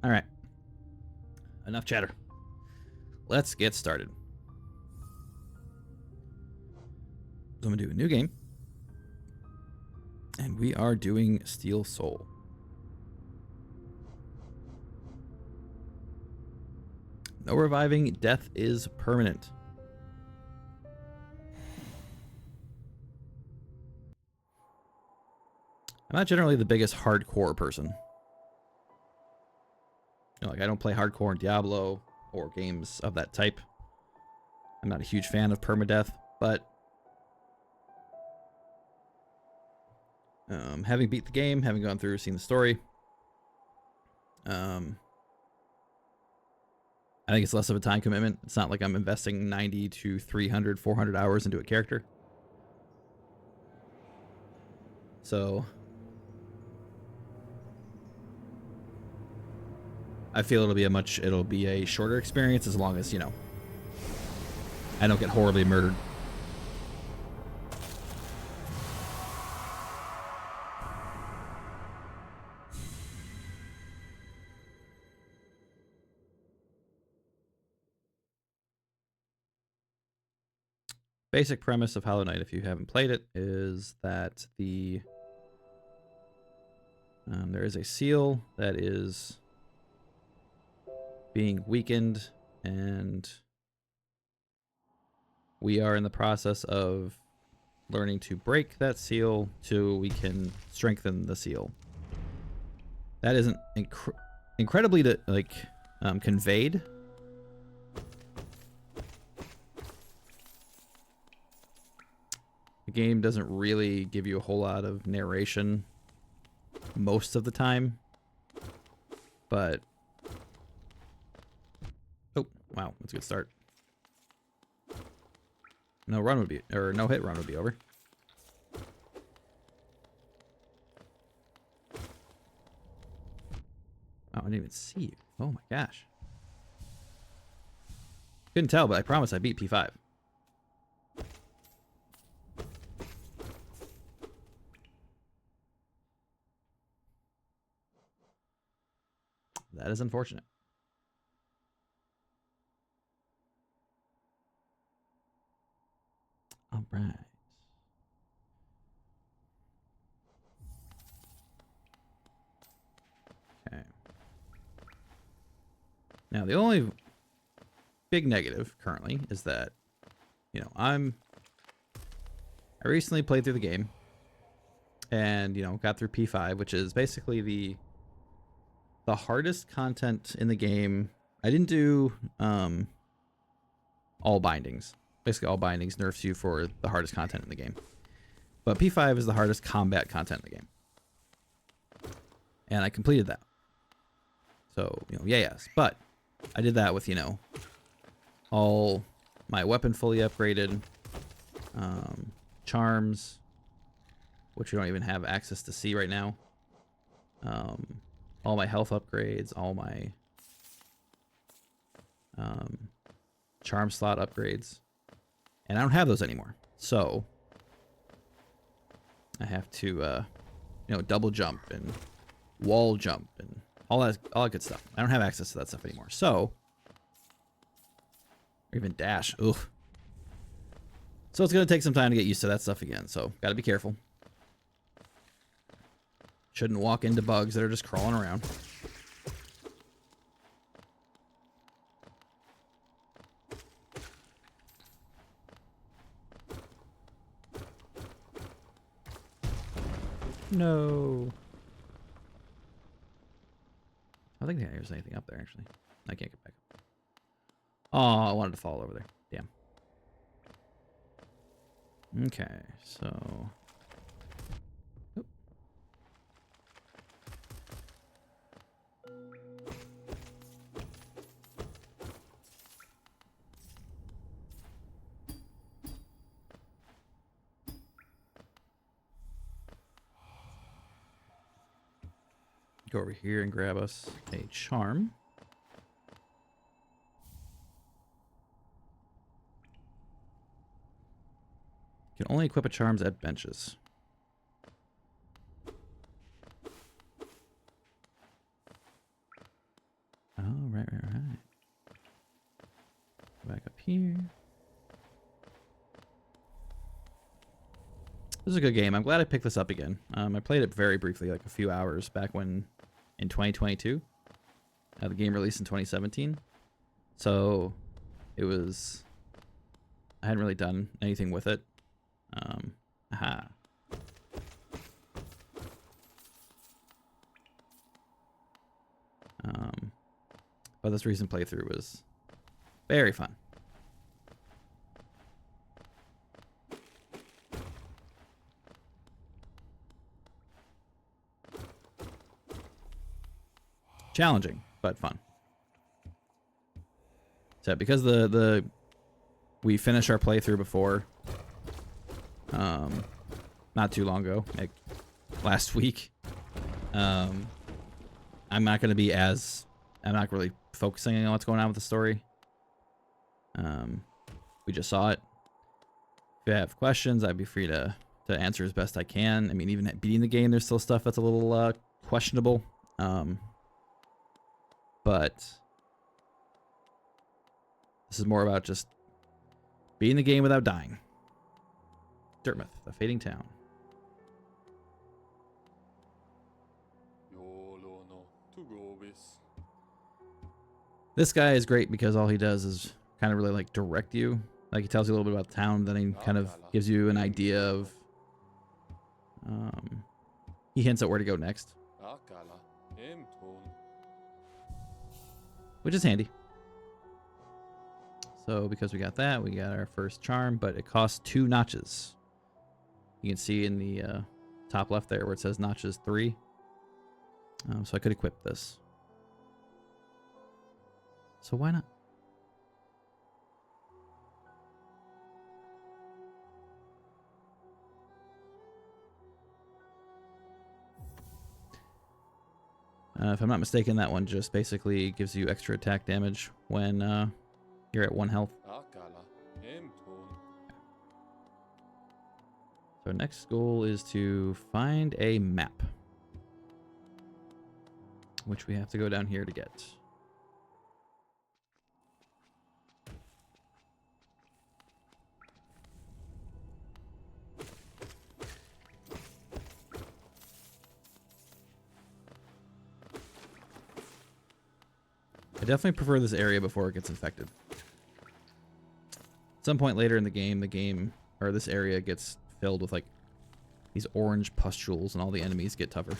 All right. Enough chatter. Let's get started. So I'm going to do a new game. And we are doing Steel Soul. No reviving. Death is permanent. I'm not generally the biggest hardcore person. You know, like I don't play hardcore in Diablo or games of that type. I'm not a huge fan of permadeath, but having beat the game, having gone through, seen the story, I think it's less of a time commitment. It's not like I'm investing 90 to 300, 400 hours into a character. So I feel it'll be a shorter experience as long as, you know, I don't get horribly murdered. Basic premise of Hollow Knight, if you haven't played it, is that there is a seal that is being weakened, and we are in the process of learning to break that seal so we can strengthen the seal. That isn't incredibly conveyed. The game doesn't really give you a whole lot of narration most of the time, but oh wow, that's a good start. No run would be, or no hit run would be over. Oh, I didn't even see you. Oh my gosh. Couldn't tell, but I promise I beat P5. That is unfortunate. All right. Okay. Now, the only big negative currently is that, you know, I recently played through the game and, you know, got through P5, which is basically the hardest content in the game. I didn't do all bindings. Basically, all bindings nerfs you for the hardest content in the game. But P5 is the hardest combat content in the game. And I completed that. So, you know, yes. But I did that with, you know, all my weapon fully upgraded, charms, which we don't even have access to see right now, all my health upgrades, all my charm slot upgrades, and I don't have those anymore. So I have to, you know, double jump and wall jump and all that good stuff. I don't have access to that stuff anymore. So, or even dash. Ugh. So it's gonna take some time to get used to that stuff again. So gotta be careful. Shouldn't walk into bugs that are just crawling around. No. I don't think there's anything up there, actually. I can't get back up. Oh, I wanted to fall over there. Damn. Okay, so... Oop. Go over here and grab us a charm. You can only equip a charms at benches. here. This is a good game. I'm glad I picked this up again. I played it very briefly, like a few hours back when in 2022. The game released in 2017. So it was... I hadn't really done anything with it. Aha. But this recent playthrough was very fun. Challenging, but fun. So because we finished our playthrough before, not too long ago, like last week. I'm not going to be I'm not really focusing on what's going on with the story. We just saw it. If you have questions, I'd be free to answer as best I can. I mean, even at beating the game, there's still stuff that's a little questionable. But this is more about just beating the game without dying. Dirtmouth, the fading town. This guy is great because all he does is kind of really like direct you. Like he tells you a little bit about the town, then he kind of gives you an idea of he hints at where to go next. Which is handy. So because we got that, we got our first charm, but it costs 2 notches. You can see in the top left there where it says notches 3. So I could equip this. So why not? If I'm not mistaken, that one just basically gives you extra attack damage when you're at 1 health. So our next goal is to find a map, which we have to go down here to get. I definitely prefer this area before it gets infected. At some point later in the game, or this area gets filled with like these orange pustules and all the enemies get tougher.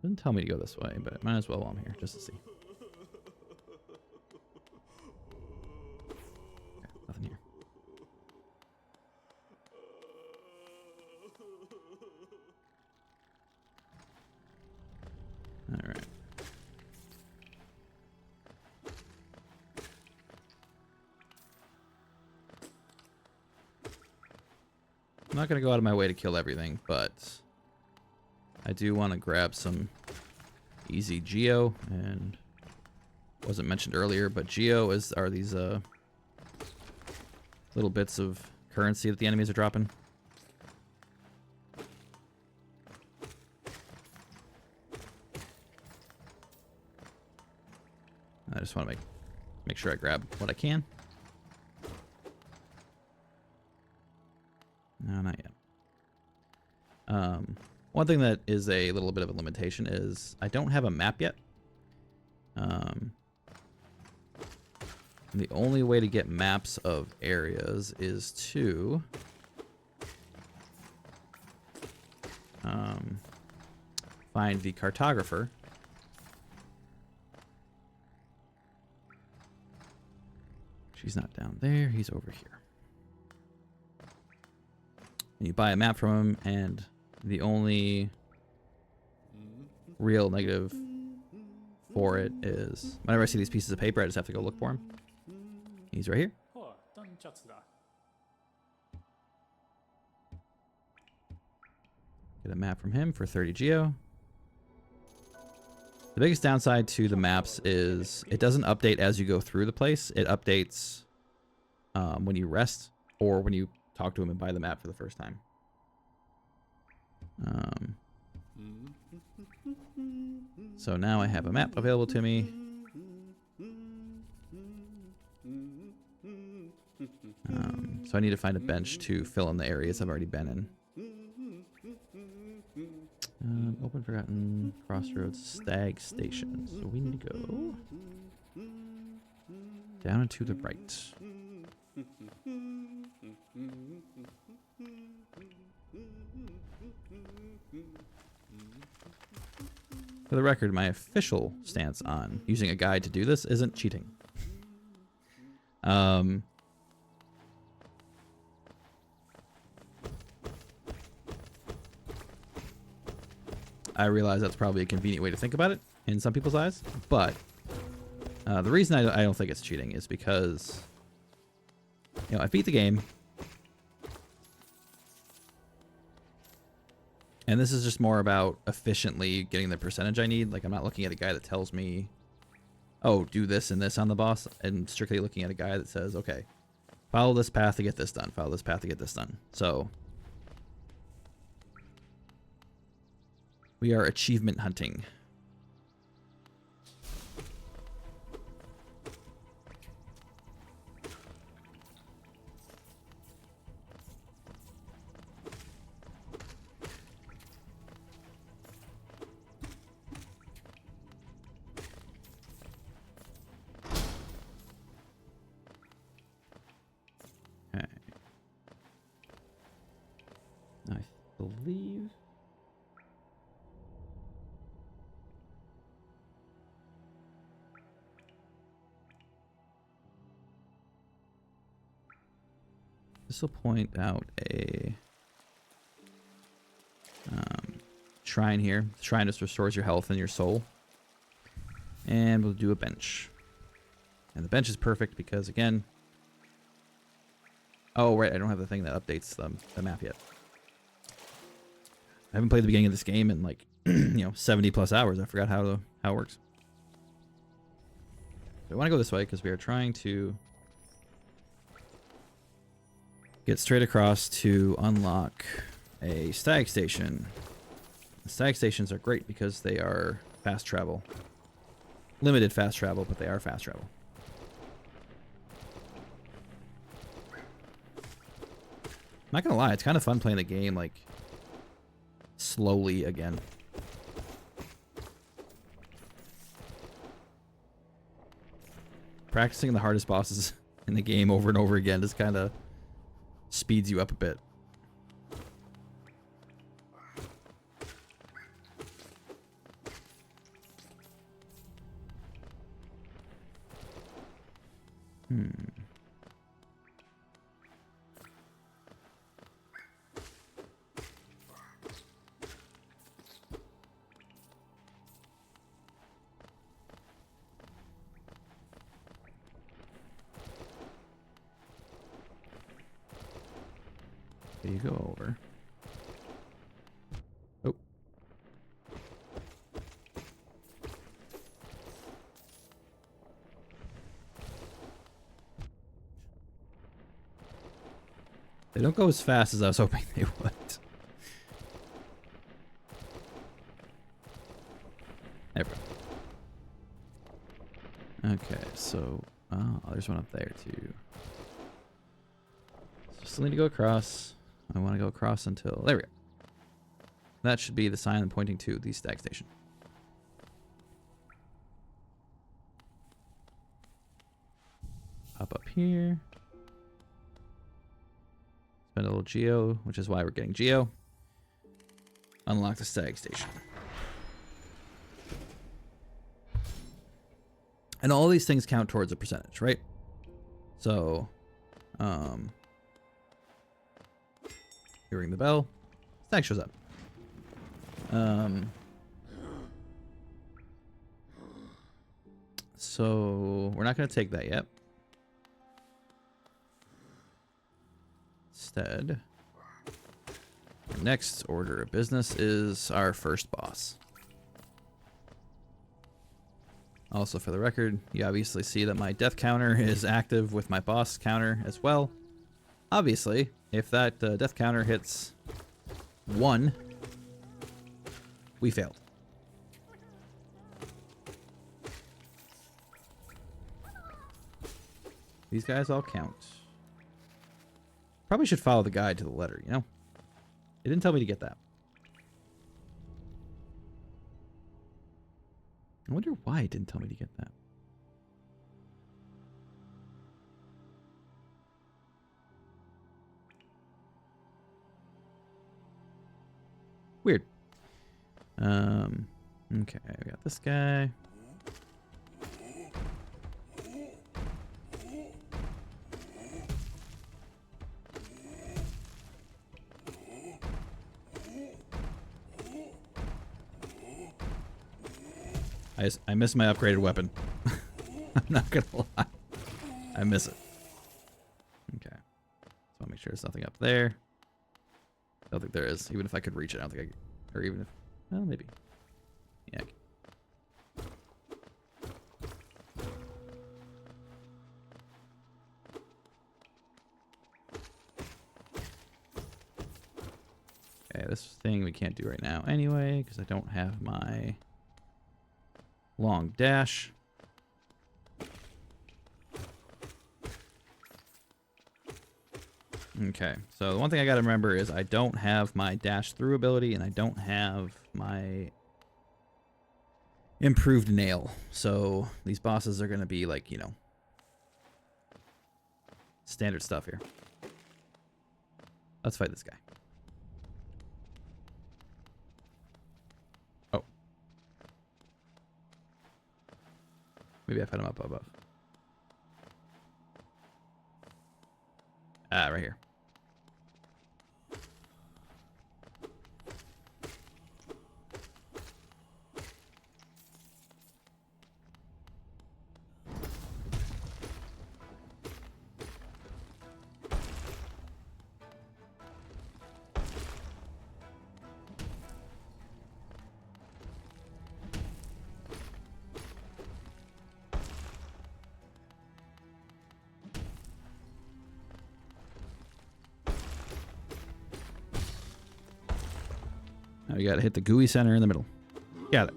Doesn't tell me to go this way, but might as well while I'm here, just to see. Okay, nothing here. Alright. I'm not going to go out of my way to kill everything, but I do want to grab some easy geo, and wasn't mentioned earlier, but geo are these little bits of currency that the enemies are dropping. I just want to make sure I grab what I can. No, not yet. One thing that is a little bit of a limitation is I don't have a map yet. And the only way to get maps of areas is to find the cartographer. She's not down there, he's over here. And you buy a map from him, and the only real negative for it is whenever I see these pieces of paper, I just have to go look for him. He's right here. Get a map from him for 30 geo. The biggest downside to the maps is it doesn't update as you go through the place. It updates when you rest or when you talk to him and buy the map for the first time. So now I have a map available to me. So I need to find a bench to fill in the areas I've already been in. Open Forgotten Crossroads Stag Station. So we need to go down and to the right. For the record, my official stance on using a guide to do this isn't cheating. I realize that's probably a convenient way to think about it in some people's eyes, but the reason I don't think it's cheating is because, you know, I beat the game, and this is just more about efficiently getting the percentage I need. Like, I'm not looking at a guy that tells me, oh, do this and this on the boss, and strictly looking at a guy that says, okay, follow this path to get this done, follow this path to get this done. So we are achievement hunting. Okay. I believe this will point out a shrine here. The shrine just restores your health and your soul. And we'll do a bench. And the bench is perfect because, again... Oh, right, I don't have the thing that updates the map yet. I haven't played the beginning of this game in, like, 70 plus hours. I forgot how it works. So I want to go this way because we are trying to get straight across to unlock a stag station. The stag stations are great because they are fast travel. Limited fast travel, but they are fast travel. I'm not gonna lie, it's kind of fun playing the game, like, slowly again. Practicing the hardest bosses in the game over and over again just kind of speeds you up a bit. There you go over. Oh. They don't go as fast as I was hoping they would. There we go. Okay, so... Oh, there's one up there, too. So still need to go across. I want to go across until... There we go. That should be the sign pointing to the stag station. Up here. Spend a little geo, which is why we're getting geo. Unlock the stag station. And all these things count towards a percentage, right? So, you ring the bell, stag shows up. So we're not going to take that yet. Instead, our next order of business is our first boss. Also, for the record, you obviously see that my death counter is active with my boss counter as well. Obviously, if that death counter hits 1, we failed. These guys all count. Probably should follow the guide to the letter, you know? It didn't tell me to get that. I wonder why it didn't tell me to get that. Weird. Okay, we got this guy. I miss my upgraded weapon. I'm not gonna lie. I miss it. Okay. So I'll make sure there's nothing up there. I don't think there is. Even if I could reach it, I don't think I could. Or even if... Well, maybe. Yeah. Okay, this thing we can't do right now anyway, because I don't have my long dash. Okay, so the one thing I gotta remember is I don't have my dash through ability, and I don't have my improved nail. So these bosses are gonna be like, you know, standard stuff here. Let's fight this guy. Oh. Maybe I fight him up above. Ah, right here. Now we gotta hit the gooey center in the middle. Got it.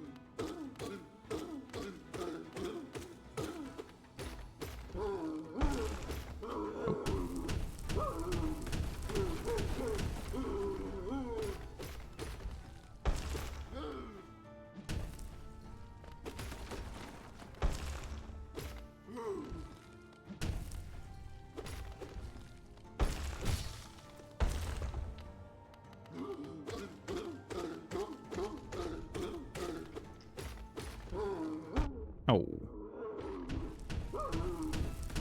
Oh.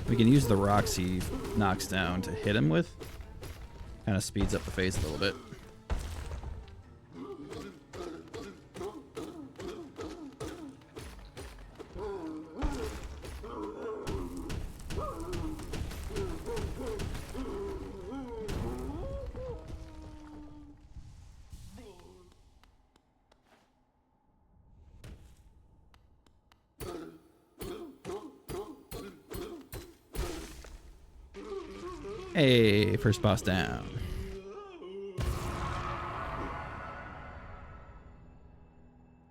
We can use the rocks he knocks down to hit him with. Kind of speeds up the phase a little bit. Hey, first boss down.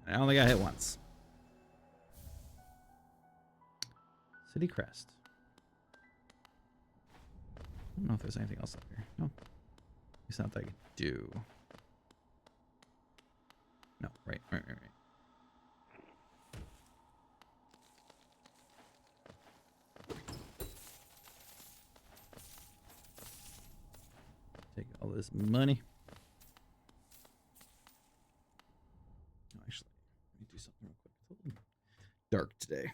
I only got hit once. City Crest. I don't know if there's anything else up here. No. It's not that I can do. No, right. Take all this money. Oh, actually, let me do something real quick. It's a little dark today.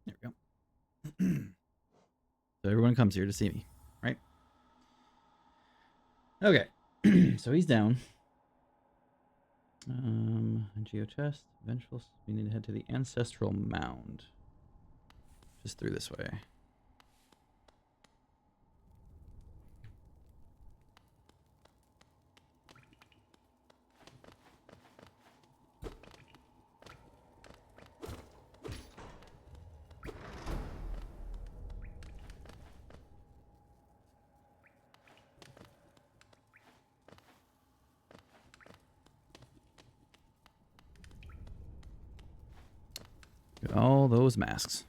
There we go. So everyone comes here to see me, right? Okay. So he's down. Geochest, Vengeful. We need to head to the Ancestral Mound. Just through this way. those masks.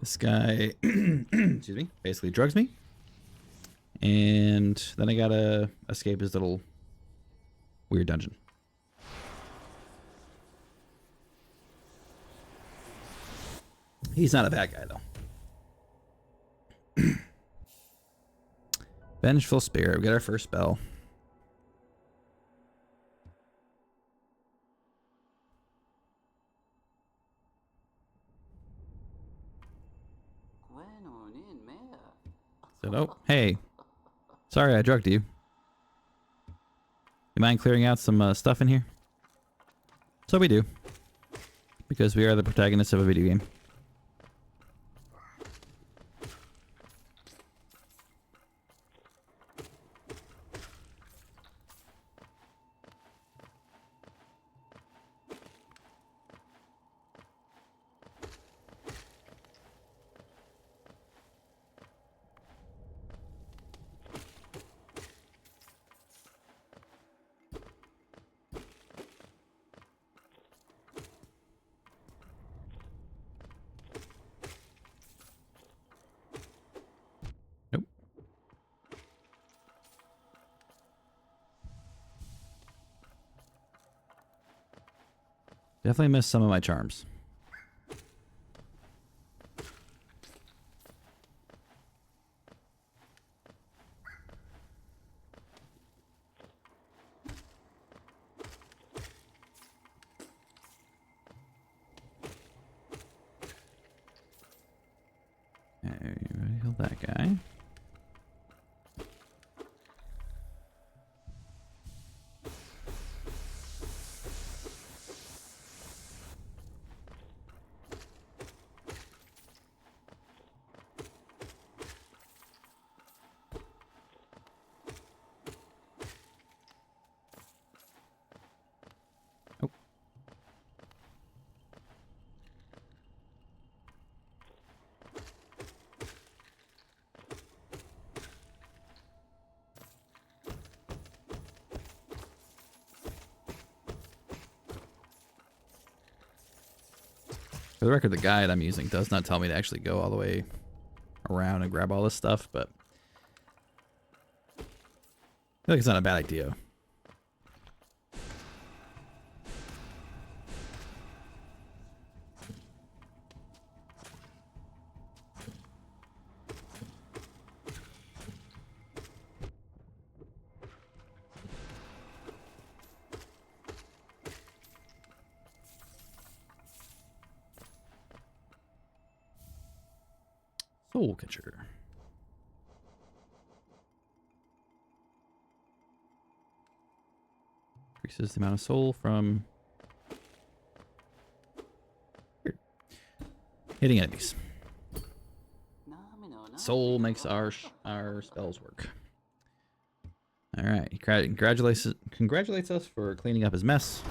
This guy, excuse me, basically drugs me. And then I gotta escape his little weird dungeon. He's not a bad guy, though. Vengeful Spirit. We got our first spell. Said, oh, hey. Sorry I drugged you. You mind clearing out some stuff in here? So we do. Because we are the protagonists of a video game. Nope. Definitely missed some of my charms. Okay, heal that guy. Oh. For the record, the guide I'm using does not tell me to actually go all the way around and grab all this stuff, but I feel like it's not a bad idea. Soul Catcher. Increases the amount of soul from hitting enemies. Soul makes our spells work. All right, he congratulates us for cleaning up his mess.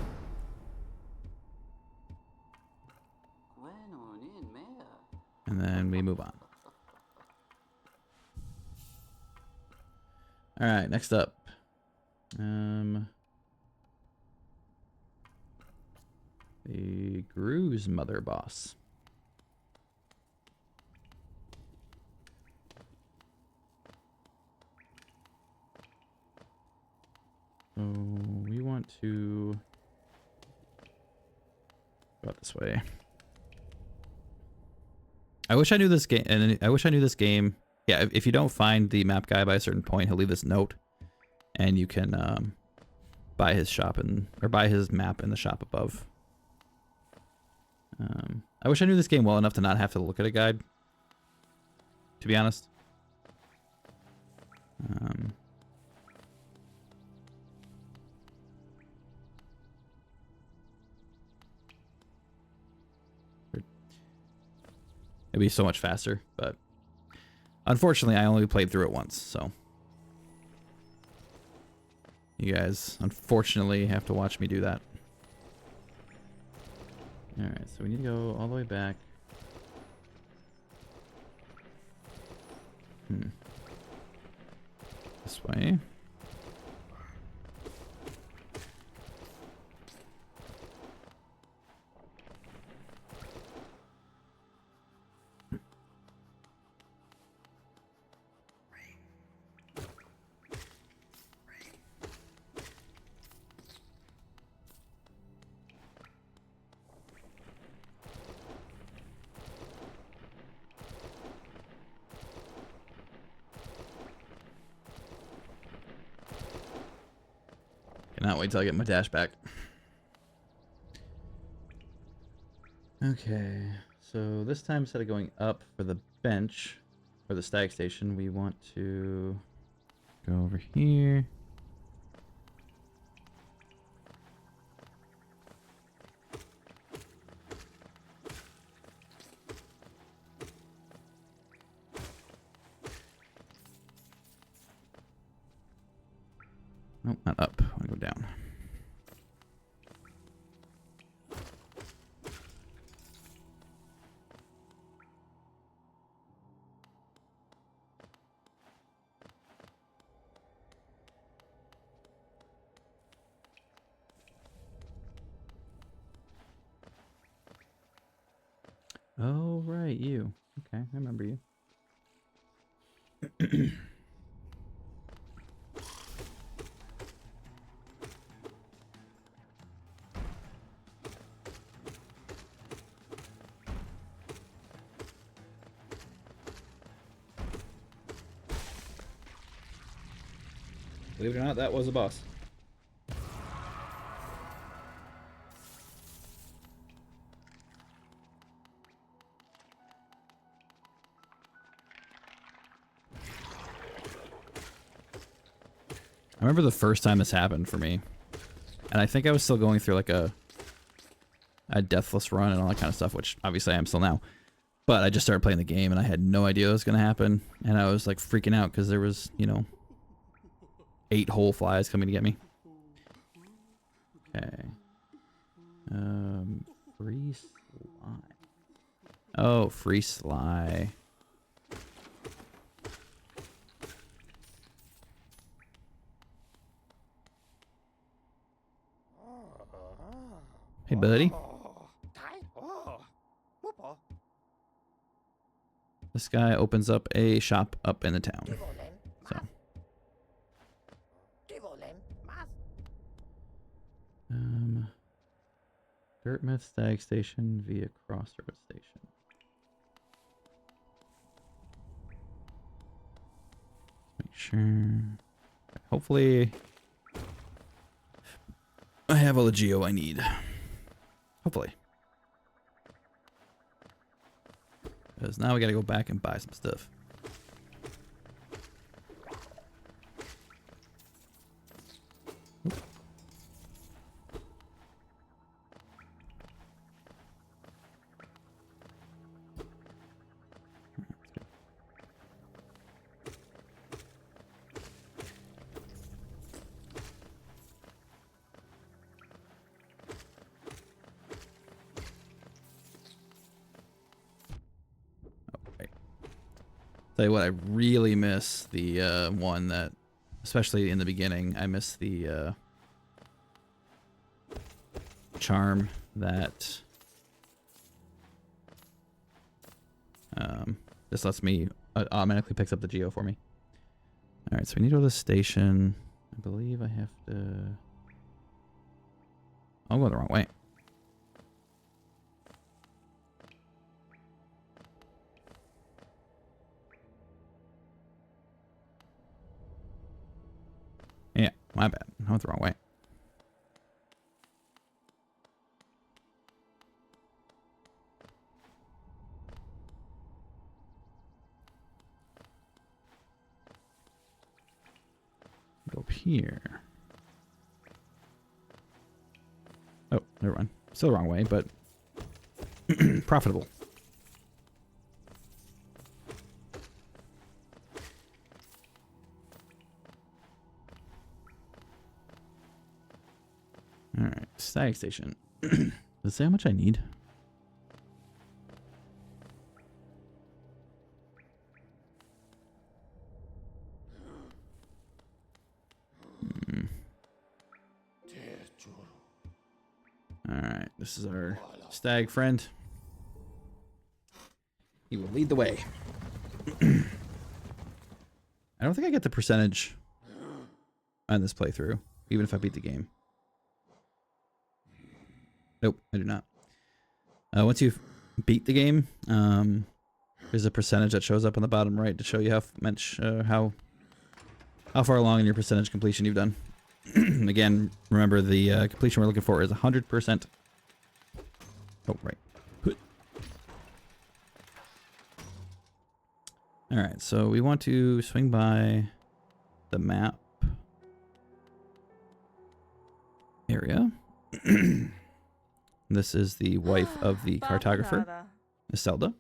And then we move on. All right, next up. The Gru's mother boss. So we want to go out this way. I wish I knew this game, and I wish I knew this game. Yeah, if you don't find the map guy by a certain point, he'll leave this note, and you can buy his shop or buy his map in the shop above. I wish I knew this game well enough to not have to look at a guide, to be honest. It'd be so much faster, but unfortunately I only played through it once, so you guys unfortunately have to watch me do that. Alright, so we need to go all the way back. this way. Cannot wait till I get my dash back. Okay, so this time instead of going up for the bench or the stag station, we want to go over here. Nope, not up. I want to go down. Oh, right, you. Okay, I remember you. Believe it or not, that was a boss. I remember the first time this happened for me. And I think I was still going through like a deathless run and all that kind of stuff, which obviously I am still now. But I just started playing the game and I had no idea what was going to happen. And I was like freaking out because there was, you know, 8 whole flies coming to get me. Okay. Free sly. Oh, free sly. Hey, buddy. This guy opens up a shop up in the town. So. Dirtmouth Stag Station via Crossroad Station. Make sure. Hopefully, I have all the geo I need. Hopefully. Because now we gotta go back and buy some stuff. Tell you what, I really miss the one that, especially in the beginning, I miss the charm that this lets me automatically picks up the geo for me. All right, so we need to go to the station. I believe I have to. I'll go the wrong way. Yeah, my bad. I went the wrong way. Go up here. Oh, never mind. Still the wrong way, but profitable. Alright, stag station. Does it say how much I need? Alright, this is our stag friend. He will lead the way. I don't think I get the percentage on this playthrough, even if I beat the game. Nope, I do not. Once you beat the game, there's a percentage that shows up on the bottom right to show you how much, how far along in your percentage completion you've done. Again, remember the completion we're looking for is 100%. Oh, right. Alright, so we want to swing by the map area. This is the wife of the cartographer, Iselda.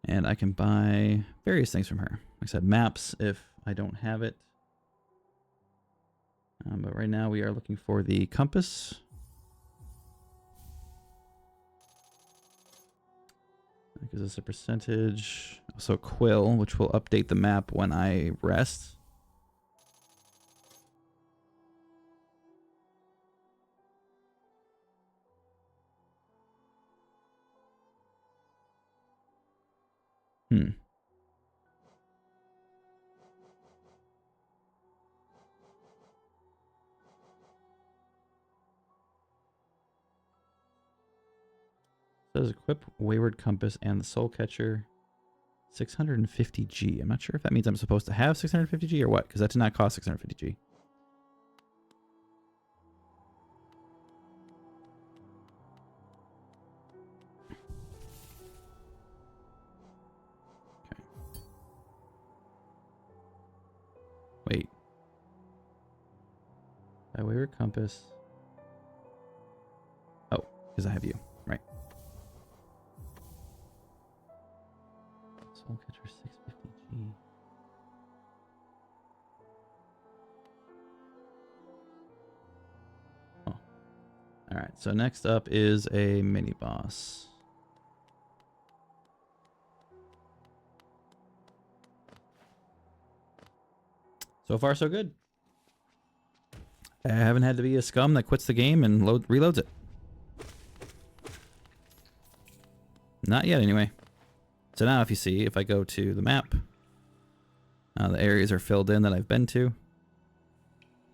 And I can buy various things from her. Like I said, maps if I don't have it. But right now we are looking for the compass. Gives us a percentage. Also Quill, which will update the map when I rest. Says equip Wayward Compass and the Soul Catcher. 650G. I'm not sure if that means I'm supposed to have 650G or what, because that did not cost 650G. Okay. Wait. By Wayward Compass. Oh, because I have you. Right. Soul Catcher 650G. Oh. Alright, so next up is a mini boss. So far, so good. I haven't had to be a scum that quits the game and reloads it. Not yet, anyway. So now if you see, if I go to the map, the areas are filled in that I've been to.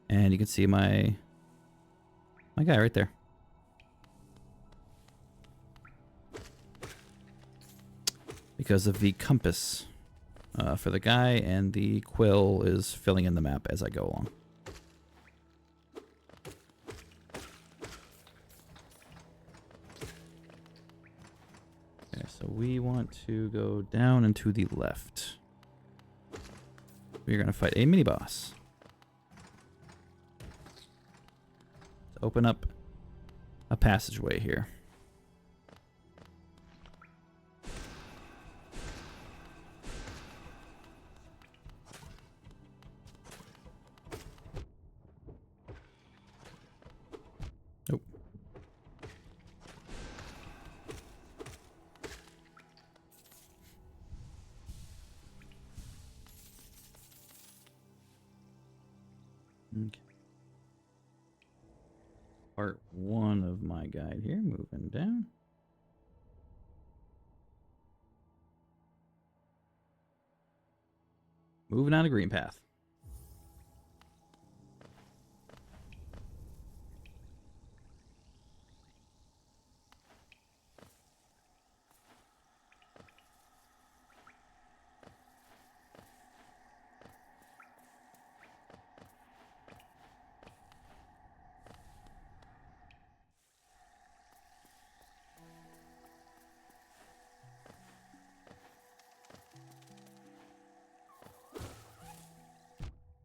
And you can see my guy right there. Because of the compass for the guy, and the quill is filling in the map as I go along. Okay, so we want to go down and to the left. We're going to fight a mini boss. Let's open up a passageway here. Nope. Okay. Part 1 of my guide here, moving down. Moving on a green path.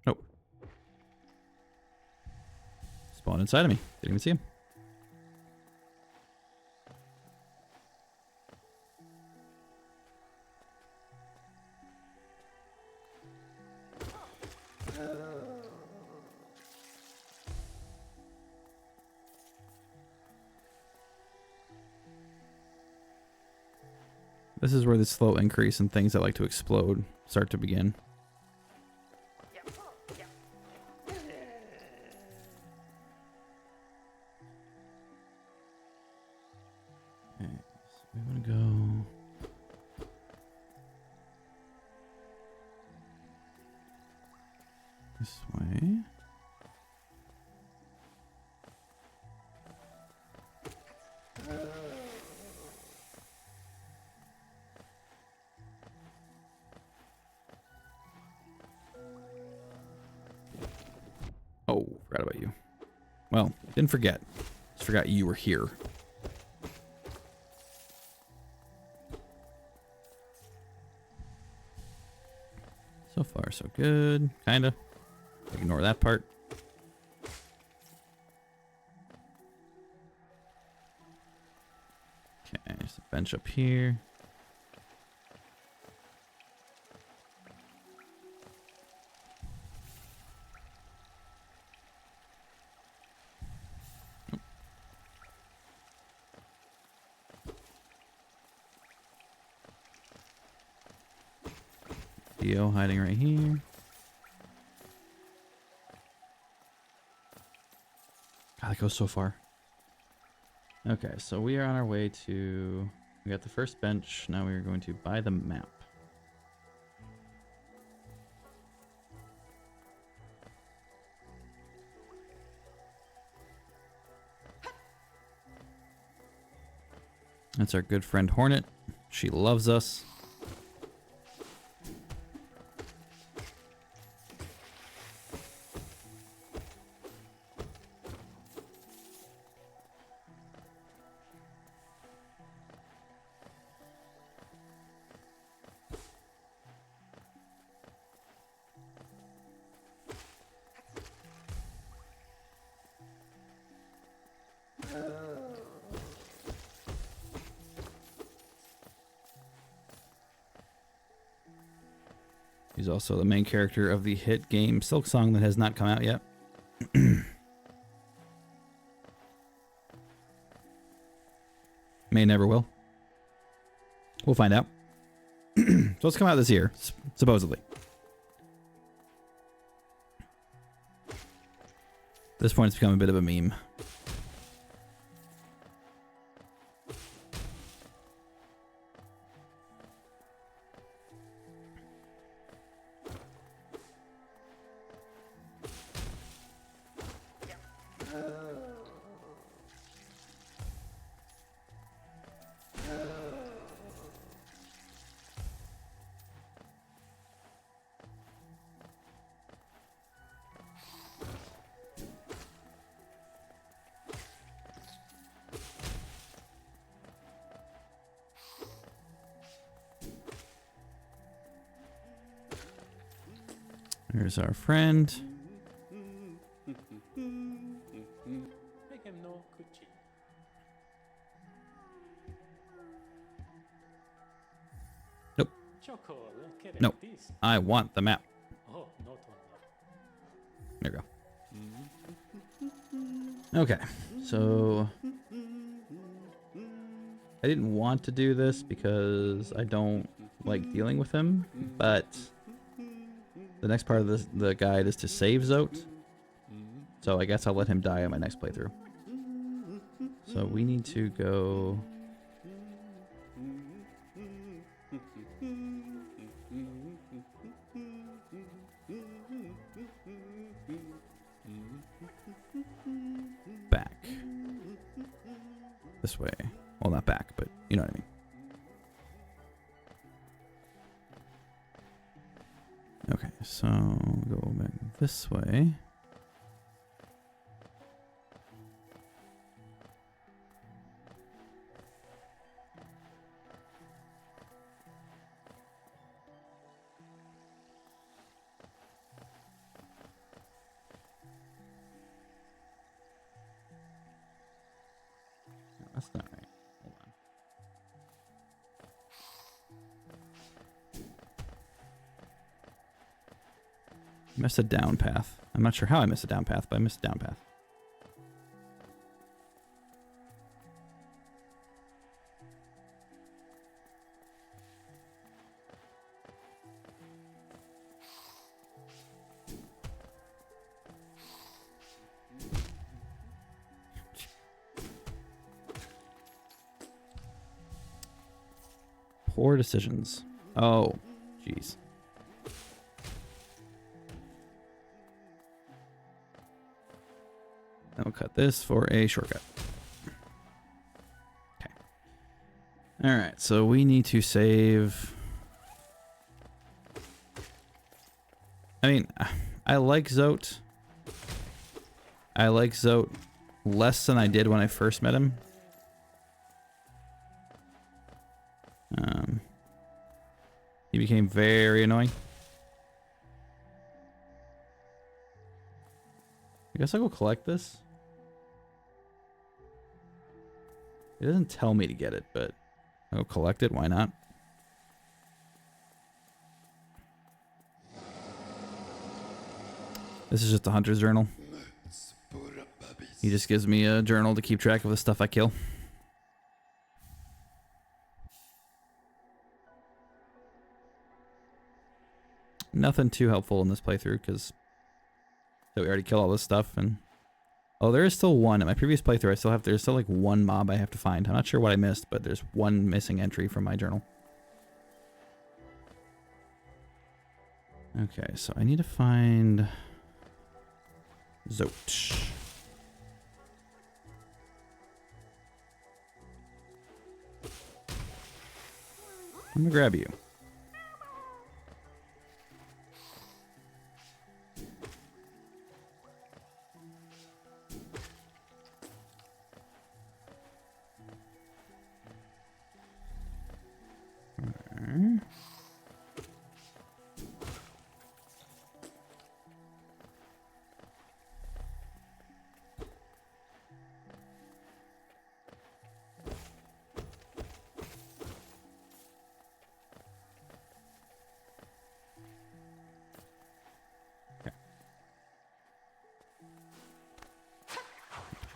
Nope. Spawned inside of me. Didn't even see him. This is where the slow increase in things that like to explode start to begin. This way. Oh, forgot about you. Well, didn't forget. Just forgot you were here. So far, so good. Kinda. Ignore that part. Okay, there's a bench up here. Theo hiding right here. God, that goes so far. Okay, so we are on our way to... We got the first bench. Now we are going to buy the map. That's our good friend Hornet. She loves us. He's also the main character of the hit game Silksong that has not come out yet. May never will. We'll find out. So it's come out this year, supposedly. At this point, it's become a bit of a meme. Here's our friend. Nope. Nope. I want the map. There we go. Okay, so I didn't want to do this because I don't like dealing with him, but the next part of the guide is to save Zote. So I guess I'll let him die on my next playthrough. So we need to go... back. This way. Well, not back, but you know what I mean. Okay, so go back this way. No, that's not right. Hold on. Missed a down path. I'm not sure how I missed a down path, but I missed a down path. Poor decisions. Oh, jeez. And we'll cut this for a shortcut. Okay. All right, so we need to save. I mean, I like Zote. I like Zote less than I did when I first met him. He became very annoying. I guess I'll go collect this. It doesn't tell me to get it, but I'll go collect it. Why not? This is just a hunter's journal. He just gives me a journal to keep track of the stuff I kill. Nothing too helpful in this playthrough because we already killed all this stuff. And oh, there is still one. In my previous playthrough, there's still like one mob I have to find. I'm not sure what I missed, but there's one missing entry from my journal. Okay, so I need to find Zote. I'm gonna grab you.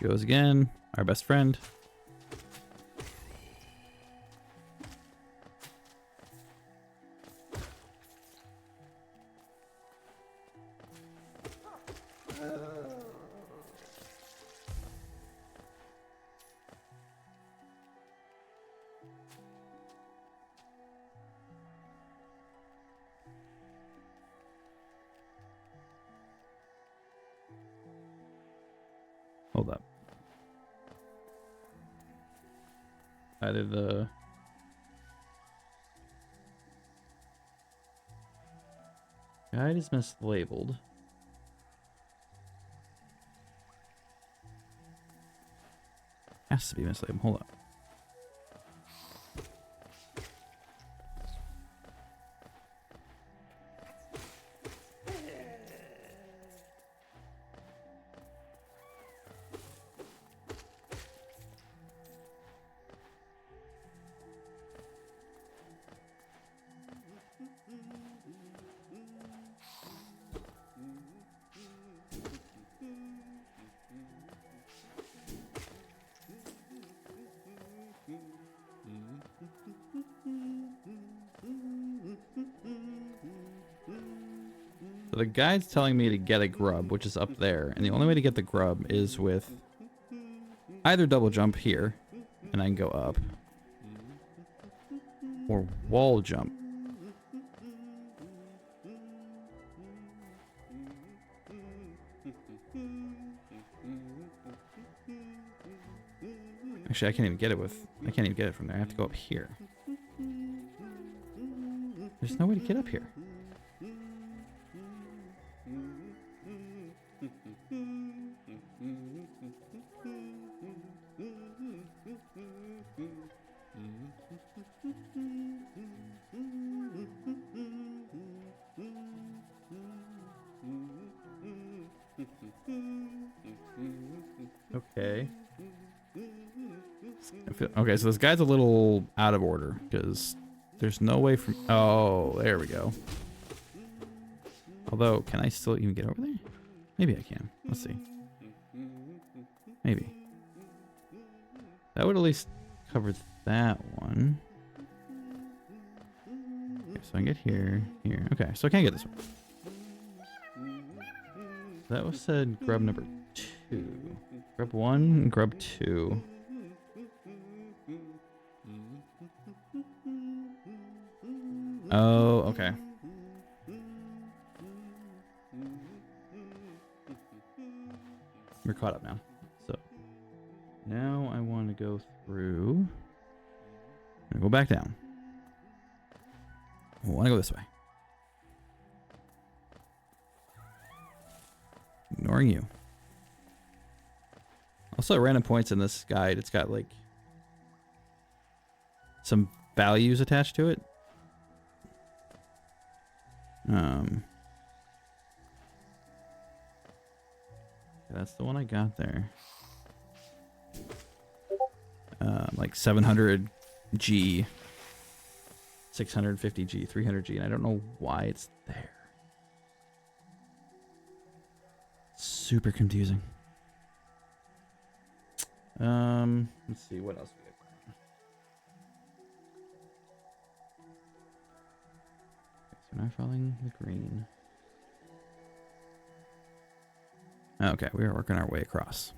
Goes again, our best friend. Hold up. Either the guide is mislabeled. Has to be mislabeled. Hold up. So the guide's telling me to get a grub, which is up there, and the only way to get the grub is with either double jump here, and I can go up, or wall jump. Actually, I can't even get it from there. I have to go up here. There's no way to get up here. Okay. Okay, so this guy's a little out of order because there's no way from. Oh, there we go. Although, can I still even get over there? Maybe I can. Let's see. Maybe. That would at least cover that one. Okay, so I can get here, here. Okay, so I can't get this one. That was said grub number 2. Grub 1 and grub 2. Oh, okay. We're caught up now. Now I want to go through. And go back down. I want to go this way. Ignoring you. Also, random points in this guide. It's got like some values attached to it. That's the one I got there. Like 700G, 650G, 300G, and I don't know why it's there. Super confusing. Let's see what else we got. Okay, so now following the green. Okay, we are working our way across.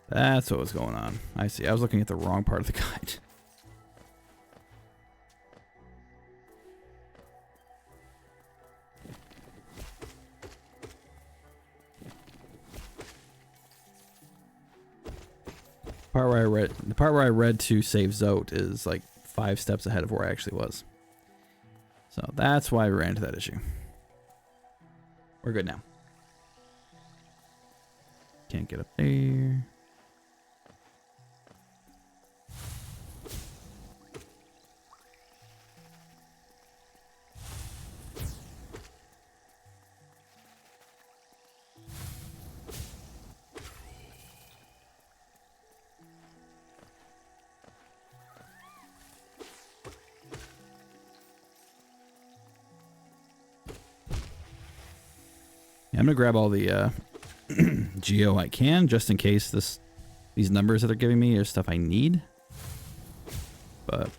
That's what was going on. I see. I was looking at the wrong part of the guide. The part where I read to save Zote is like 5 steps ahead of where I actually was. So that's why we ran into that issue. We're good now. Can't get up there. I'm gonna grab all the geo I can, just in case these numbers that they're giving me are stuff I need. But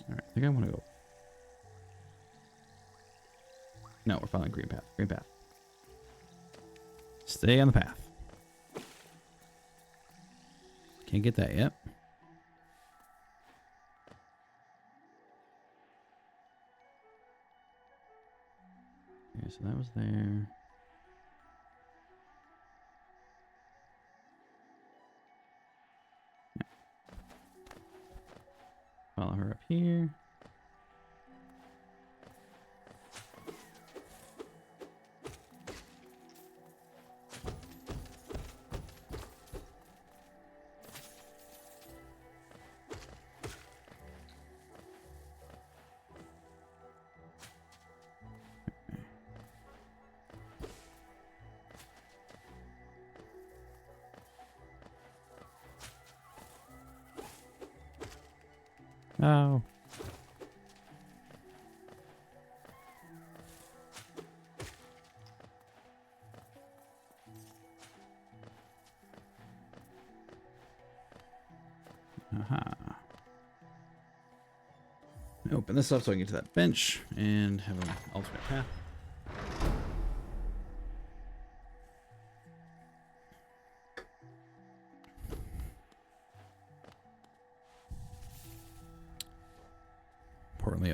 all right, I think I want to go. No, we're following green path. Green path. Stay on the path. Can't get that yet. Okay, so that was there. Yeah. Follow her up here. Oh. Aha. Open this up so I can get to that bench and have an alternate path. Importantly,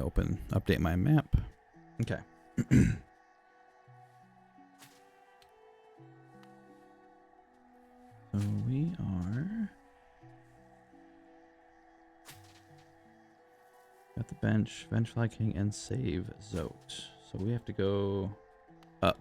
update my map. Okay. So we are at the bench, Vengefly King, and save Zote. So we have to go up.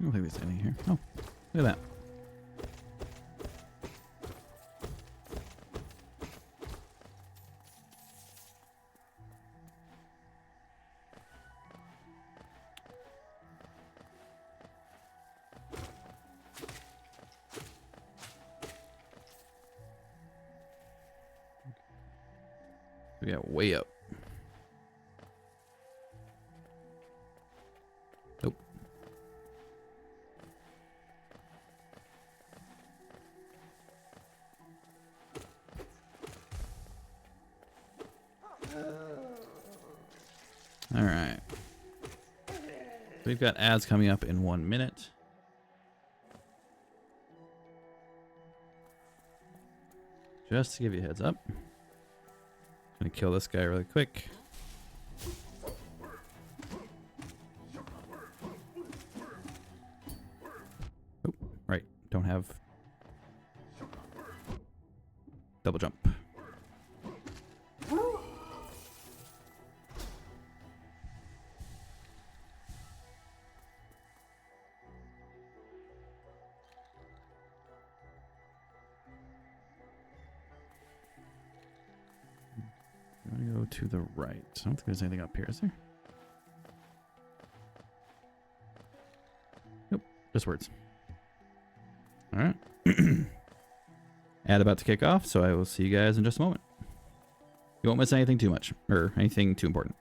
I don't think there's anything here. Oh, look at that. We got way up. Nope. All right. We've got ads coming up in 1 minute. Just to give you a heads up. Gonna kill this guy really quick. Oh, right. Don't have double jump. I'm gonna go to the right. I don't think there's anything up here, is there? Nope, just words. All right. Ad about to kick off, so I will see you guys in just a moment. You won't miss anything too much, or anything too important.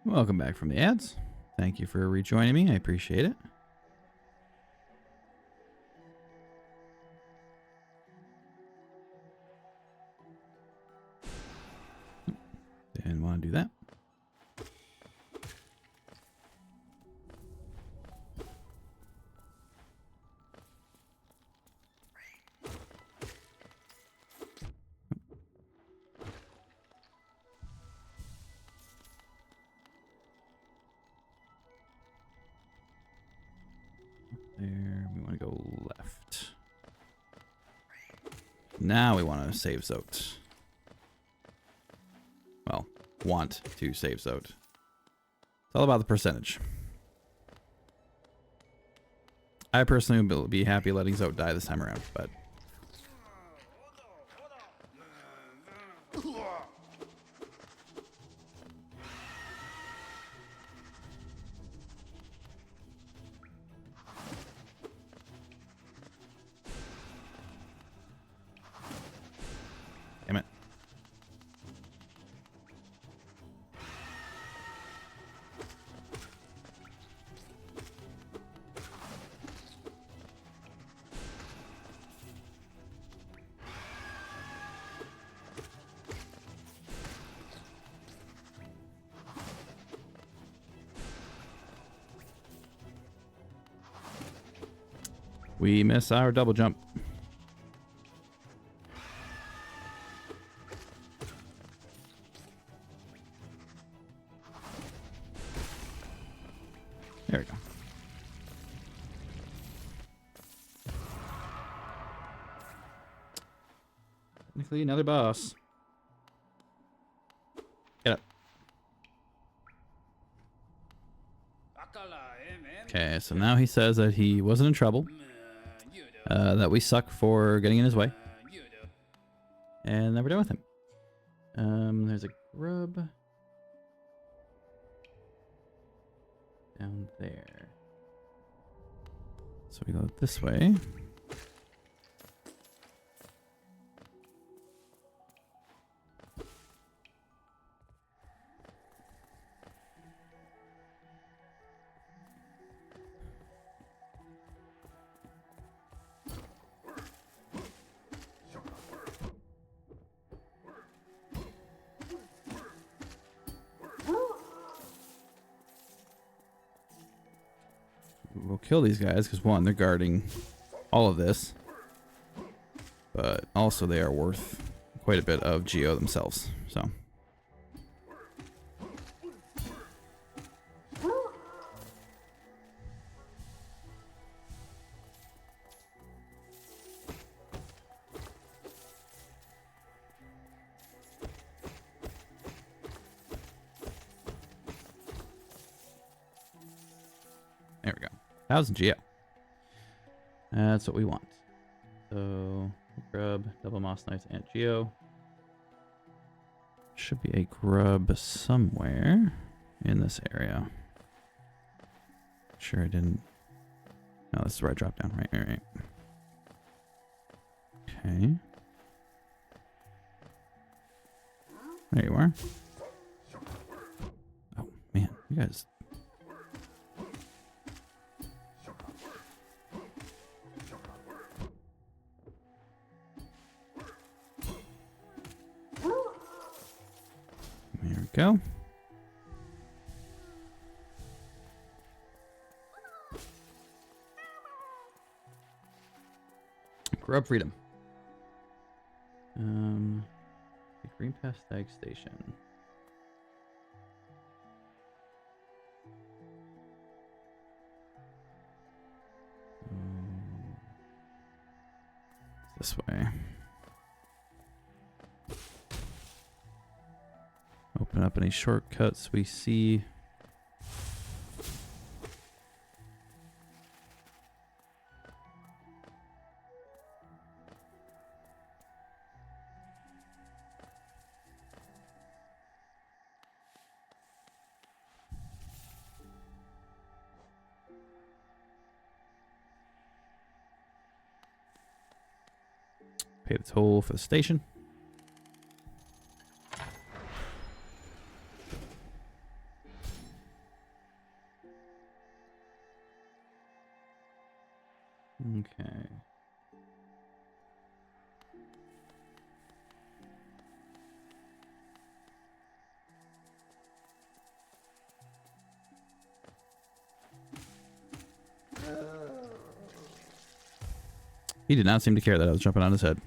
Welcome back from the ads. Thank you for rejoining me. I appreciate it. Didn't want to do that. There, we want to go left. Now we want to save Zote. Well, want to save Zote. It's all about the percentage. I personally would be happy letting Zote die this time around, but... Damn it. We miss our double jump. There we go. Technically another boss. Get up. Okay, so now he says that he wasn't in trouble. That we suck for getting in his way. And then we're done with him. There's a grub. Down there. So we go this way. We'll kill these guys because, one, they're guarding all of this, but also they are worth quite a bit of Geo themselves. So there we go. 1,000 Geo. That's what we want. So grub, double moss knights, and Geo. Should be a grub somewhere in this area. Sure, I didn't. No, this is where I dropped down. Right. Okay. There you are. Oh man, you guys. There we go. Grub freedom. Green Pass Stag Station. This way. Open up any shortcuts we see. Pay the toll for the station. Okay. He did not seem to care that I was jumping on his head.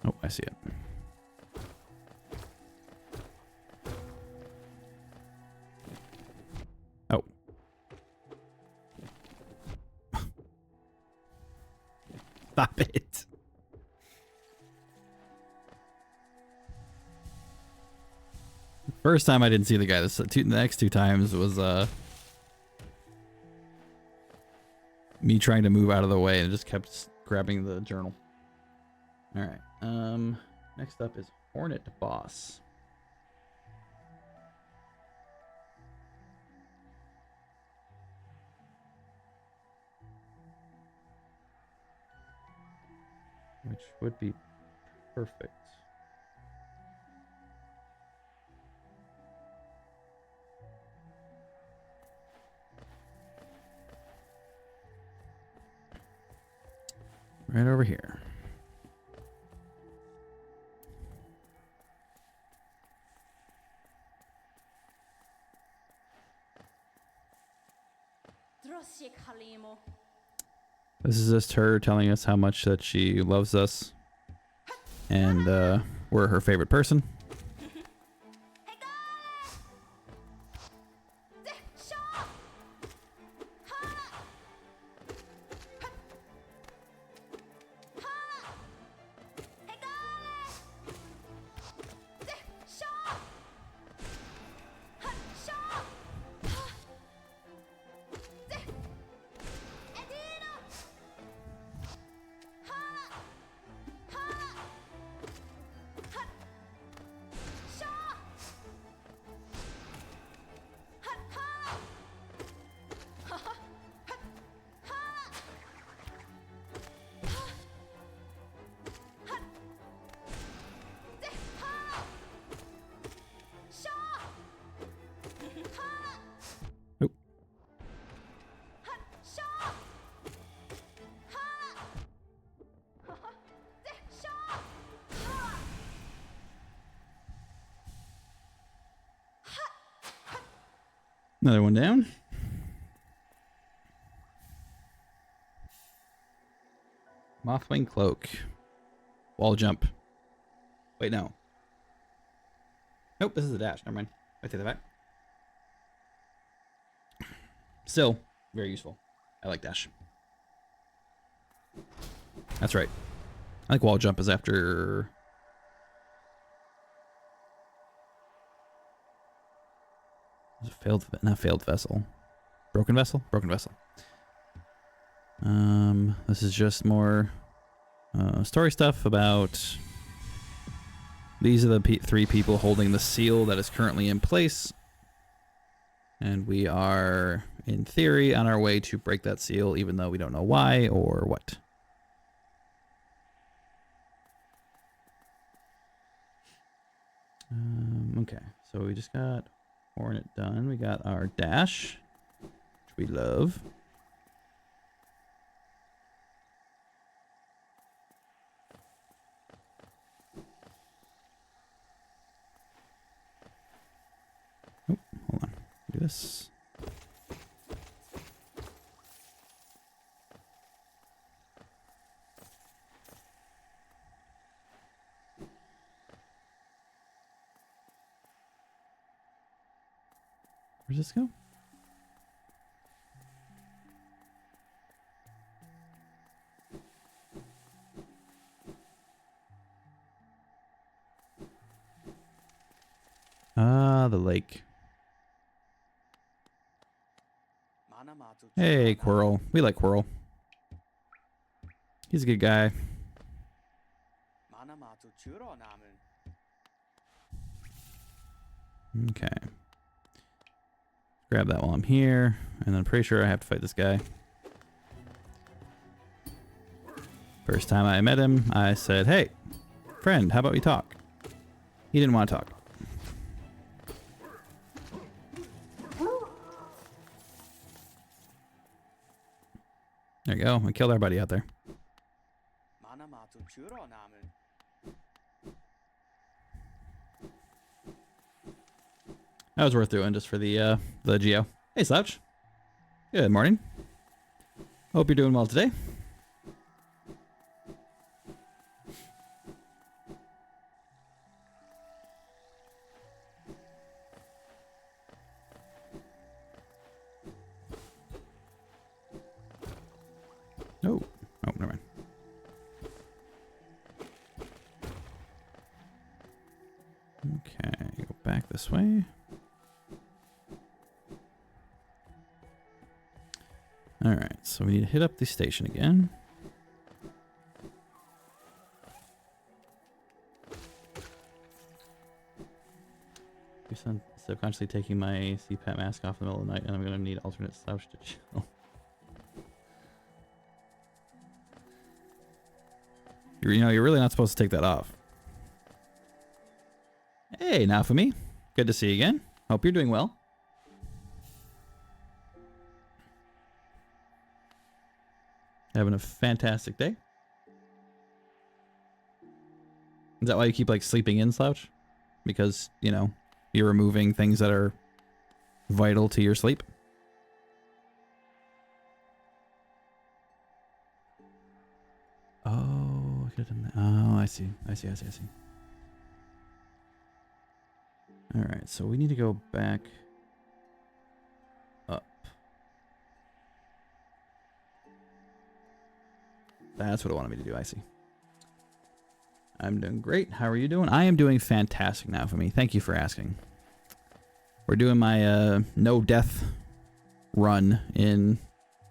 Oh, I see it. Oh. Stop it. First time I didn't see the guy. The next two times was me trying to move out of the way and just kept grabbing the journal. All right. Next up is Hornet Boss. Which would be perfect. Right over here. This is just her telling us how much that she loves us and we're her favorite person. Another one down. Mothwing Cloak. Wall jump. Wait, no. Nope, this is a dash. Never mind. I take that back. Still, very useful. I like dash. That's right. I think wall jump is after... Failed, not failed vessel. Broken vessel? Broken vessel. This is just more story stuff about these are the three people holding the seal that is currently in place. And we are, in theory, on our way to break that seal, even though we don't know why or what. Okay, so we just got Hornet done. We got our dash, which we love. Oh, hold on. Do this. Where's this go? Ah, the lake. Hey, Quirrell. We like Quirrell. He's a good guy. Okay. Grab that while I'm here, and then I'm pretty sure I have to fight this guy. First time I met him, I said, "Hey, friend, how about we talk?" He didn't want to talk. There you go. I killed our buddy out there. That was worth doing just for the Geo. Hey, Slouch. Good morning. Hope you're doing well today. Oh, never mind. Okay, go back this way. All right, so we need to hit up the station again. I'm subconsciously taking my CPAP mask off in the middle of the night, and I'm gonna need alternate Slouch to chill. You're really not supposed to take that off. Hey, Nafumi. Good to see you again. Hope you're doing well. Having a fantastic day. Is that why you keep like sleeping in, Slouch? Because, you know, you're removing things that are vital to your sleep? Oh, I could have done that. Oh, I see. All right, so we need to go back up. That's what it wanted me to do. I see. I'm doing great. How are you doing? I am doing fantastic now for me. Thank you for asking. We're doing my no death run in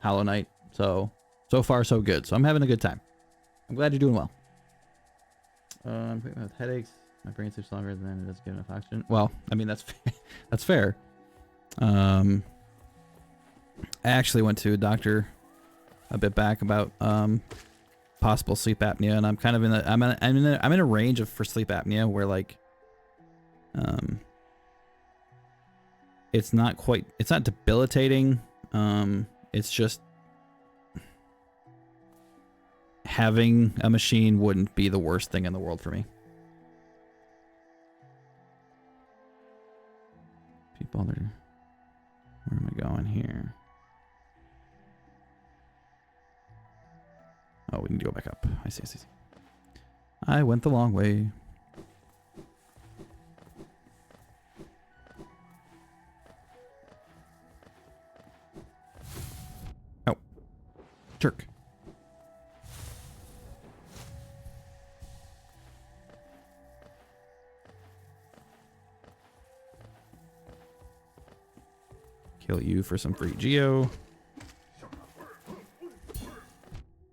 Hollow Knight. So far so good. So I'm having a good time. I'm glad you're doing well. I'm with headaches. My brain sleeps longer than it does get enough oxygen. Well, I mean, that's that's fair. I actually went to a doctor a bit back about possible sleep apnea, and I'm kind of in the I'm in a range of for sleep apnea where like it's not debilitating. It's just having a machine wouldn't be the worst thing in the world for me. People are, where am I going here? Oh, we need to go back up. I see. I went the long way. Oh. Jerk. Kill you for some free Geo.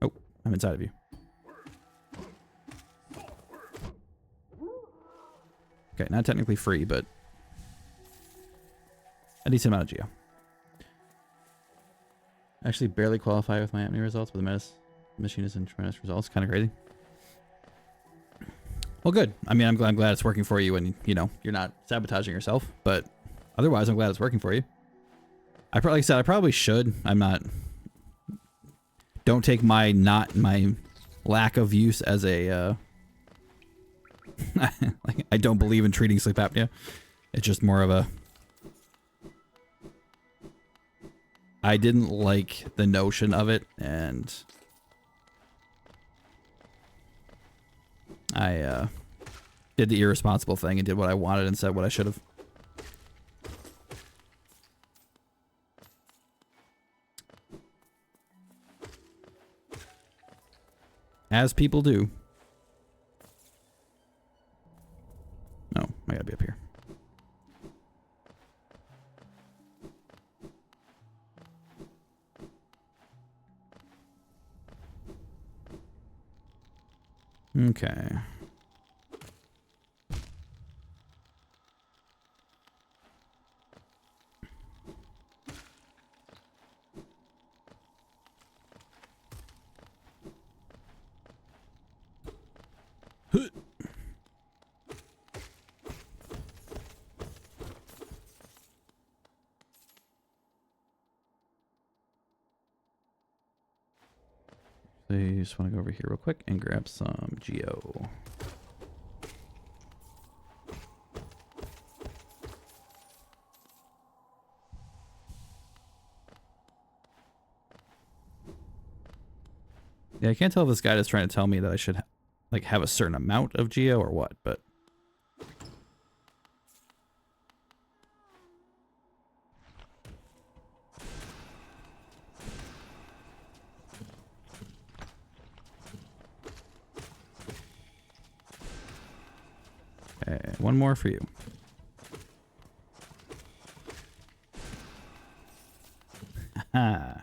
Oh, I'm inside of you. Okay, not technically free, but a decent amount of Geo. Actually barely qualify with my apnea results, but the machine is in tremendous results. Kind of crazy. Well, good. I mean, I'm glad it's working for you, and you know you're not sabotaging yourself. But otherwise, I'm glad it's working for you. Like I said, I probably should. I'm not. Don't take my lack of use as a. Like, I don't believe in treating sleep apnea. It's just more of a. I didn't like the notion of it, and I did the irresponsible thing and did what I wanted and said what I should have. As people do. No, I gotta be up here. Okay. actually just want to go over here real quick and grab some Geo. Yeah, I can't tell if this guy is trying to tell me that I should like have a certain amount of Geo or what, but okay, one more for you. Haha.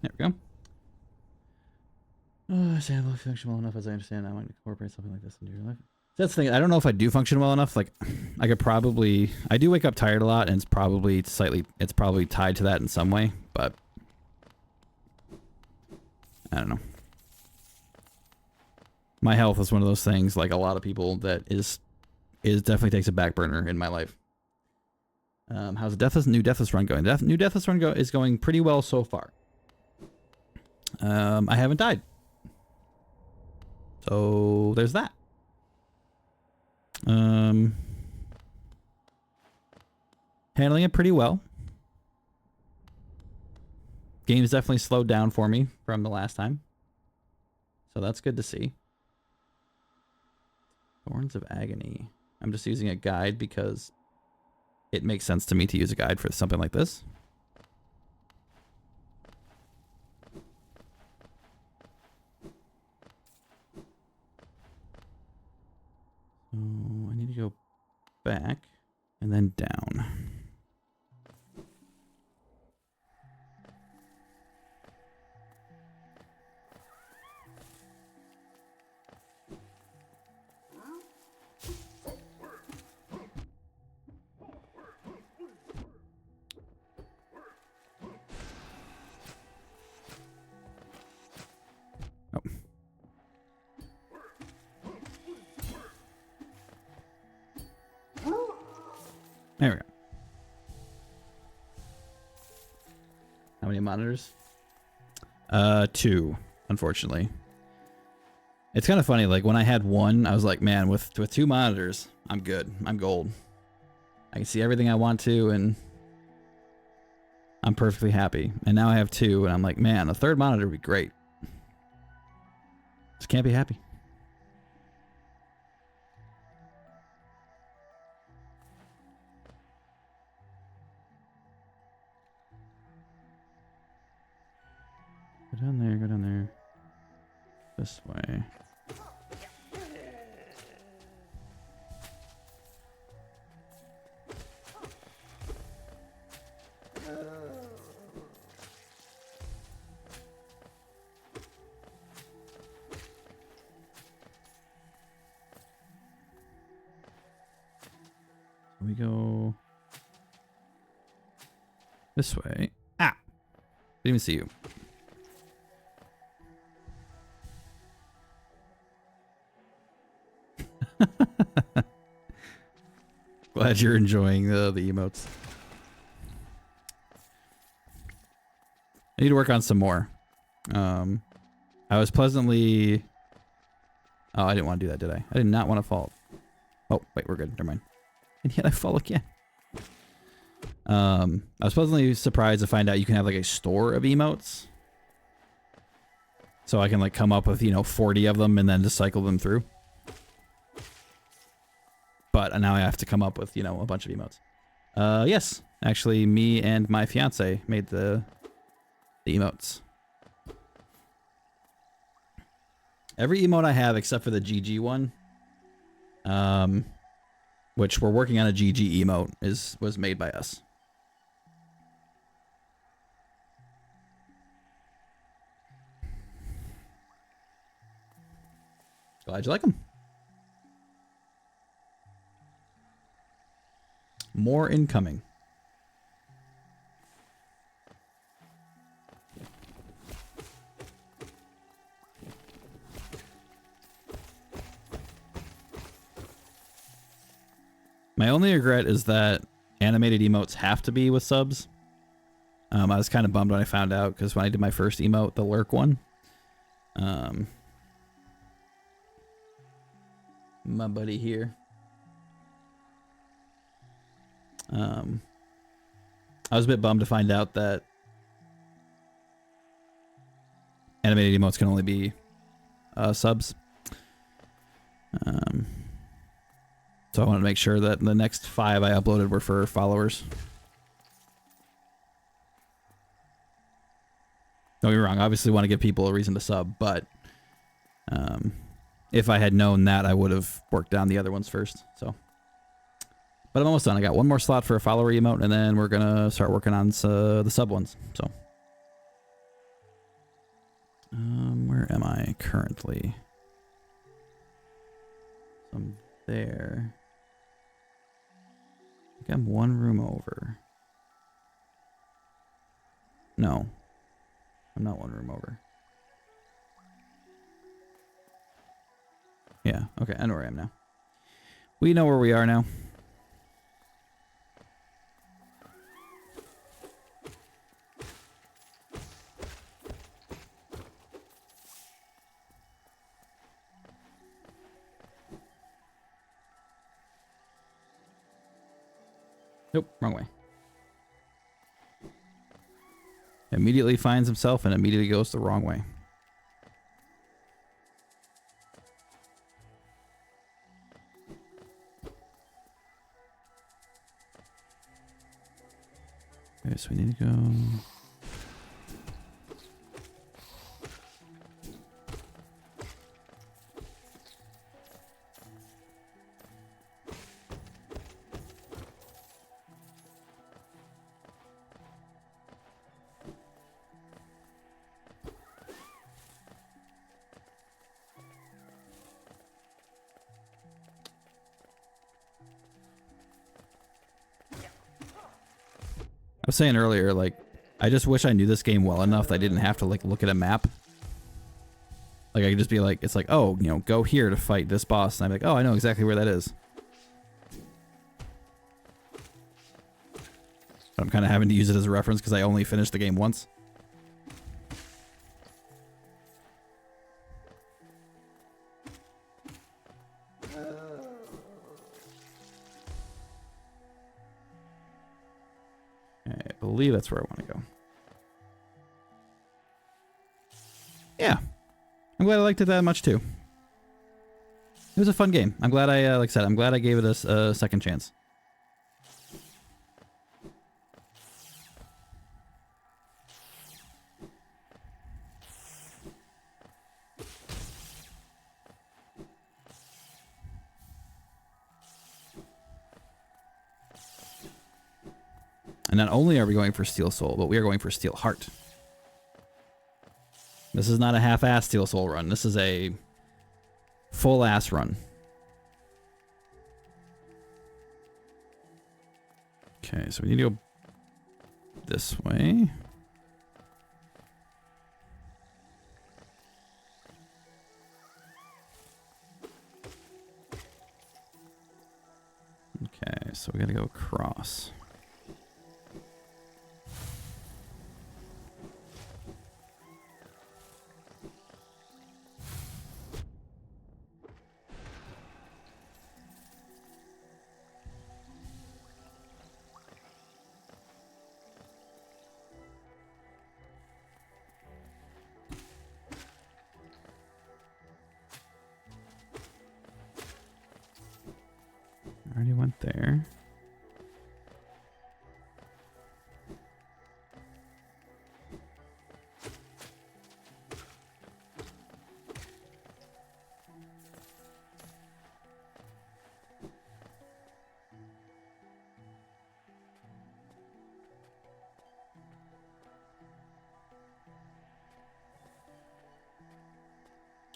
There we go. Oh, Sandal function well enough as I understand. I want to incorporate something like this into your life. That's the thing. I don't know if I do function well enough. Like, I could probably. I do wake up tired a lot, and it's probably tied to that in some way. But I don't know. My health is one of those things, like a lot of people, that is definitely takes a back burner in my life. How's the new Deathless run going? New Deathless run is going pretty well so far. I haven't died. So there's that. Handling it pretty well. Game's definitely slowed down for me from the last time. So that's good to see. Thorns of Agony. I'm just using a guide because it makes sense to me to use a guide for something like this. So I need to go back and then down. There we go. How many monitors? 2, unfortunately. It's kind of funny, like when I had 1, I was like, man, with 2 monitors, I'm good. I'm gold. I can see everything I want to, and I'm perfectly happy. And now I have 2, and I'm like, man, a 3rd monitor would be great. Just can't be happy. Go down there, go down there. This way. We go this way. Ah! Didn't even see you. Glad you're enjoying the emotes. I need to work on some more. I was pleasantly... Oh, I didn't want to do that, did I? I did not want to fall. Oh, wait, we're good. Never mind. And yet I fall again. I was pleasantly surprised to find out you can have like a store of emotes. So I can like come up with, 40 of them and then just cycle them through. But now I have to come up with, a bunch of emotes. Yes, actually me and my fiance made the emotes. Every emote I have except for the GG one, which we're working on a GG emote, was made by us. Glad you like them. More incoming. My only regret is that animated emotes have to be with subs. I was kind of bummed when I found out, because when I did my first emote, the lurk one, my buddy here, I was a bit bummed to find out that animated emotes can only be subs. So I wanted to make sure that the next 5 I uploaded were for followers. Don't get me wrong, obviously want to give people a reason to sub, but if I had known that, I would have worked down the other ones first. So, but I'm almost done. I got one more slot for a follower emote, and then we're gonna start working on the sub ones. So, where am I currently? I'm there. I think I'm one room over. No, I'm not one room over. Yeah, okay, I know where I am now. We know where we are now. Nope, wrong way. Immediately finds himself and immediately goes the wrong way. Okay, so we need to go... I was saying earlier, like, I just wish I knew this game well enough that I didn't have to, like, look at a map. Like, I could just be like, it's like, oh, you know, go here to fight this boss. And I'm like, oh, I know exactly where that is. But I'm kind of having to use it as a reference because I only finished the game once. I believe that's where I want to go. Yeah. I'm glad I liked it that much too. It was a fun game. I'm glad I, like I said, I'm glad I gave it a second chance. And not only are we going for Steel Soul, but we are going for Steel Heart. This is not a half-ass Steel Soul run. This is a full-ass run. Okay, so we need to go this way. Okay, so we gotta go across. Already went there.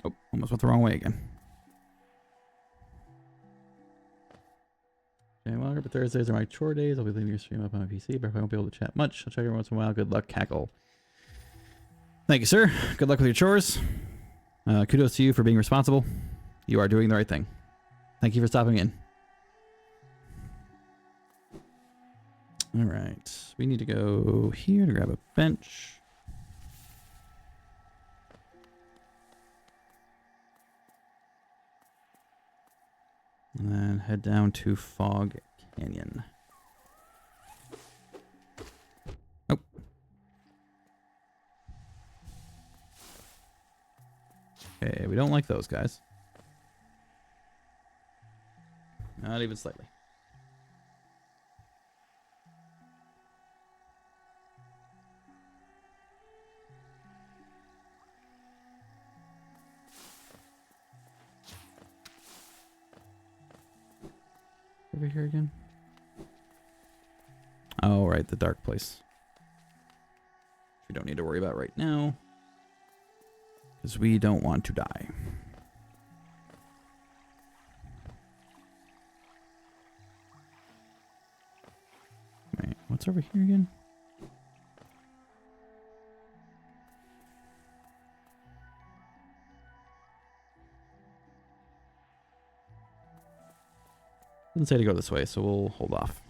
Oh, almost went the wrong way again. Well, but Thursdays are my chore days. I'll be leaving your stream up on my PC, but I won't be able to chat much. I'll check every once in a while. Good luck, Cackle. Thank you, sir. Good luck with your chores. Kudos to you for being responsible. You are doing the right thing. Thank you for stopping in. All right, we need to go here to grab a bench. And then head down to Fog Canyon. Nope. Okay, we don't like those guys. Not even slightly. Over here again. Oh, right, the dark place. We don't need to worry about right now. Because we don't want to die. Wait, what's over here again? Didn't say to go this way, so we'll hold off.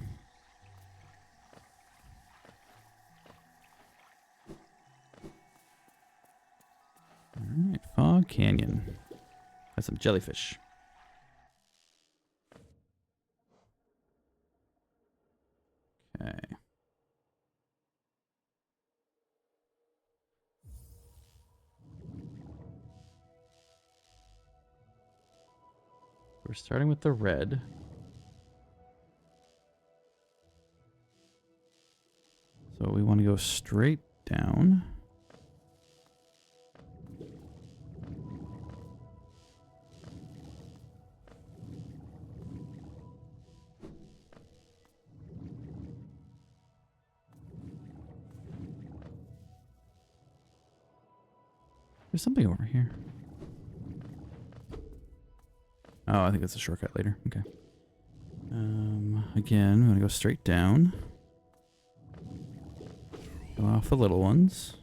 Alright, Fog Canyon. Got some jellyfish. Okay. We're starting with the red. So we want to go straight down. There's something over here. Oh, I think that's a shortcut later. Okay. Again, we're gonna go straight down. Go off the little ones.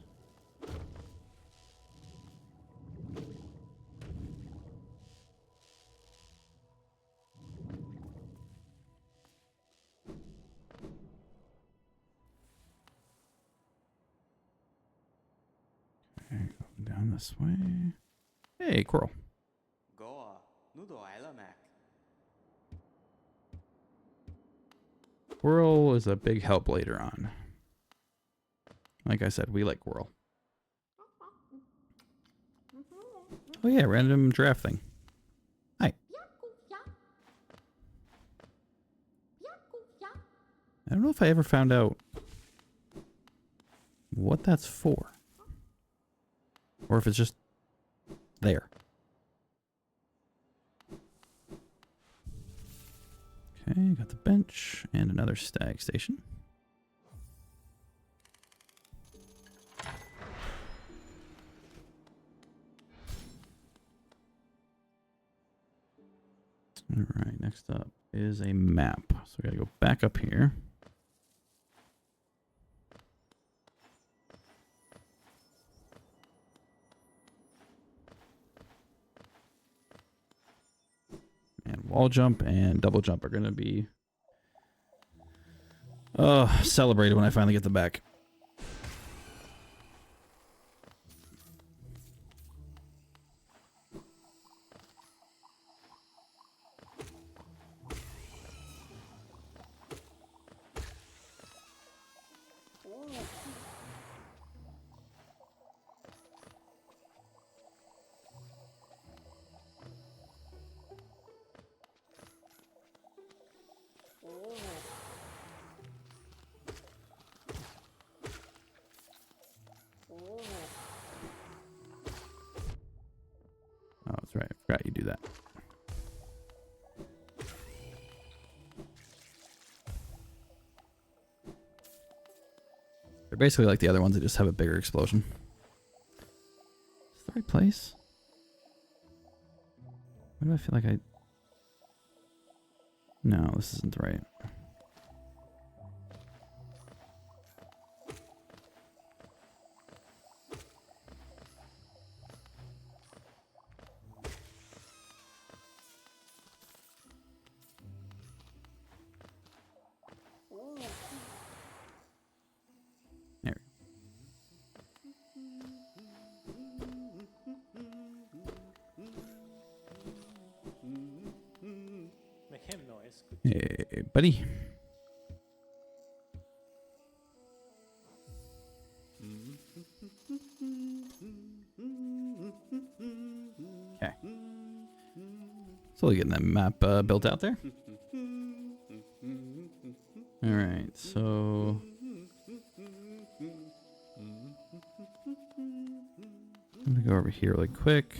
Okay, going down this way. Hey, Coral. Coral is a big help later on. Like I said, we like Coral. Oh yeah, random giraffe thing. Hi. I don't know if I ever found out what that's for. Or if it's just there. Okay, got the bench and another stag station. All right, next up is a map. So we gotta go back up here. And wall jump and double jump are gonna be celebrated when I finally get them back. Oh, that's right. I forgot you do that. They're basically like the other ones that just have a bigger explosion. Is this the right place? Why do I feel like I... No, this isn't right. Hey, buddy. Okay. Slowly getting that map built out there. All right, so I'm gonna go over here really quick.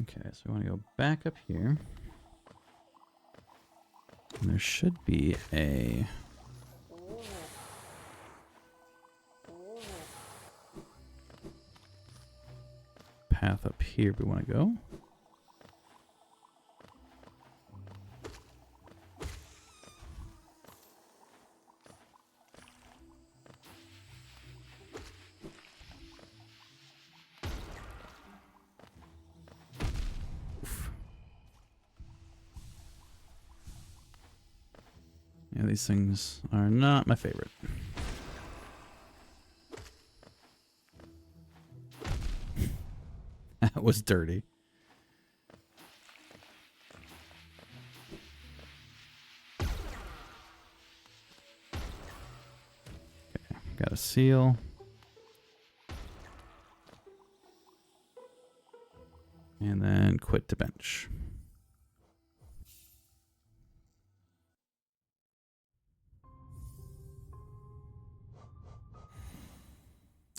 Okay, so we want to go back up here. And there should be a path up here we want to go. Yeah, these things are not my favorite. That was dirty. Okay, got a seal. And then quit to bench.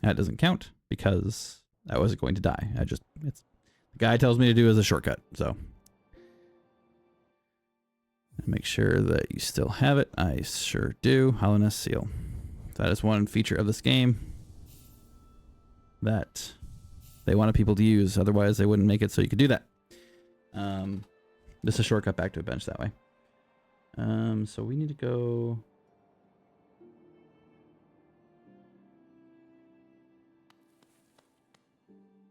That doesn't count because I wasn't going to die. It's the guy tells me to do as a shortcut, so make sure that you still have it. I sure do. Hollowness seal. That is one feature of this game that they wanted people to use. Otherwise, they wouldn't make it so you could do that. This is a shortcut back to a bench that way. So we need to go.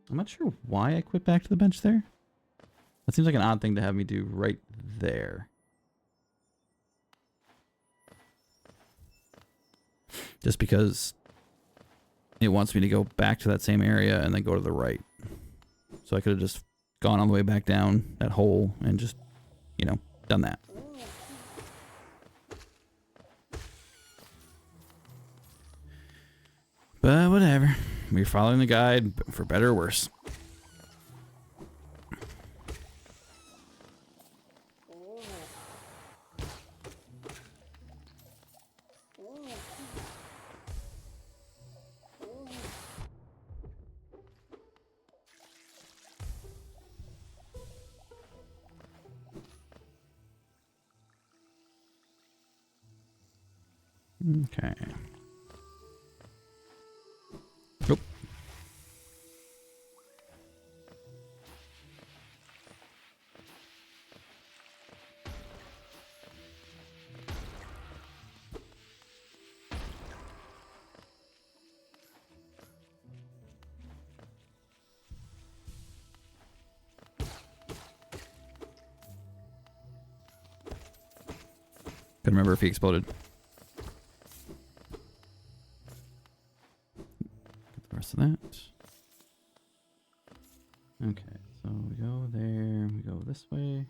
I'm not sure why I quit back to the bench there. That seems like an odd thing to have me do right there. Just because it wants me to go back to that same area and then go to the right. So I could have just gone all the way back down that hole and just, you know, done that. But whatever. We're following the guide for better or worse. Okay. Nope. Couldn't remember if he exploded. Get the rest of that. Okay, so we go there, we go this way.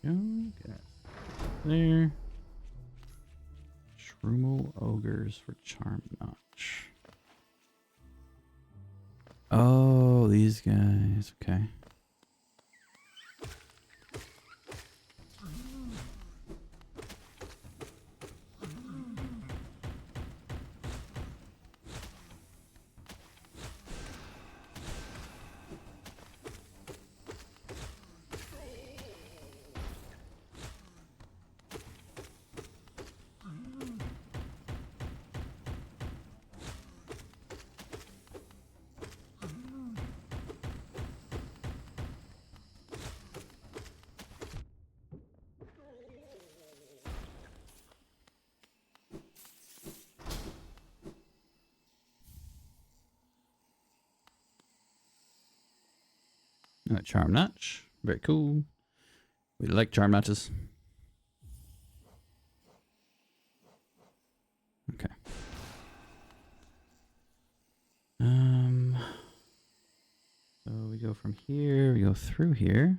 Go. Get there. Shroomal ogres for charm notch. Oh, these guys. Okay. Charm notch. Very cool. We like charm notches. Okay. So we go from here, we go through here.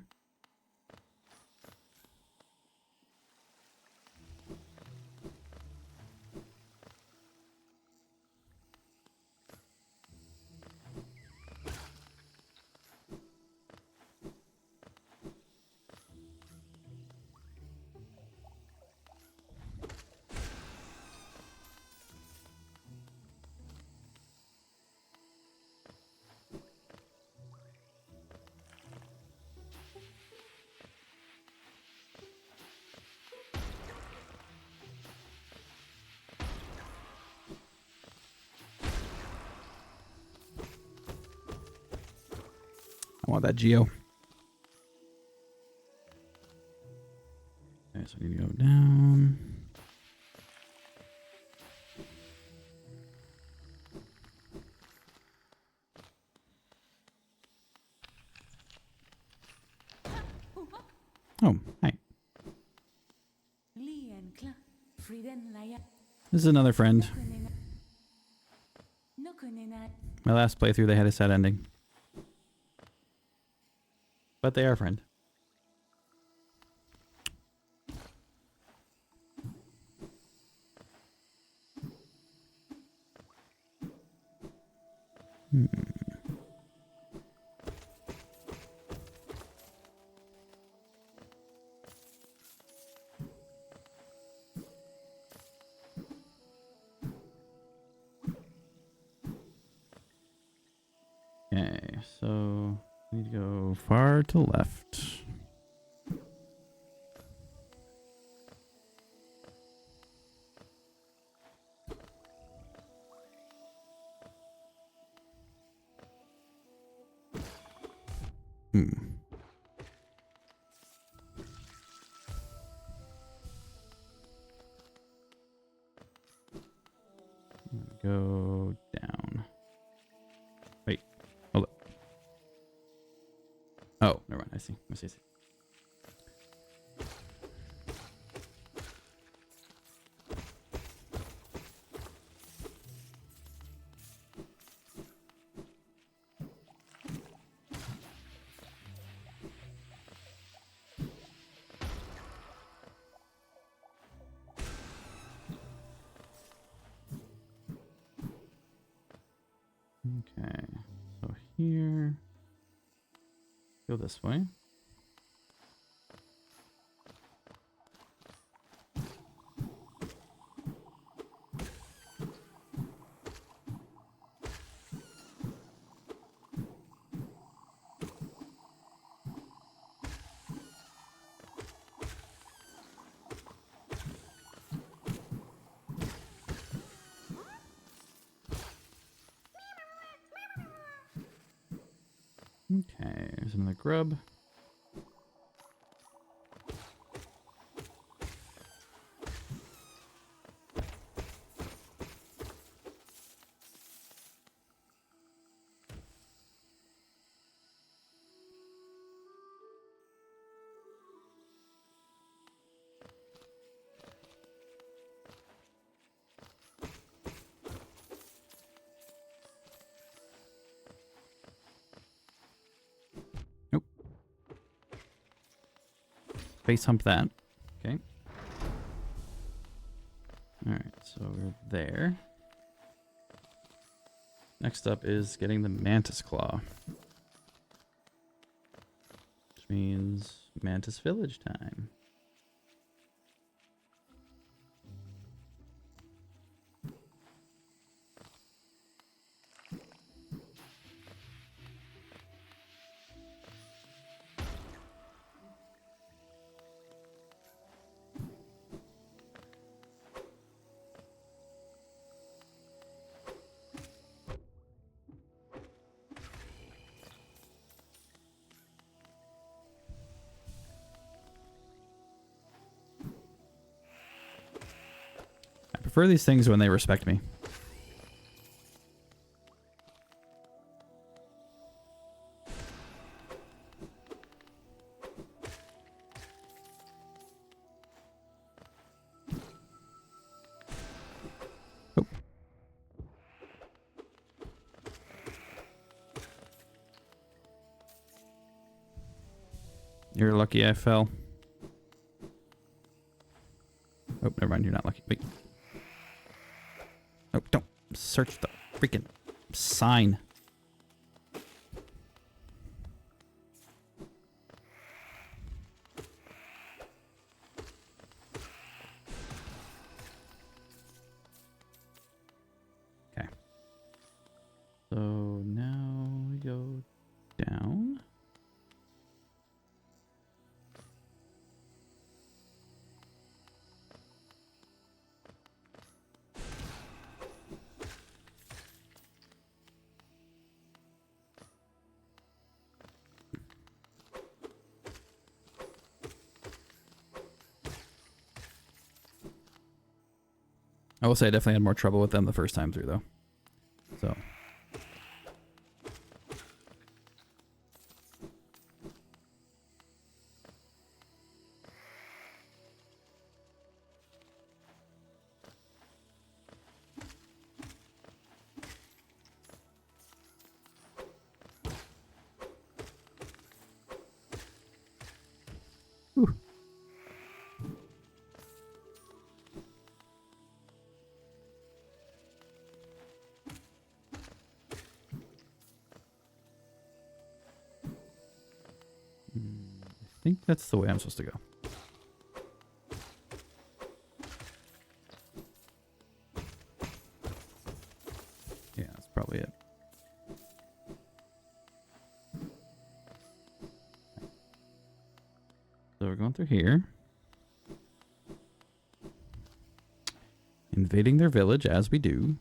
I want that geo. Okay, so I need to go down. Oh, hi. This is another friend. My last playthrough, they had a sad ending. But they are a friend. Okay, so we need to go far to left. Go down. Wait, hold up. Oh, never mind. I see. I see. Okay, so here, go this way. Okay, there's another grub. Nope. Base hump that. Okay. Alright, so we're there. Next up is getting the Mantis Claw. Which means Mantis Village time. I prefer these things when they respect me. Oh. You're lucky I fell. Oh, never mind. You're not lucky. Wait. Oh, don't search the freaking sign. Okay. So now we go down. I will say I definitely had more trouble with them the first time through, though. So. Whew. I think that's the way I'm supposed to go. Yeah, that's probably it. So we're going through here. Invading their village, as we do.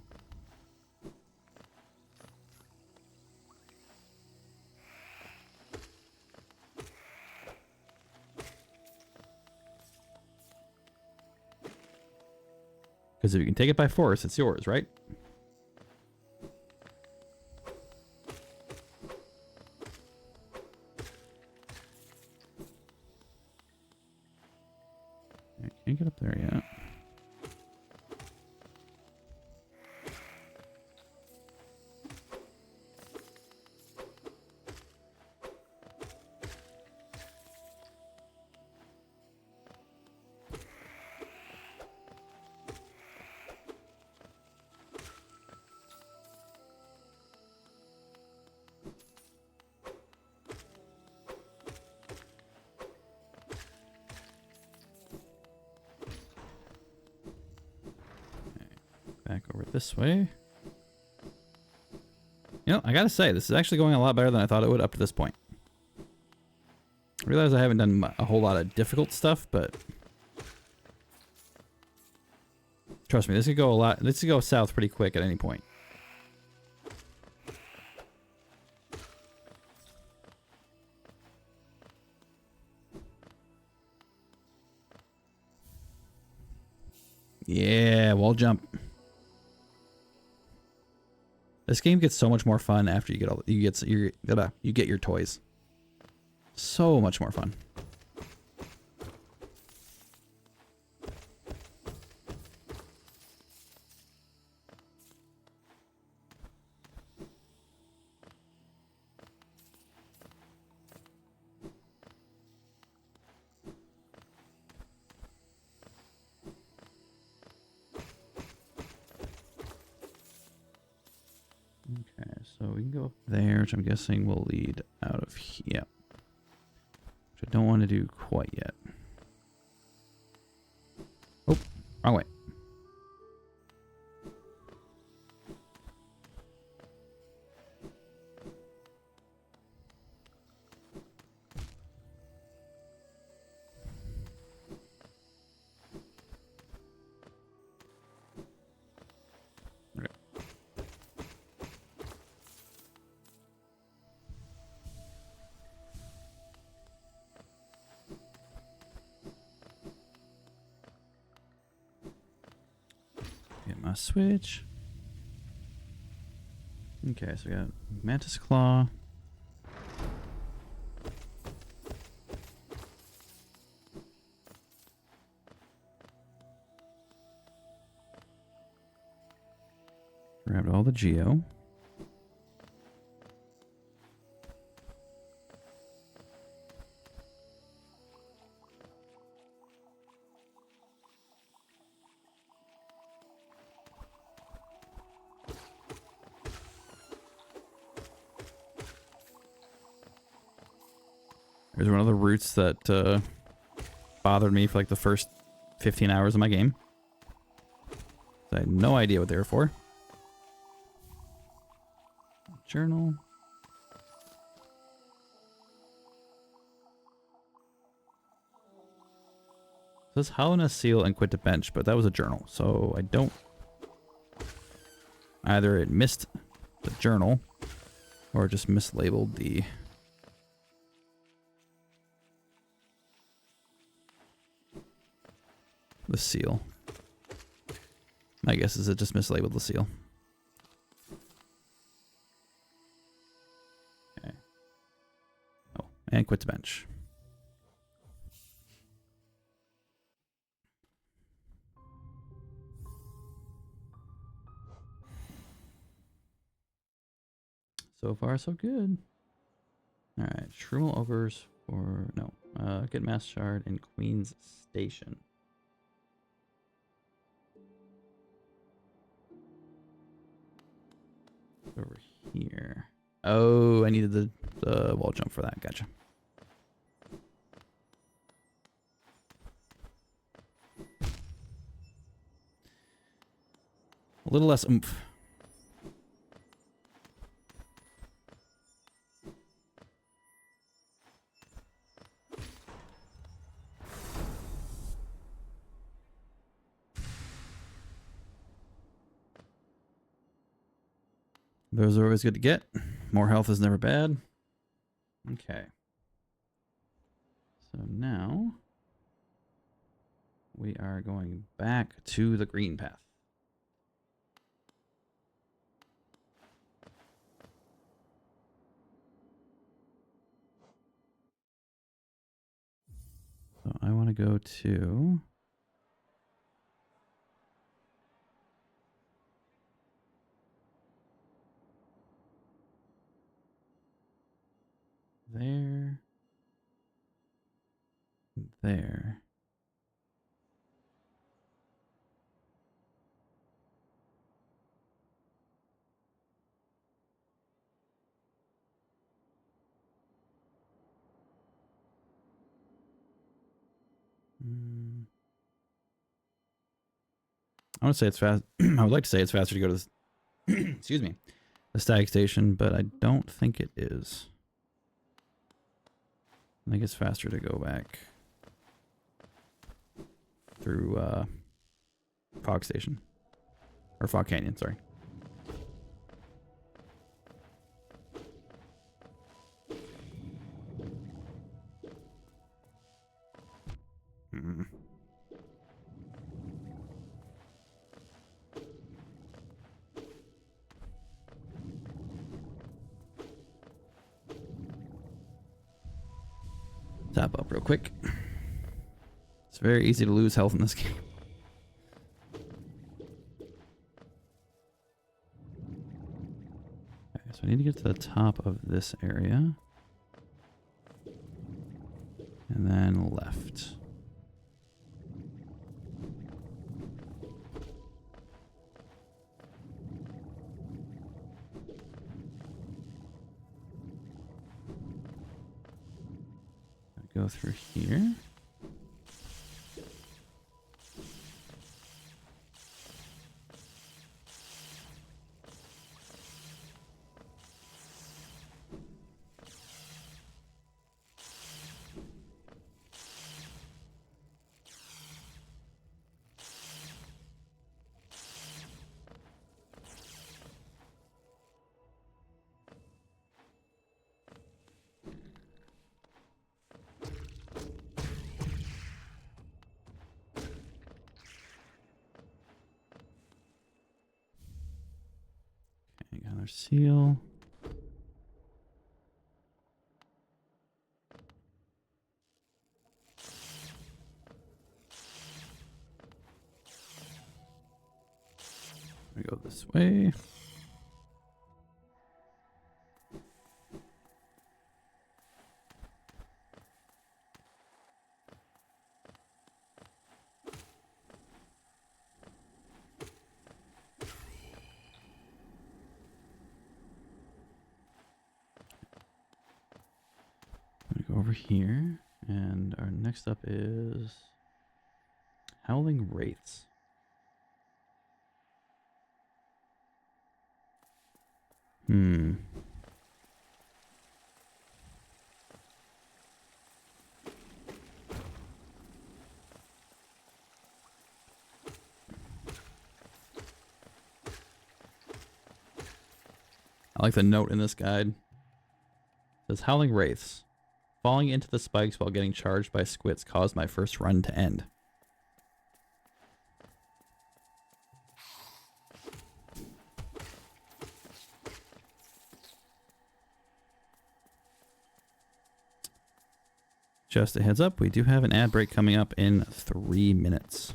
Because if you can take it by force, it's yours, right? I can't get up there yet. Back over this way. You know, I gotta say, this is actually going a lot better than I thought it would up to this point. I realize I haven't done a whole lot of difficult stuff, but trust me, this could go a lot. This could go south pretty quick at any point. Yeah, wall jump. This game gets so much more fun after you get all you get your toys. So much more fun. So we can go up there, which I'm guessing will lead out of here. Which I don't want to do quite yet. Oh, wrong way. Get my switch. Okay, so we got Mantis Claw. Grabbed all the Geo. There's one of the roots that bothered me for like the first 15 hours of my game. I had no idea what they were for. Journal. It says Hollowness Seal and quit to bench, but that was a journal, so I don't... Either it missed the journal, or just mislabeled the seal. My guess is it just mislabeled the seal. Okay. Oh, and quit to bench. So far, so good. Alright, Shroomal Ogres for... No. Get Mass Shard in Queen's Station. Over here. Oh, I needed the wall jump for that. Gotcha. A little less oomph. Those are always good to get. More health is never bad. Okay. So now we are going back to the green path. So I want to go to... there. There. I want to say it's fast. I would like to say it's faster to go to the, excuse me, the Stag Station, but I don't think it is. I think it's faster to go back through Fog Station. Or Fog Canyon, sorry. Hmm. Tap up real quick. It's very easy to lose health in this game. Okay, so I need to get to the top of this area. And then left. go through here. Got our seal. We go this way. Go over here, and our next up is Howling Wraiths. I like the note in this guide. It says Howling Wraiths. Falling into the spikes while getting charged by squits caused my first run to end. Just a heads up, we do have an ad break coming up in 3 minutes.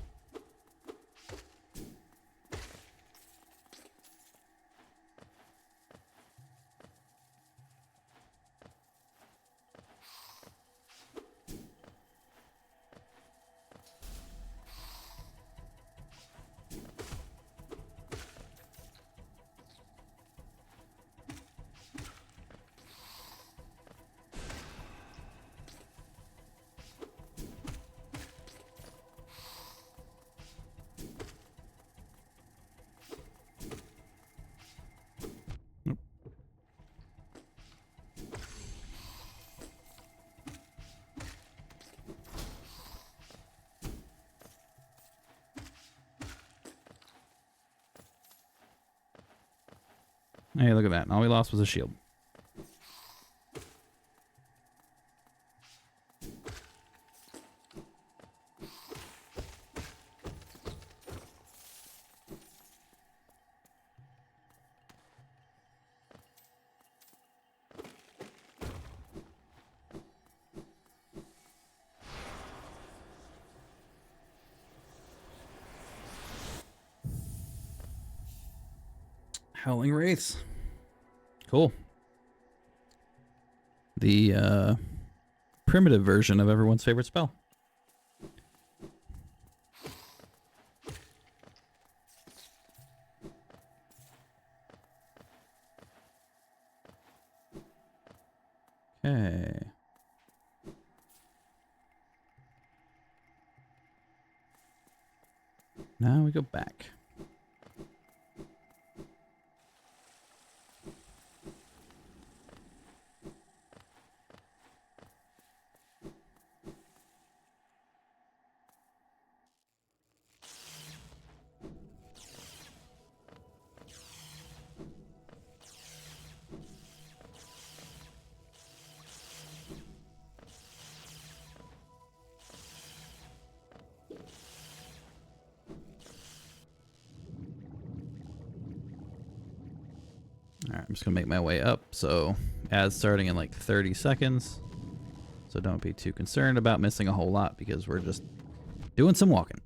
Hey, look at that. All we lost was a shield. Howling Wraiths. Cool. The primitive version of everyone's favorite spell. Okay. Now we go back. Alright, I'm just gonna make my way up, so ads starting in like 30 seconds. So don't be too concerned about missing a whole lot because we're just doing some walking.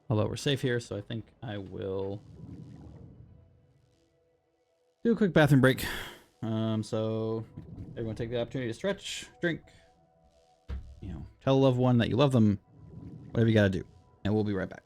Although we're safe here, so I think I will do a quick bathroom break. So everyone take the opportunity to stretch, drink, you know, tell a loved one that you love them, whatever you gotta do. And we'll be right back.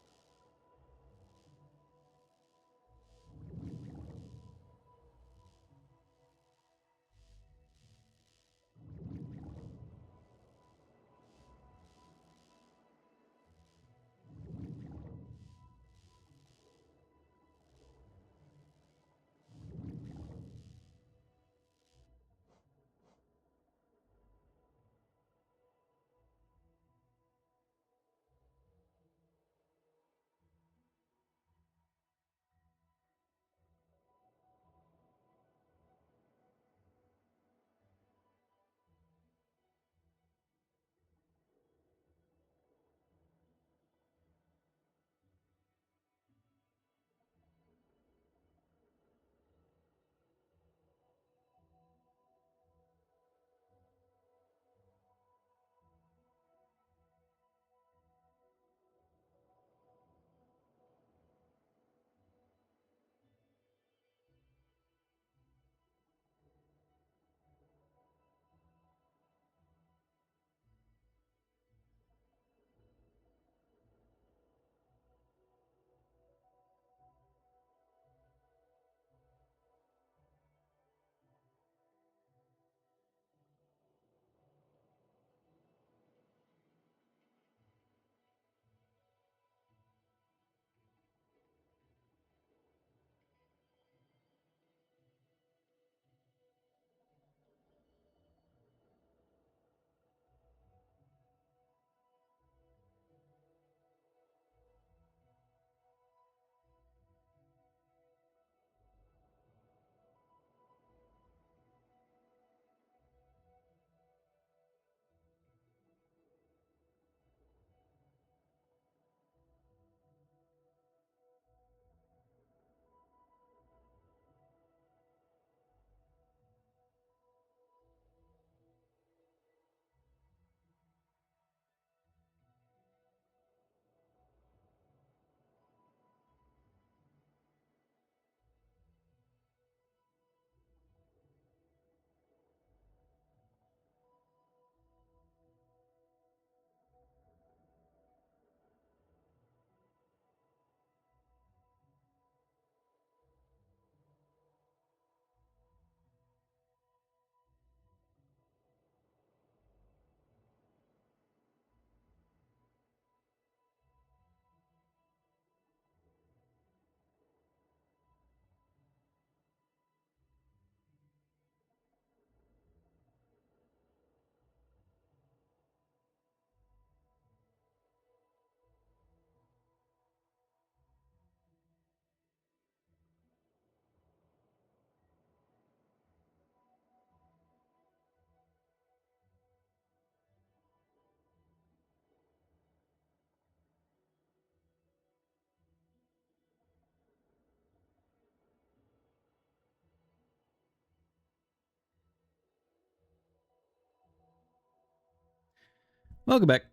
Welcome back.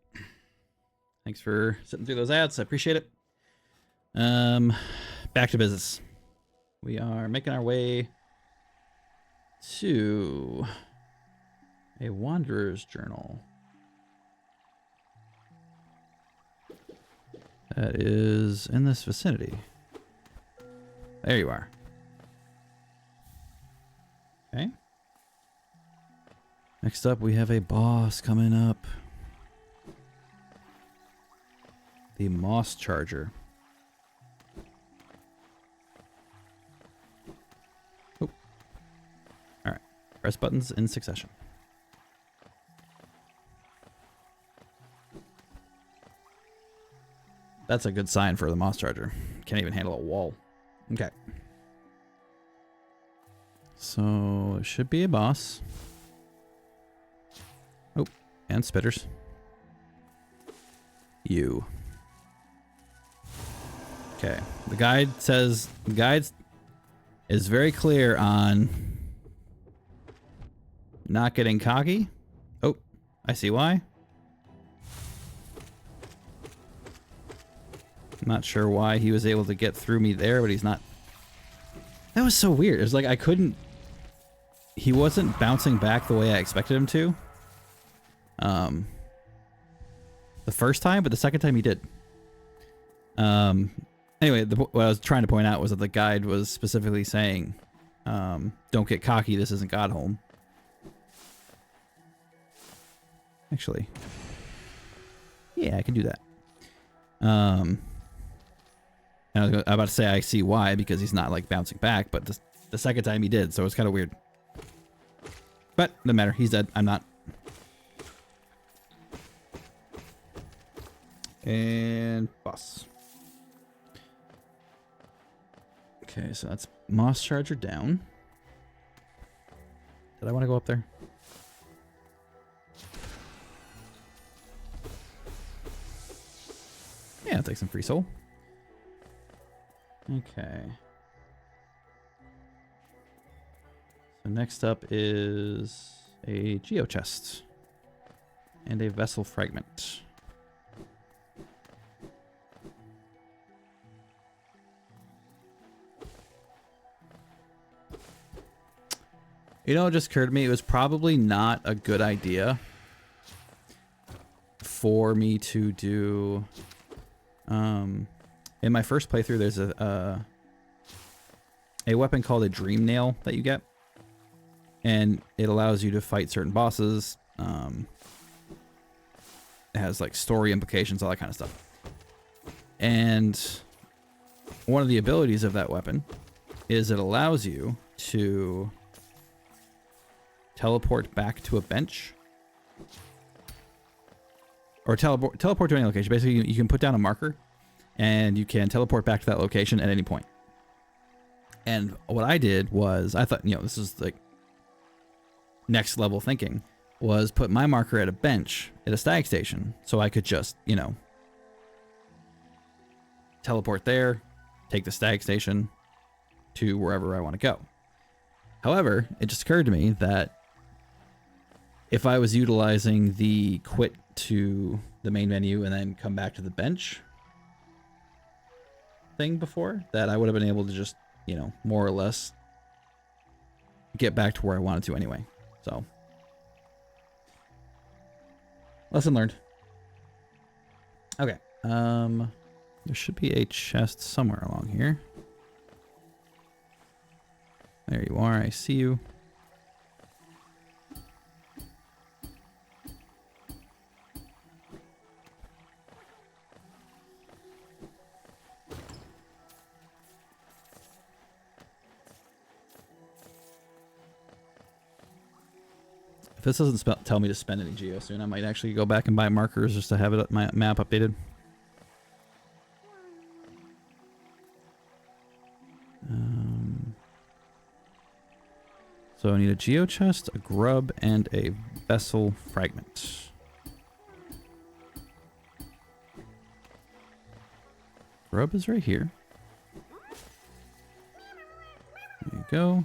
Thanks for sitting through those ads. I appreciate it. Back to business. We are making our way to a Wanderer's Journal. That is in this vicinity. There you are. Okay. Next up, we have a boss coming up. The Moss Charger. Oh. Alright. Press buttons in succession. That's a good sign for the Moss Charger. Can't even handle a wall. Okay. So, it should be a boss. Oh, and spitters. You. Okay. The guide is very clear on not getting cocky. Oh, I see why. I'm not sure why he was able to get through me there, but he's not. That was so weird. It was like I couldn't. He wasn't bouncing back the way I expected him to. The first time, but the second time he did. Anyway, what I was trying to point out was that the guide was specifically saying, don't get cocky, this isn't Godholm. Actually. Yeah, I can do that. And I was about to say I see why, because he's not like bouncing back, but the second time he did, so it's kind of weird. But no matter, he's dead. I'm not. And boss. Okay, so that's Moss Charger down. Did I want to go up there? Yeah, I'll take some free soul. Okay. So next up is a Geo Chest and a Vessel Fragment. You know, it just occurred to me, it was probably not a good idea for me to do, in my first playthrough, there's a weapon called a Dream Nail that you get, and it allows you to fight certain bosses. It has like story implications, all that kind of stuff. And one of the abilities of that weapon is it allows you to teleport back to a bench, or teleport to any location. Basically, you can put down a marker and you can teleport back to that location at any point. And what I did was, I thought, this is like next level thinking, was put my marker at a bench at a stag station, so I could just, teleport there, take the stag station to wherever I want to go. However, it just occurred to me that if I was utilizing the quit to the main menu and then come back to the bench thing before, that I would have been able to just, more or less get back to where I wanted to anyway. So, lesson learned. Okay. There should be a chest somewhere along here. There you are. I see you. If this doesn't tell me to spend any geo soon, I might actually go back and buy markers just to have it my map updated. So I need a geo chest, a grub, and a vessel fragment. Grub is right here. There you go.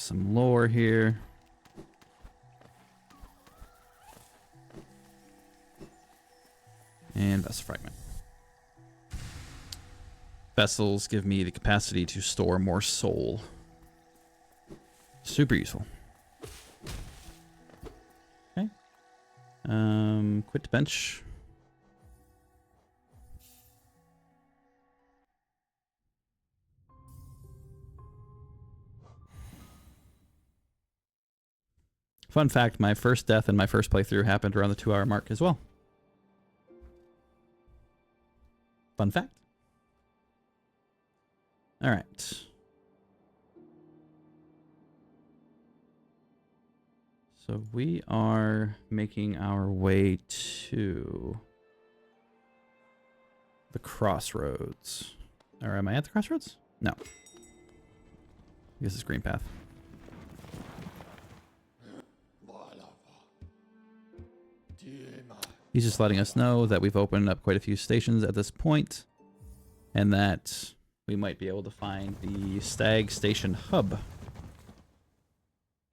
some lore here. And vessel fragment. Vessels give me the capacity to store more soul. Super useful. Okay. Quit bench. Fun fact, my first death in my first playthrough happened around the 2-hour mark as well. Fun fact. All right. So we are making our way to the crossroads. Or am I at the crossroads? No. This is Green Path. He's just letting us know that we've opened up quite a few stations at this point, and that we might be able to find the Stag Station hub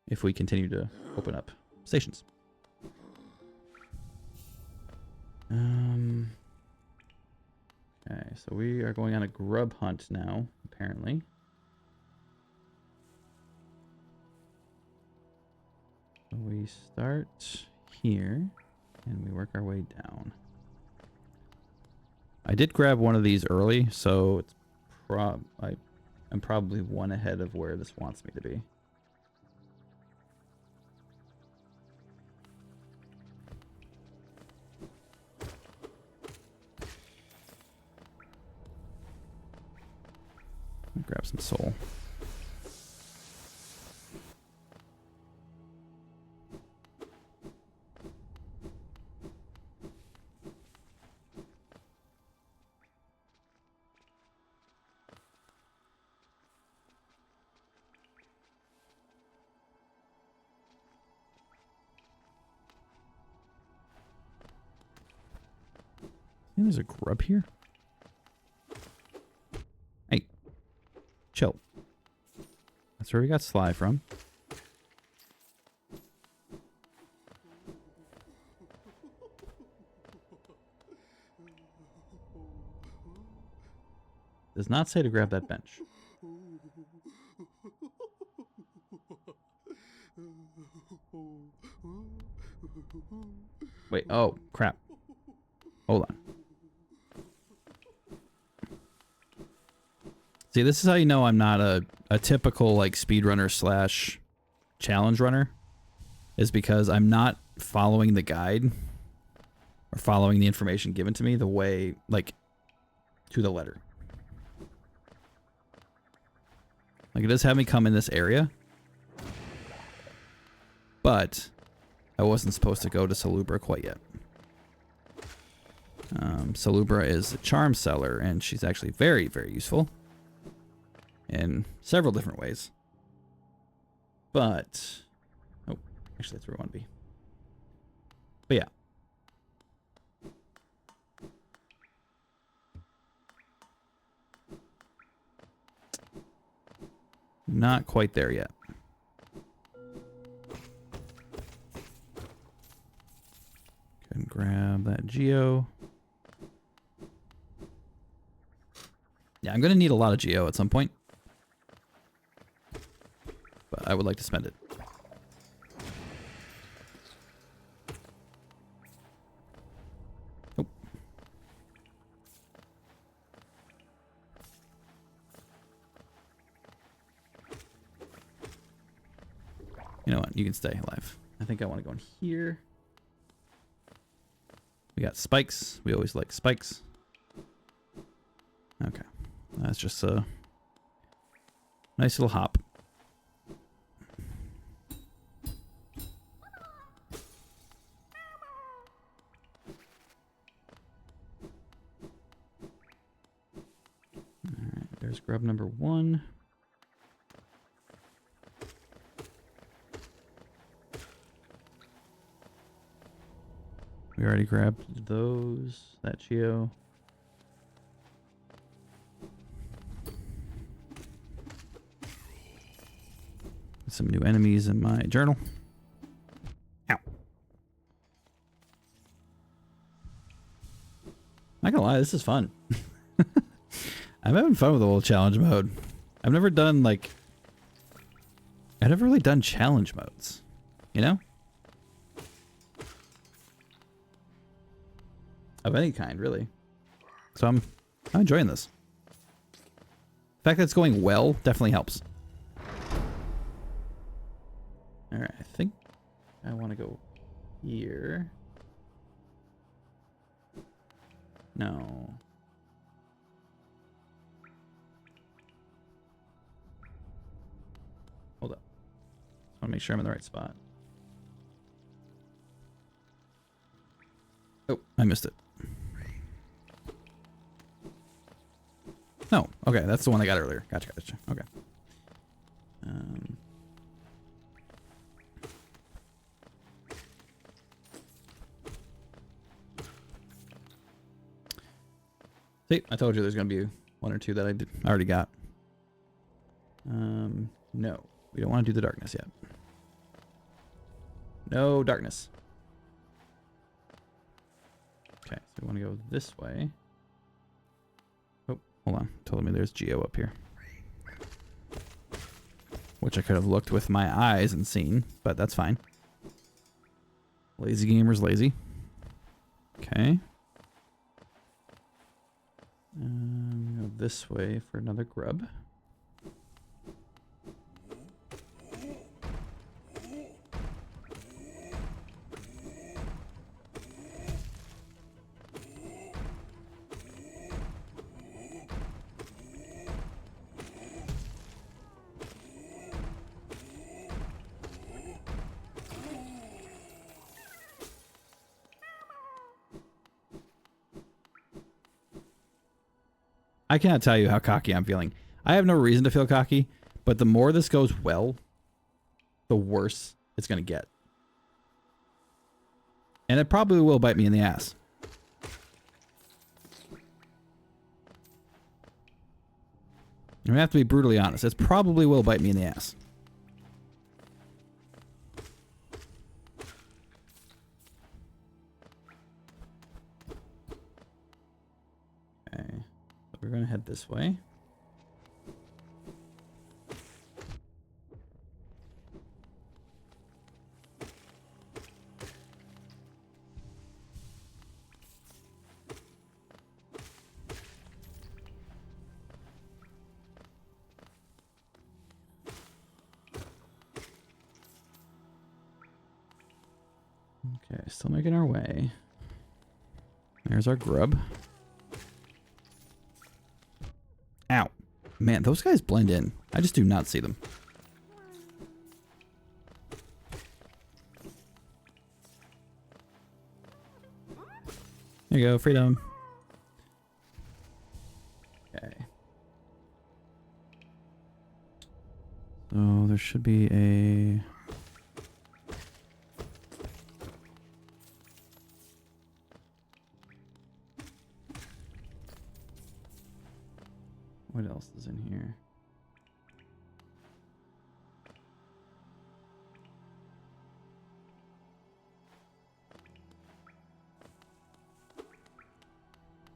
if we continue to open up stations. Okay, so we are going on a grub hunt now, apparently. So we start here, and we work our way down. I did grab one of these early, so it's I'm probably one ahead of where this wants me to be. Grab some soul. There's a grub here. Hey, chill. That's where we got Sly from. Does not say to grab that bench. Wait, oh, crap. Hold on. See, this is how you know I'm not a typical, like, speedrunner slash challenge runner. Is because I'm not following the guide or following the information given to me the way, like, to the letter. Like, it does have me come in this area. But I wasn't supposed to go to Salubra quite yet. Salubra is a charm seller, and she's actually very, very useful in several different ways. But, oh, actually that's where I want to be. But yeah. Not quite there yet. Go ahead and grab that Geo. Yeah, I'm going to need a lot of Geo at some point. But I would like to spend it. Oh. You know what? You can stay alive. I think I want to go in here. We got spikes. We always like spikes. Okay. That's just a nice little hop. Alright, there's grub number 1. We already grabbed those, that Geo. Some new enemies in my journal. Ow. Not gonna lie, this is fun. I'm having fun with the whole challenge mode. I've never done like... I've never really done challenge modes. You know? Of any kind, really. So I'm enjoying this. The fact that it's going well definitely helps. Alright, I think I want to go here. No. Hold up. I want to make sure I'm in the right spot. Oh, I missed it. No, okay, that's the one I got earlier. Gotcha. Okay. See, I told you there's gonna be one or two that I already got. No, we don't want to do the darkness yet. No darkness. Okay, so we want to go this way. Oh, hold on. Told me there's Geo up here. Which I could have looked with my eyes and seen, but that's fine. Lazy gamer's lazy. Okay. Go this way for another grub. I cannot tell you how cocky I'm feeling. I have no reason to feel cocky, but the more this goes well, the worse it's going to get. And it probably will bite me in the ass. I'm going to have to be brutally honest. It probably will bite me in the ass. We're going to head this way. Okay, still making our way. There's our grub. Ow. Man, those guys blend in. I just do not see them. There you go, freedom. Okay. So there should be a... What else is in here?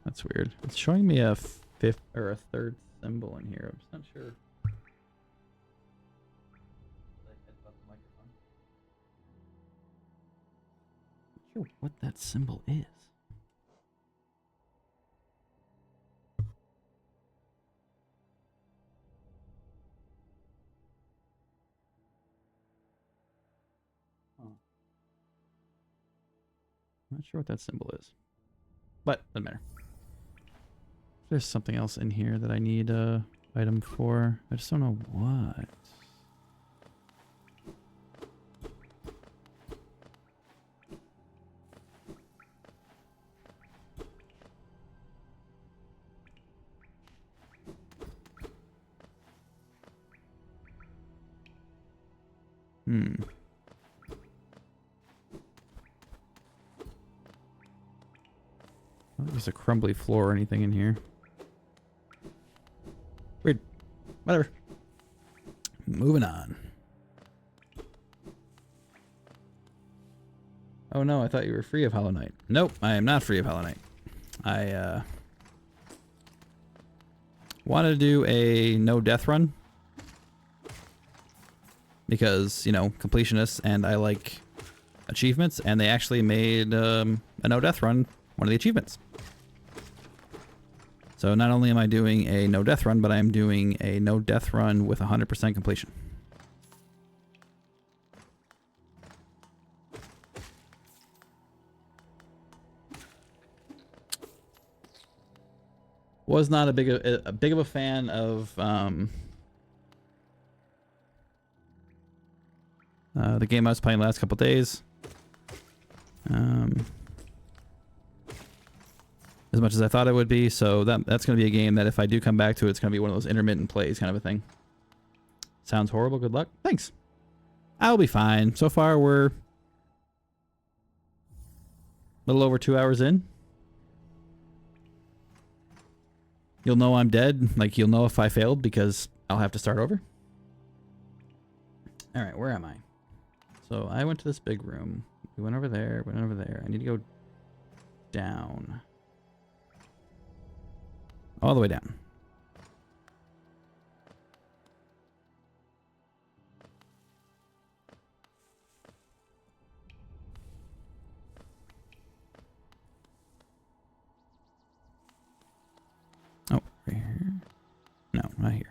That's weird. It's showing me a fifth or a third symbol in here. I'm just not sure. Not sure what that symbol is. I'm not sure what that symbol is, but doesn't matter. There's something else in here that I need a item for. I just don't know what. Not just a crumbly floor or anything in here. Weird. Whatever. Moving on. Oh no, I thought you were free of Hollow Knight. Nope, I am not free of Hollow Knight. I wanted to do a no death run because, you know, completionist and I like achievements, and they actually made a no death run one of the achievements. So not only am I doing a no death run, but I am doing a no death run with 100% completion. Was not a big of a fan of the game I was playing the last couple days. As much as I thought it would be, so that's going to be a game that if I do come back to, it's going to be one of those intermittent plays kind of a thing. Sounds horrible. Good luck. Thanks. I'll be fine. So far, we're a little over 2 hours in. You'll know I'm dead. Like, you'll know if I failed because I'll have to start over. All right, where am I? So I went to this big room. We went over there, went over there. I need to go down. All the way down. Oh, right here. No, not here.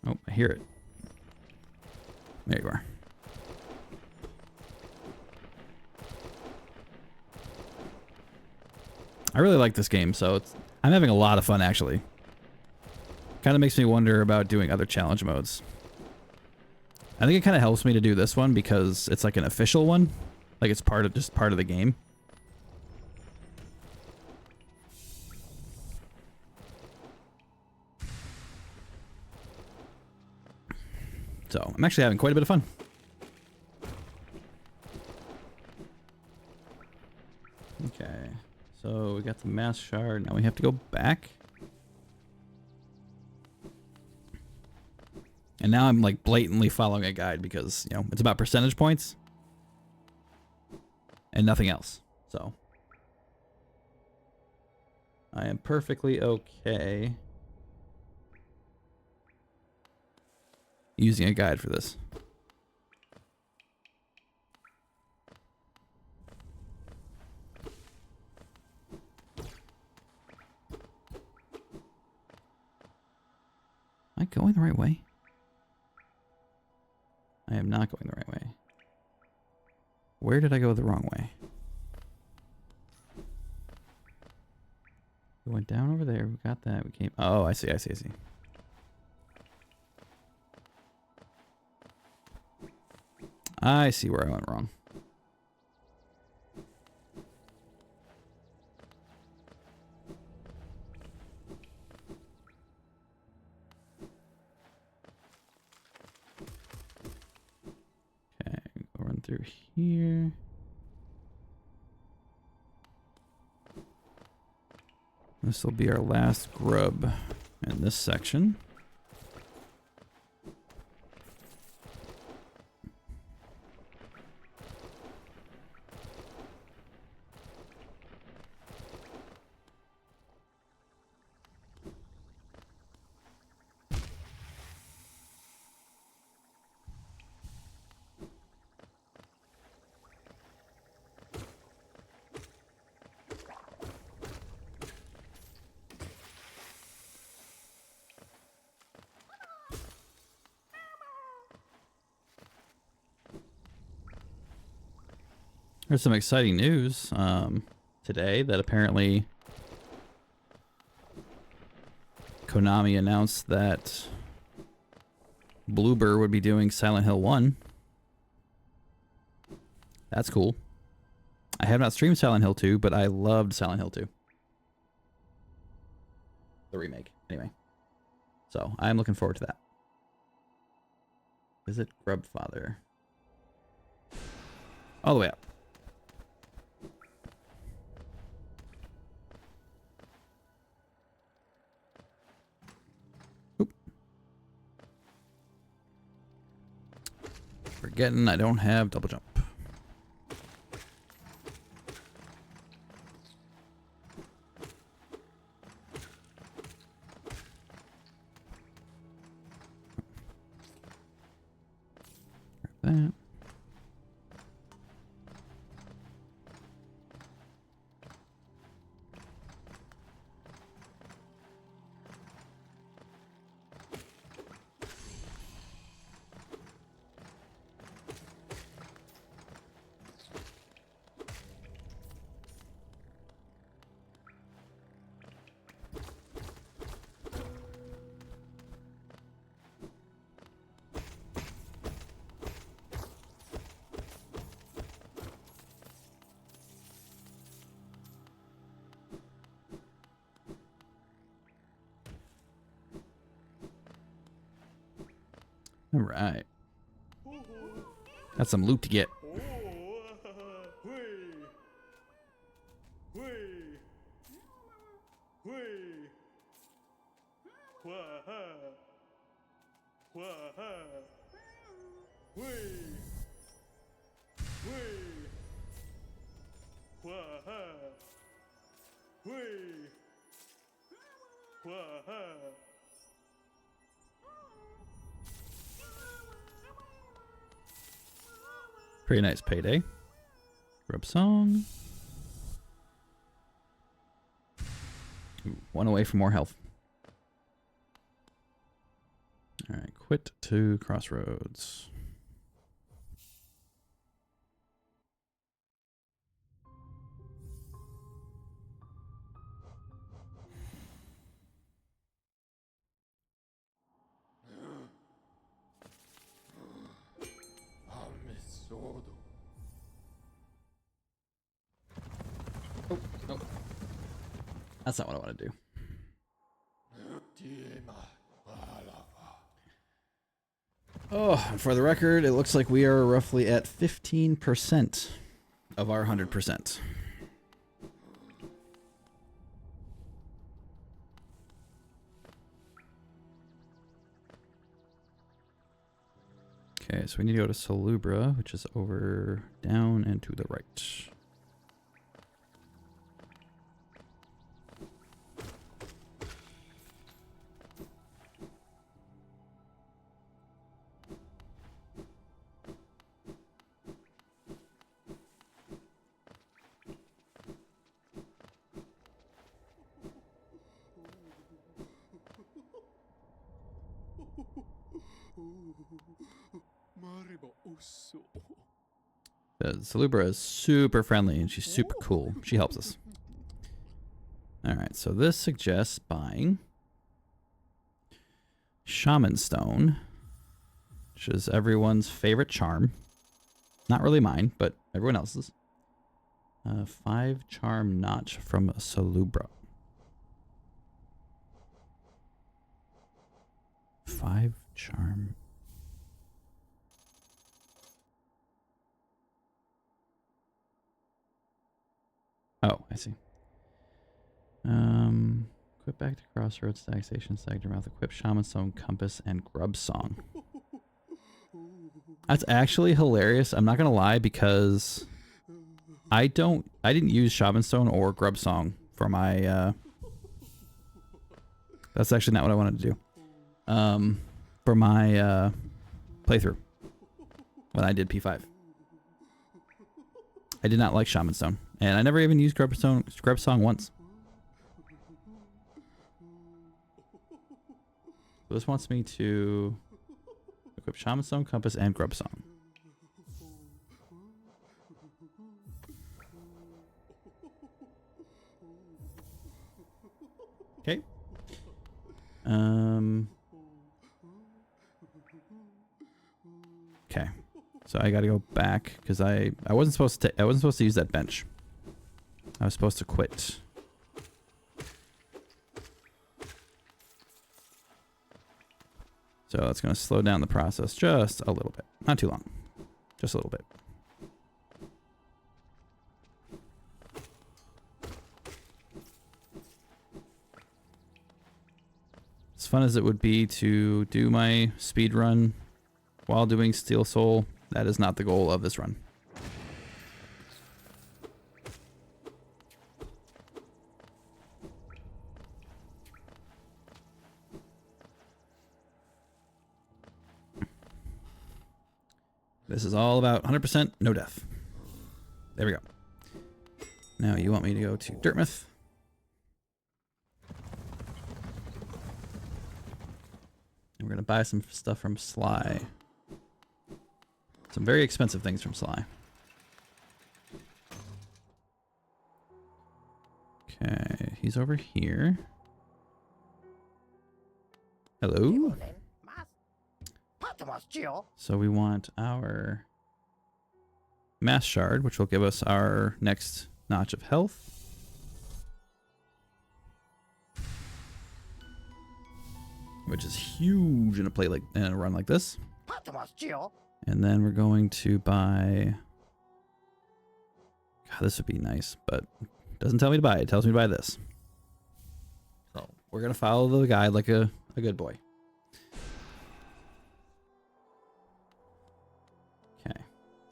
Oh, I hear it. There you are. I really like this game, so I'm having a lot of fun actually. Kind of makes me wonder about doing other challenge modes. I think it kind of helps me to do this one because it's like an official one. Like it's just part of the game. So I'm actually having quite a bit of fun. Okay, so we got the mass shard. Now we have to go back. And now I'm like blatantly following a guide because, you know, it's about percentage points and nothing else. So I am perfectly okay using a guide for this. Am I going the right way? I am not going the right way. Where did I go the wrong way? We went down over there. We got that. We came. Oh, I see. I see. I see. I see where I went wrong. Okay, go run through here. This will be our last grub in this section. There's some exciting news today that apparently Konami announced that Bloober would be doing Silent Hill 1. That's cool. I have not streamed Silent Hill 2, but I loved Silent Hill 2. The remake, anyway. So I'm looking forward to that. Visit Grubfather. All the way up. forgetting I don't have double jump. That. All right. Got some loot to get. Pretty nice payday. Grub song. Ooh, one away from more health. All right, quit to crossroads. Oh, oh. That's not what I want to do. Oh, for the record, it looks like we are roughly at 15% of our 100%. Okay, so we need to go to Salubra, which is over, down, and to the right. Salubra is super friendly and she's super cool. She helps us. Alright, so this suggests buying Shaman Stone, which is everyone's favorite charm. Not really mine, but everyone else's. 5 charm notch from Salubra. 5 charm. Oh, I see. Equip back to crossroads, stag station, stag mouth, equip Shaman Stone, compass, and grub song. That's actually hilarious. I'm not gonna lie, because I didn't use Shaman Stone or grub song for my that's actually not what I wanted to do. For my playthrough when I did P5. I did not like Shaman Stone, and I never even used grub song once. So this wants me to equip Shaman Stone, compass, and grub song. Okay. Okay. So I gotta go back because I wasn't supposed to use that bench. I was supposed to quit. So that's gonna slow down the process just a little bit. Not too long. Just a little bit. As fun as it would be to do my speed run while doing Steel Soul, That is not the goal of this run. This is all about 100% no death. There we go. Now you want me to go to Dirtmouth. And we're going to buy some stuff from Sly. Some very expensive things from Sly. Okay, he's over here. Hello? So we want our Mass Shard, which will give us our next notch of health. Which is huge in a play like in a run like this. And then we're going to buy. God, this would be nice, but it doesn't tell me to buy it. It tells me to buy this. So we're gonna follow the guide like a good boy. Okay.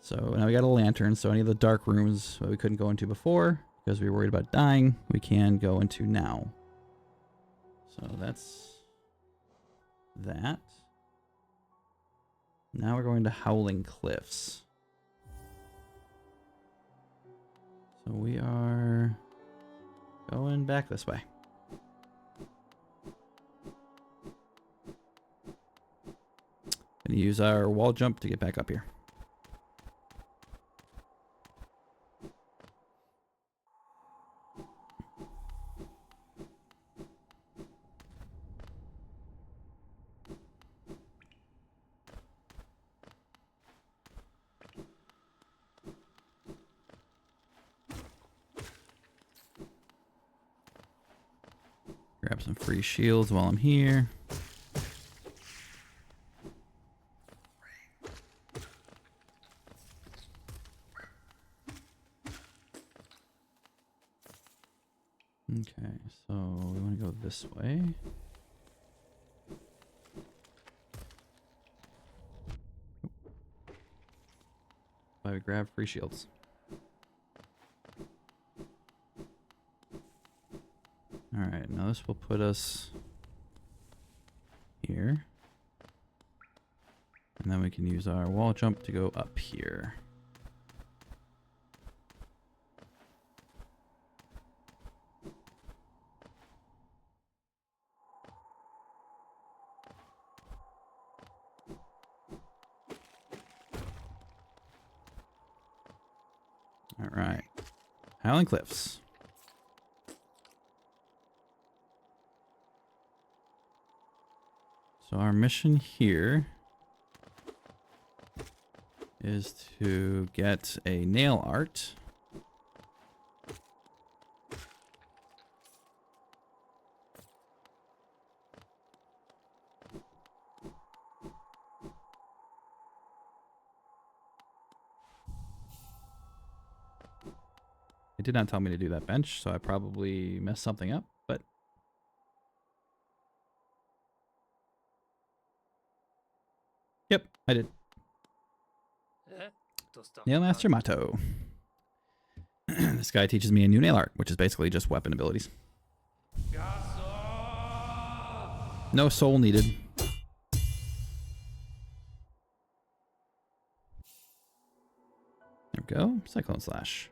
So now we got a lantern, so any of the dark rooms that we couldn't go into before because we were worried about dying, we can go into now. So that's that. Now we're going to Howling Cliffs. So we are going back this way. Gonna use our wall jump to get back up here. Grab some free shields while I'm here. Okay, so we want to go this way. Why we grab free shields. Alright, now this will put us here. And then we can use our wall jump to go up here. Alright. Howling Cliffs. So our mission here is to get a nail art. It did not tell me to do that bench, so I probably messed something up, but yep, I did. Nail Master Mato. This guy teaches me a new nail art, which is basically just weapon abilities. No soul needed. There we go. Cyclone Slash.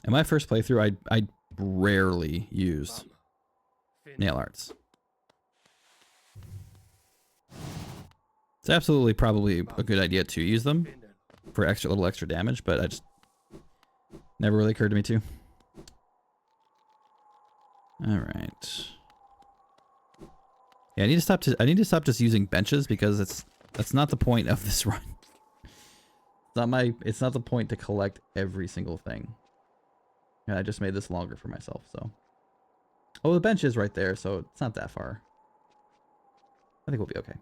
In my first playthrough, I rarely used nail arts. It's absolutely probably a good idea to use them for little extra damage, but I just never really occurred to me to. All right. Yeah, I need to stop just using benches because that's not the point of this run. It's not the point to collect every single thing. And I just made this longer for myself, so. Oh, the bench is right there, so it's not that far. I think we'll be okay.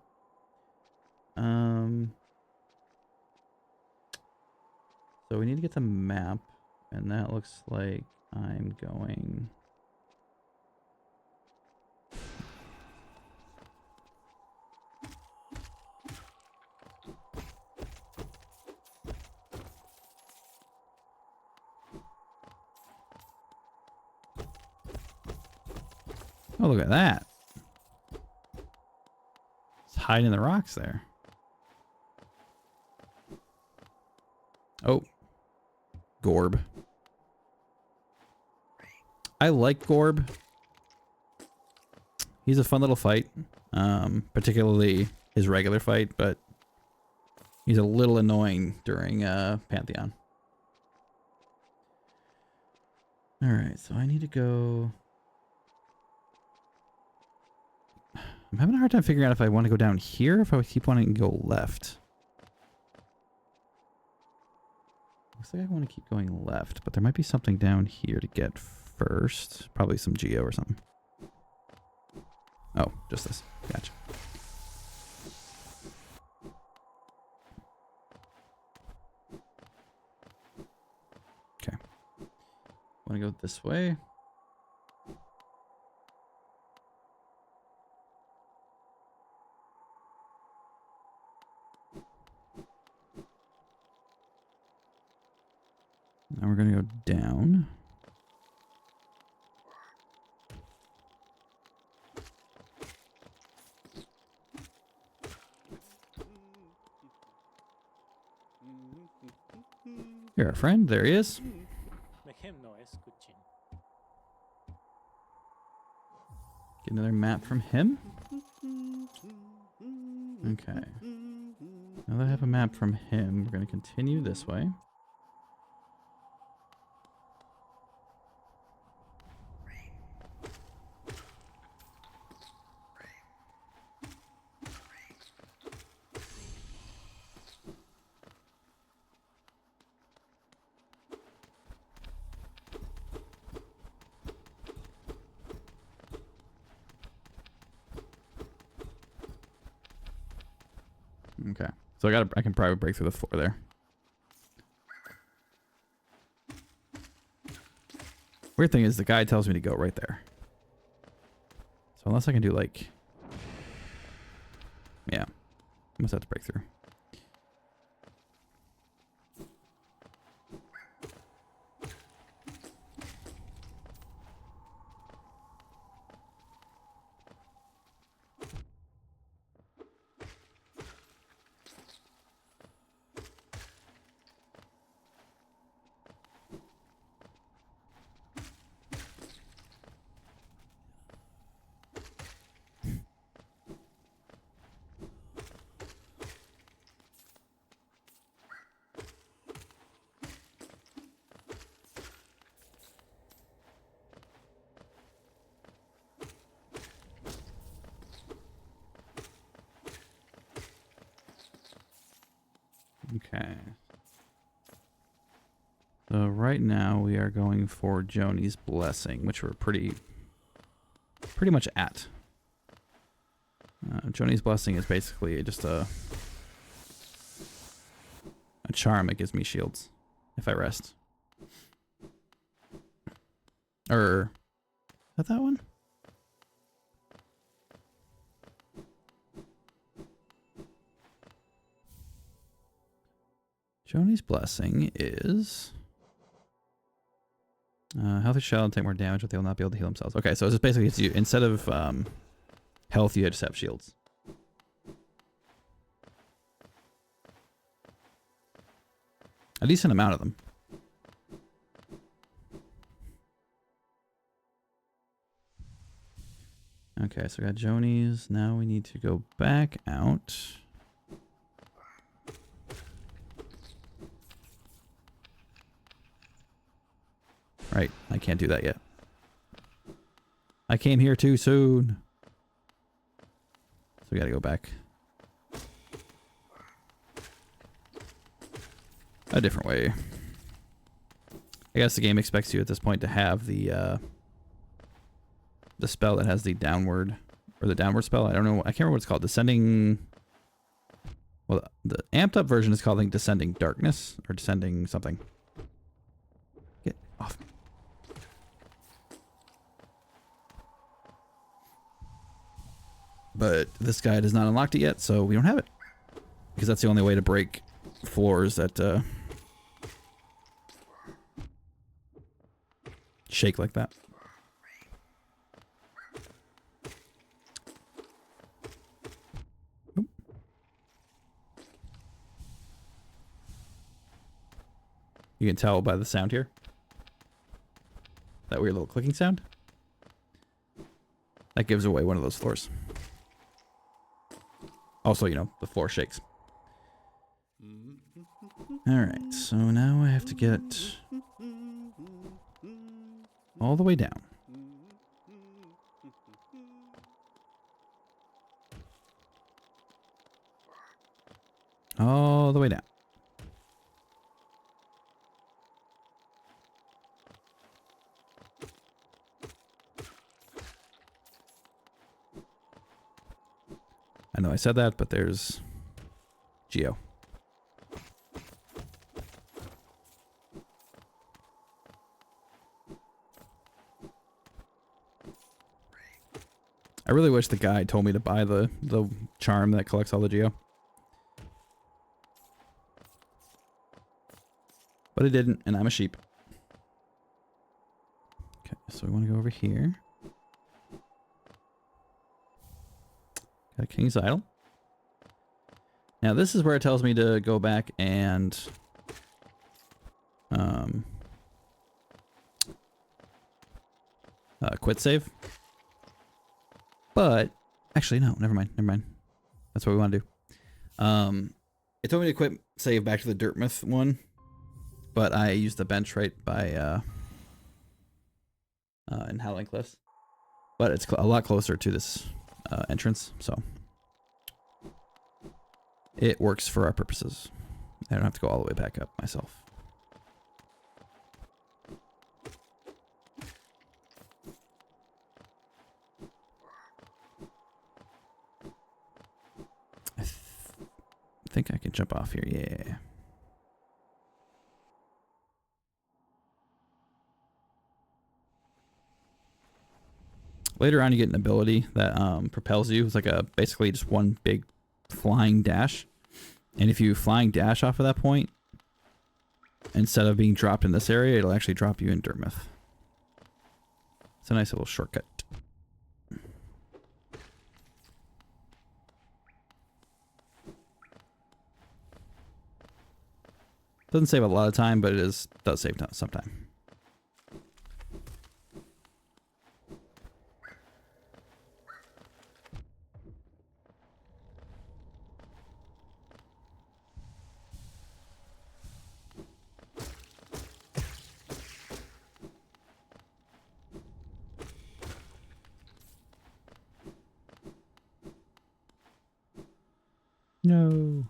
So we need to get the map, and that looks like I'm going Oh, look at that. It's hiding in the rocks there. Oh. Gorb. I like Gorb. He's a fun little fight. Particularly his regular fight, but he's a little annoying during Pantheon. Alright, so I need to go... I'm having a hard time figuring out if I want to go down here or if I keep wanting to go left. Looks like I want to keep going left, but there might be something down here to get first. Probably some Geo or something. Oh, just this. Gotcha. Okay. Want to go this way? Now we're going to go down. You're a friend. There he is. Get another map from him. Okay. Now that I have a map from him, we're going to continue this way. Okay, so I can probably break through the floor there. Weird thing is the guy tells me to go right there. So unless I can do like, yeah, I must have to break through. Okay. So right now we are going for Joni's Blessing, which we're pretty much at. Joni's Blessing is basically just a charm that gives me shields if I rest. Or is that one? Joni's Blessing is healthy shell and take more damage, but they will not be able to heal themselves. Okay, so it's just basically it's you instead of health, you just have shields. A decent amount of them. Okay, so we got Joni's. Now we need to go back out. Right, I can't do that yet. I came here too soon. So we gotta go back. A different way. I guess the game expects you at this point to have the spell that has the downward, or the downward spell. I don't know. I can't remember what it's called. Descending. Well, the amped up version is called like Descending Darkness or Descending something. Get off. But this guy has not unlocked it yet, so we don't have it. Because that's the only way to break floors that shake like that. You can tell by the sound here. That weird little clicking sound. That gives away one of those floors. Also, you know, the floor shakes. Alright, so now I have to get all the way down. All the way down. I know I said that, but there's Geo. I really wish the guy told me to buy the charm that collects all the Geo. But it didn't, and I'm a sheep. Okay, so we want to go over here. Got a King's Idol. Now this is where it tells me to go back and quit save. But actually no, never mind. That's what we want to do. It told me to quit save back to the Dirtmouth one, but I used the bench right by in Howling Cliffs. But it's a lot closer to this entrance, so it works for our purposes. I don't have to go all the way back up myself. I think I can jump off here, yeah. Later on, you get an ability that propels you. It's like a basically just one big flying dash. And if you flying dash off of that point, instead of being dropped in this area, it'll actually drop you in Dirtmouth. It's a nice little shortcut. Doesn't save a lot of time, but it does save some time. No.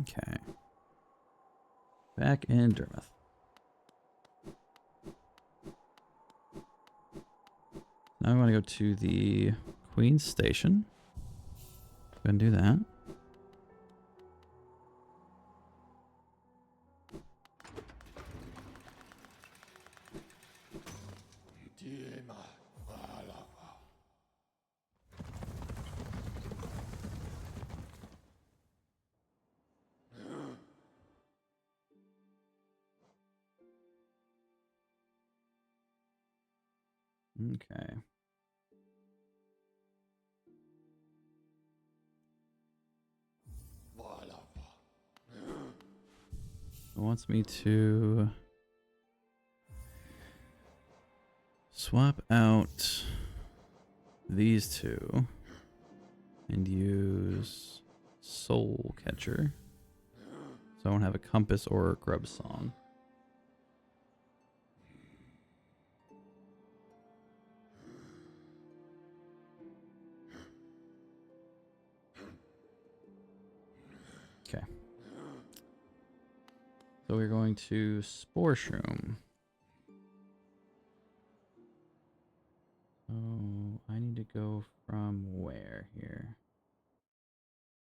Okay. Back in Dirtmouth. Now I want to go to the Queen's Station. Go ahead and do that. Okay. It wants me to swap out these two and use Soul Catcher. So I won't have a compass or a grub song. Okay. So we're going to Spore Shroom. Oh, I need to go from where here?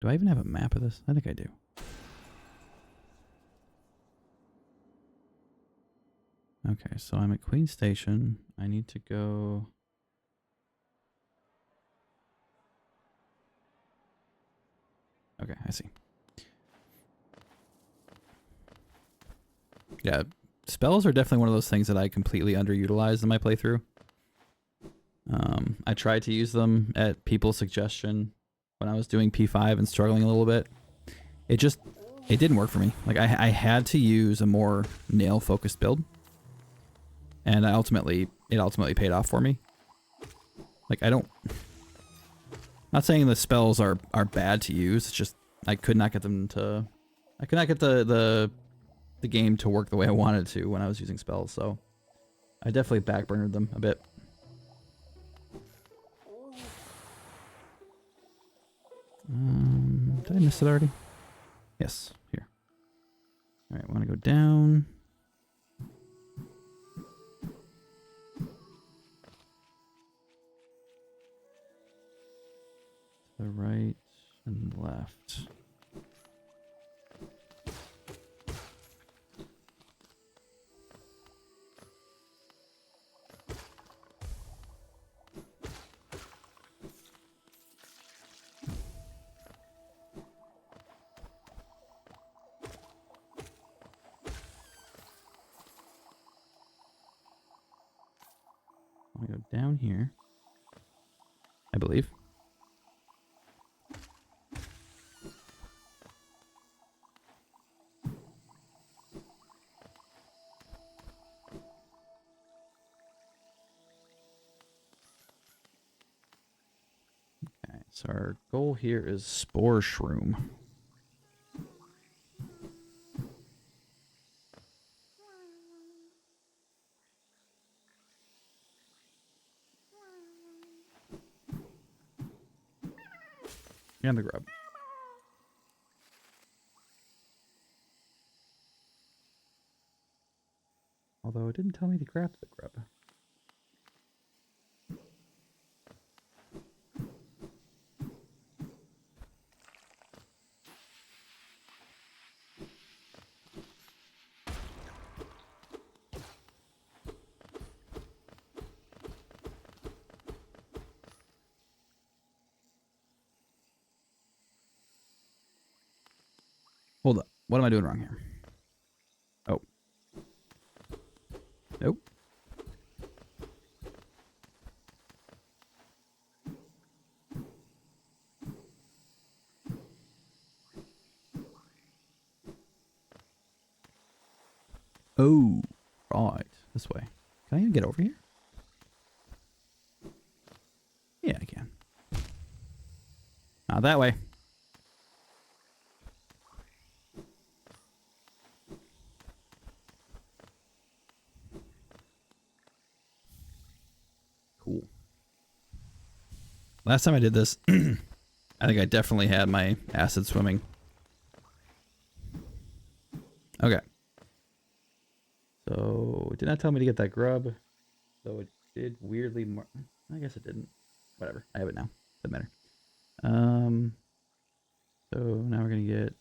Do I even have a map of this? I think I do. Okay, so I'm at Queen Station. I need to go... Okay, I see. Yeah, spells are definitely one of those things that I completely underutilized in my playthrough. I tried to use them at people's suggestion when I was doing P5 and struggling a little bit. It didn't work for me. Like I had to use a more nail focused build, and it ultimately paid off for me. Like not saying the spells are bad to use. It's just I could not get the game to work the way I wanted to when I was using spells. So I definitely backburnered them a bit. Did I miss it already? Yes, here. All right, I want to go down. To the right and left. I go down here, I believe. Okay, so our goal here is Spore Shroom. And the grub. Although it didn't tell me to grab the grub. Hold up. What am I doing wrong here? Oh. Nope. Oh, right. This way. Can I even get over here? Yeah, I can. Not that way. Cool. Last time I did this, I think I definitely had my acid swimming. Okay. So it did not tell me to get that grub, though it did weirdly. I guess it didn't. Whatever. I have it now. Doesn't matter. So now we're gonna get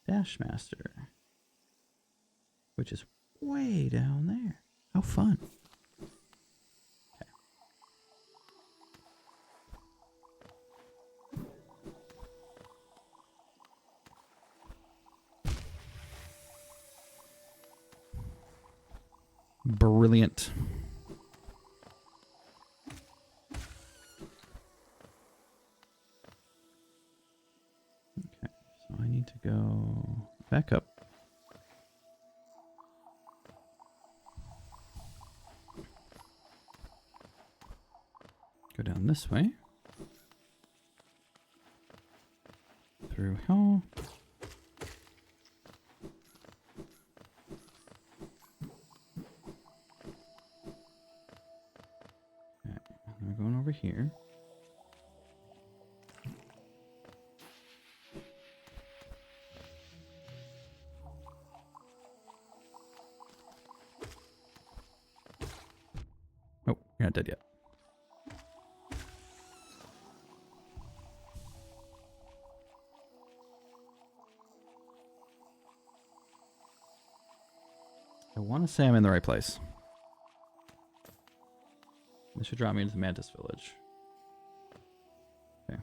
Dash Master, which is way down there. How fun! Okay. Brilliant. Okay, so I need to go back up. Go down this way. Through hell. Okay, we're going over here. Oh, you're not dead yet. I want to say I'm in the right place. This should drop me into the Mantis Village. Okay.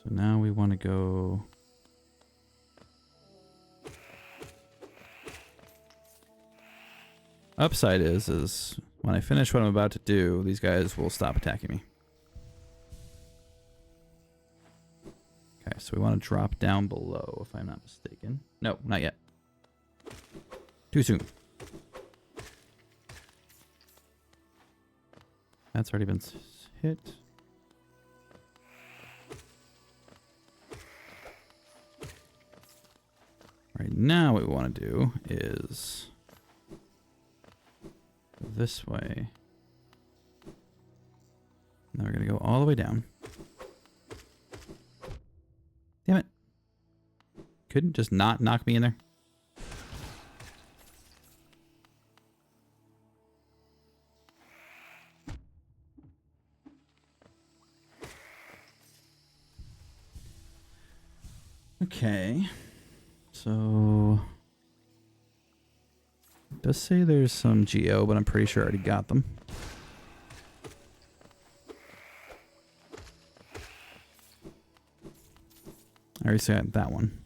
So now we want to go Upside is when I finish what I'm about to do, these guys will stop attacking me. Okay, so we want to drop down below, if I'm not mistaken. No, not yet. Too soon. That's already been hit. Right now, what we want to do is go this way. Now we're going to go all the way down. Damn it. Couldn't just not knock me in there. Okay. So it does say there's some Geo, but I'm pretty sure I already got them. I already got that one.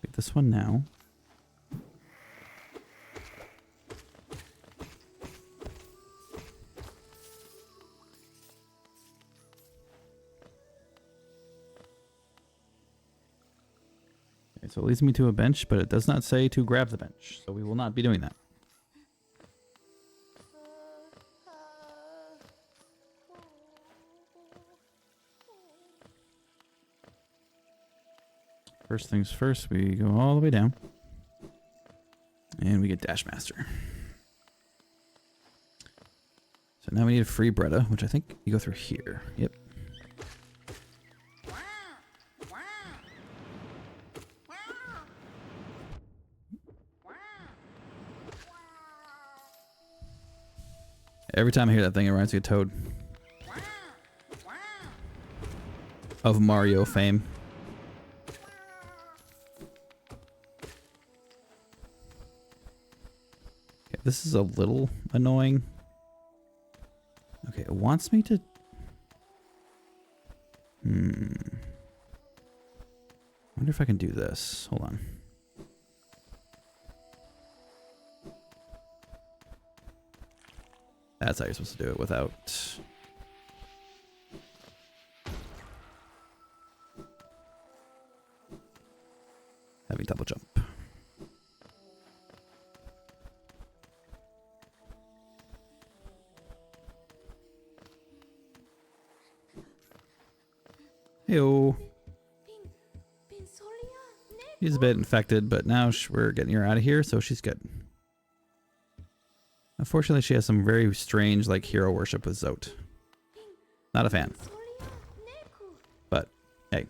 Get this one now. Okay, so it leads me to a bench, but it does not say to grab the bench, so we will not be doing that. First things first, we go all the way down. And we get Dash Master. So now we need a free Bretta, which I think you go through here. Yep. Every time I hear that thing, it reminds me of Toad. Of Mario fame. Okay, this is a little annoying. Okay, it wants me to... wonder if I can do this. Hold on. That's how you're supposed to do it without... having double jump. Heyo. She's a bit infected, but now we're getting her out of here, so she's good. Unfortunately, she has some very strange, like, hero worship with Zote. Not a fan. But hey,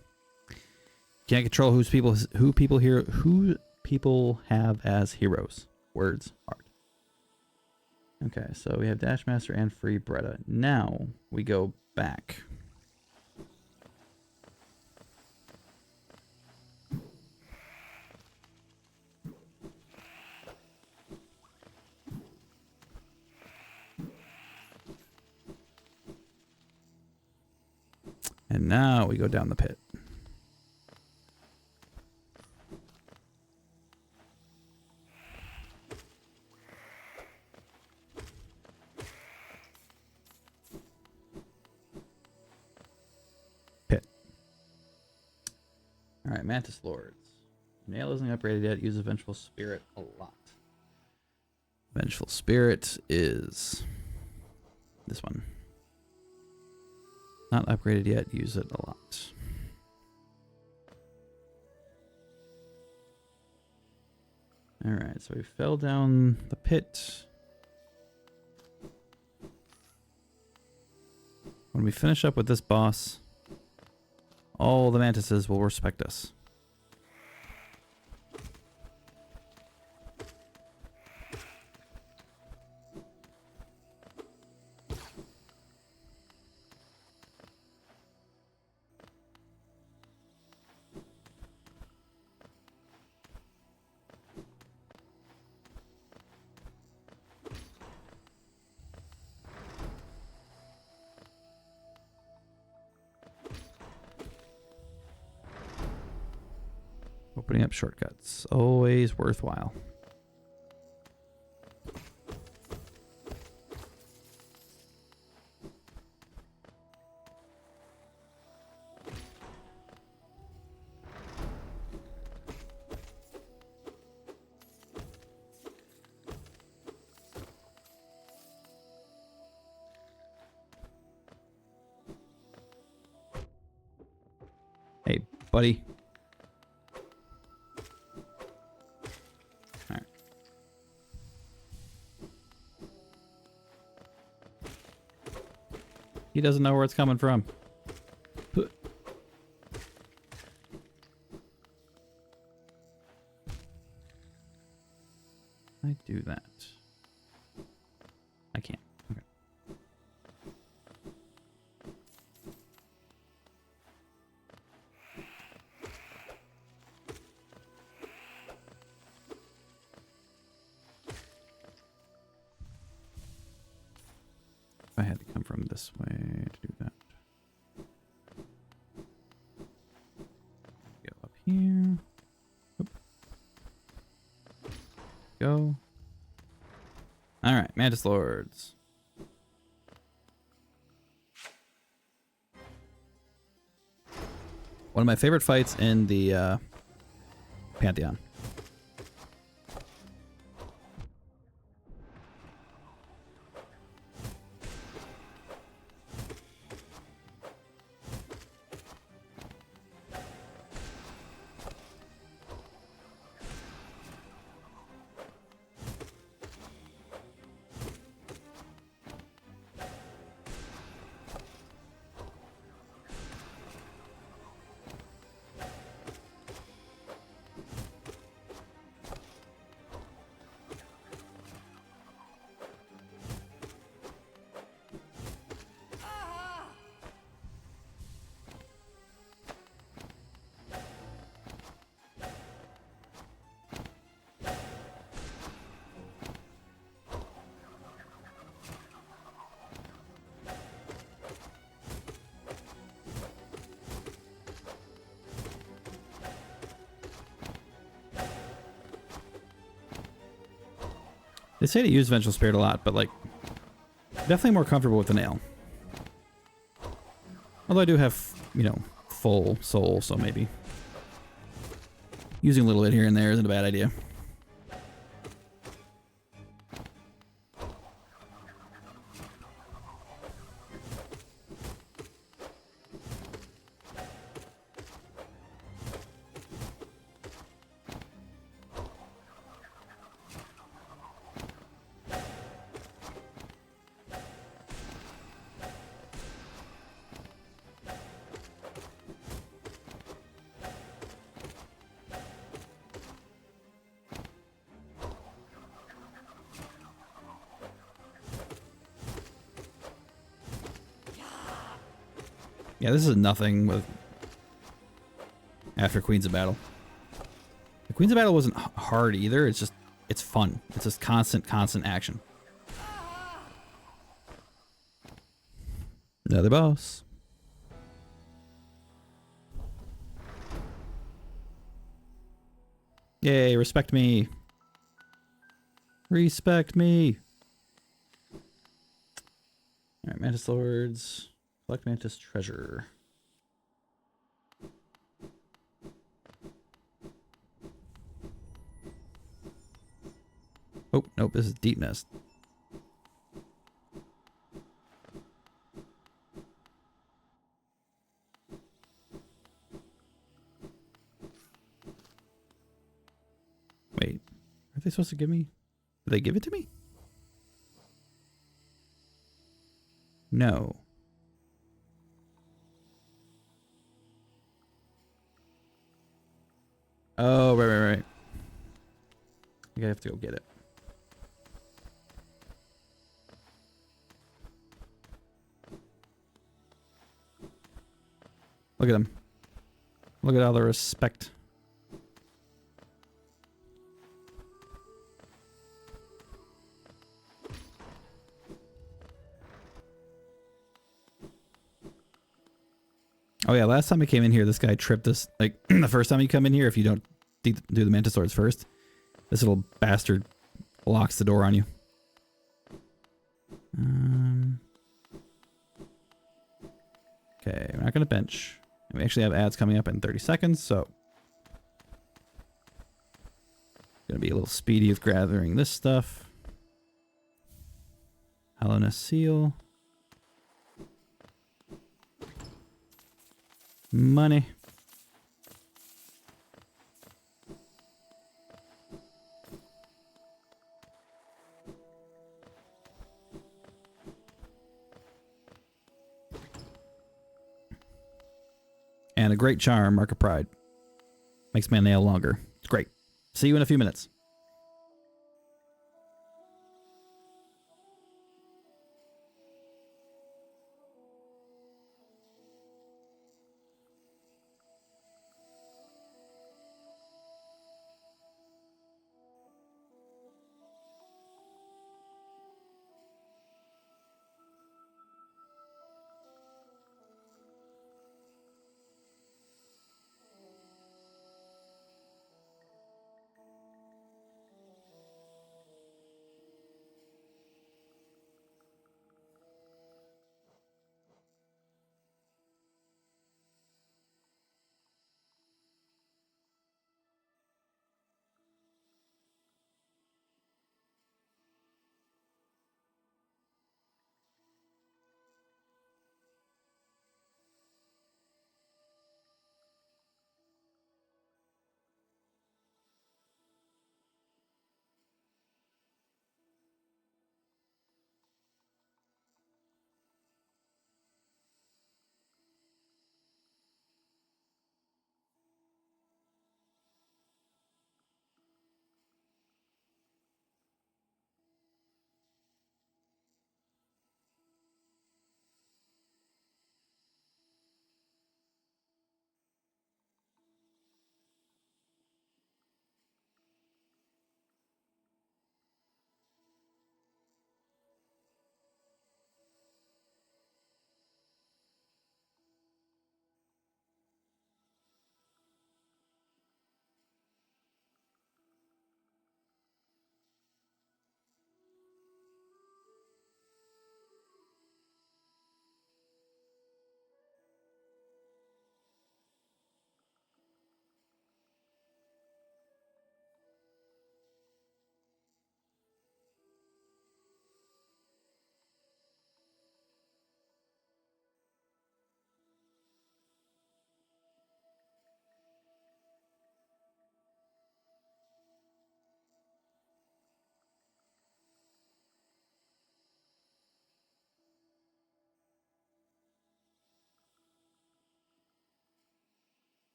can't control who people have as heroes. Words hard. Okay, so we have Dash Master and free Bretta. Now we go back. And now we go down the pit. Pit. Alright, Mantis Lords. Nail isn't upgraded yet. Use a Vengeful Spirit a lot. Vengeful Spirit is this one. Not upgraded yet. Use it a lot. Alright, so we fell down the pit. When we finish up with this boss, all the mantises will respect us. Opening up shortcuts, always worthwhile. buddy. All right. He doesn't know where it's coming from. I do that. I can't. Okay. If I had to come from this way to do that. Go up here. Oop. Go. All right, Mantis Lords. One of my favorite fights in the Pantheon. They say to use Vengeful Spirit a lot, but like, definitely more comfortable with the nail. Although I do have, you know, full soul, so maybe using a little bit here and there isn't a bad idea. Yeah, this is nothing with after Queens of Battle. The Queens of Battle wasn't hard either. It's just, it's fun. It's just constant action. Another boss. Yay, respect me. Respect me. Alright, Mantis Lords. Collect Mantis treasure. Oh, nope, this is Deep Nest. Wait, are they supposed to give me? Did they give it to me? No. Oh, right. I think I have to go get it. Look at him. Look at all the respect. Oh yeah, last time I came in here, this guy tripped us. Like, the first time you come in here, if you don't do the Mantis Lords first, this little bastard locks the door on you. Okay, we're not going to bench. We actually have ads coming up in 30 seconds, so... Gonna be a little speedy with gathering this stuff. Hallownest Seal. Money. And a great charm, Mark of Pride. Makes my nail longer. It's great. See you in a few minutes.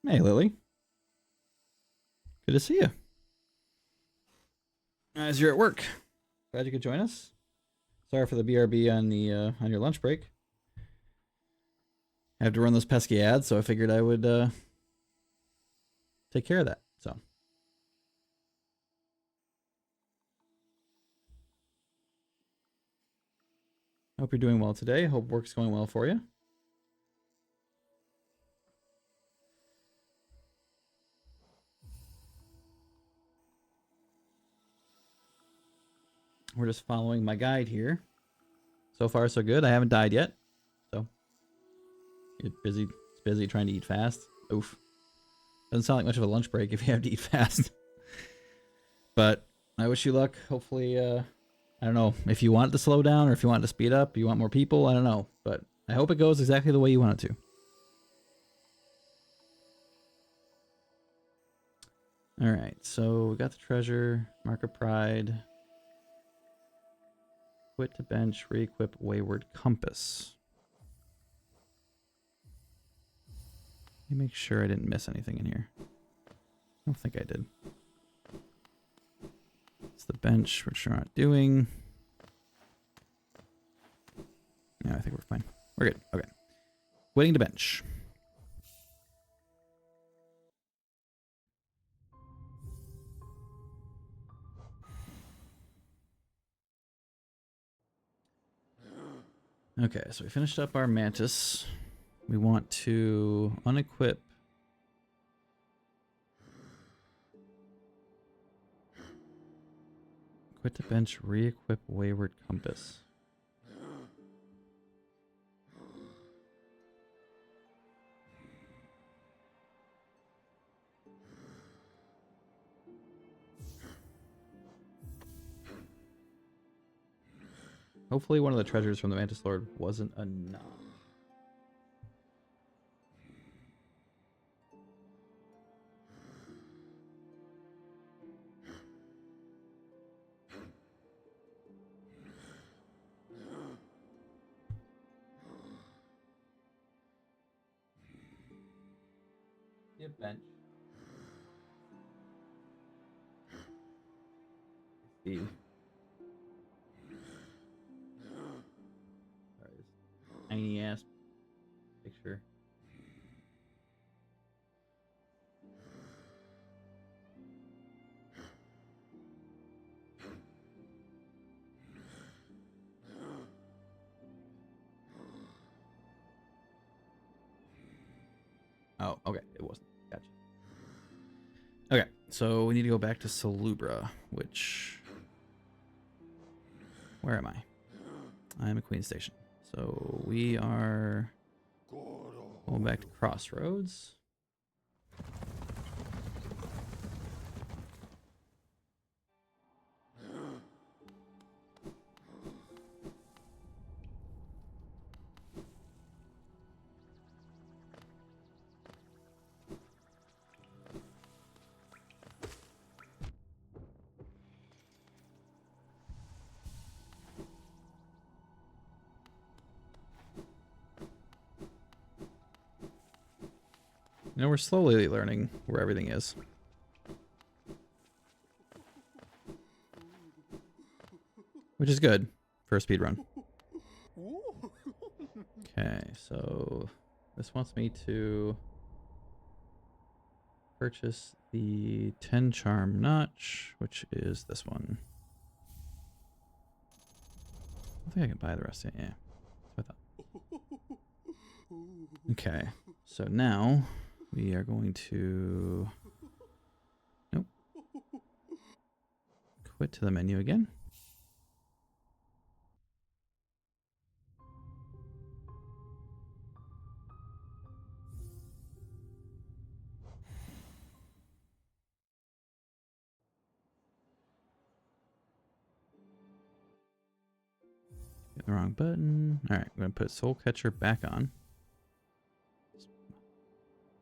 Hey, Lily. Good to see you. As you're at work. Glad you could join us. Sorry for the BRB on the on your lunch break. I have to run those pesky ads, so I figured I would take care of that. So hope you're doing well today. Hope work's going well for you. We're just following my guide here. So far, so good. I haven't died yet. So you're busy trying to eat fast. Oof. Doesn't sound like much of a lunch break if you have to eat fast. But I wish you luck. Hopefully, I don't know if you want it to slow down or if you want it to speed up. You want more people? I don't know. But I hope it goes exactly the way you want it to. All right, so we got the treasure, Mark of Pride. Quit to bench, re-equip Wayward Compass. Let me make sure I didn't miss anything in here. I don't think I did. It's the bench, which we're not doing. Yeah, I think we're fine. We're good. Okay. Waiting to bench. Okay, so we finished up our Mantis. We want to unequip. Quit to bench, re-equip Wayward Compass. Hopefully one of the treasures from the Mantis Lord wasn't enough. Yeah, bench. Speed. Sorry, this tiny ass picture. Oh, okay. It wasn't. Gotcha. Okay, so we need to go back to Salubra, which... Where am I? I'm at Queen Station. So we are going back to Crossroads. You know, we're slowly learning where everything is. Which is good for a speed run. Okay, so this wants me to purchase the 10 charm notch, which is this one. I think I can buy the rest of it. Yeah, that's what I thought. Okay, so now we are going to... Nope. Quit to the menu again. Hit the wrong button. All right, I'm going to put Soul Catcher back on.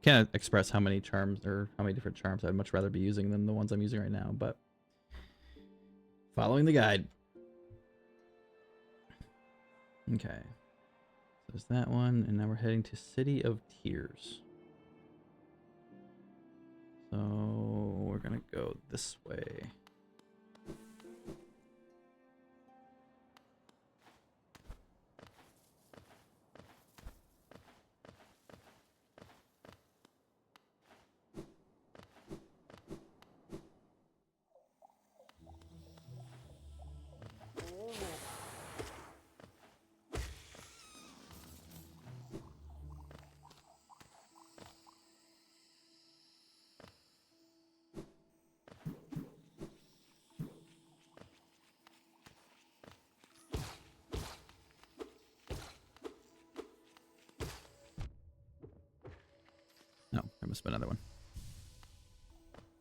Can't express how many charms or how many different charms I'd much rather be using than the ones I'm using right now, but following the guide. Okay. So there's that one, and now we're heading to City of Tears. So we're gonna go this way. No, there must be another one.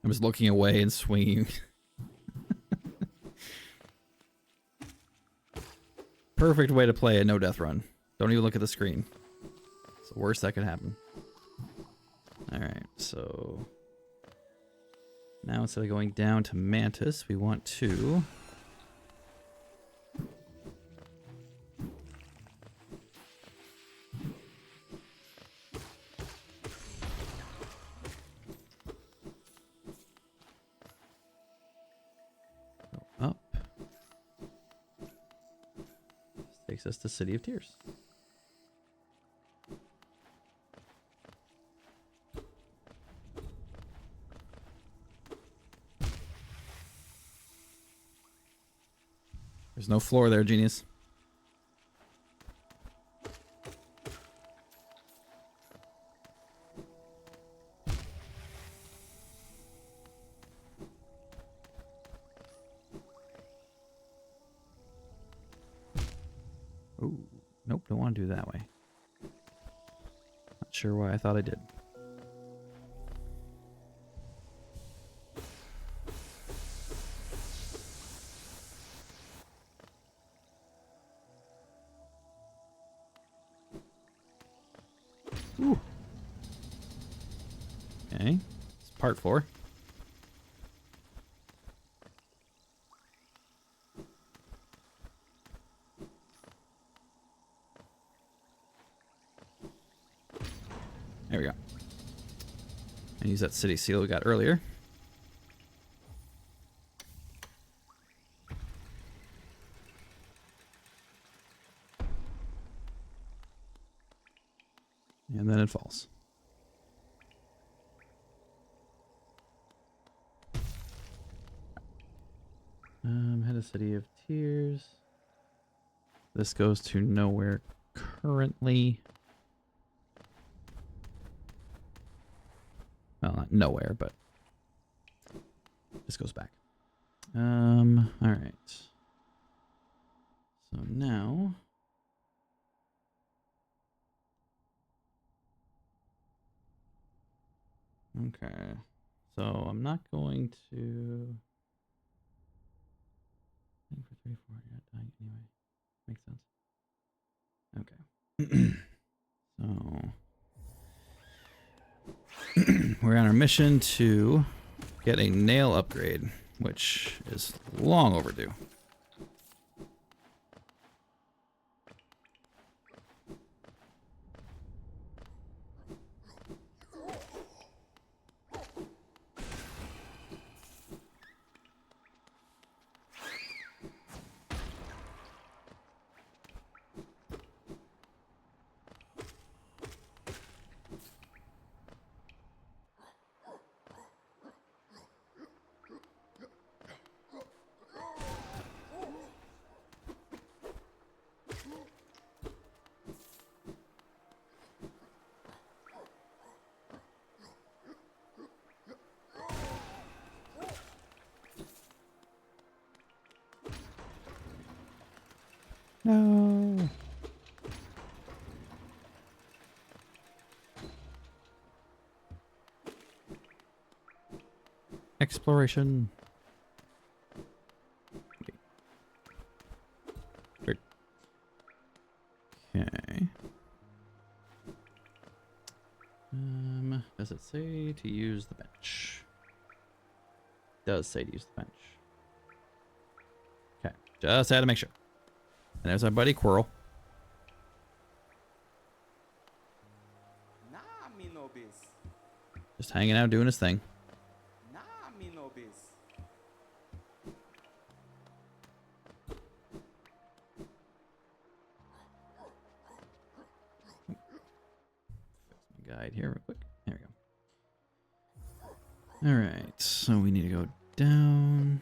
I was looking away and swinging. Perfect way to play a no death run. Don't even look at the screen. It's the worst that could happen. Alright, so Now instead of going down to Mantis, we want to go up. This takes us to City of Tears. There's no floor there, genius. Ooh, nope, don't want to do that way. Not sure why I thought I did. Ooh. Okay, it's part 4. There we go. And use that city seal we got earlier. And then it falls. Head of City of Tears. This goes to nowhere currently. Well, not nowhere, but this goes back. All right. So now okay. So I'm not going to for 3, 4, you're not dying anyway. Makes sense. Okay. So we're on our mission to get a nail upgrade, which is long overdue. No. Exploration. Weird. Okay. Does it say to use the bench? It does say to use the bench. Okay. Just had to make sure. And there's our buddy Quirrell. Nah, me no biz. Just hanging out doing his thing. Nah, me no biz. Guide here real quick. There we go. Alright, so we need to go down.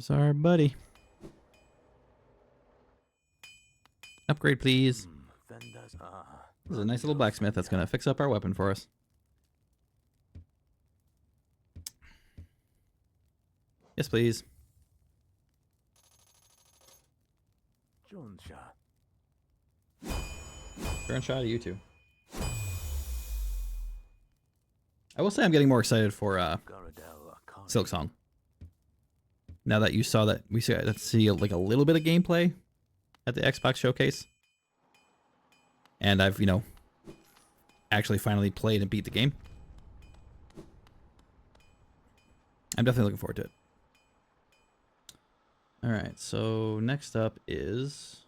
There's our buddy. Upgrade, please. Vendors are. This is a nice little blacksmith that's going to fix up our weapon for us. Yes, please. Jonsha. Turn shot at you too. I will say I'm getting more excited for Garadel Akani. Silk Song. Now that you saw that, we see like a little bit of gameplay at the Xbox showcase. And I've, actually finally played and beat the game. I'm definitely looking forward to it. All right, so next up is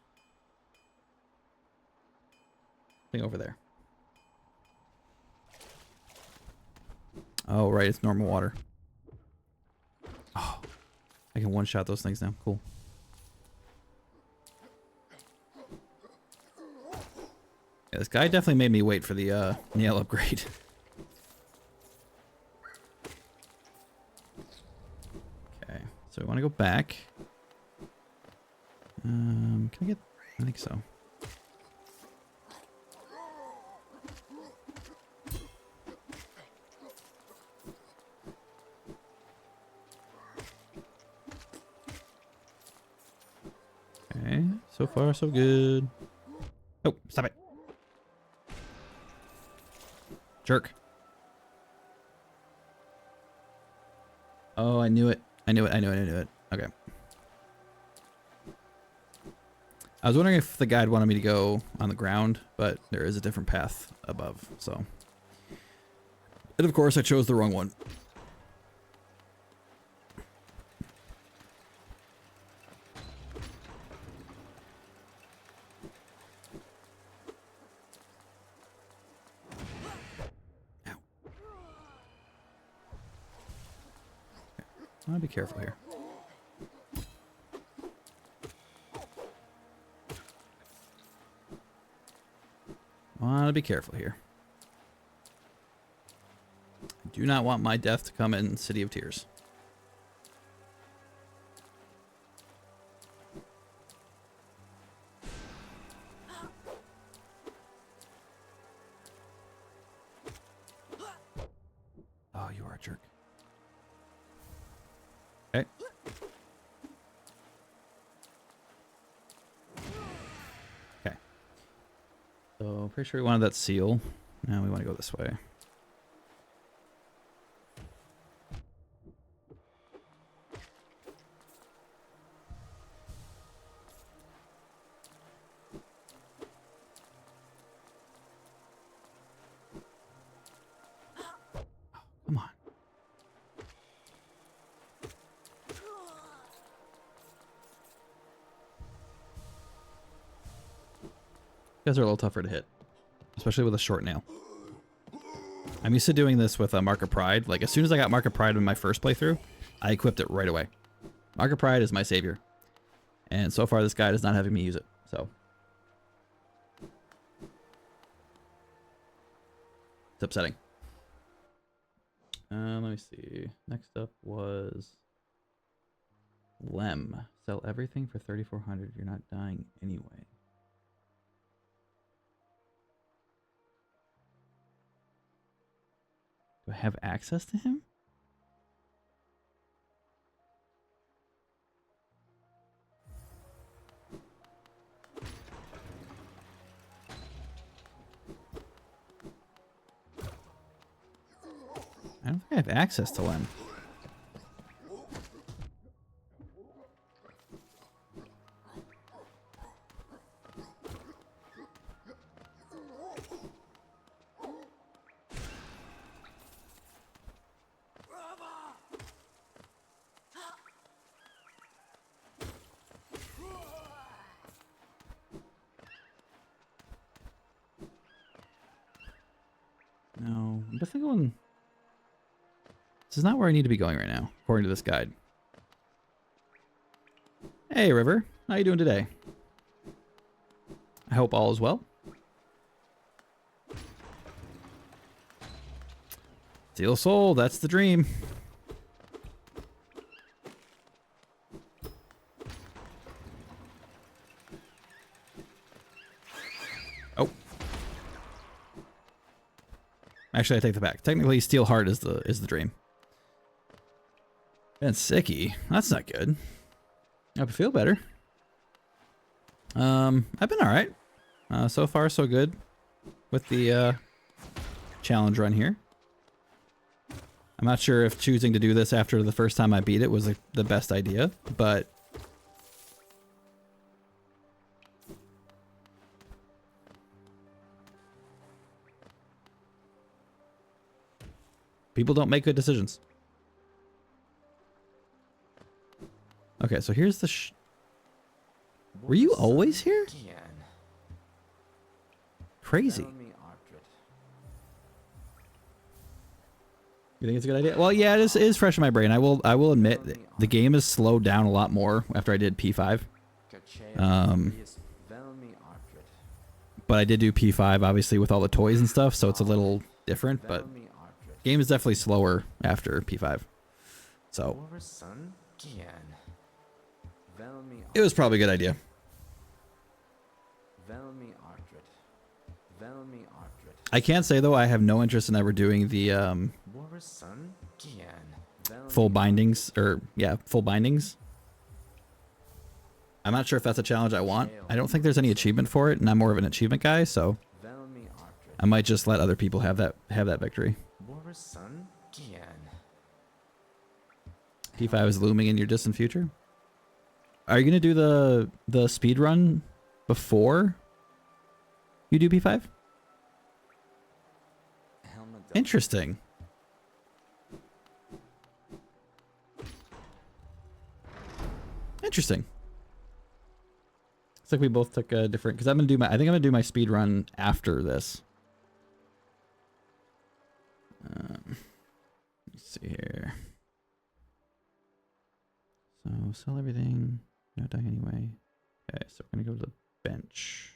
thing over there. Oh, right, it's normal water. Oh, I can one-shot those things now. Cool. Yeah, this guy definitely made me wait for the nail upgrade. Okay, so we want to go back. Can I get... I think so. Okay, so far so good. Oh, stop it. Jerk. Oh, I knew it. I knew it. Okay. I was wondering if the guide wanted me to go on the ground, but there is a different path above, so. And of course, I chose the wrong one. Ow. I'll be careful here. Want to be careful here. I do not want my death to come in City of Tears. Oh, you are a jerk. Okay. Okay. So, pretty sure we wanted that seal. Now we want to go this way. Oh, come on. You guys are a little tougher to hit, especially with a short nail. I'm used to doing this with a Mark of Pride. Like, as soon as I got Mark of Pride in my first playthrough, I equipped it right away. Mark of Pride is my savior. And so far, this guide is not having me use it, so. It's upsetting. Let me see. Next up was Lem. Sell everything for 3,400. You're not dying anyway. Do I have access to him? I don't think I have access to Lem. No, I'm definitely going... This is not where I need to be going right now, according to this guide. Hey, River. How you doing today? I hope all is well. Steel Soul, that's the dream. Actually, I take that back. Technically, Steelheart is the dream. And Sicky. That's not good. I feel better. I've been alright. So far, so good. With the challenge run here. I'm not sure if choosing to do this after the first time I beat it was the best idea, but... people don't make good decisions. Okay, so here's the were you always here? Crazy. You think it's a good idea? Well, yeah, it is fresh in my brain. I will admit the game has slowed down a lot more after I did P5. But I did do P5 obviously with all the toys and stuff, so it's a little different, but game is definitely slower after P5. So it was probably a good idea. I can't say though I have no interest in ever doing the full bindings, or yeah, full bindings. I'm not sure if that's a challenge I want. I don't think there's any achievement for it, and I'm more of an achievement guy, so I might just let other people have that victory. P5 is looming in your distant future. Are you gonna do the speed run before you do P5? Interesting. Interesting. It's like we both took a different, because I think I'm gonna do my speed run after this. Let's see here. So sell everything. No dying anyway. Okay, so we're gonna go to the bench.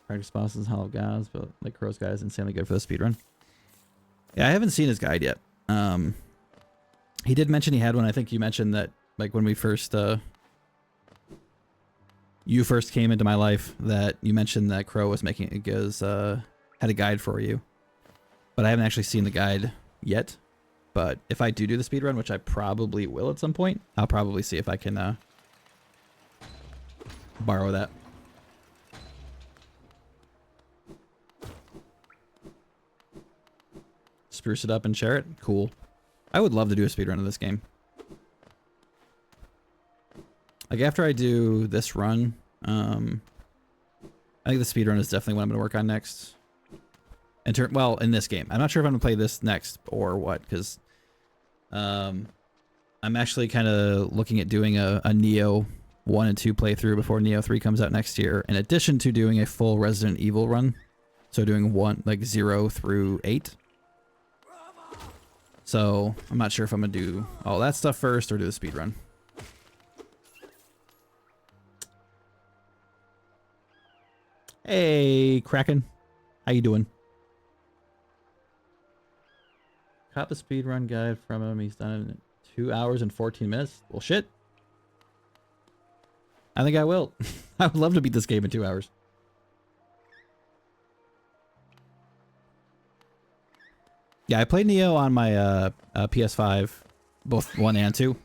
Practice bosses, Hollow Gods, but like Crow's Guide is insanely good for the speedrun. Yeah, I haven't seen his guide yet. He did mention he had one. I think you mentioned that like when we first you first came into my life, that you mentioned that Crow was making it because had a guide for you. But I haven't actually seen the guide yet. But if I do the speedrun, which I probably will at some point, I'll probably see if I can borrow that. Spruce it up and share it? Cool. I would love to do a speedrun of this game. Like after I do this run, I think the speedrun is definitely what I'm going to work on next. Well, in this game. I'm not sure if I'm going to play this next or what, because I'm actually kind of looking at doing a Neo 1 and 2 playthrough before Neo 3 comes out next year, in addition to doing a full Resident Evil run. So doing 0 through 8. So I'm not sure if I'm going to do all that stuff first or do the speedrun. Hey, Kraken. How you doing? Caught the speedrun guide from him. He's done it in 2 hours and 14 minutes. Well, shit. I think I will. I would love to beat this game in 2 hours. Yeah, I played Neo on my PS5, both 1 and 2.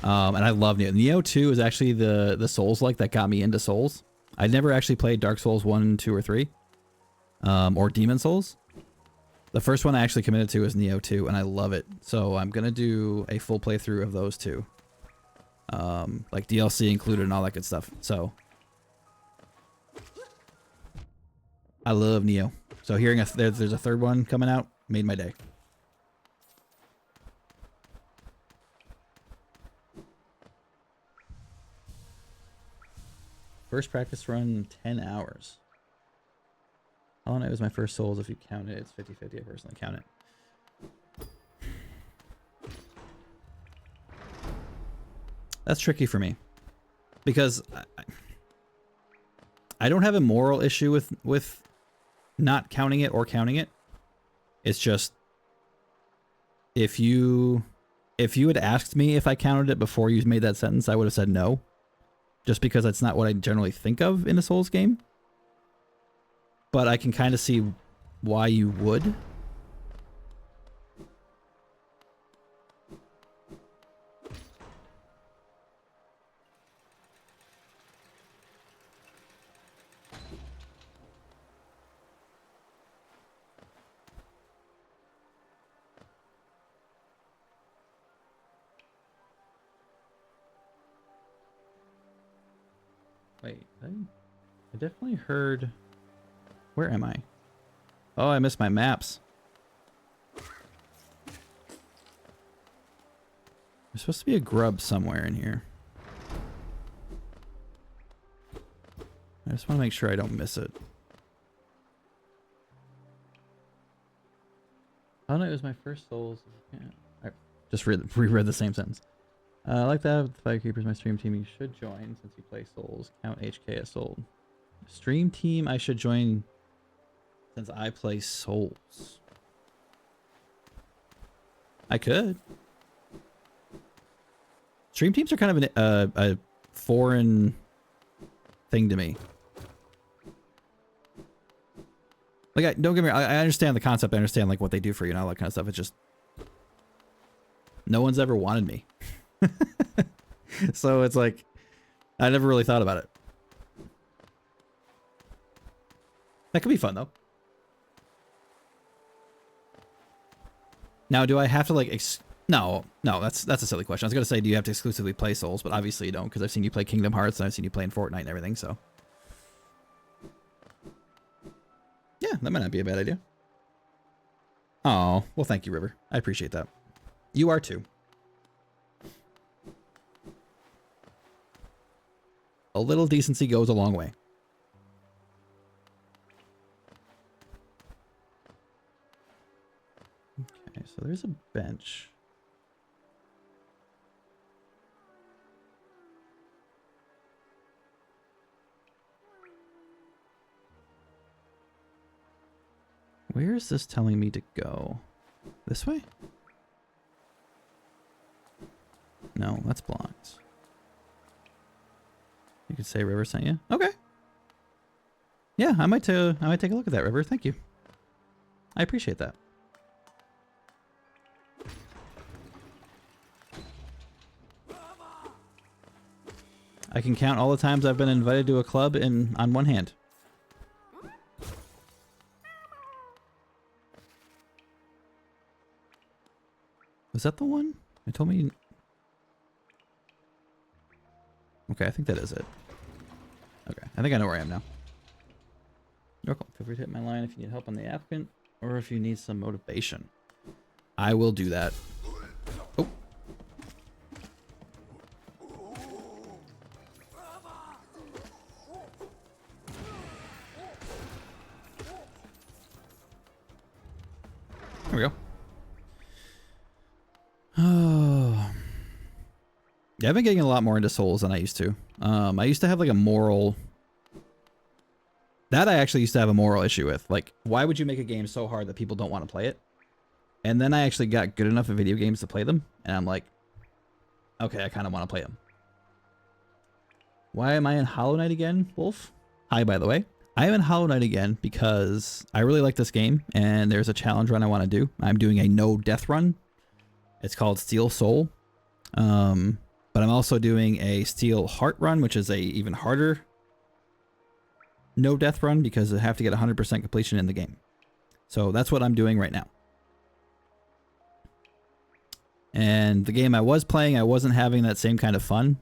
And I love Neo. Neo 2 is actually the Souls-like that got me into Souls. I'd never actually played Dark Souls 1, 2, or 3. Or Demon Souls. The first one I actually committed to is Neo 2, and I love it. So I'm going to do a full playthrough of those two. Like DLC included and all that good stuff. So I love Neo. So hearing there's a third one coming out made my day. First practice run, 10 hours. Hollow Knight was my first Souls. If you count it, it's 50-50. I personally count it. That's tricky for me. Because I don't have a moral issue with not counting it or counting it. It's just if you had asked me if I counted it before you made that sentence, I would have said no. Just because that's not what I generally think of in a Souls game. But I can kind of see why you would. Wait, I definitely heard... Where am I? Oh, I missed my maps. There's supposed to be a grub somewhere in here. I just want to make sure I don't miss it. Oh no, it was my first Souls. Yeah. I just reread the same sentence. I like that with the Firekeepers, my stream team. You should join since you play Souls. Count HK as sold. Stream team, I should join since I play Souls. I could. Stream teams are kind of a foreign thing to me. Like, don't get me wrong, I understand the concept. I understand like what they do for you and all that kind of stuff. It's just no one's ever wanted me. So it's like I never really thought about it. That could be fun though. Now, do I have to like no, that's a silly question. I was gonna say, do you have to exclusively play Souls? But obviously you don't, because I've seen you play Kingdom Hearts and I've seen you play in Fortnite and everything. So yeah, that might not be a bad idea. Oh, well, thank you, River. I appreciate that. You are too. A little decency goes a long way. Okay, so there's a bench. Where is this telling me to go? This way? No, that's blocked. You could say River sent you. Okay. Yeah, I might take a look at that, River. Thank you. I appreciate that. I can count all the times I've been invited to a club on one hand. Was that the one? It told me... Okay, I think that is it. Okay, I think I know where I am now. You're welcome. Feel free to hit my line if you need help on the applicant or if you need some motivation. I will do that. Oh. There we go. Oh. Yeah, I've been getting a lot more into Souls than I used to. I used to have like a moral... That I actually used to have a moral issue with. Like, why would you make a game so hard that people don't want to play it? And then I actually got good enough at video games to play them. And I'm like, okay, I kind of want to play them. Why am I in Hollow Knight again, Wolf? Hi, by the way. I am in Hollow Knight again because I really like this game. And there's a challenge run I want to do. I'm doing a no death run. It's called Steel Soul. But I'm also doing a Steel Heart run, which is a even harder no death run because I have to get 100% completion in the game. So that's what I'm doing right now. And the game I was playing, I wasn't having that same kind of fun.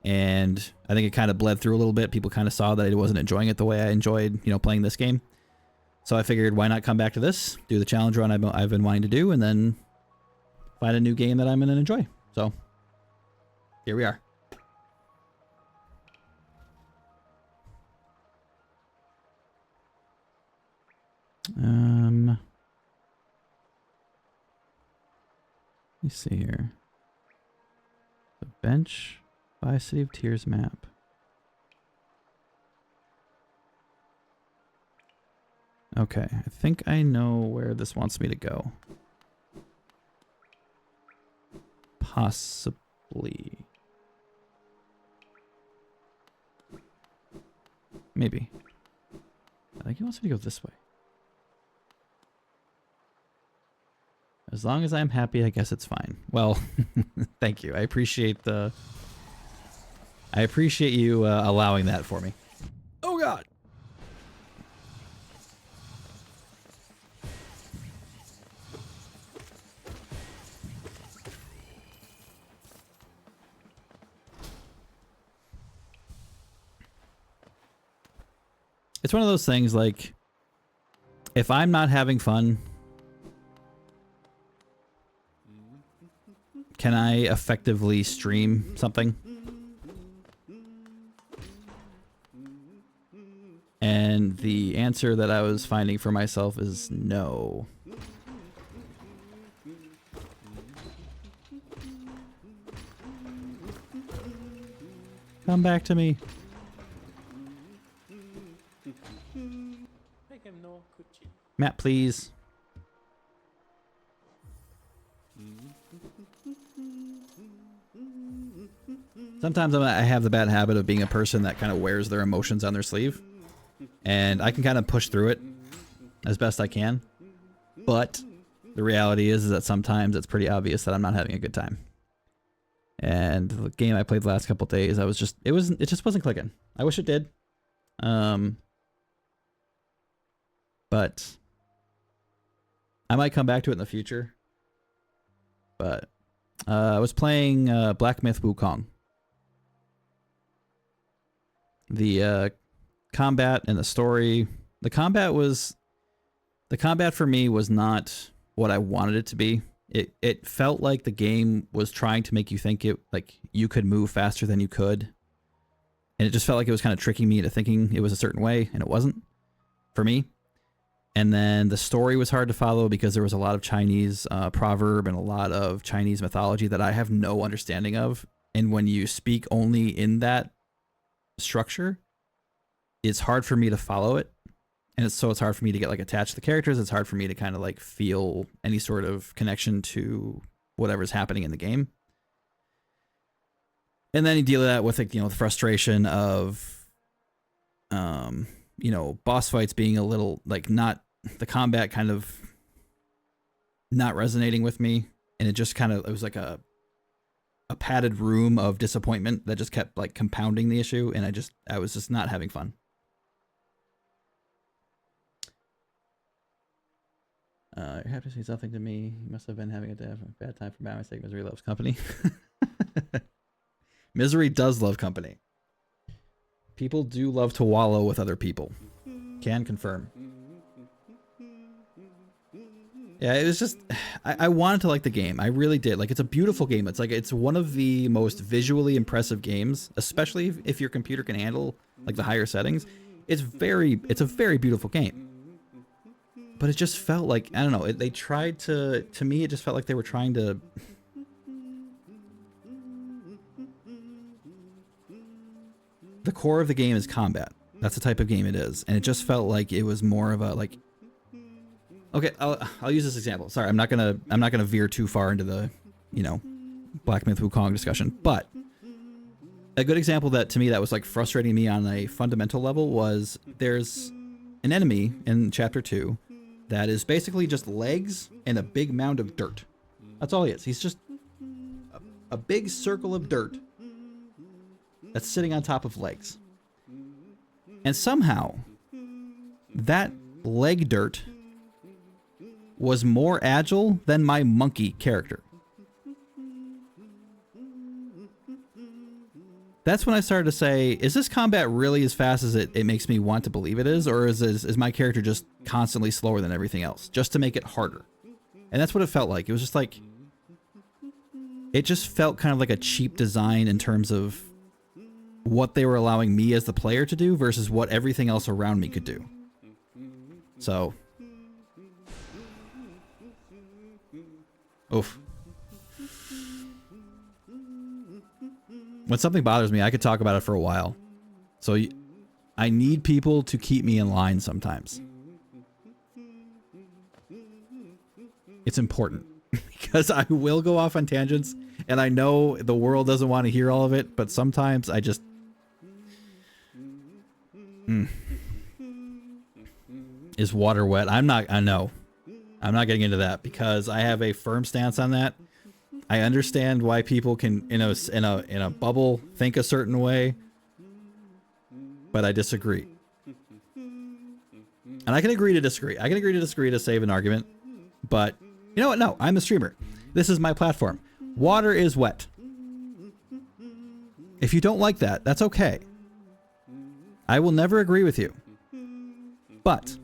And I think it kind of bled through a little bit. People kind of saw that I wasn't enjoying it the way I enjoyed, you know, playing this game. So I figured, why not come back to this, do the challenge run I've been wanting to do, and then find a new game that I'm going to enjoy. So here we are. Let me see here. The bench by City of Tears map. Okay, I think I know where this wants me to go. Possibly. Maybe. I think he wants me to go this way. As long as I'm happy, I guess it's fine. Well, thank you. I appreciate you allowing that for me. Oh God. It's one of those things like, if I'm not having fun, can I effectively stream something? And the answer that I was finding for myself is no. Come back to me. Matt, please. Sometimes I have the bad habit of being a person that kind of wears their emotions on their sleeve. And I can kind of push through it as best I can. But the reality is that sometimes it's pretty obvious that I'm not having a good time. And the game I played the last couple days, it just wasn't clicking. I wish it did. But I might come back to it in the future. But I was playing Black Myth Wukong. The combat and the story. The combat for me was not what I wanted it to be. It felt like the game was trying to make you think you could move faster than you could. And it just felt like it was kind of tricking me into thinking it was a certain way, and it wasn't for me. And then the story was hard to follow because there was a lot of Chinese proverb and a lot of Chinese mythology that I have no understanding of. And when you speak only in that structure, it's hard for me to follow it. And it's hard for me to get attached to the characters. It's hard for me to kind of feel any sort of connection to whatever's happening in the game. And then you deal with that with the frustration of, boss fights being a little not the combat kind of not resonating with me. And it was like a padded room of disappointment that just kept compounding the issue. And I was just not having fun. You have to say something to me. You must have been having a bad time for bad mistake. Misery loves company. Misery does love company. People do love to wallow with other people. Can confirm. Yeah, it was just, I wanted to like the game. I really did. It's a beautiful game. It's one of the most visually impressive games, especially if your computer can handle the higher settings. It's a very beautiful game. But it just felt I don't know, they tried to me, it just felt like they were trying to... The core of the game is combat. That's the type of game it is. And it just felt like it was more of a, Okay, I'll use this example. Sorry, I'm not gonna veer too far into the, Black Myth Wukong discussion. But a good example that, to me, that was, frustrating me on a fundamental level was there's an enemy in Chapter 2 that is basically just legs and a big mound of dirt. That's all he is. He's just a big circle of dirt that's sitting on top of legs. And somehow, that leg dirt was more agile than my monkey character. That's when I started to say, is this combat really as fast as it makes me want to believe it is? Or is my character just constantly slower than everything else, just to make it harder? And that's what it felt like. It was just it just felt kind of like a cheap design in terms of what they were allowing me as the player to do versus what everything else around me could do. So. Oof. When something bothers me, I could talk about it for a while. So I need people to keep me in line sometimes. It's important because I will go off on tangents And I know the world doesn't want to hear all of it, but sometimes I just... Is water wet? I know. I'm not getting into that because I have a firm stance on that. I understand why people can, in a bubble, think a certain way, but I disagree. And I can agree to disagree. I can agree to disagree to save an argument, but you know what? No, I'm a streamer. This is my platform. Water is wet. If you don't like that, that's okay. I will never agree with you. But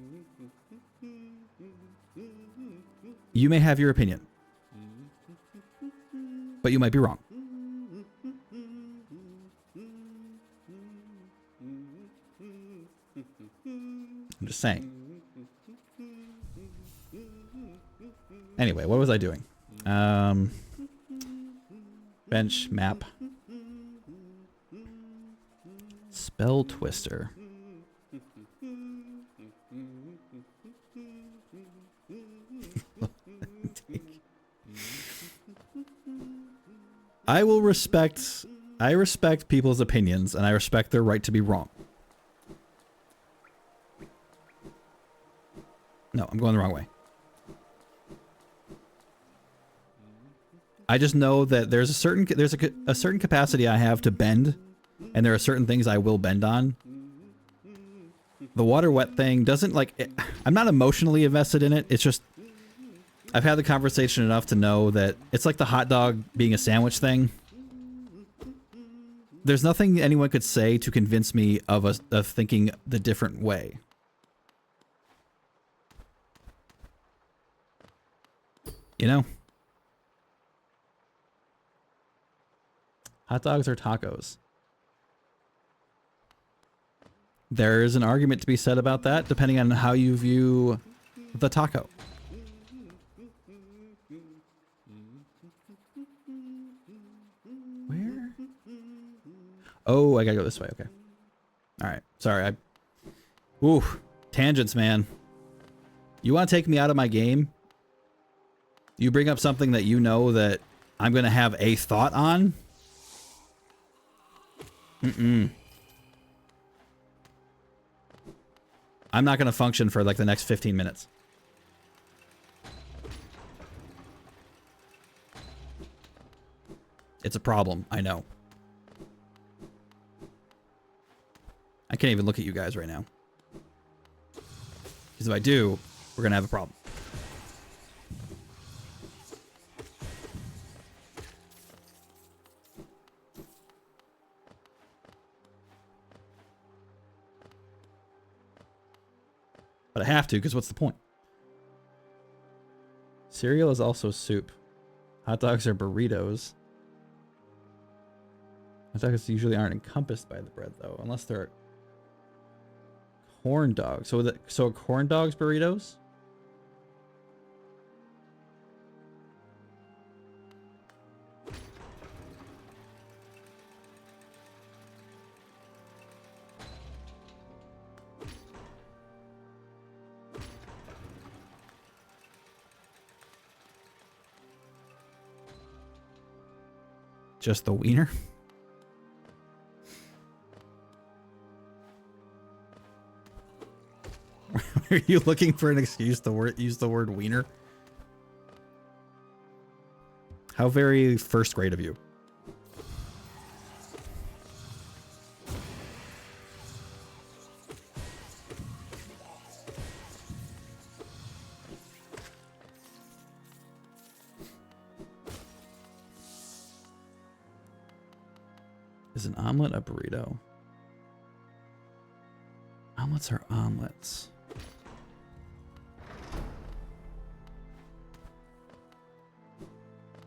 you may have your opinion. But you might be wrong. I'm just saying. Anyway, what was I doing? Bench map. Spell Twister. I respect people's opinions and I respect their right to be wrong. No, I'm going the wrong way. I just know that there's a certain capacity I have to bend, and there are certain things I will bend on. The water wet thing doesn't I'm not emotionally invested in it. It's just I've had the conversation enough to know that it's like the hot dog being a sandwich thing. There's nothing anyone could say to convince me of thinking the different way. You know? Hot dogs or tacos? There is an argument to be said about that, depending on how you view the taco. Where? Oh, I gotta go this way. Okay. All right. Sorry. Ooh, tangents, man. You want to take me out of my game? You bring up something that you know that I'm gonna have a thought on? I'm not gonna function for like the next 15 minutes. It's a problem, I know. I can't even look at you guys right now. Because if I do, we're gonna have a problem. But I have to, because what's the point? Cereal is also soup. Hot dogs are burritos. Hot dogs usually aren't encompassed by the bread, though, unless they're corn dogs. So are corn dogs burritos? Just the wiener? Are you looking for an excuse to use the word wiener? How very first grade of you. Is an omelet a burrito? Omelets are omelets.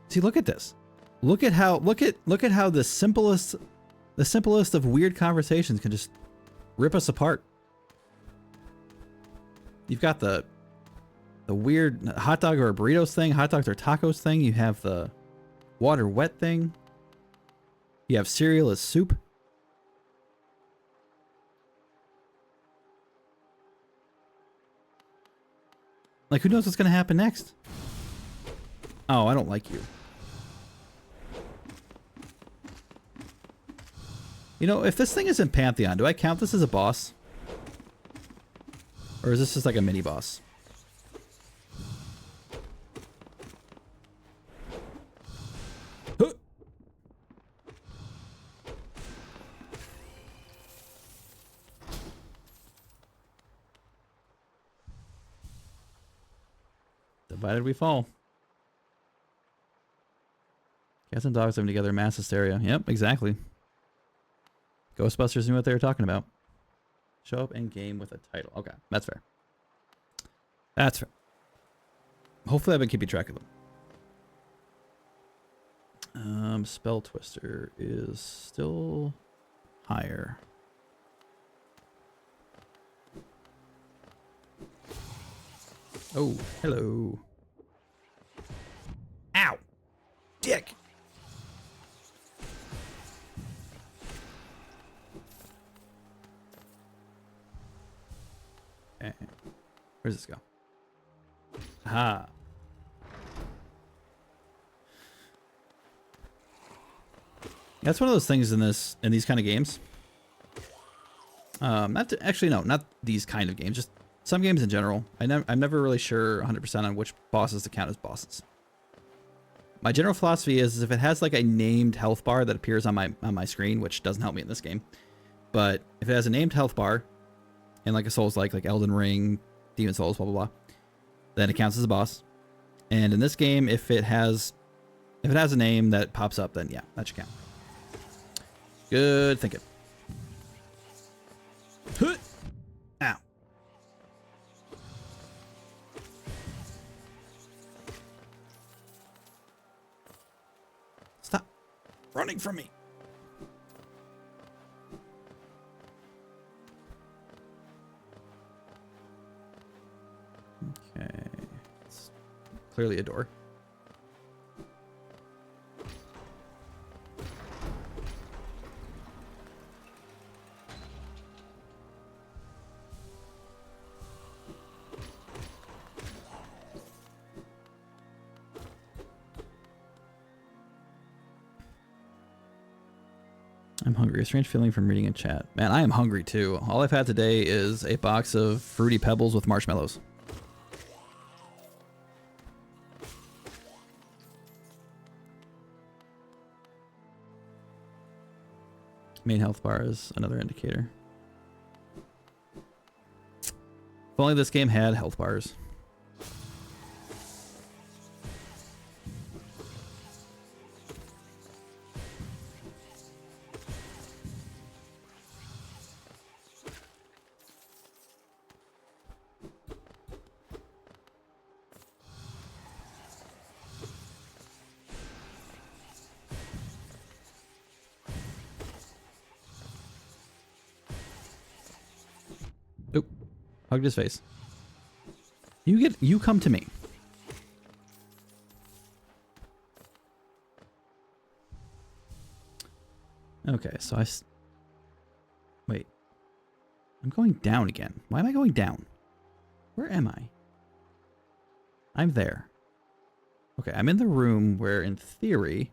See, look at this. Look at how the simplest of weird conversations can just rip us apart. You've got the weird hot dog or burritos thing, hot dogs or tacos thing. You have the water wet thing. You have cereal as soup. Like, who knows what's going to happen next? Oh, I don't like you. You know, if this thing is in Pantheon, do I count this as a boss? Or is this just like a mini boss? Huh. Divided we fall. Cats and dogs living together, mass hysteria. Yep, exactly. Ghostbusters knew what they were talking about. Show up in game with a title. Okay, that's fair. That's fair. Hopefully I've been keeping track of them. Spell Twister is still higher. Oh, hello. Ow! Dick! Okay. Where does this go? Aha. That's one of those things in these kind of games. Actually, no, not these kind of games. Just some games in general. I'm never really sure 100% on which bosses to count as bosses. My general philosophy is if it has like a named health bar that appears on my screen, which doesn't help me in this game, but if it has a named health bar, and like a Souls like Elden Ring, Demon Souls, blah blah blah, then it counts as a boss. And in this game, if it has a name that pops up, then yeah, that should count. Good thinking. Ow. Stop running from me. Okay. It's clearly a door. I'm hungry. A strange feeling from reading in chat. Man, I am hungry too. All I've had today is a box of Fruity Pebbles with marshmallows. Main health bar is another indicator. If only this game had health bars. Hugged his face. You come to me. Okay, so wait. I'm going down again. Why am I going down? Where am I? I'm there. Okay, I'm in the room where, in theory,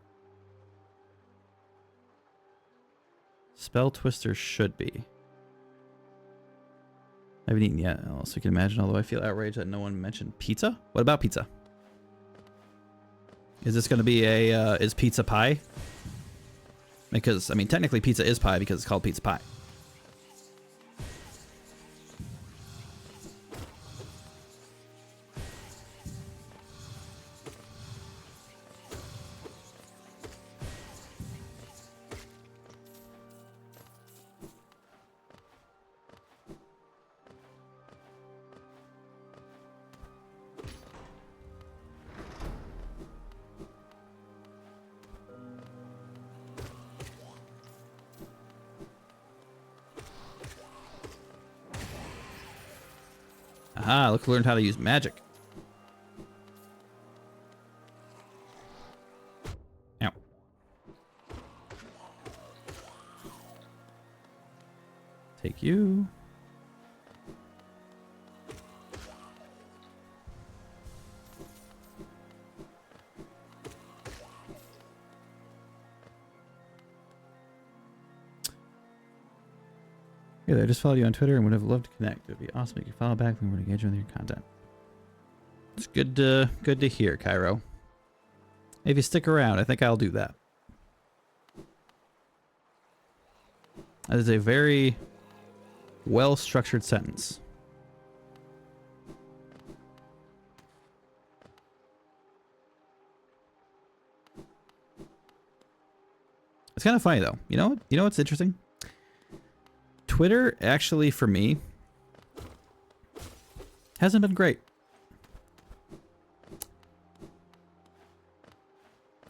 Spell Twister should be. I haven't eaten yet, else you can imagine, although I feel outraged that no one mentioned pizza. What about pizza? Is this going to be is pizza pie? Because, I mean, technically pizza is pie because it's called pizza pie. Aha, look who learned how to use magic. Ow. Take you. Hey there, I just followed you on Twitter and would have loved to connect. It would be awesome if you could follow back and we would engage with your content. It's good to hear, Cairo. If you stick around, I think I'll do that. That is a very well-structured sentence. It's kind of funny though. You know what's interesting? Twitter actually for me hasn't been great.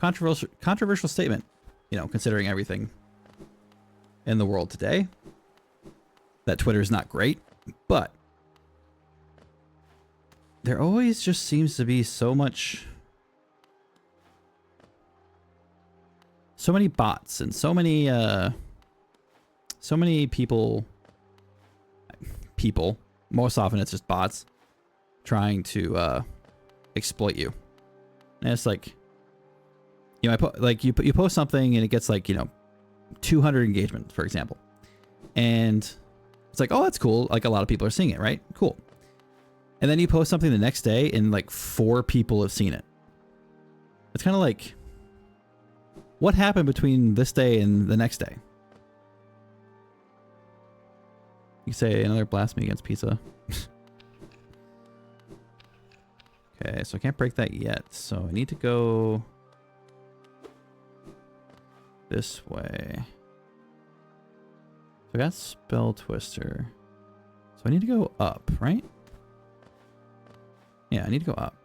Controversial statement, you know, considering everything in the world today, that Twitter is not great, but there always just seems to be so many bots and so many people, most often it's just bots trying to exploit you. And it's like, you know, you post something and it gets like, you know, 200 engagements, for example. And it's like, oh, that's cool. Like a lot of people are seeing it, right? Cool. And then you post something the next day and like 4 people have seen it. It's kind of like, what happened between this day and the next day? You say another blasphemy against pizza. Okay, so I can't break that yet. So I need to go this way. So I got Spell Twister. So I need to go up, right? Yeah, I need to go up.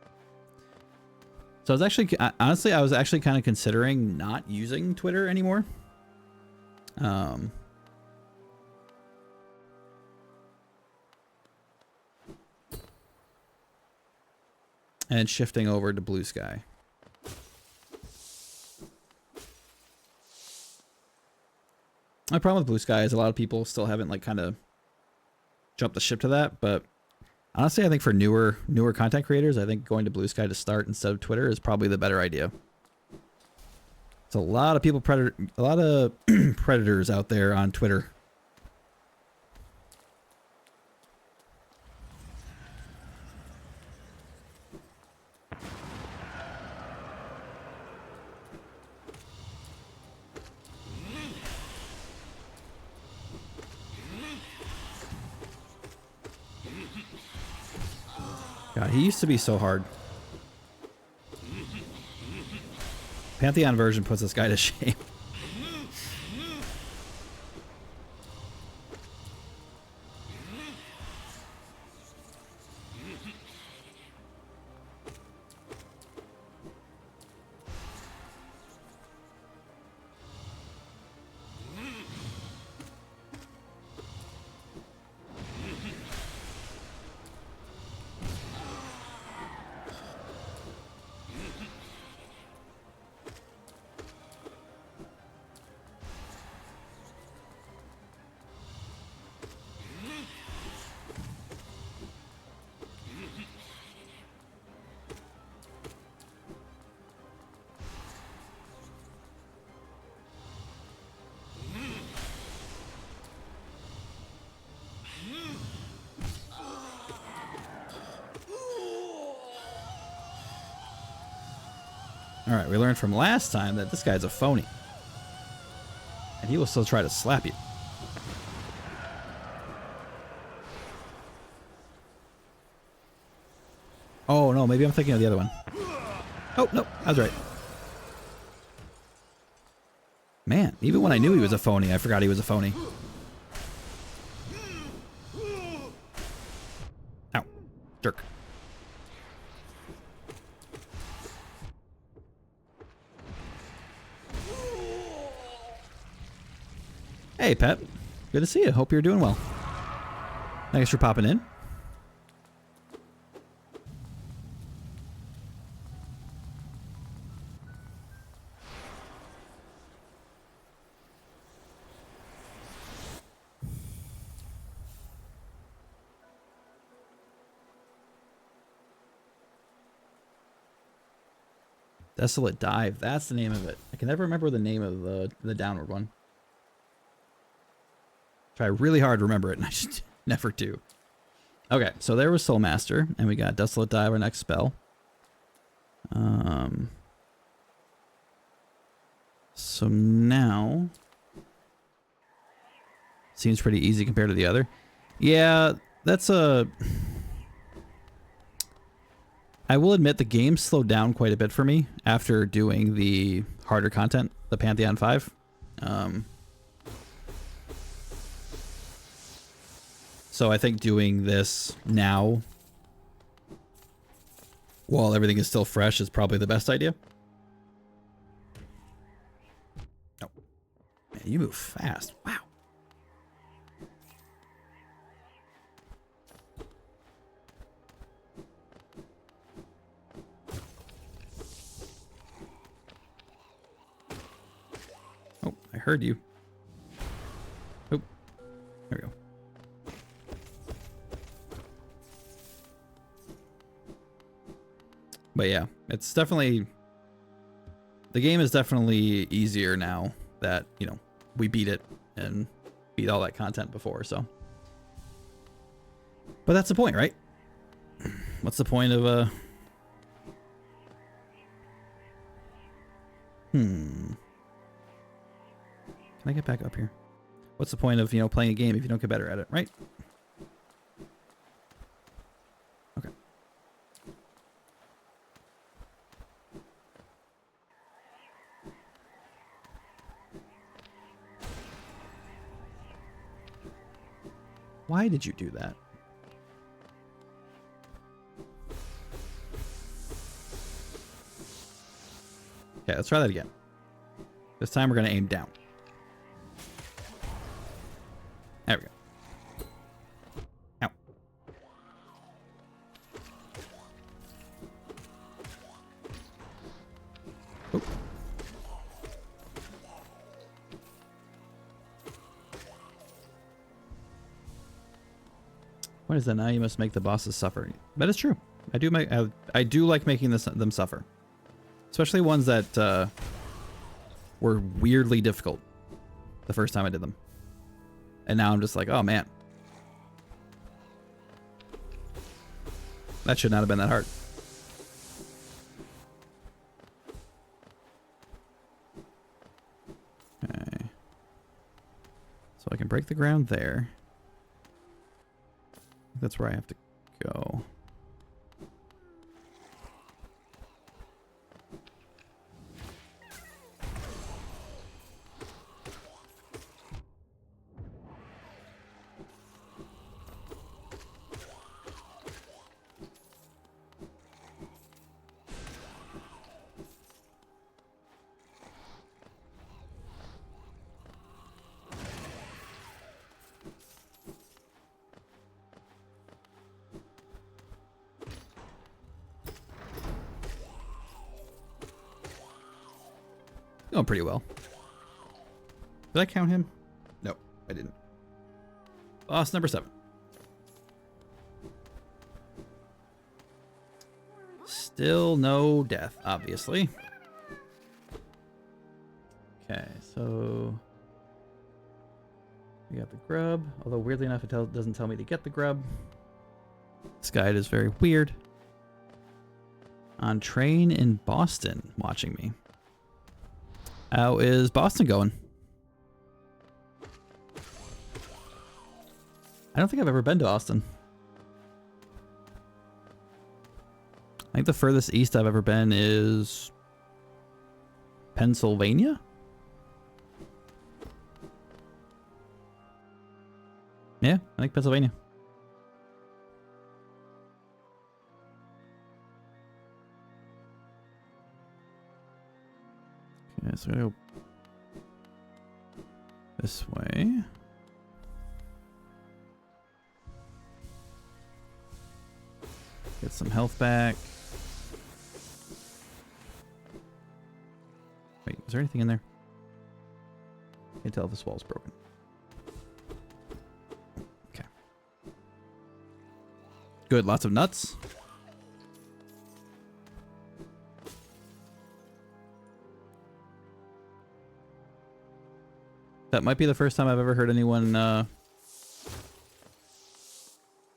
So I was actually, honestly, I was actually kind of considering not using Twitter anymore. And shifting over to Blue Sky. My problem with Blue Sky is a lot of people still haven't like kind of jumped the ship to that, but honestly, I think for newer content creators, I think going to Blue Sky to start instead of Twitter is probably the better idea. It's a lot of people a lot of predators out there on Twitter. God, he used to be so hard. Pantheon version puts this guy to shame. Alright, we learned from last time that this guy's a phony. And he will still try to slap you. Oh no, maybe I'm thinking of the other one. Oh, no, I was right. Man, even when I knew he was a phony, I forgot he was a phony. Ow. Jerk. Hey, Pet. Good to see you. Hope you're doing well. Thanks for popping in. Desolate Dive. That's the name of it. I can never remember the name of the downward one. Try really hard to remember it, and I just never do. Okay, so there was Soulmaster, and we got Desolate Dive, our next spell. So now seems pretty easy compared to the other. Yeah, that's a... I will admit the game slowed down quite a bit for me after doing the harder content, the Pantheon 5. So I think doing this now, while everything is still fresh, is probably the best idea. Oh, man, you move fast. Wow. Oh, I heard you. Oh, there we go. But yeah, it's definitely... The game is definitely easier now that, you know, we beat it and beat all that content before, so... But that's the point, right? What's the point of, Can I get back up here? What's the point of, you know, playing a game if you don't get better at it, right? Okay. Why did you do that? Okay, let's try that again. This time we're going to aim down. There we go. Ow. Oh. What is that now? You must make the bosses suffer. That is true. I do like making them suffer. Especially ones that were weirdly difficult the first time I did them. And now I'm just like, oh man. That should not have been that hard. Okay. So I can break the ground there. That's where I have to go. Going pretty well. Did I count him? No, I didn't. Boss number 7. Still no death, obviously. Okay, so we got the grub. Although weirdly enough, it doesn't tell me to get the grub. This guide is very weird. On train in Boston, watching me. How is Boston going? I don't think I've ever been to Austin. I think the furthest east I've ever been is Pennsylvania? Yeah, I think Pennsylvania. Okay, so we'll go this way. Get some health back. Wait, is there anything in there? Can't tell if this wall's broken. Okay. Good, lots of nuts. That might be the first time I've ever heard anyone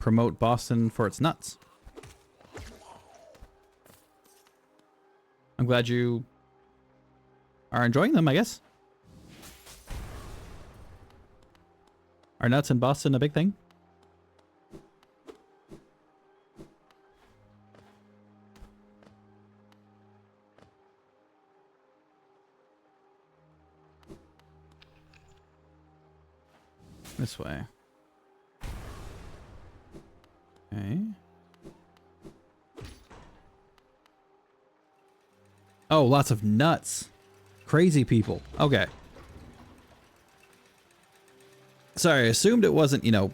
promote Boston for its nuts. I'm glad you are enjoying them, I guess. Are nuts in Boston a big thing? This way. Okay. Oh, lots of nuts. Crazy people. Okay. Sorry, I assumed it wasn't, you know,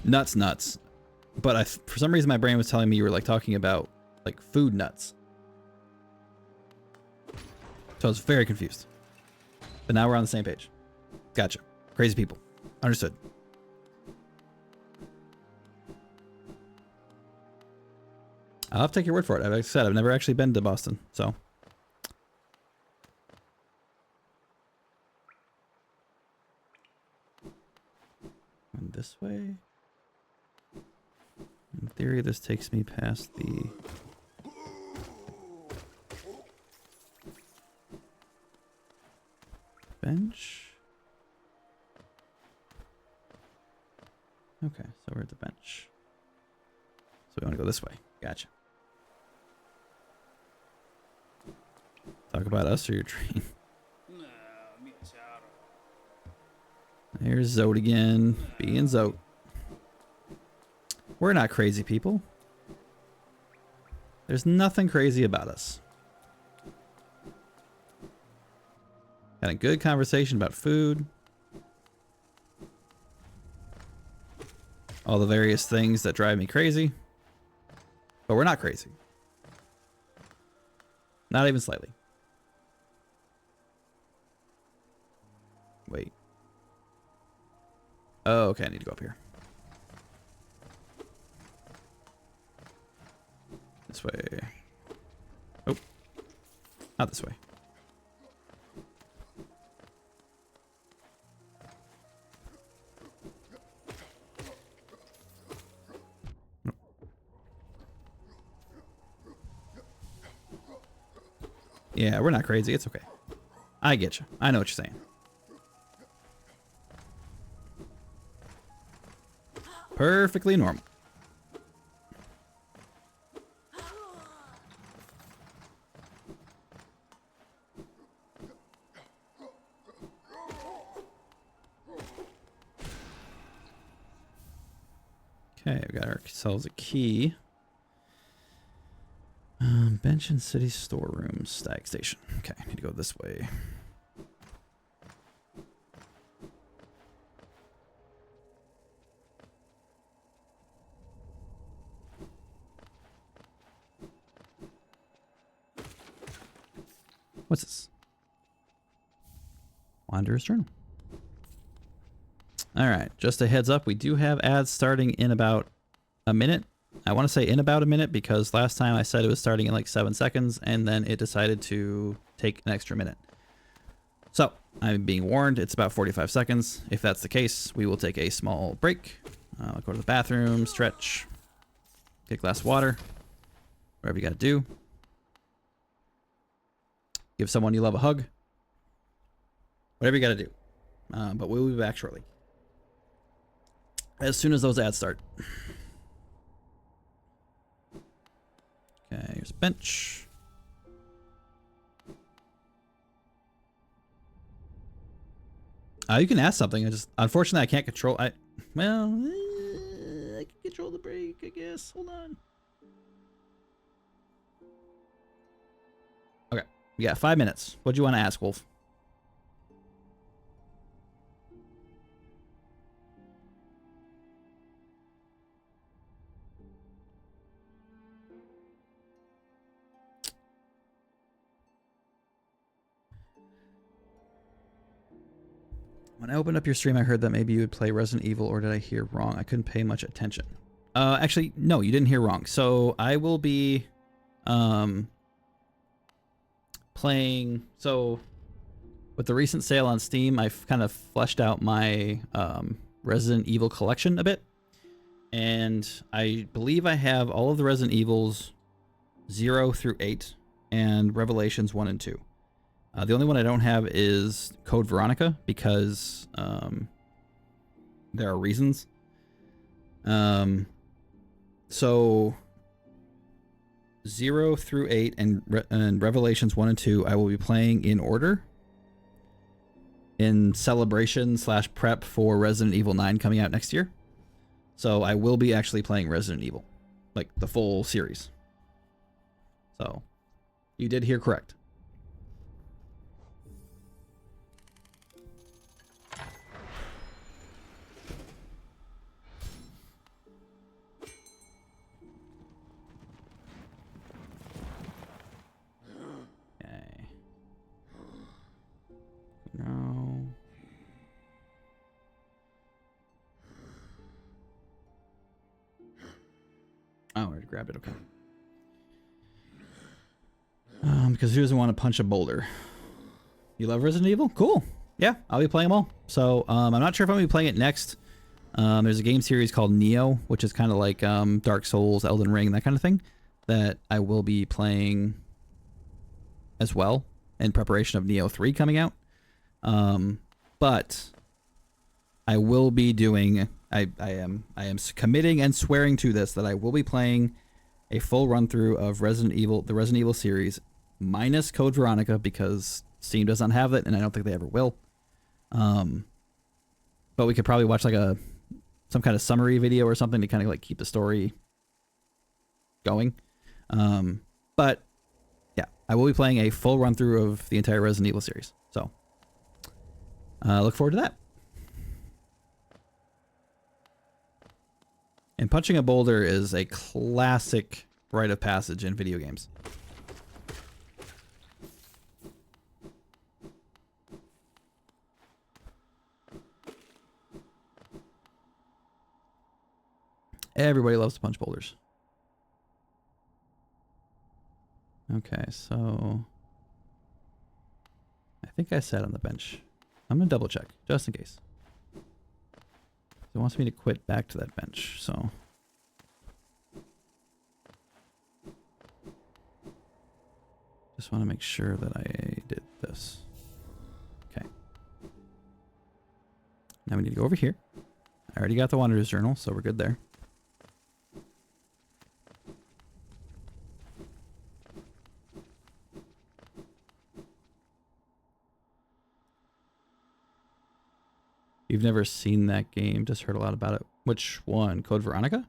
nuts. But for some reason my brain was telling me you were like talking about like food nuts. So I was very confused. But now we're on the same page. Gotcha. Crazy people. Understood. I'll have to take your word for it. Like I said, I've never actually been to Boston, so. And this way. In theory, this takes me past the... bench. Okay, so we're at the bench. So we want to go this way. Gotcha. Talk about us or your train. There's Zote again. Being Zote. We're not crazy people. There's nothing crazy about us. Had a good conversation about food. All the various things that drive me crazy. But we're not crazy. Not even slightly. Wait. Oh, okay, I need to go up here. This way. Oh. Not this way. Yeah, we're not crazy. It's okay. I get you. I know what you're saying. Perfectly normal. Okay, we got ourselves a key. Bench and city storeroom, stag station. Okay, I need to go this way. What's this? Wanderer's Journal. All right, just a heads up, we do have ads starting in about a minute. I want to say in about a minute because last time I said it was starting in like 7 seconds and then it decided to take an extra minute. So I'm being warned, it's about 45 seconds. If that's the case, we will take a small break. Go to the bathroom, stretch, get a glass of water, whatever you got to do. Give someone you love a hug. Whatever you got to do. But we'll be back shortly. As soon as those ads start. Okay, here's a bench. You can ask something. Unfortunately, I can't control. I can control the break, I guess. Hold on. Okay, we got 5 minutes. What do you want to ask, Wolf? When I opened up your stream, I heard that maybe you would play Resident Evil, or did I hear wrong? I couldn't pay much attention. Actually, no, you didn't hear wrong. So I will be playing. So with the recent sale on Steam, I've kind of fleshed out my Resident Evil collection a bit. And I believe I have all of the Resident Evils 0 through 8 and Revelations 1 and 2. The only one I don't have is Code Veronica because there are reasons. So 0 through 8 and Revelations 1 and 2 I will be playing in order in celebration / prep for Resident Evil 9 coming out next year. So I will be actually playing Resident Evil, like the full series. So you did hear correct. Okay. No. Oh, I already grabbed it. Okay. Because who doesn't want to punch a boulder? You love Resident Evil? Cool. Yeah, I'll be playing them all. So I'm not sure if I'm going to be playing it next. There's a game series called Neo, which is kind of like Dark Souls, Elden Ring, that kind of thing, that I will be playing as well in preparation of Neo 3 coming out. But I will be doing... I am committing and swearing to this that I will be playing a full run through of Resident Evil, the Resident Evil series, minus Code Veronica because Steam doesn't have it, and I don't think they ever will. But we could probably watch like some kind of summary video or something to kind of like keep the story going. But yeah, I will be playing a full run through of the entire Resident Evil series. So look forward to that. And punching a boulder is a classic rite of passage in video games. Everybody loves to punch boulders. Okay, so I think I sat on the bench. I'm gonna double check just in case. It wants me to quit back to that bench, so just want to make sure that I did this. Okay. Now we need to go over here. I already got the Wanderer's Journal, so we're good there. You've never seen that game, just heard a lot about it. Which one? Code Veronica?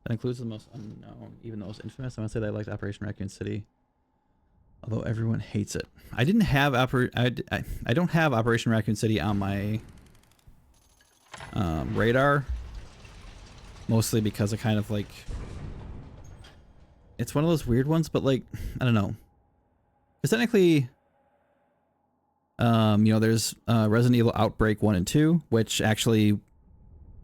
That includes the most unknown, even the most infamous. I want to say that I liked Operation Raccoon City, although everyone hates it. I didn't have I don't have Operation Raccoon City on my radar, mostly because I kind of like, it's one of those weird ones, but like, I don't know. Because technically, you know, there's Resident Evil Outbreak 1 and 2, which actually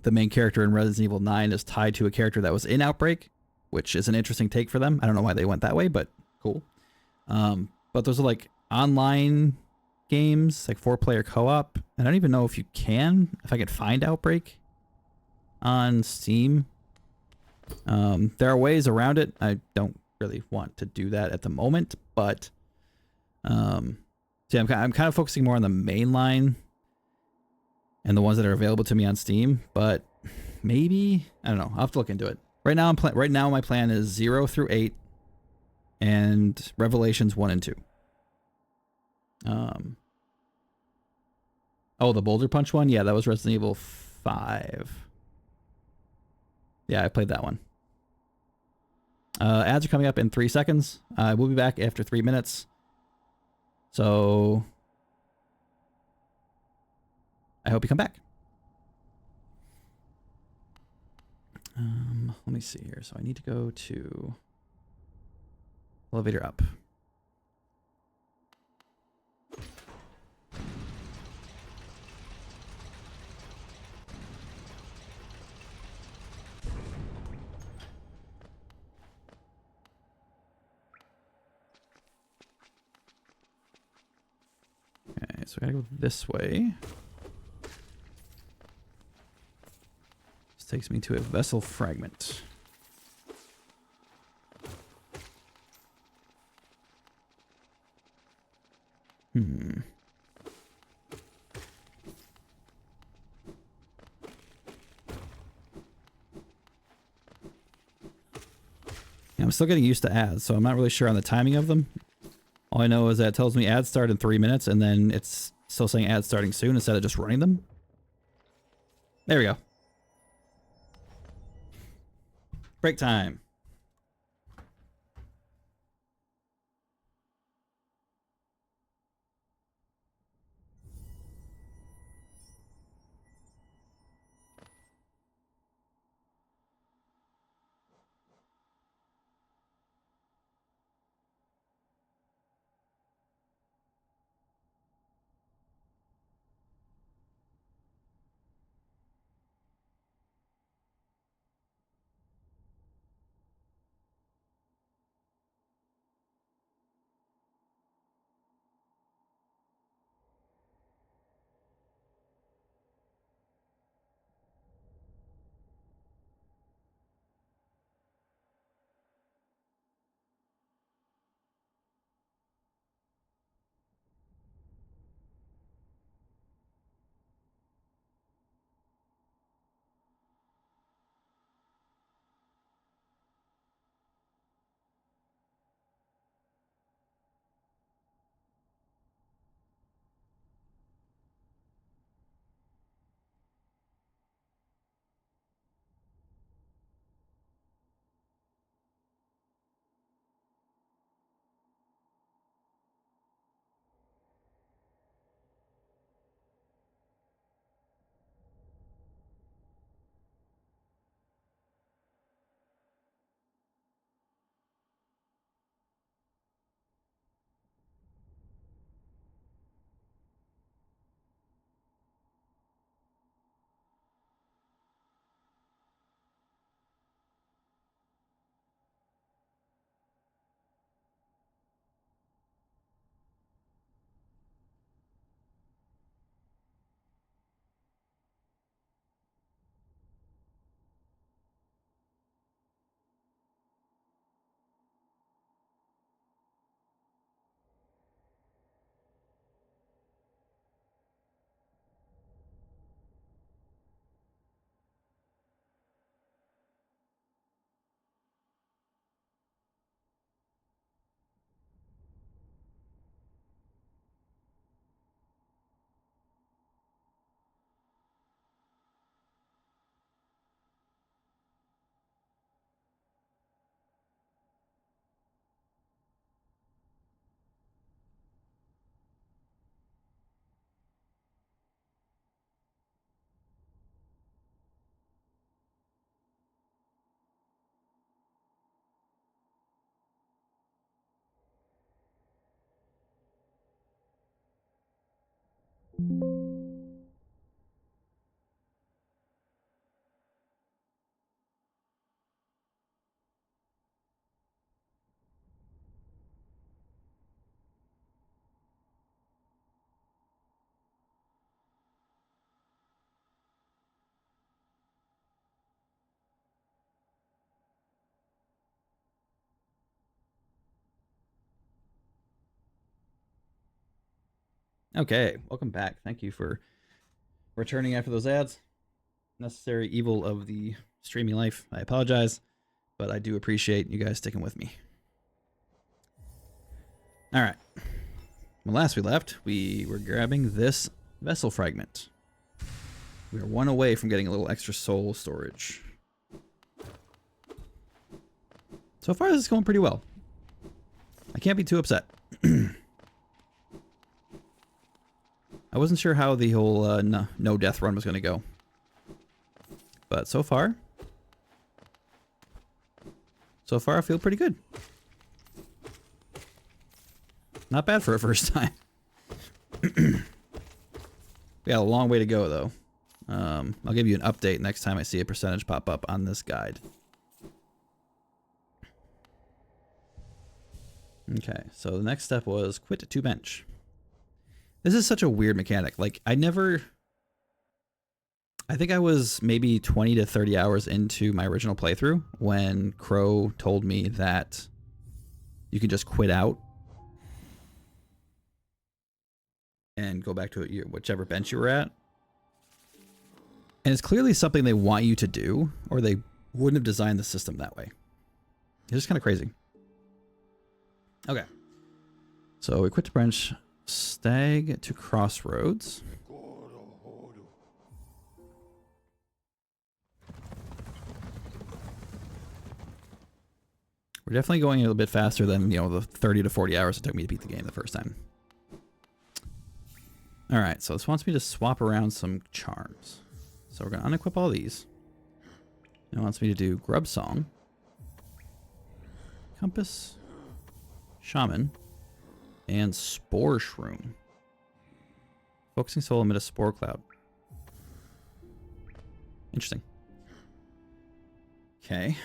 the main character in Resident Evil 9 is tied to a character that was in Outbreak, which is an interesting take for them. I don't know why they went that way, but cool. But those are like online games, like 4-player co-op. And I don't even know if I could find Outbreak on Steam. There are ways around it. I don't really want to do that at the moment, but see, I'm kind of focusing more on the main line and the ones that are available to me on Steam, but maybe, I don't know, I'll have to look into it. Right now my plan is 0 through 8 and Revelations 1 and 2. Oh, the Boulder Punch one? Yeah, that was Resident Evil 5. Yeah, I played that one. Ads are coming up in 3 seconds. We'll be back after 3 minutes. So I hope you come back. Let me see here. So I need to go to elevator up. Okay, so I gotta go this way. takes me to a vessel fragment. Hmm. Yeah, I'm still getting used to ads, so I'm not really sure on the timing of them. All I know is that it tells me ads start in 3 minutes, and then it's still saying ads starting soon instead of just running them. There we go. Break time. Okay, welcome back. Thank you for returning after those ads. Necessary evil of the streaming life. I apologize, but I do appreciate you guys sticking with me. All right. When last we left, we were grabbing this vessel fragment. We are one away from getting a little extra soul storage. So far, this is going pretty well. I can't be too upset. I wasn't sure how the whole no death run was going to go. But so far I feel pretty good. Not bad for a first time. We got a long way to go, though. I'll give you an update next time I see a percentage pop up on this guide. Okay, so the next step was quit to bench. This is such a weird mechanic. Like, I never I think I was maybe 20 to 30 hours into my original playthrough when Crow told me that you can just quit out and go back to whichever bench you were at. And it's clearly something they want you to do, or they wouldn't have designed the system that way. It's just kind of crazy. Okay. So we quit to branch, stag to crossroads. We're definitely going a little bit faster than, you know, the 30 to 40 hours it took me to beat the game the first time. All right, so this wants me to swap around some charms. So we're going to unequip all these. It wants me to do Grub Song, Compass, Shaman, and Spore Shroom. Focusing Soul amid a Spore Cloud. Interesting. Okay.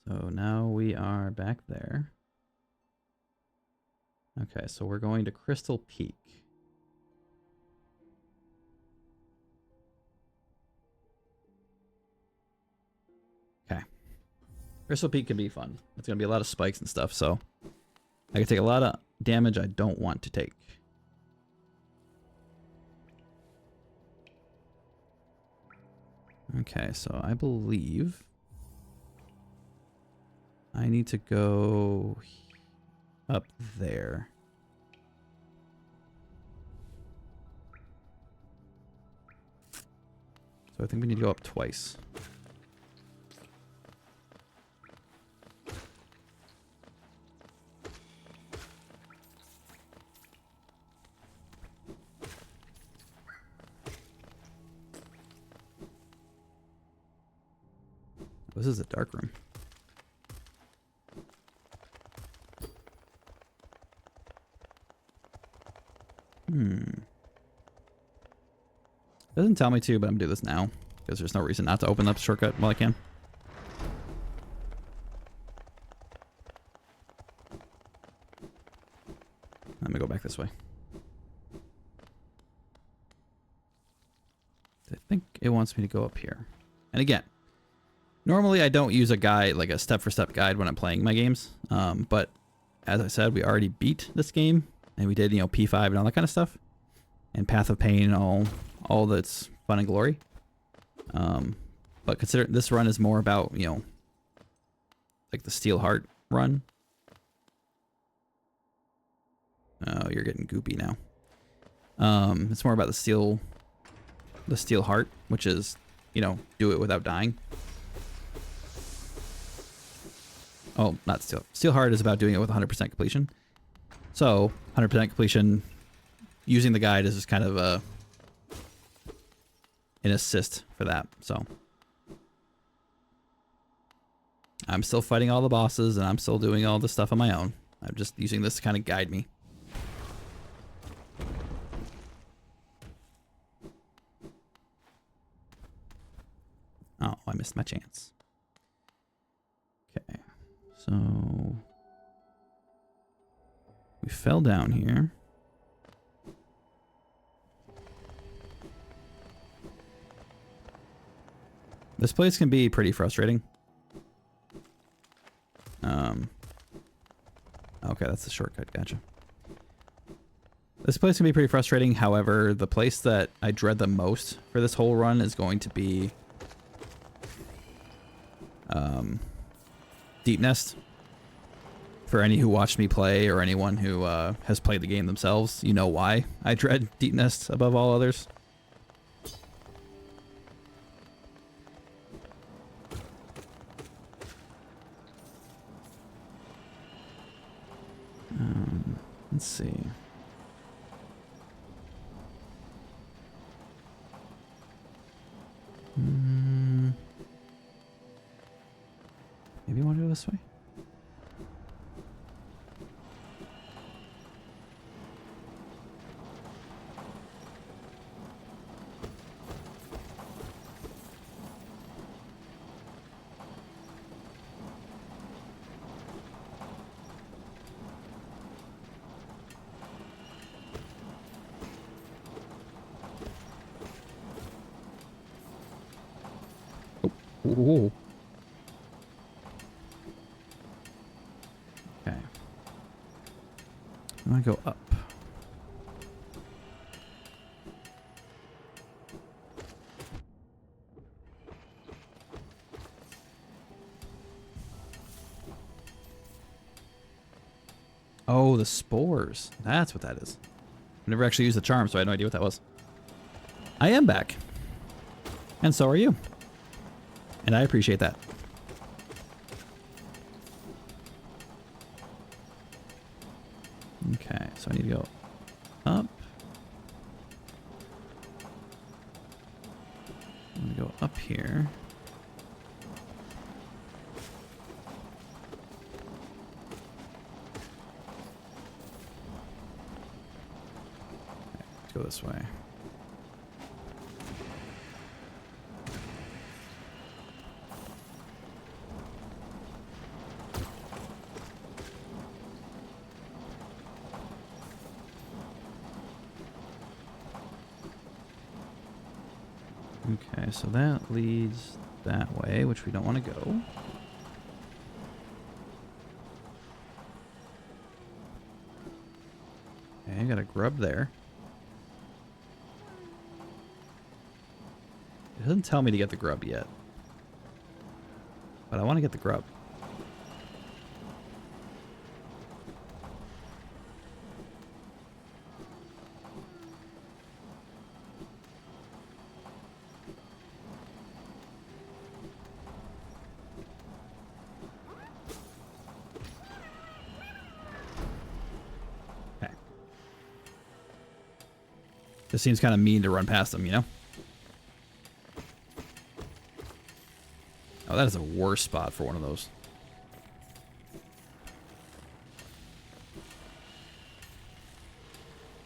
So now we are back there. Okay, so we're going to Crystal Peak. Okay. Crystal Peak can be fun. It's going to be a lot of spikes and stuff, so I can take a lot of damage I don't want to take. Okay, so I believe I need to go up there. So I think we need to go up twice. This is a dark room. Doesn't tell me to, but I'm gonna do this now because there's no reason not to open up the shortcut while I can. Let me go back this way. I think it wants me to go up here. And again, normally I don't use a guide, like a step-for-step guide when I'm playing my games. But as I said, we already beat this game and we did, you know, P5 and all that kind of stuff. And Path of Pain and all that's fun and glory. But consider this run is more about, you know, like the Steel Heart run. Oh, you're getting goopy now. It's more about the Steel Heart, which is, you know, do it without dying. Oh, not Steel Heart is about doing it with 100% completion. So 100% completion using the guide is just kind of an assist for that. So I'm still fighting all the bosses and I'm still doing all the stuff on my own. I'm just using this to kind of guide me. Oh, I missed my chance. Okay, so we fell down here. This place can be pretty frustrating. Okay, that's the shortcut, gotcha. This place can be pretty frustrating, however, the place that I dread the most for this whole run is going to be Deep Nest. For any who watched me play or anyone who has played the game themselves, you know why I dread Deep Nest above all others. Let's see. Maybe you want to go this way? Ooh. Okay. I'm gonna go up. Oh, the spores. That's what that is. I never actually used the charm, so I had no idea what that was. I am back. And so are you. And I appreciate that. Okay, so I need to go up. I'm gonna go up here. Go this way. Okay, so that leads that way, which we don't want to go. Okay, got a grub there. It doesn't tell me to get the grub yet. But I want to get the grub. Okay. Just seems kind of mean to run past them, you know? Oh, that is a worse spot for one of those.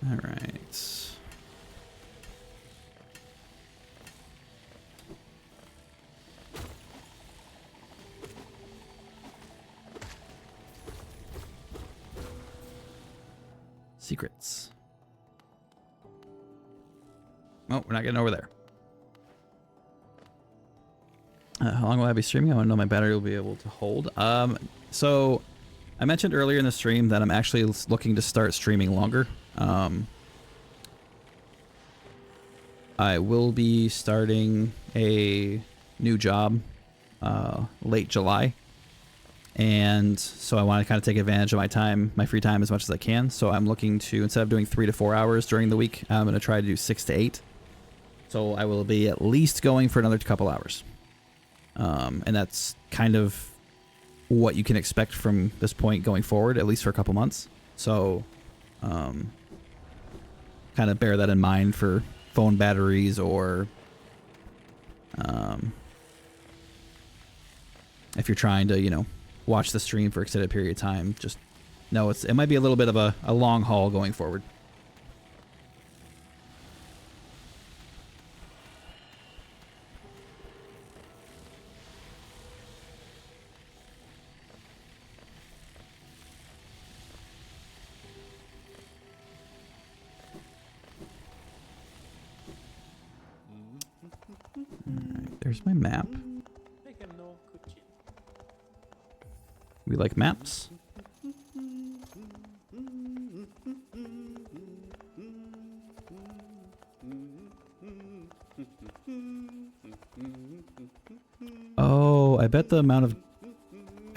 All right. Secrets. Oh, we're not getting over there. How long will I be streaming? I want to know my battery will be able to hold. So I mentioned earlier in the stream that I'm actually looking to start streaming longer. I will be starting a new job late July. And so I want to kind of take advantage of my time, my free time as much as I can. So I'm looking to, instead of doing 3 to 4 hours during the week, I'm going to try to do 6 to 8. So I will be at least going for another couple hours. And that's kind of what you can expect from this point going forward, at least for a couple months. So, kind of bear that in mind for phone batteries or, if you're trying to, you know, watch the stream for extended period of time, just know it might be a little bit of a long haul going forward. There's my map. We like maps. Oh, I bet the amount of...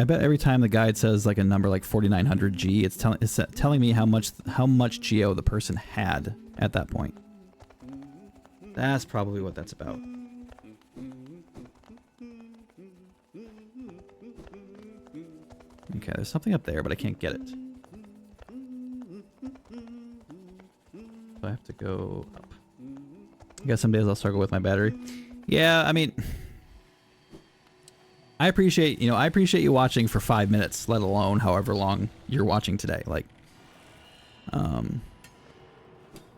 I bet every time the guide says like a number like 4900 G, it's telling me how much Geo the person had at that point. That's probably what that's about. Okay, there's something up there, but I can't get it. So I have to go up. I guess some days I'll struggle with my battery. Yeah, I mean, I appreciate you watching for 5 minutes, let alone however long you're watching today. Like,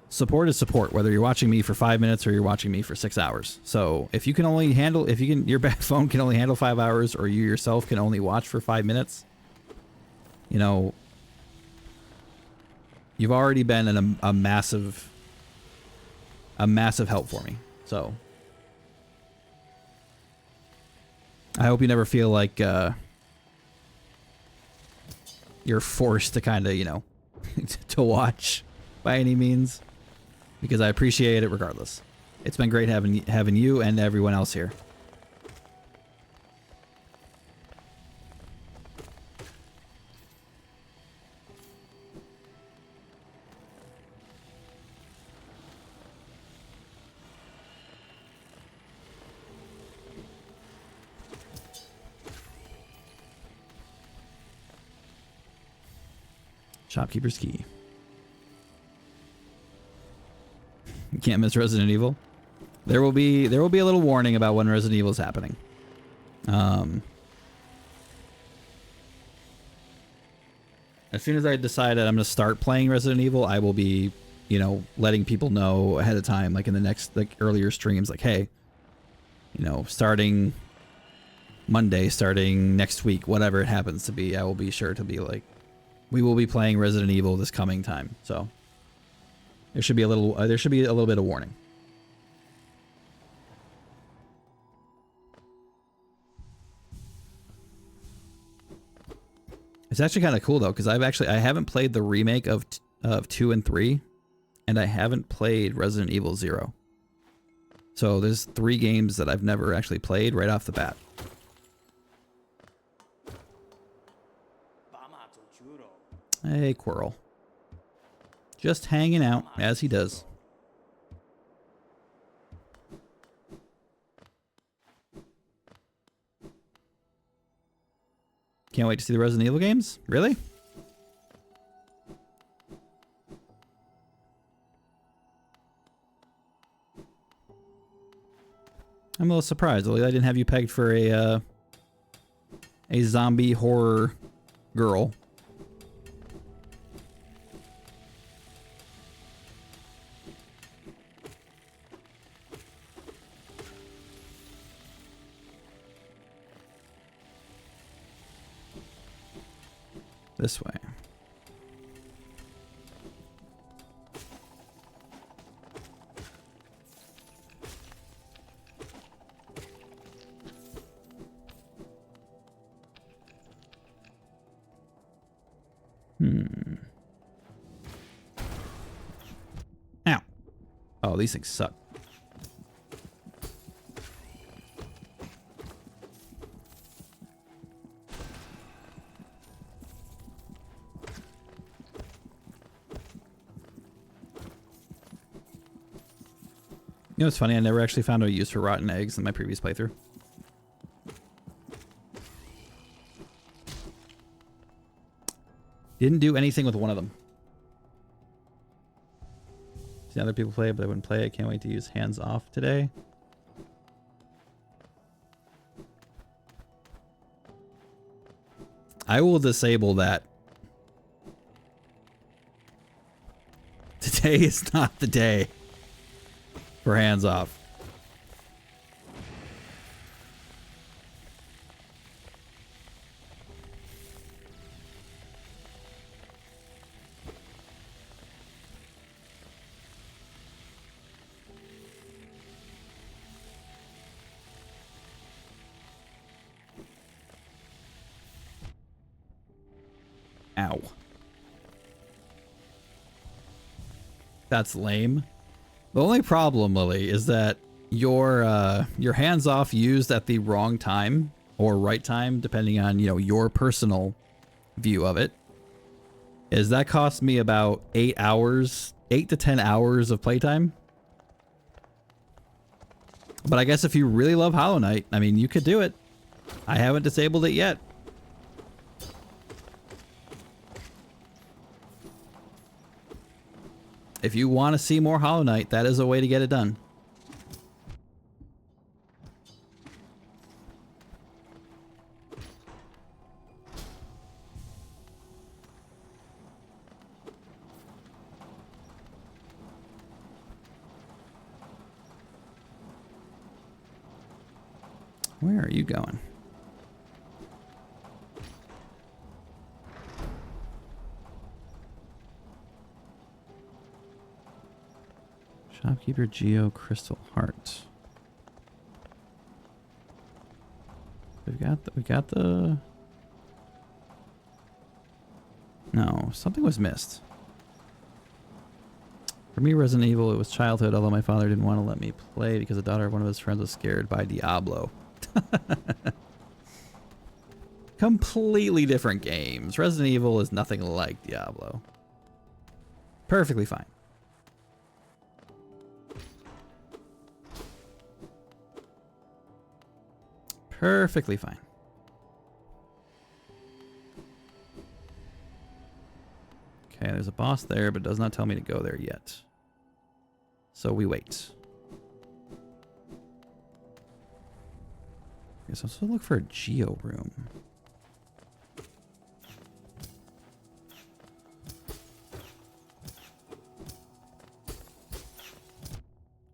support is support, whether you're watching me for 5 minutes or you're watching me for 6 hours. So if you can only handle, your phone can only handle 5 hours, or you yourself can only watch for 5 minutes, you know, you've already been a massive help for me. So I hope you never feel like you're forced to kind of, you know, to watch by any means, because I appreciate it regardless. It's been great having you and everyone else here. Shopkeeper's key. You can't miss Resident Evil. There will be a little warning about when Resident Evil is happening. As soon as I decide that I'm going to start playing Resident Evil, I will be, you know, letting people know ahead of time, like in the next, like earlier streams, like, hey, you know, starting Monday, starting next week, whatever it happens to be, I will be sure to be like, we will be playing Resident Evil this coming time. So there should be a little bit of warning. It's actually kind of cool though, because I haven't played the remake of 2 and 3, and I haven't played Resident Evil 0. So there's 3 games that I've never actually played right off the bat. Hey, Quirrell. Just hanging out, as he does. Can't wait to see the Resident Evil games? Really? I'm a little surprised. I didn't have you pegged for a zombie horror girl. This way. Ow. Oh, these things suck. You know what's funny? I never actually found a use for rotten eggs in my previous playthrough. Didn't do anything with one of them. See other people play it, but I wouldn't play it. Can't wait to use hands off today. I will disable that. Today is not the day for hands off. Ow. That's lame. The only problem, Lily, is that your hands off used at the wrong time or right time, depending on, you know, your personal view of it, is that cost me about 8 to 10 hours of playtime. But I guess if you really love Hollow Knight, I mean, you could do it. I haven't disabled it yet. If you want to see more Hollow Knight, that is a way to get it done. Where are you going? Shopkeeper Geo Crystal Heart. we got the... No, something was missed. For me, Resident Evil, it was childhood, although my father didn't want to let me play because the daughter of one of his friends was scared by Diablo. Completely different games. Resident Evil is nothing like Diablo. Perfectly fine. Perfectly fine. Okay, there's a boss there, but it does not tell me to go there yet. So we wait. Okay, so I'm supposed to look for a Geo room.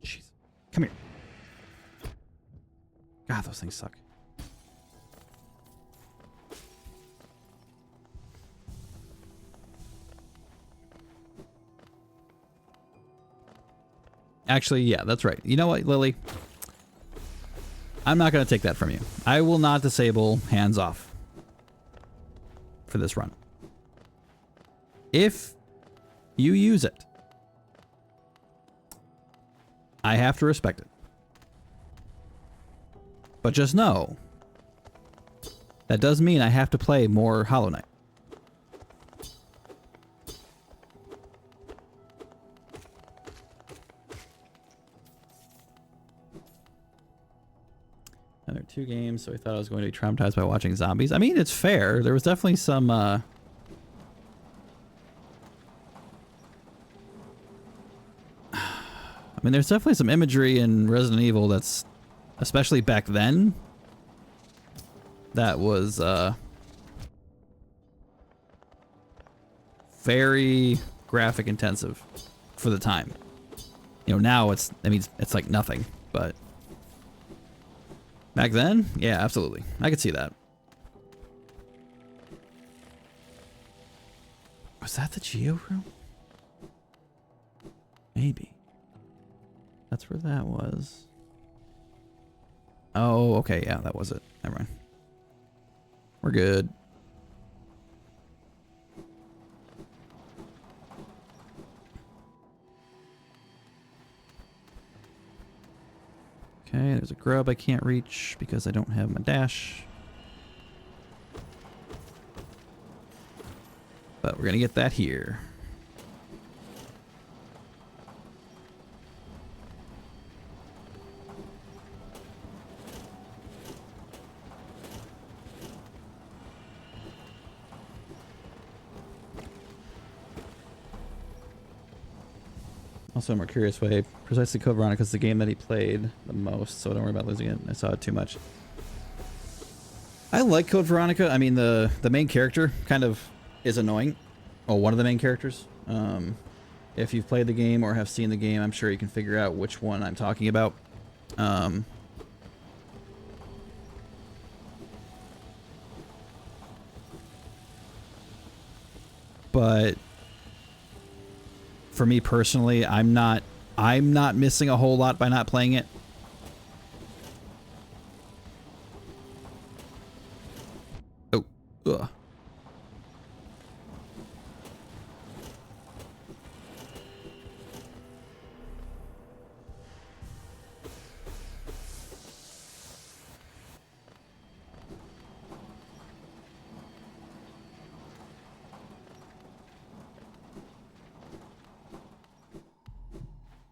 Jeez. Come here. God, those things suck. Actually, yeah, that's right. You know what, Lily? I'm not going to take that from you. I will not disable hands off for this run. If you use it, I have to respect it. But just know, that does mean I have to play more Hollow Knight. And there are 2 games, so I thought I was going to be traumatized by watching zombies. I mean, it's fair. There was definitely some, I mean, there's definitely some imagery in Resident Evil that's, especially back then, that was, very graphic intensive for the time. You know, now it's, I mean, it's like nothing, but back then, yeah, absolutely. I could see that. Was that the Geo room? Maybe. That's where that was. Oh, okay, yeah, that was it. Never mind. We're good. Okay, there's a grub I can't reach because I don't have my dash. But we're gonna get that here. Also, I'm more curious why precisely Code Veronica is the game that he played the most, so don't worry about losing it. I saw it too much. I like Code Veronica. I mean, the main character kind of is annoying. Oh, one of the main characters. If you've played the game or have seen the game, I'm sure you can figure out which one I'm talking about. But for me personally, I'm not missing a whole lot by not playing it. Oh, ugh.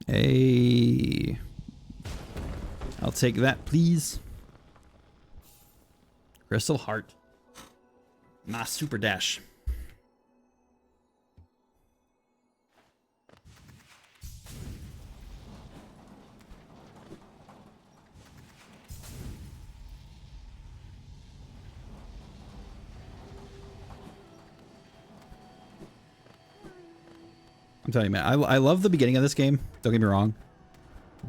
Hey, I'll take that, please. Crystal Heart. My super dash. I'm telling you, man, I love the beginning of this game. Don't get me wrong.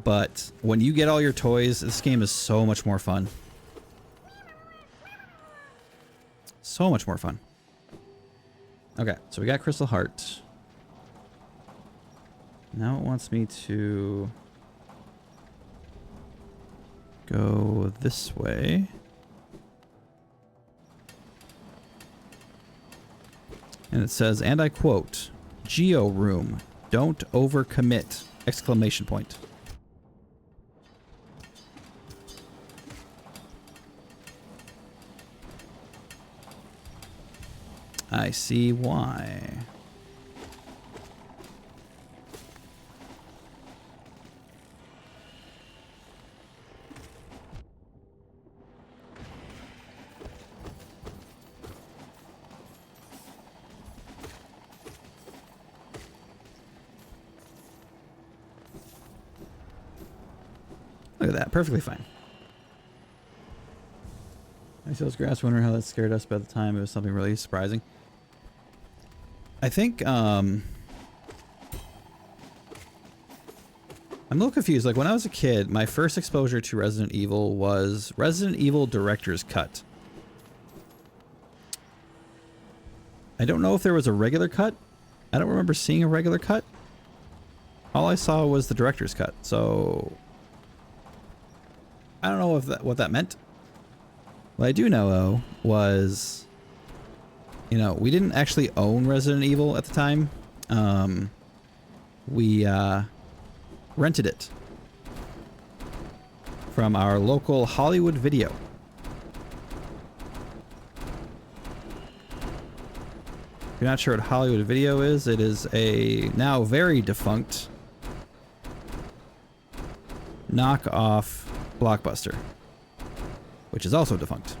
But when you get all your toys, this game is so much more fun. So much more fun. Okay, so we got Crystal Heart. Now it wants me to go this way. And it says, and I quote, Geo Room, don't overcommit! Exclamation point. I see why. Look at that, perfectly fine. I see those grass, wondering how that scared us by the time it was something really surprising. I think, I'm a little confused. Like, when I was a kid, my first exposure to Resident Evil was Resident Evil Director's Cut. I don't know if there was a regular cut. I don't remember seeing a regular cut. All I saw was the Director's Cut, so I don't know if what that meant. What I do know, though, was, you know, we didn't actually own Resident Evil at the time. We rented it from our local Hollywood Video. If you're not sure what Hollywood Video is, it is a now very defunct knockoff Blockbuster, which is also defunct.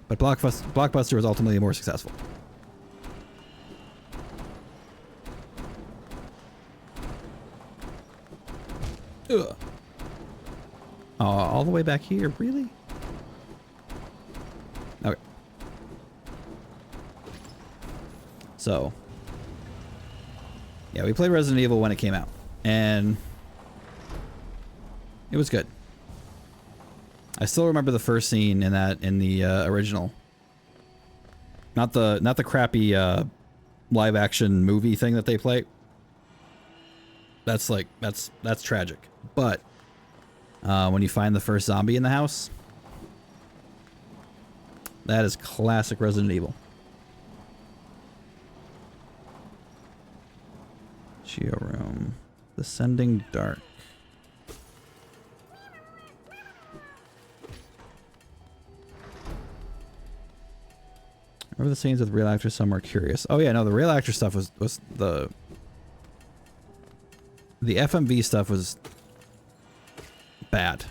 But Blockbuster was ultimately more successful. Ugh. Oh, all the way back here? Really? Okay. So, yeah, we played Resident Evil when it came out, and it was good. I still remember the first scene in the original. Not the crappy live action movie thing that they play. That's tragic. But when you find the first zombie in the house, that is classic Resident Evil. Geo Room. Descending Dark. Remember the scenes with real actors? Some were curious. Oh yeah, no, the real actor stuff was the FMV stuff was bad.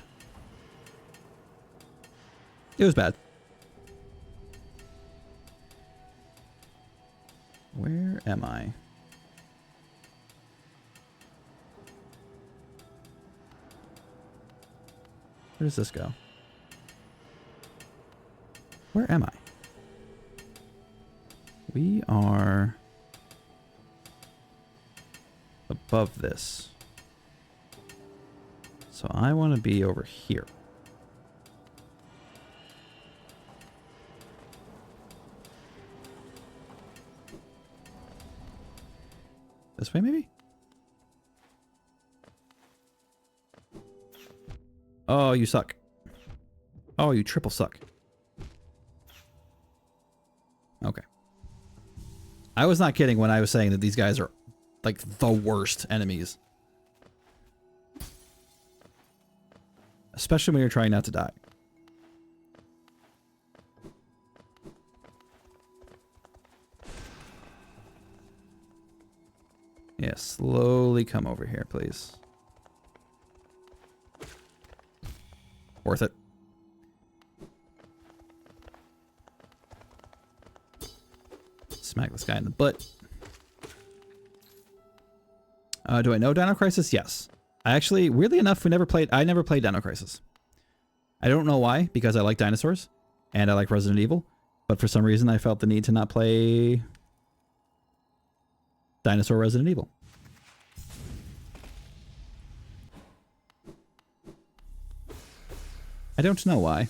It was bad. Where am I? Where does this go? Where am I? We are above this. So I want to be over here. This way, maybe? Oh, you suck. Oh, you triple suck. Okay. I was not kidding when I was saying that these guys are like the worst enemies. Especially when you're trying not to die. Yeah, slowly come over here, please. Worth it. Smack this guy in the butt. Do I know Dino Crisis? Yes. I actually, weirdly enough, I never played Dino Crisis. I don't know why, because I like dinosaurs and I like Resident Evil, but for some reason I felt the need to not play Dinosaur Resident Evil. I don't know why.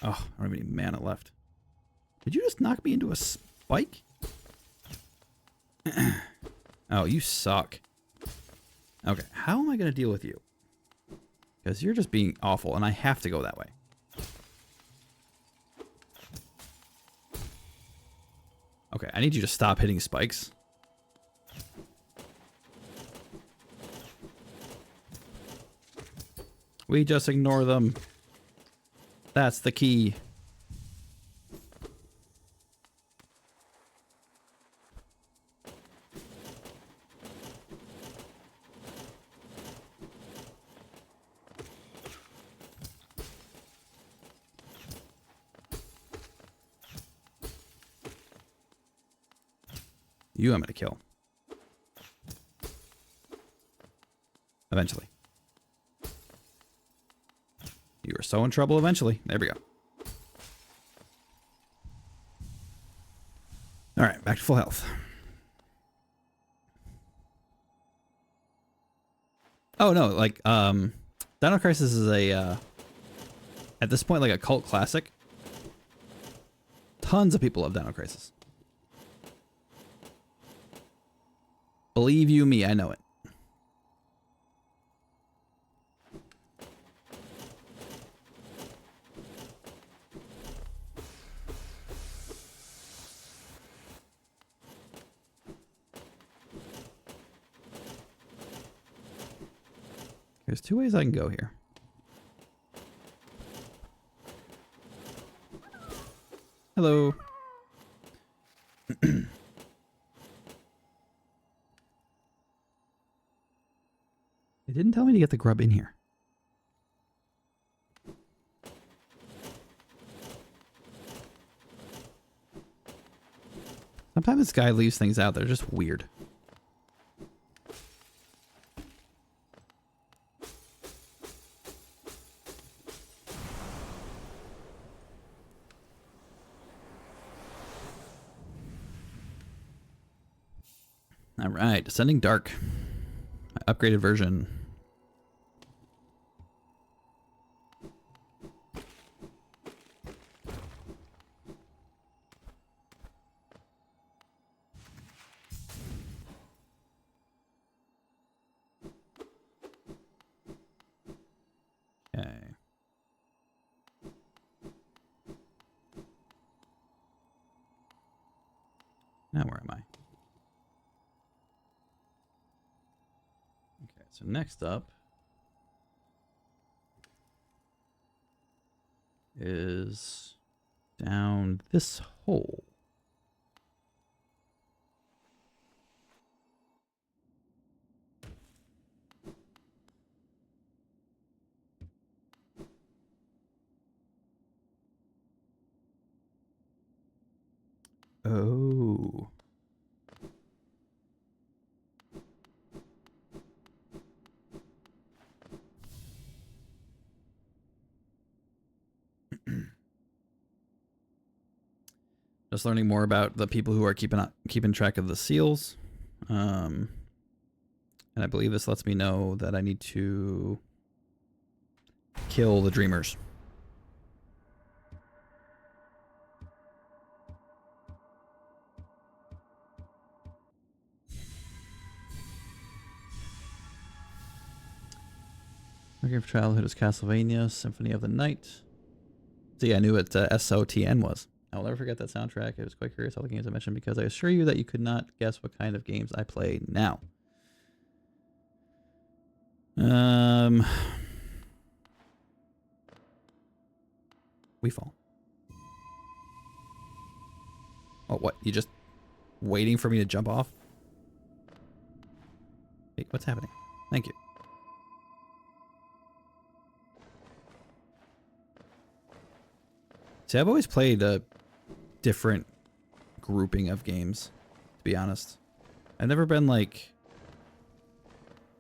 Oh, I don't have any mana left. Did you just knock me into a spike? Oh, you suck. Okay, how am I going to deal with you? Because you're just being awful, and I have to go that way. Okay, I need you to stop hitting spikes. We just ignore them. That's the key. You I'm gonna kill. Eventually. You are so in trouble eventually. There we go. Alright, back to full health. Oh no, like, Dino Crisis is a, at this point, like a cult classic. Tons of people love Dino Crisis. Believe you me, I know it. There's two ways I can go here. Hello. It didn't tell me to get the grub in here. Sometimes this guy leaves things out that are just weird. All right, Descending Dark, my upgraded version. Okay. Now where am I? Okay, so next up is down this hole. Oh. Just learning more about the people who are keeping track of the seals. And I believe this lets me know that I need to kill the dreamers. My game of childhood is Castlevania, Symphony of the Night. See, I knew what SOTN was. I will never forget that soundtrack. I was quite curious all the games I mentioned because I assure you that you could not guess what kind of games I play now. We fall. Oh, what? You just waiting for me to jump off? Wait, what's happening? Thank you. See, I've always played a different grouping of games, to be honest. I've never been like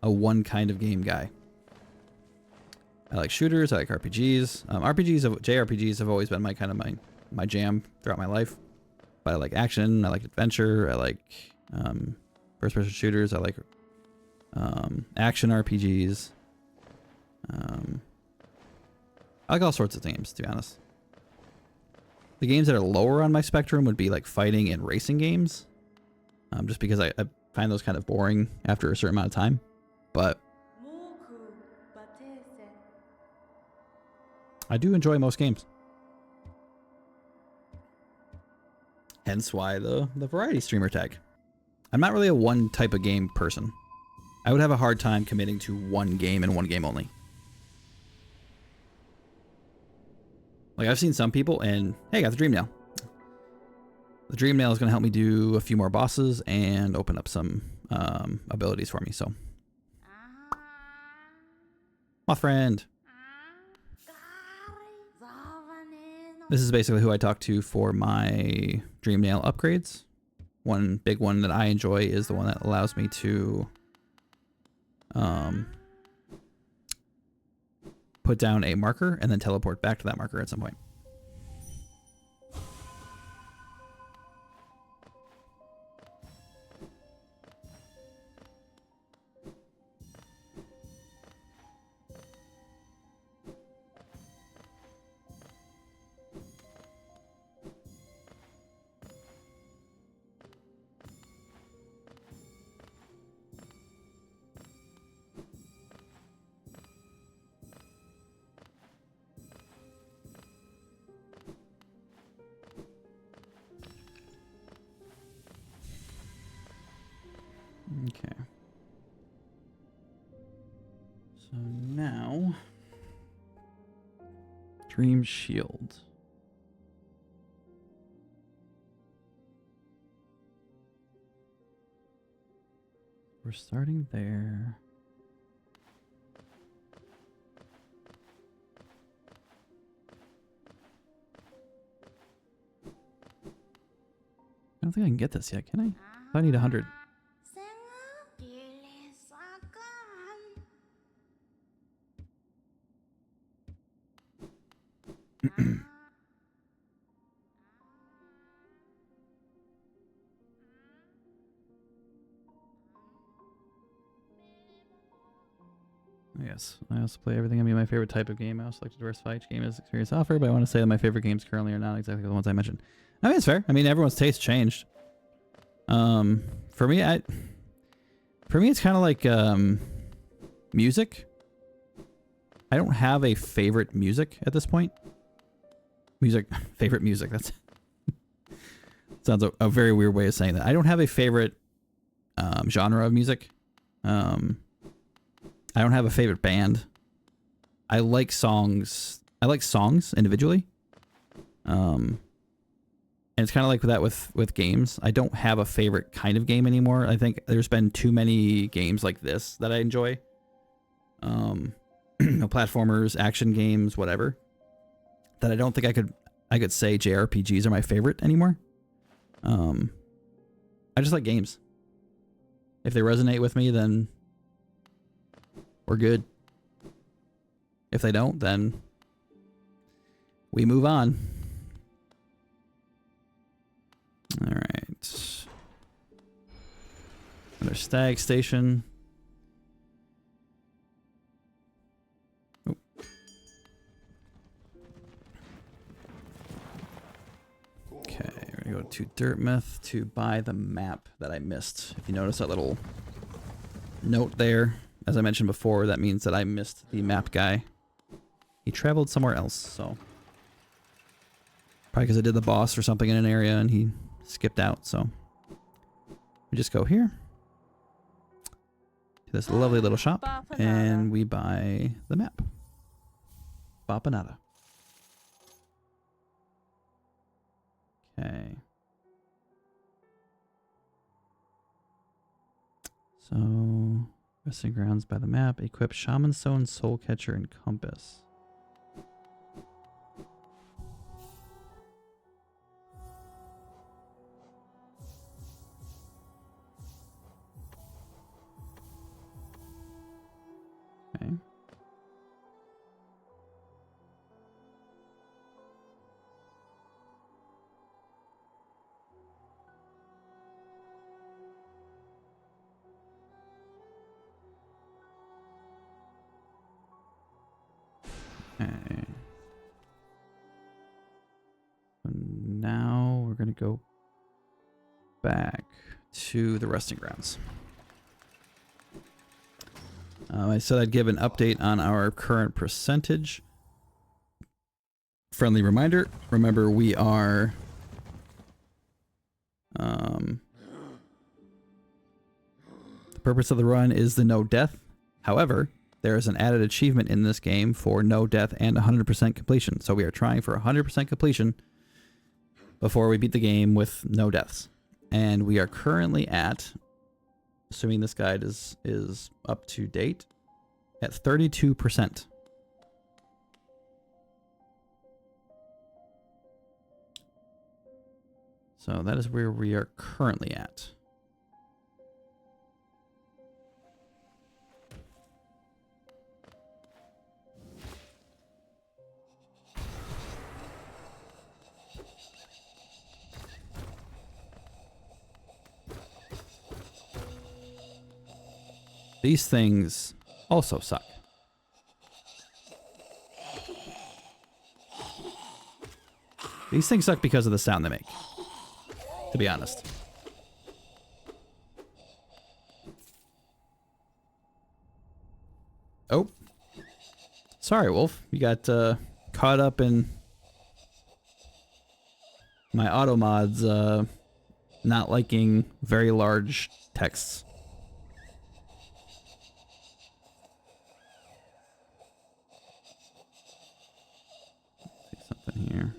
a one kind of game guy. I like shooters, I like RPGs. JRPGs have always been my kind of my jam throughout my life. But I like action, I like adventure, I like first person shooters, I like action RPGs. I like all sorts of games, to be honest. The games that are lower on my spectrum would be like fighting and racing games. Just because I find those kind of boring after a certain amount of time. But I do enjoy most games. Hence why the variety streamer tag. I'm not really a one type of game person. I would have a hard time committing to one game and one game only. Like I've seen some people and hey, I got the Dream Nail. The Dream Nail is going to help me do a few more bosses and open up some abilities for me. So, my friend. This is basically who I talk to for my Dream Nail upgrades. One big one that I enjoy is the one that allows me to put down a marker and then teleport back to that marker at some point. Okay. So now, Dream Shield. We're starting there. I don't think I can get this yet, can I? I need 100. Yes, I also play everything. I mean, my favorite type of game. I also like to diversify each game as experience offer, but I want to say that my favorite games currently are not exactly the ones I mentioned. I mean, it's fair. I mean, everyone's taste changed. For me, it's kind of like music. I don't have a favorite music at this point. Favorite music. That's sounds a very weird way of saying that. I don't have a favorite genre of music. I don't have a favorite band. I like songs. I like songs individually. And it's kind of like that with games. I don't have a favorite kind of game anymore. I think there's been too many games like this that I enjoy. Platformers, action games, whatever. That I don't think I could say JRPGs are my favorite anymore. I just like games. If they resonate with me, then we're good. If they don't, then we move on. All right. Another stag station. Oh. Okay, we're gonna go to Dirtmouth to buy the map that I missed. If you notice that little note there, as I mentioned before, that means that I missed the map guy. He traveled somewhere else, so probably because I did the boss or something in an area and he skipped out. So we just go here to this lovely little shop and we buy the map. Bapanada. Okay. So resting grounds by the map. Equip Shaman Stone, Soul Catcher, and Compass. Okay. Okay. going to go back to the resting grounds. I said I'd give an update on our current percentage. Friendly reminder, remember we are the purpose of the run is the no death. However, there is an added achievement in this game for no death and 100% completion. So we are trying for 100% completion before we beat the game with no deaths. And we are currently at, assuming this guide is up to date, at 32%. So that is where we are currently at. These things also suck. These things suck because of the sound they make, to be honest. Oh. Sorry, Wolf. You got caught up in my auto mods not liking very large texts. Here.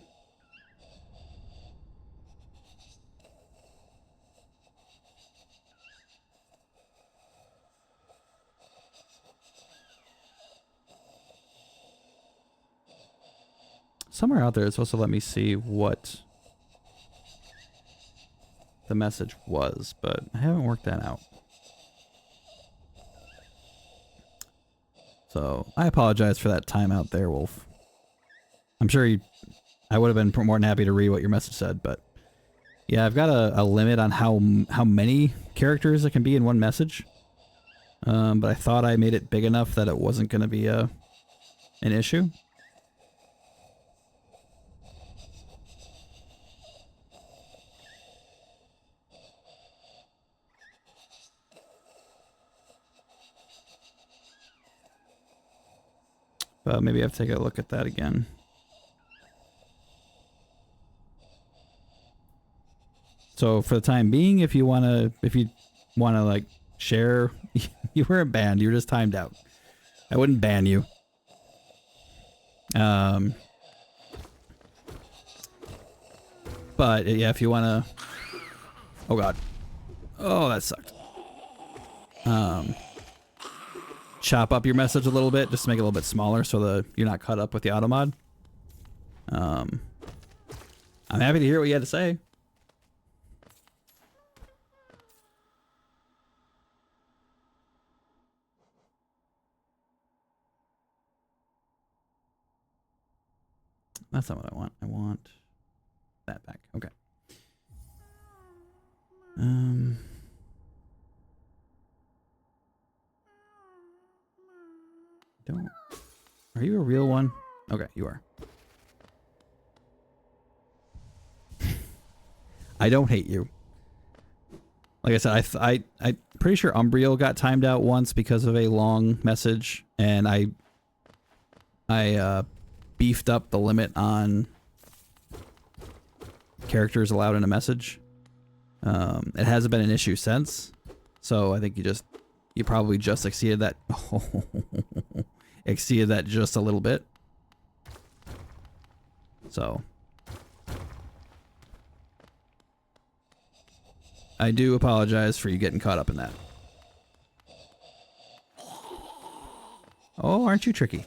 Somewhere out there it's supposed to let me see what the message was, but I haven't worked that out. So I apologize for that timeout there, Wolf. I'm sure I would have been more than happy to read what your message said, but yeah, I've got a limit on how many characters it can be in one message. But I thought I made it big enough that it wasn't going to be an issue. But maybe I have to take a look at that again. So for the time being, if you wanna like share, you weren't banned. You were just timed out. I wouldn't ban you. But yeah, if you wanna, oh god, oh that sucked. Chop up your message a little bit, just to make it a little bit smaller, so you're not caught up with the auto mod. I'm happy to hear what you had to say. That's not what I want. I want that back. Okay. Are you a real one? Okay, you are. I don't hate you. Like I said, I'm pretty sure Umbriel got timed out once because of a long message, and I beefed up the limit on characters allowed in a message. It hasn't been an issue since, so I think you probably just exceeded that. Exceeded that just a little bit. So I do apologize for you getting caught up in that. Oh, aren't you tricky?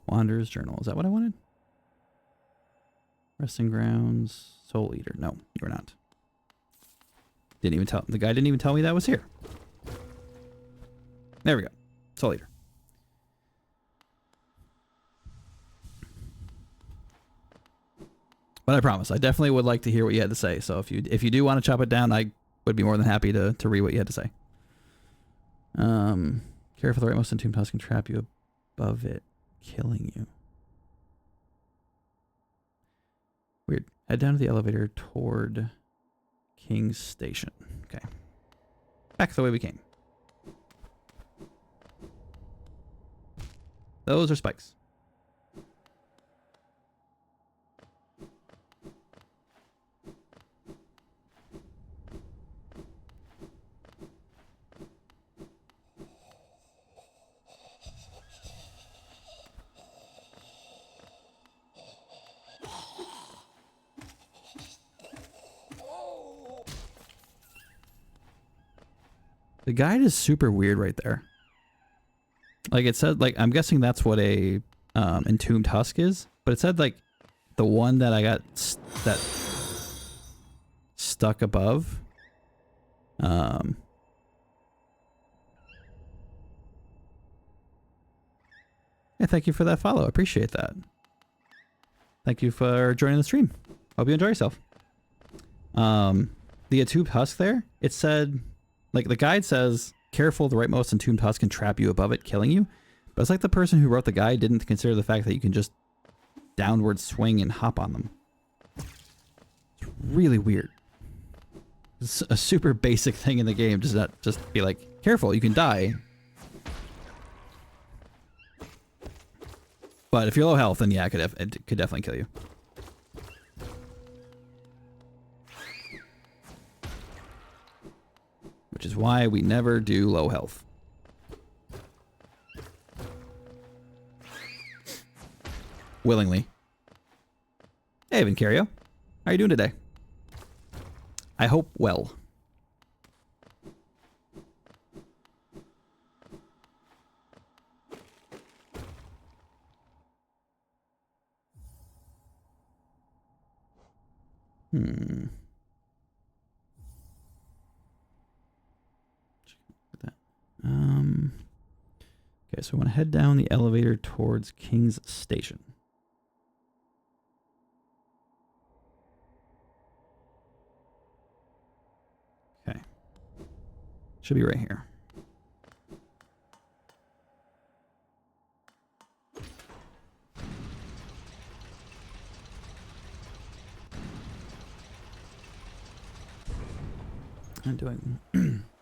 Wanderer's Journal. Is that what I wanted? Resting Grounds. Soul Eater. No, you were not. Didn't even tell. The guy didn't even tell me that was here. There we go. Soul Eater. But I promise, I definitely would like to hear what you had to say. So if you do want to chop it down, I would be more than happy to read what you had to say. Careful, the rightmost entombed house can trap you above it. killing you. Weird. Head down to the elevator toward King's Station. Okay. Back the way we came. Those are spikes. The guide is super weird right there. Like it said, like I'm guessing that's what a entombed husk is, but it said like the one that I got that stuck above. Yeah, thank you for that follow. Appreciate that. Thank you for joining the stream. Hope you enjoy yourself. The entombed husk there, it said, like the guide says, careful, the rightmost entombed husk can trap you above it, killing you. But it's like the person who wrote the guide didn't consider the fact that you can just downward swing and hop on them. It's really weird. It's a super basic thing in the game, just not just be like, careful, you can die. But if you're low health, then yeah, it could definitely kill you. Which is why we never do low health. Willingly. Hey, Vincario. How are you doing today? I hope well. Okay, so I want to head down the elevator towards King's Station. Okay. Should be right here.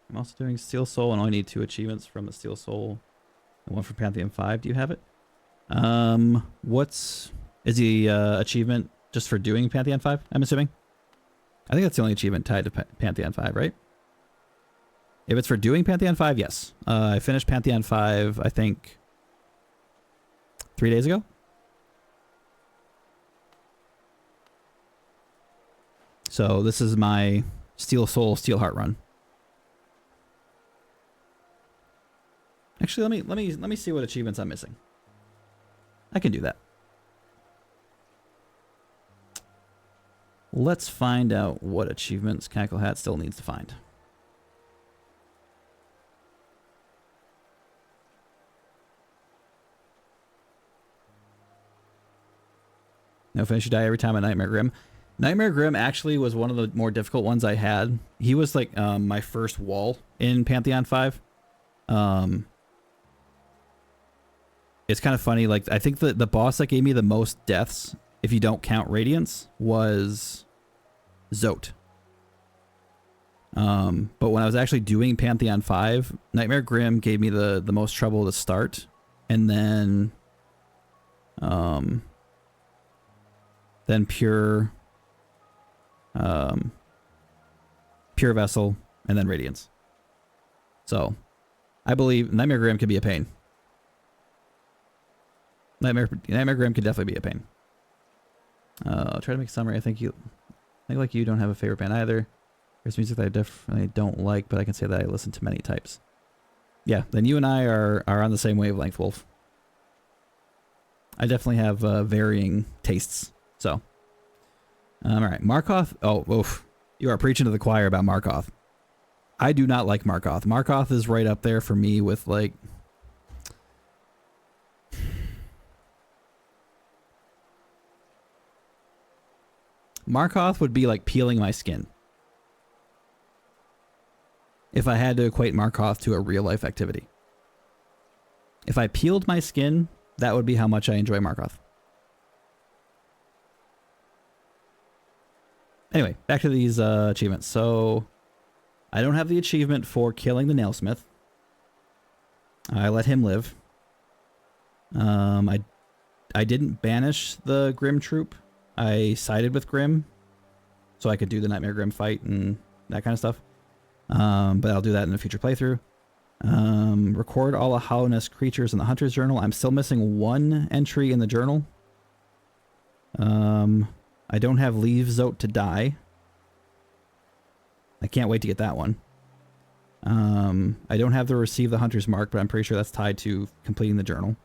I'm also doing Steel Soul and only need 2 achievements from the Steel Soul and 1 for Pantheon 5. Do you have it? Is the achievement just for doing Pantheon 5, I'm assuming? I think that's the only achievement tied to Pantheon 5, right? If it's for doing Pantheon 5, yes. I finished Pantheon 5, I think, 3 days ago. So this is my Steel Soul, Steel Heart run. Actually, let me see what achievements I'm missing. I can do that. Let's find out what achievements Cackle Hat still needs to find. No finish, you die every time at Nightmare Grim. Nightmare Grim actually was one of the more difficult ones I had. He was like my first wall in Pantheon 5. It's kind of funny, like I think the boss that gave me the most deaths, if you don't count Radiance, was Zote. But when I was actually doing Pantheon 5, Nightmare Grim gave me the most trouble to start, and then Pure Vessel, and then Radiance. So I believe Nightmare Grim could be a pain. Nightmare Grim could definitely be a pain. I'll try to make a summary. I think like you don't have a favorite band either. There's music that I definitely don't like, but I can say that I listen to many types. Yeah, then you and I are on the same wavelength, Wolf. I definitely have varying tastes. So, all right, Markoth. Oh, oof. You are preaching to the choir about Markoth. I do not like Markoth. Markoth is right up there for me with like. Markoth would be like peeling my skin. If I had to equate Markoth to a real life activity. If I peeled my skin That would be how much I enjoy Markoth. Anyway, back to these achievements. So, I don't have the achievement for killing the nailsmith. I let him live. I didn't banish the Grim troop. I sided with Grim, so I could do the Nightmare Grim fight and that kind of stuff. But I'll do that in a future playthrough. Record all the Hallownest creatures in the Hunter's Journal. I'm still missing one entry in the journal. I don't have Leave Zote to die. I can't wait to get that one. I don't have the Receive the Hunter's Mark, but I'm pretty sure that's tied to completing the journal.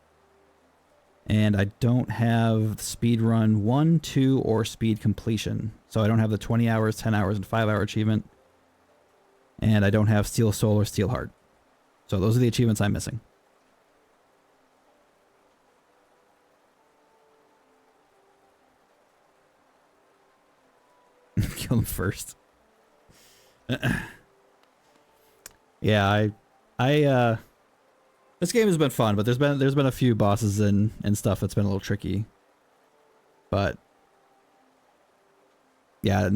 And I don't have Speed Run 1, 2, or Speed Completion. So I don't have the 20 hours, 10 hours, and 5 hour achievement. And I don't have Steel Soul or Steel Heart. So those are the achievements I'm missing. Kill him first. Yeah, this game has been fun, but there's been a few bosses and stuff that's been a little tricky. But yeah,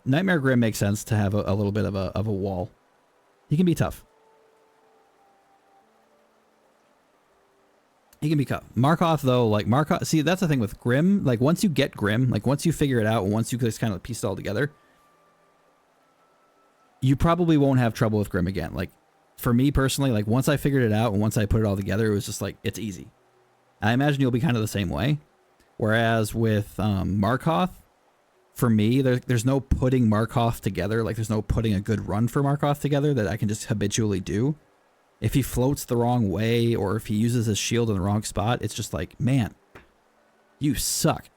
Nightmare Grim makes sense to have a little bit of a wall. He can be tough. He can be tough. Markoth though, like Markoth, see that's the thing with Grim. Like once you get Grim, like once you figure it out, and once you just kind of piece it all together, you probably won't have trouble with Grim again. Like for me personally, like once I figured it out and once I put it all together, it was just like it's easy. I imagine you'll be kind of the same way. Whereas with Markoth, for me, there's no putting Markoth together. Like there's no putting a good run for Markoth together that I can just habitually do. If he floats the wrong way or if he uses his shield in the wrong spot, it's just like, man, you suck.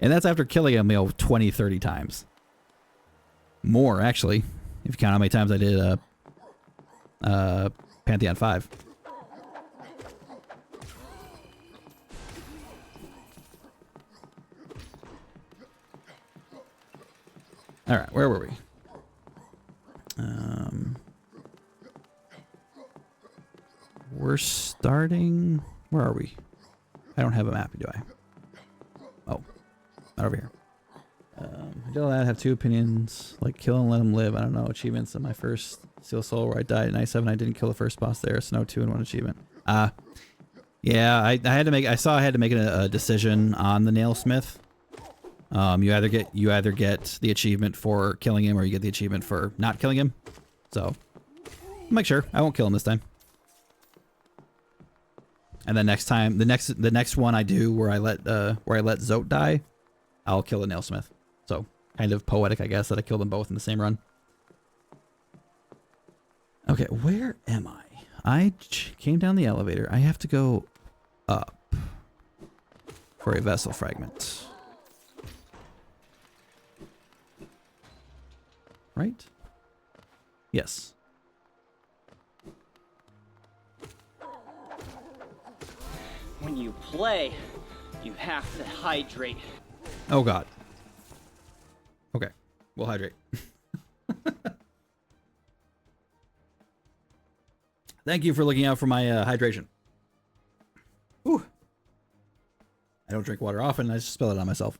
And that's after killing him, 20, 30 times. More, actually, if you count how many times I did Pantheon 5. All right, where were we? We're starting... Where are we? I don't have a map, do I? Oh, not over here. I did all that, have 2 opinions. Like, kill and let him live. I don't know. Achievements in my first Steel Soul where I died at night 7. I didn't kill the first boss there. Snow 2 and 1 achievement. Yeah, I had to make... I saw I had to make a decision on the Nailsmith. You either get the achievement for killing him or you get the achievement for not killing him. So, I'll make sure. I won't kill him this time. And then next time, the next one I do where I let Zote die, I'll kill the Nailsmith. So kind of poetic, I guess, that I killed them both in the same run. Okay, where am I? I came down the elevator. I have to go up for a vessel fragment. Right? Yes. When you play, you have to hydrate. Oh god. Okay, we'll hydrate. Thank you for looking out for my hydration. Ooh. I don't drink water often, I just spill it on myself.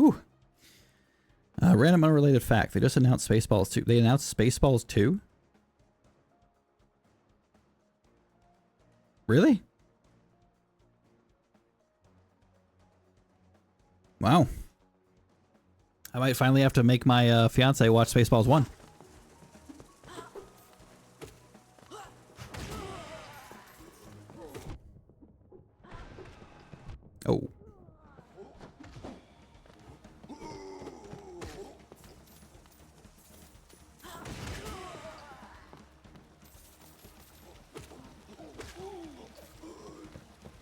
Ooh. Random unrelated fact. They just announced Spaceballs 2. They announced Spaceballs 2? Really? Wow. I might finally have to make my fiance watch Spaceballs 1. Oh.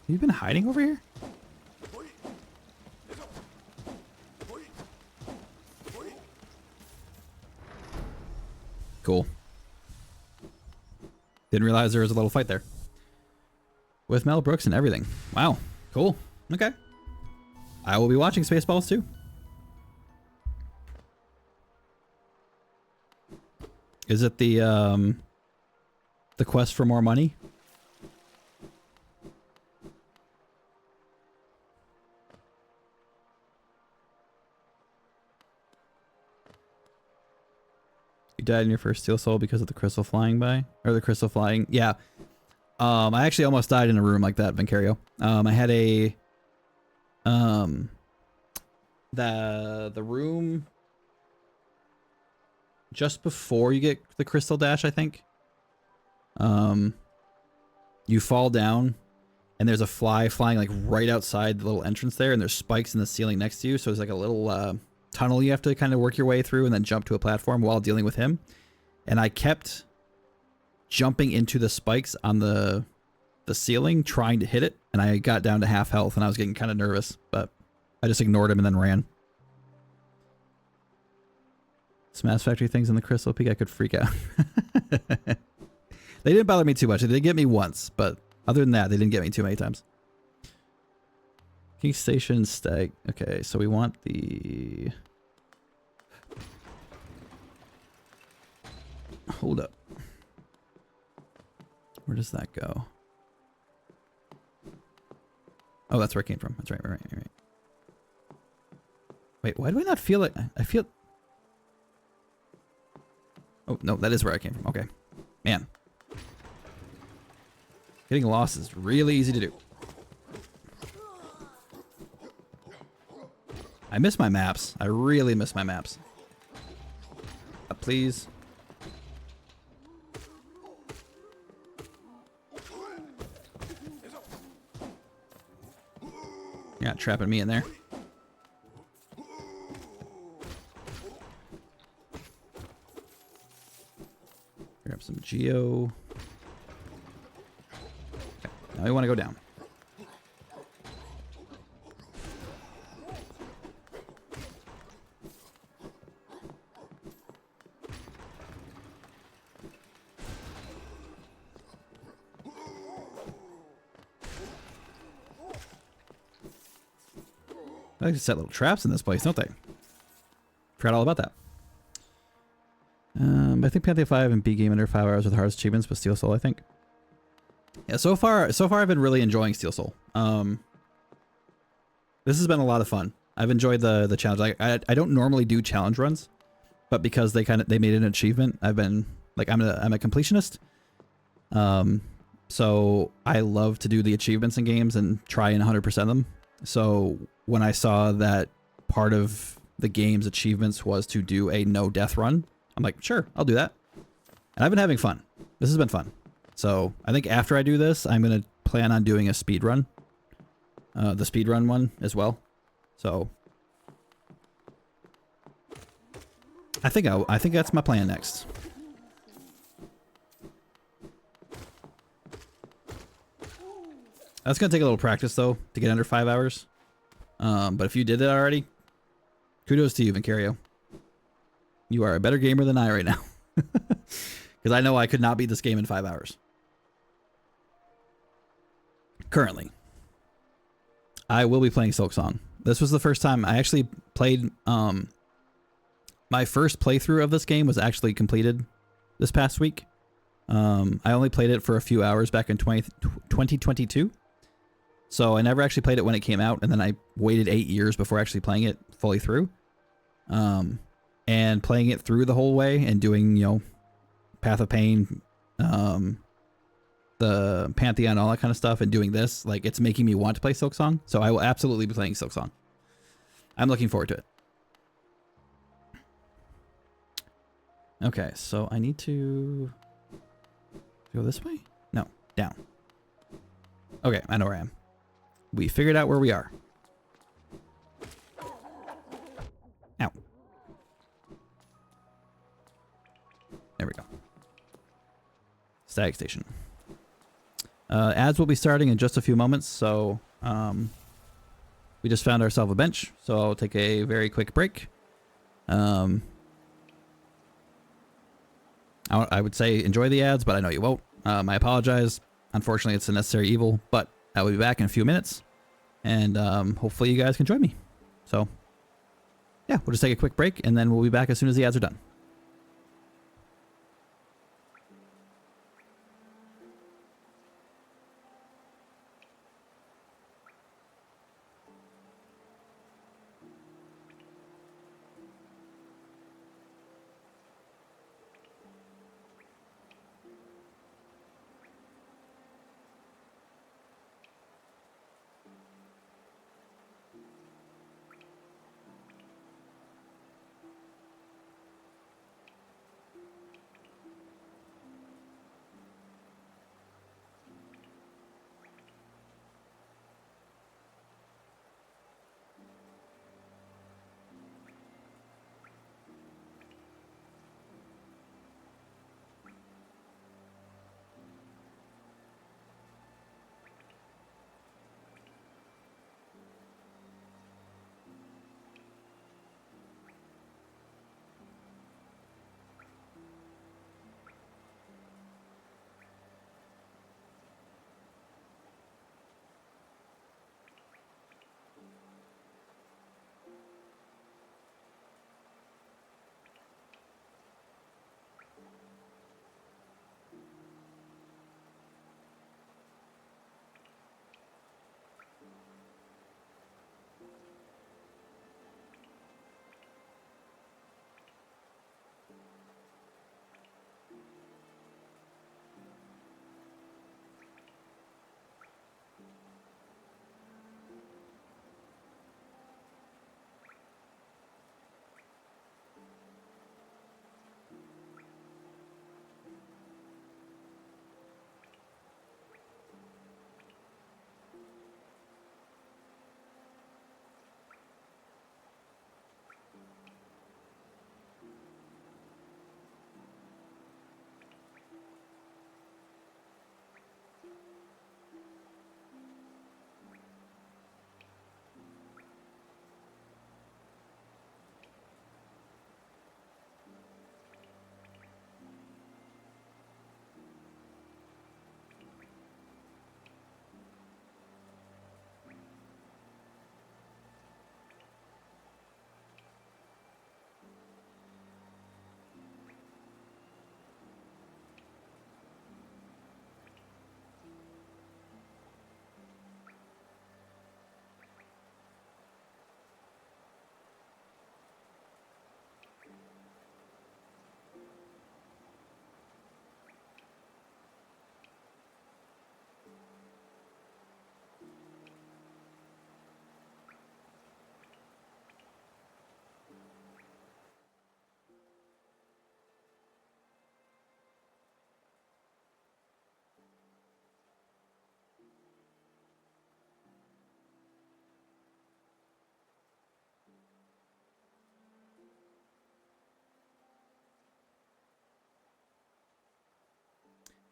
You've been hiding over here? Cool. Didn't realize there was a little fight there. With Mel Brooks and everything. Wow. Cool. Okay. I will be watching Spaceballs too. Is it the quest for more money? You died in your first Steel Soul because of the crystal flying by? Or the crystal flying? Yeah. I actually almost died in a room like that, Vincario. I had a... The room... just before you get the crystal dash, I think. You fall down, and there's a fly flying like right outside the little entrance there, and there's spikes in the ceiling next to you, so there's like a little tunnel you have to kind of work your way through and then jump to a platform while dealing with him. And I kept jumping into the spikes on the ceiling, trying to hit it, and I got down to half health, and I was getting kind of nervous, but I just ignored him and then ran. Smash Factory things in the Crystal Peak, I could freak out. They didn't bother me too much. They did get me once, but other than that, they didn't get me too many times. King Station Stag. Okay, so we want the... Hold up. Where does that go? Oh, that's where it came from. That's right. Wait, why do I not feel it? I feel... Oh, no, that is where I came from. Okay. Man. Getting lost is really easy to do. I miss my maps. I really miss my maps. Please. You're not trapping me in there. Grab some Geo. Okay, now we want to go down. They like to set little traps in this place, don't they? Forgot all about that. I think Pantheon 5 and B game under 5 hours with the hardest achievements, but Steel Soul, I think. Yeah, so far I've been really enjoying Steel Soul. This has been a lot of fun. I've enjoyed the challenge. I don't normally do challenge runs, but because they made an achievement, I've been like I'm a completionist. So I love to do the achievements in games and try and 100% them. So when I saw that part of the game's achievements was to do a no death run, I'm like, sure, I'll do that. And I've been having fun. This has been fun. So I think after I do this, I'm going to plan on doing a speed run. The speed run one as well. So I think that's my plan next. That's going to take a little practice though to get under 5 hours. But if you did it already, kudos to you, Vincario. You are a better gamer than I right now. Because I know I could not beat this game in 5 hours. Currently. I will be playing Silksong. This was the first time I actually played... my first playthrough of this game was actually completed this past week. I only played it for a few hours back in 2022. So I never actually played it when it came out, and then I waited 8 years before actually playing it fully through. And playing it through the whole way and doing, you know, Path of Pain, the Pantheon, all that kind of stuff, and doing this, like, it's making me want to play Silksong. So I will absolutely be playing Silksong. I'm looking forward to it. Okay, so I need to go this way? No, down. Okay, I know where I am. We figured out where we are. Ow. There we go. Static Station. Ads will be starting in just a few moments, so we just found ourselves a bench, so I'll take a very quick break. I would say enjoy the ads, but I know you won't. I apologize. Unfortunately, it's a necessary evil, but I will be back in a few minutes, and hopefully you guys can join me. So, yeah, we'll just take a quick break, and then we'll be back as soon as the ads are done.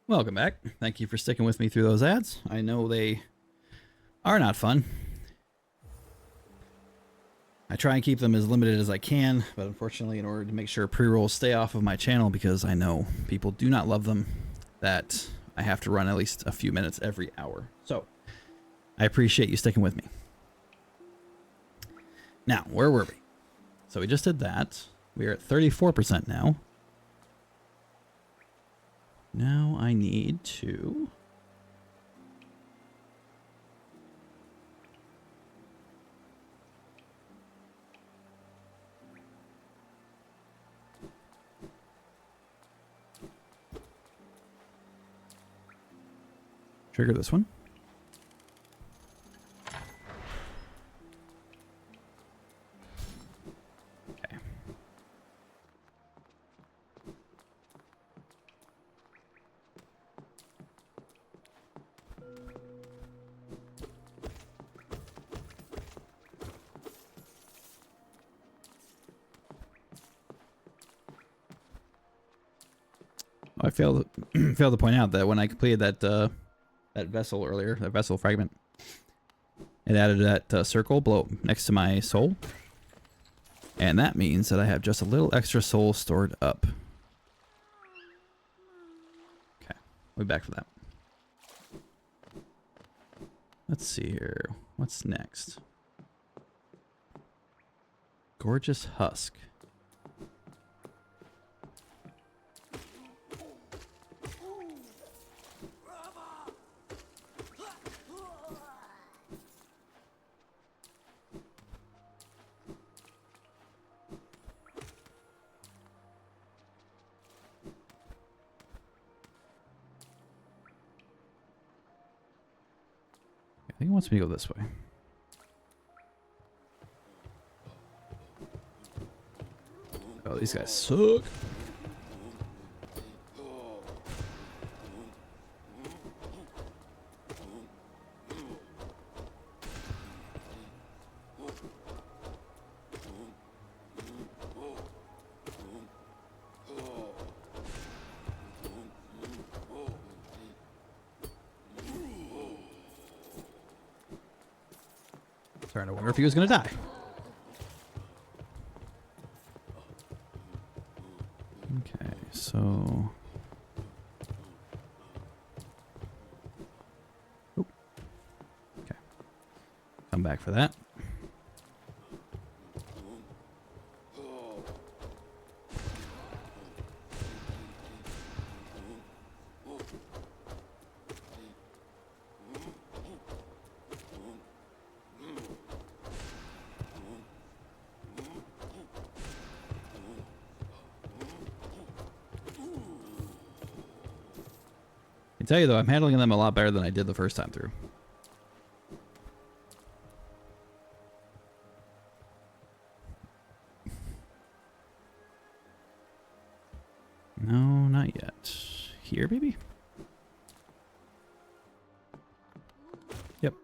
Welcome back. Thank you for sticking with me through those ads. I know they are not fun. I try and keep them as limited as I can, but unfortunately, in order to make sure pre-rolls stay off of my channel, because I know people do not love them, that I have to run at least a few minutes every hour. So I appreciate you sticking with me. Now, where were we? So we just did that. We are at 34% now. Now I need to... trigger this one. Okay. I failed to point out that when I completed that that vessel earlier, that vessel fragment, it added that circle below next to my soul, and that means that I have just a little extra soul stored up. Okay, we'll be back for that. Let's see here, what's next? Gorgeous husk. I think it wants me to go this way. Oh, these guys suck. Starting to wonder if he was going to die. Okay, so... Oop. Okay. Come back for that. I tell you though, I'm handling them a lot better than I did the first time through. No, not yet. Here, maybe? Yep.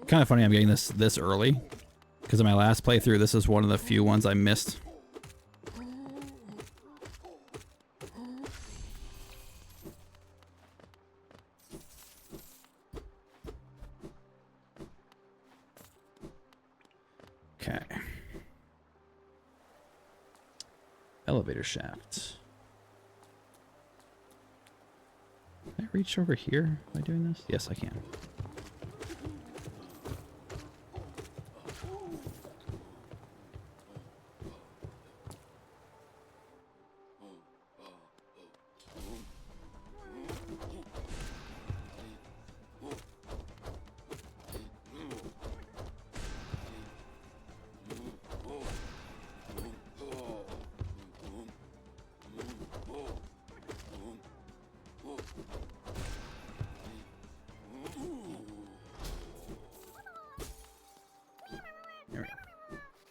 Kind of funny I'm getting this early, because in my last playthrough this is one of the few ones I missed. Okay. Elevator shaft. Can I reach over here by doing this? Yes, I can.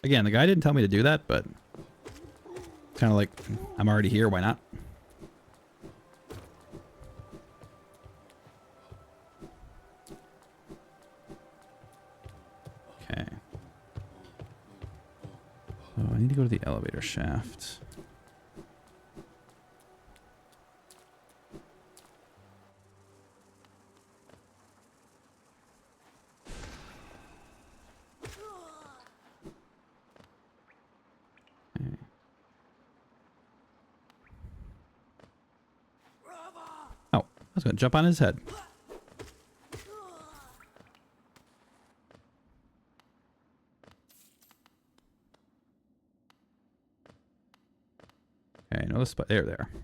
Again, the guy didn't tell me to do that, but it's kind of like, I'm already here, why not? go to the elevator shaft. Okay. Oh, I was gonna jump on his head. Okay, I know the spike. There. I'm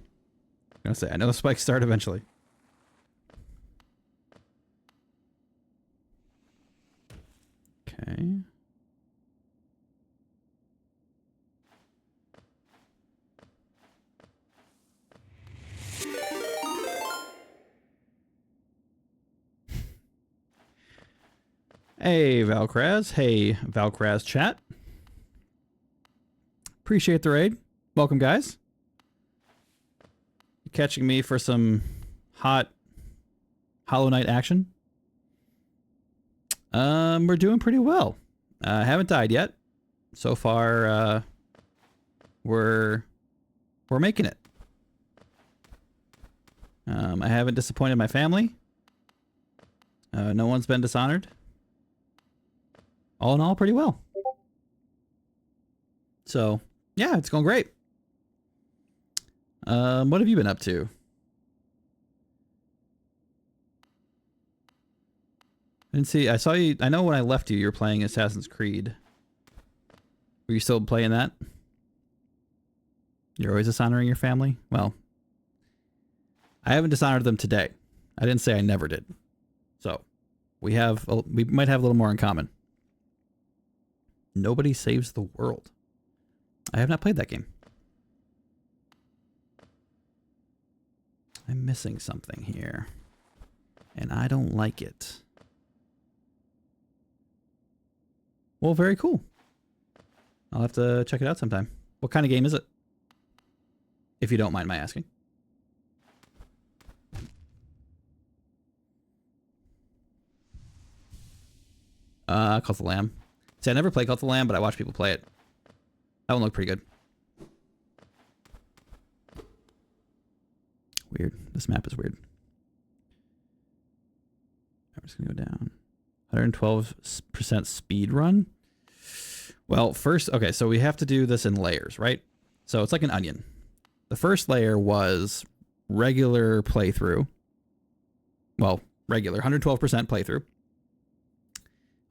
gonna say I know the spikes start eventually. Okay. Hey, Valkraz. Hey, Valkraz chat. Appreciate the raid. Welcome, guys. Catching me for some hot Hollow Knight action. We're doing pretty well. Haven't died yet. So far, we're making it. I haven't disappointed my family. No one's been dishonored. All in all, pretty well. So, yeah, it's going great. What have you been up to? I didn't see. I saw you. I know when I left you were playing Assassin's Creed. Were you still playing that? You're always dishonoring your family? Well, I haven't dishonored them today. I didn't say I never did. So, we might have a little more in common. Nobody Saves the World. I have not played that game. I'm missing something here. And I don't like it. Well, very cool. I'll have to check it out sometime. What kind of game is it? If you don't mind my asking. Cult of the Lamb. See, I never played Cult of the Lamb, but I watch people play it. That one looked pretty good. Weird. This map is weird. I'm just gonna go down. 112% speed run. Well, first, okay, so we have to do this in layers, right? So it's like an onion. The first layer was regular playthrough. Well, regular 112% playthrough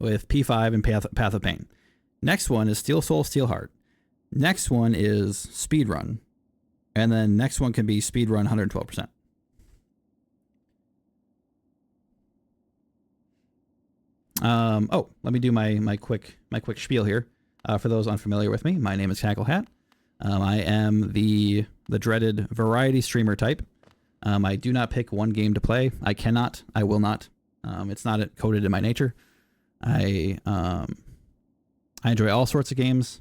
with P5 and Path of Pain. Next one is Steel Soul, Steel Heart. Next one is speedrun. And then next one can be speedrun 112%. Oh, let me do my quick spiel here. For those unfamiliar with me, my name is Cacklehat. I am the dreaded variety streamer type. I do not pick one game to play. I cannot. I will not. It's not coded in my nature. I enjoy all sorts of games.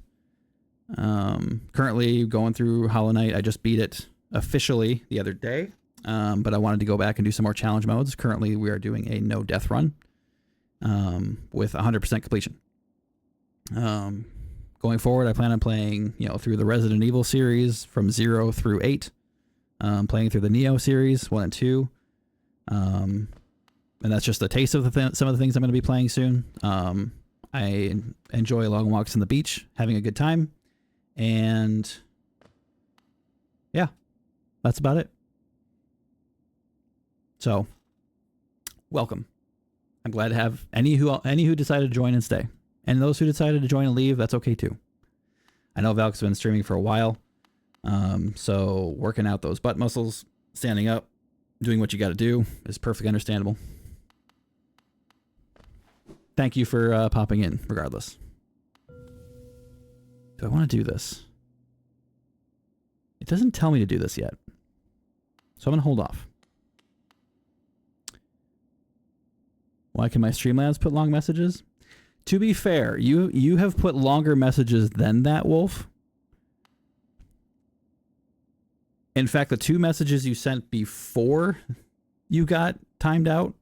Currently going through Hollow Knight. I just beat it officially the other day, but I wanted to go back and do some more challenge modes. Currently, we are doing a no death run with 100% completion. Going forward, I plan on playing, through the Resident Evil series from 0 through 8. Playing through the Neo series 1 and 2. And that's just a taste of some of the things I'm going to be playing soon. I enjoy long walks on the beach, having a good time. And yeah, that's about it. So, welcome. I'm glad to have any who decided to join and stay. And those who decided to join and leave, that's okay too. I know Valk's been streaming for a while. So working out those butt muscles, standing up, doing what you got to do is perfectly understandable. Thank you for popping in, regardless. Do I want to do this? It doesn't tell me to do this yet. So I'm going to hold off. Why can my Streamlabs put long messages? To be fair, you have put longer messages than that, Wolf. In fact, the 2 messages you sent before you got timed out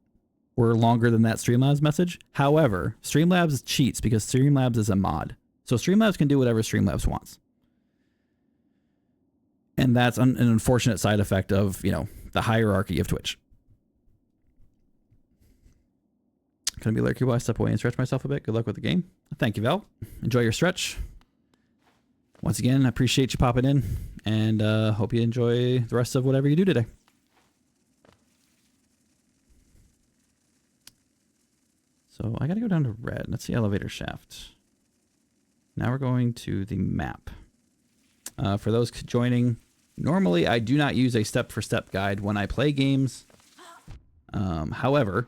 were longer than that Streamlabs message. However, Streamlabs cheats because Streamlabs is a mod. So Streamlabs can do whatever Streamlabs wants. And that's an unfortunate side effect of, you know, the hierarchy of Twitch. Gonna be lurky while I step away and stretch myself a bit. Good luck with the game. Thank you, Val. Enjoy your stretch. Once again, I appreciate you popping in, and hope you enjoy the rest of whatever you do today. So I gotta go down to red. That's the elevator shaft. Now we're going to the map. For those joining, normally I do not use a step-for-step guide when I play games. However,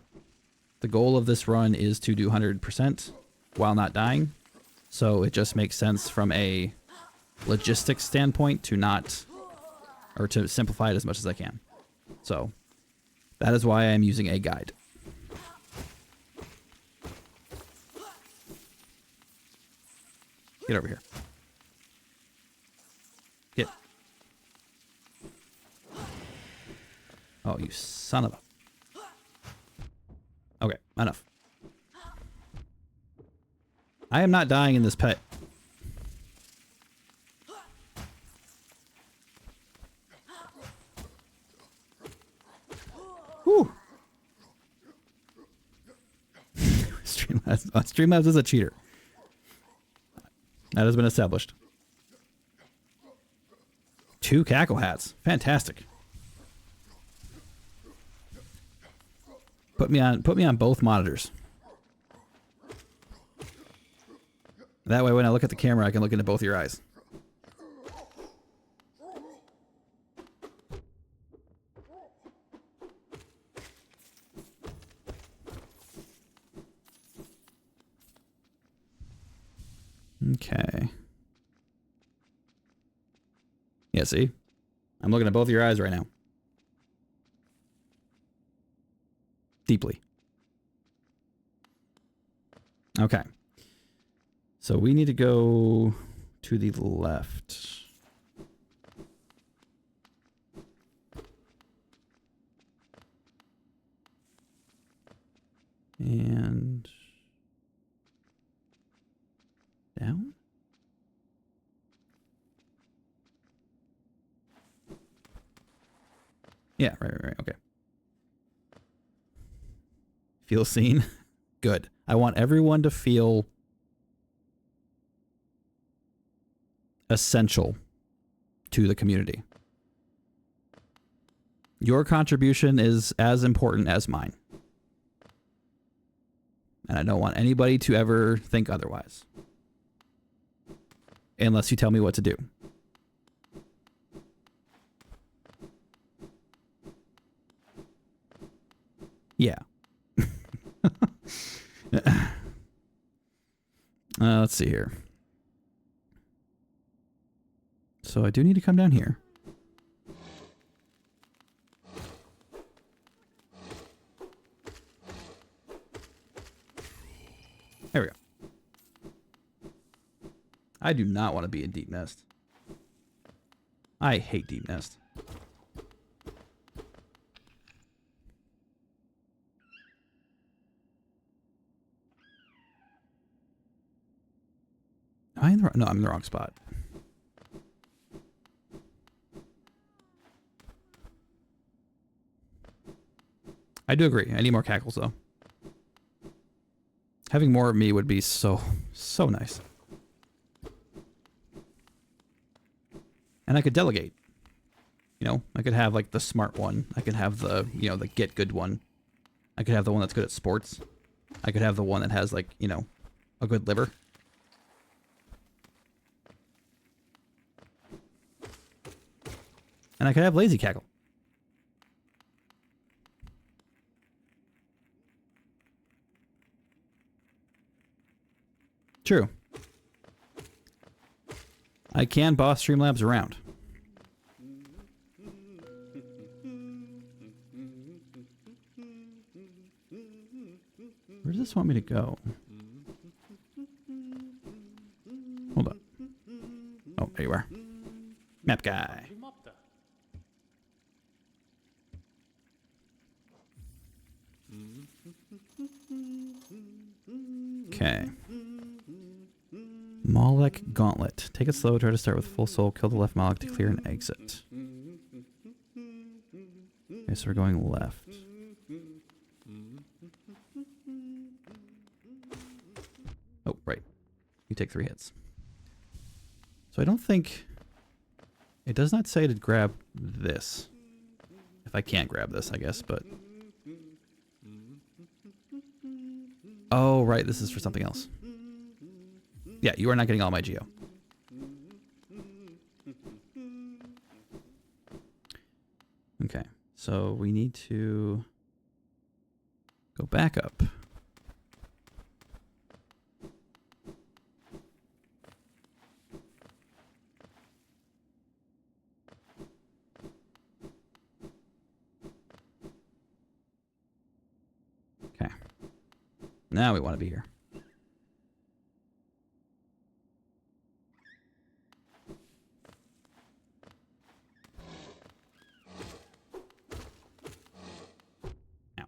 the goal of this run is to do 100% while not dying. So it just makes sense from a logistics standpoint to not, or to simplify it as much as I can. So that is why I'm using a guide. Get over here. Get. Oh, you son of a... Okay, enough. I am not dying in this pit. Whew. Streamlabs is a cheater. That has been established. 2 cackle hats. Fantastic. Put me on both monitors. That way when I look at the camera, I can look into both your eyes. Okay. Yeah, see? I'm looking at both of your eyes right now. Deeply. Okay. So we need to go to the left. And down? Yeah, right. Okay. Feel seen? Good. I want everyone to feel essential to the community. Your contribution is as important as mine. And I don't want anybody to ever think otherwise. Unless you tell me what to do. Yeah. Let's see here. So I do need to come down here. There we go. I do not want to be in Deep Nest. I hate Deep Nest. Am I in the, no, I'm in the wrong spot. I do agree. I need more cackles, though. Having more of me would be so nice. And I could delegate. You know, I could have, like, the smart one. I could have the, you know, the get good one. I could have the one that's good at sports. I could have the one that has, like, you know, a good liver. And I could have lazy cackle. True. I can boss Streamlabs around. Where does this want me to go? Hold up. Oh, there you are. Map guy. Okay. Moloch Gauntlet. Take it slow, try to start with full soul, kill the left Moloch to clear an exit. Okay, so we're going left. Oh, right. You take 3 hits. So I don't think... It does not say to grab this. If I can't grab this, I guess, but... Oh, right, this is for something else. Yeah, you are not getting all my geo. Okay, so we need to go back up. Okay. Now we want to be here. Now.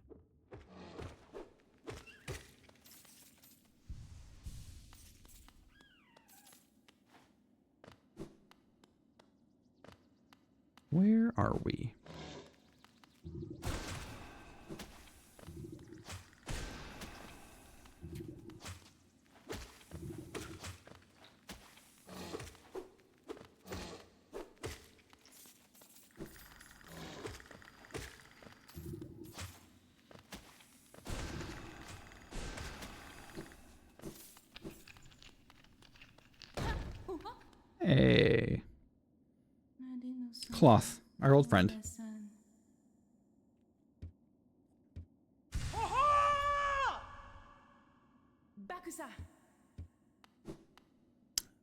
Where are we? Hey. Cloth, our old friend.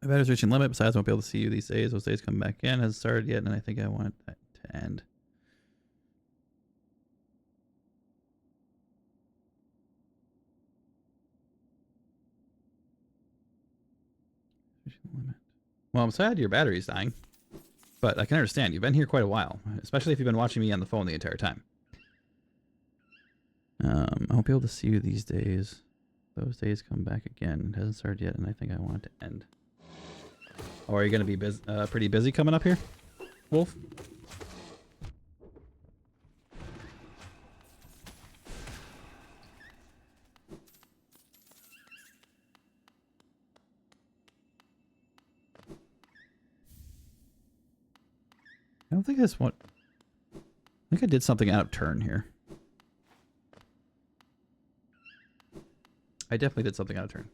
My battery's reaching limit. Besides, I won't be able to see you these days. Those days come back in. Hasn't started yet, and I think I want that to end. Limit. Well, I'm sad your battery's dying, but I can understand. You've been here quite a while, especially if you've been watching me on the phone the entire time. I won't be able to see you these days. Those days come back again. It hasn't started yet, and I think I want it to end. Or are you going to be pretty busy coming up here, Wolf? I don't think that's what... I think I did something out of turn here. I definitely did something out of turn.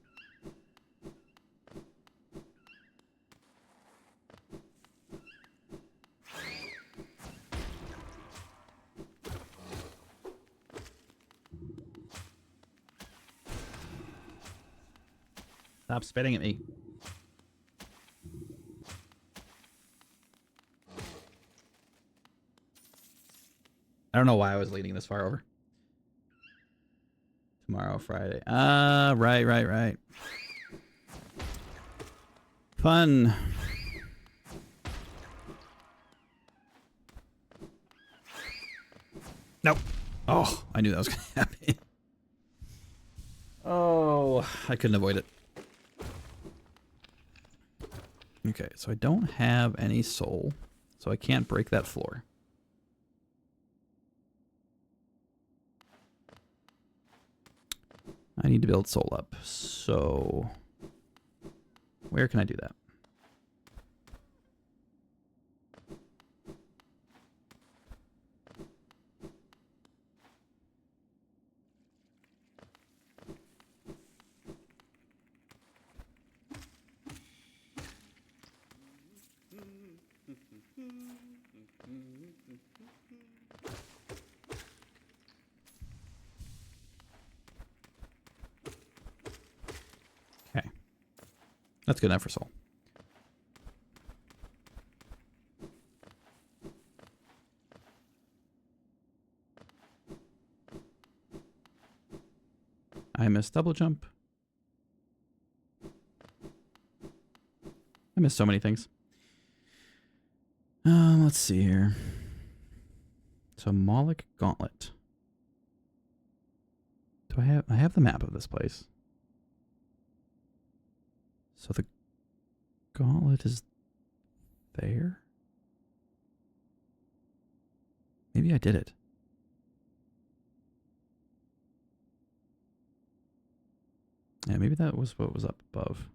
Stop spitting at me. I don't know why I was leaning this far over. Tomorrow, Friday. Right. Fun. Nope. Oh, I knew that was going to happen. Oh, I couldn't avoid it. Okay, so I don't have any soul, so I can't break that floor. I need to build soul up, so where can I do that? Okay. That's good enough for soul. I missed double jump. I missed so many things. Let's see here. So Moloch Gauntlet. Do I have the map of this place? So Gauntlet is there? Maybe I did it. Yeah, maybe that was what was up above.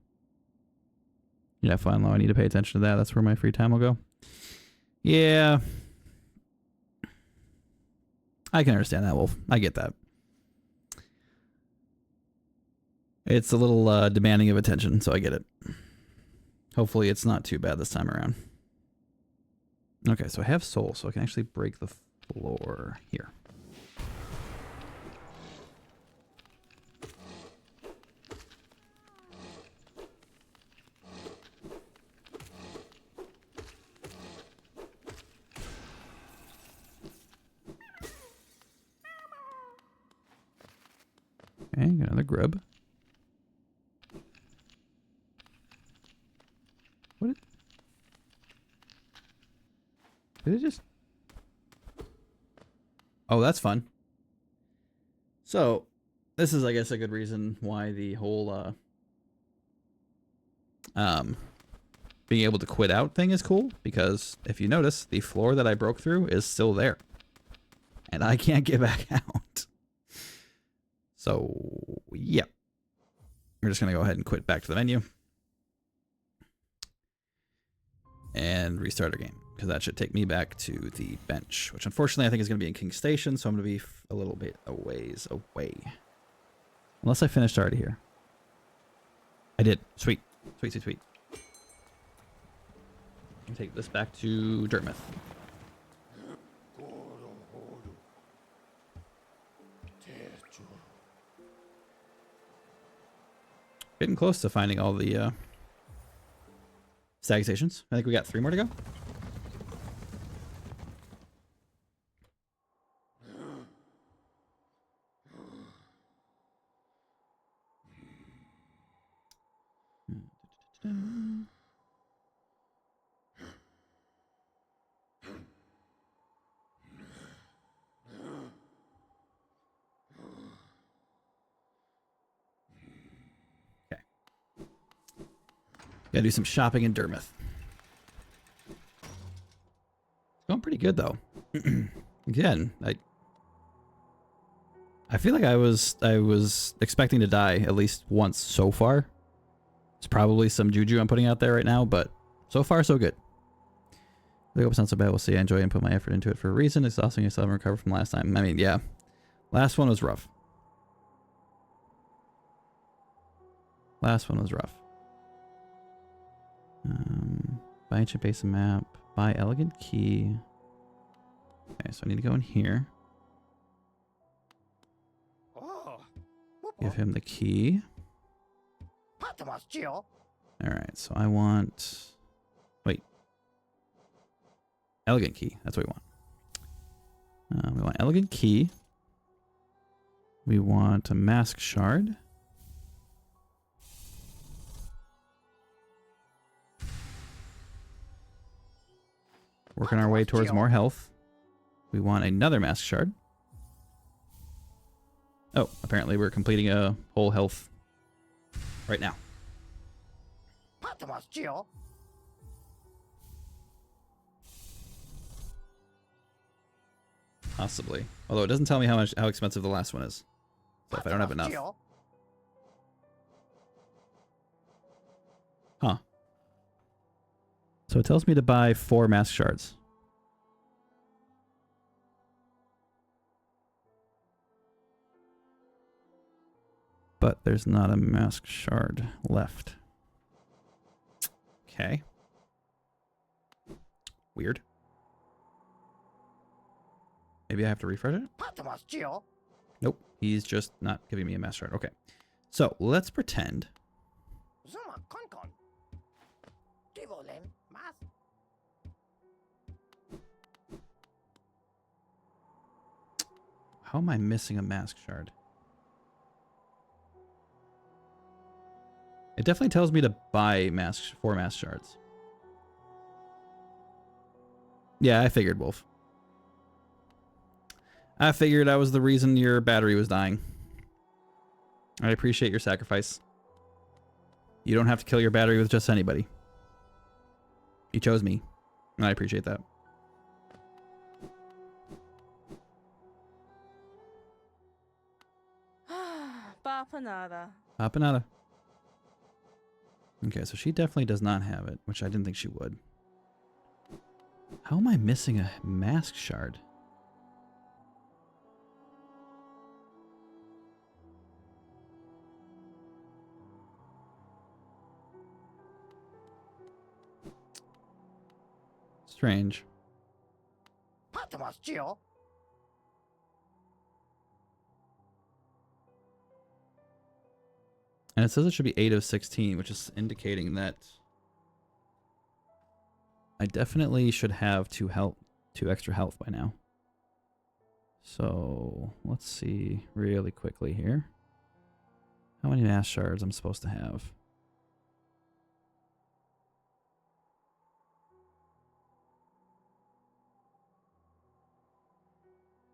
Yeah, fine, though. I need to pay attention to that. That's where my free time will go. Yeah. I can understand that, Wolf. I get that. It's a little demanding of attention, so I get it. Hopefully it's not too bad this time around. Okay, so I have soul, so I can actually break the floor here. Okay, got another grub. What did it just... Oh, that's fun. So, this is, I guess, a good reason why the whole, being able to quit out thing is cool, because if you notice, the floor that I broke through is still there. And I can't get back out. So, yeah. We're just going to go ahead and quit back to the menu. And restart our game, because that should take me back to the bench, which unfortunately I think is going to be in King Station, so I'm going to be a little bit a ways away. Unless I finished already here. I did. Sweet. Sweet, sweet, sweet. I'll take this back to Dirtmouth. Getting close to finding all the stag stations. I think we got 3 more to go. Gotta do some shopping in Dirtmouth. It's going pretty good though. Again, I feel like I was expecting to die at least once so far. It's probably some juju I'm putting out there right now, but so far so good. I hope it's not so bad. We'll see. I enjoy and put my effort into it for a reason. Exhausting yourself and recover from last time. I mean, yeah. Last one was rough. Last one was rough. Buy ancient basin map. Buy elegant key. Okay, so I need to go in here. Give him the key. Alright, so I want... Wait. Elegant key. That's what we want. We want elegant key. We want a mask shard. Working our way towards more health. We want another mask shard. Oh, apparently we're completing a whole health right now. Possibly. Although it doesn't tell me how expensive the last one is. So if I don't have enough. Huh. So it tells me to buy 4 mask shards. But there's not a mask shard left. Okay. Weird. Maybe I have to refresh it? Nope. He's just not giving me a mask shard. Okay. So let's pretend. How am I missing a mask shard? It definitely tells me to buy 4 mask shards. Yeah, I figured, Wolf. I figured I was the reason your battery was dying. I appreciate your sacrifice. You don't have to kill your battery with just anybody. You chose me. And I appreciate that. Bapanada. Papanada. Okay, so she definitely does not have it, which I didn't think she would. How am I missing a mask shard? Strange. And it says it should be 8 of 16, which is indicating that I definitely should have 2 extra health by now. So let's see really quickly here. How many mass shards I'm supposed to have?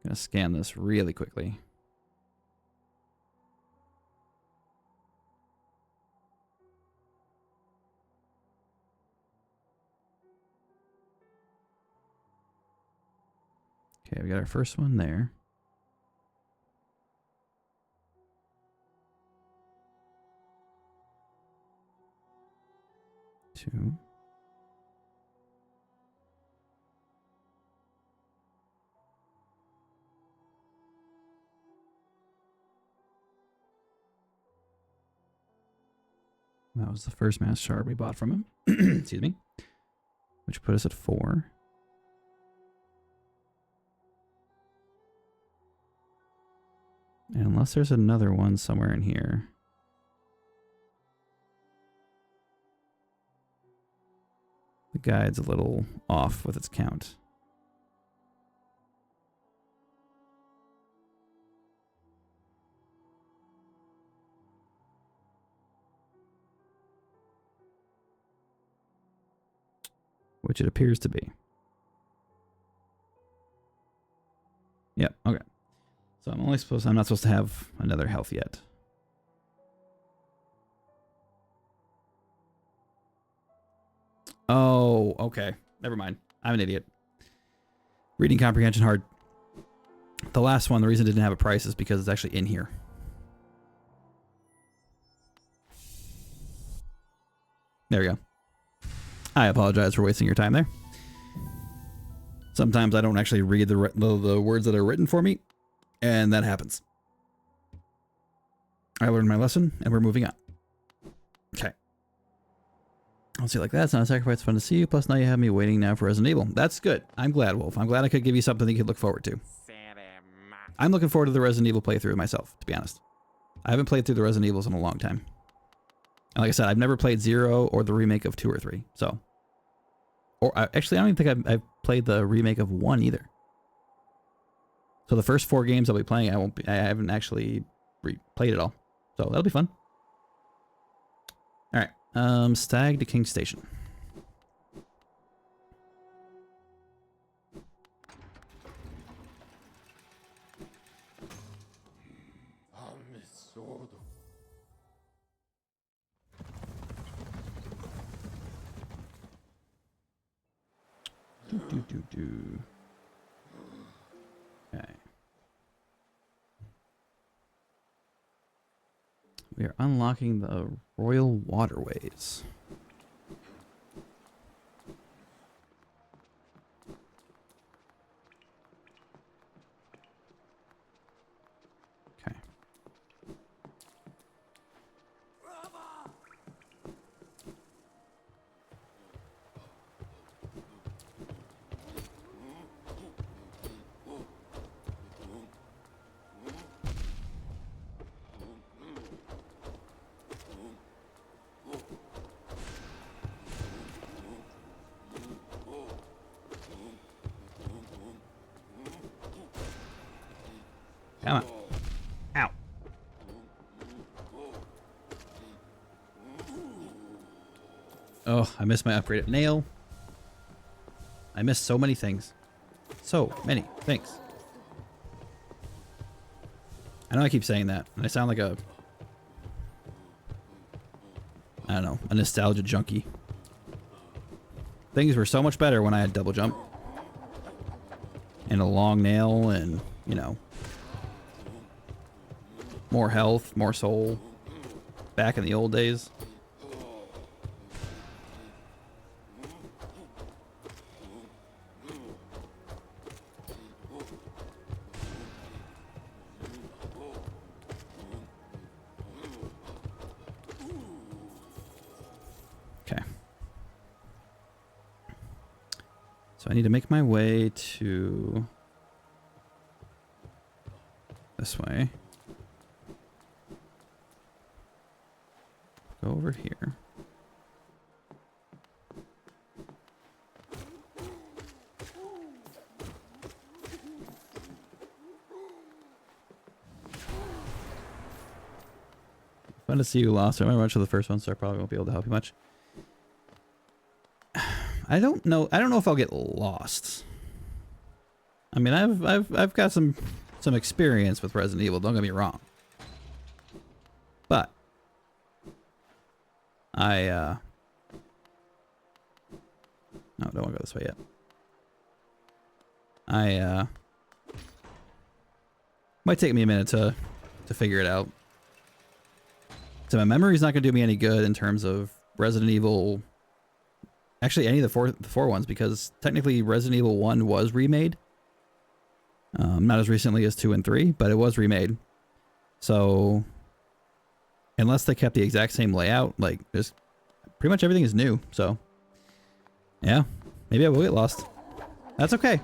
Gonna scan this really quickly. Okay, we got our first one there. Two. That was the first mass shard we bought from him. Excuse me. Which put us at 4. And unless there's another one somewhere in here. The guide's a little off with its count. Which it appears to be. Yep, okay. So I'm not supposed to have another health yet. Oh, okay. Never mind. I'm an idiot. Reading comprehension hard. The last one, the reason it didn't have a price is because it's actually in here. There we go. I apologize for wasting your time there. Sometimes I don't actually read the words that are written for me, and that happens. I learned my lesson, and we're moving on. Okay. I'll see it like that. It's not a sacrifice. Fun to see you. Plus, now you have me waiting now for Resident Evil. That's good. I'm glad, Wolf. I'm glad I could give you something that you could look forward to. I'm looking forward to the Resident Evil playthrough myself, to be honest. I haven't played through the Resident Evils in a long time. And like I said, I've never played 0 or the remake of 2 or 3. So, actually, I don't even think I've played the remake of 1 either. So the first 4 games I'll be playing, I haven't actually played it all. So that'll be fun. All right, Stag to King Station. Okay. We are unlocking the Royal Waterways. Okay. Come on. Ow. Oh, I missed my upgraded nail. I missed so many things. So many things. I know I keep saying that, and I sound like a... I don't know, a nostalgia junkie. things were so much better when I had double jump. And a long nail and, you know, more health, more soul. Back in the old days. Okay. So I need to make my way to this way. Go over here. Fun to see you lost. I remember much of the first one, so I probably won't be able to help you much. I don't know if I'll get lost. I mean, I've got some experience with Resident Evil, don't get me wrong. But no, don't want to go this way yet. Might take me a minute to figure it out. So my memory's not going to do me any good in terms of Resident Evil. Actually, any of the four ones, because technically Resident Evil 1 was remade. Not as recently as 2 and 3, but it was remade. So unless they kept the exact same layout, like there's pretty much everything is new. So yeah, maybe I will get lost. That's okay.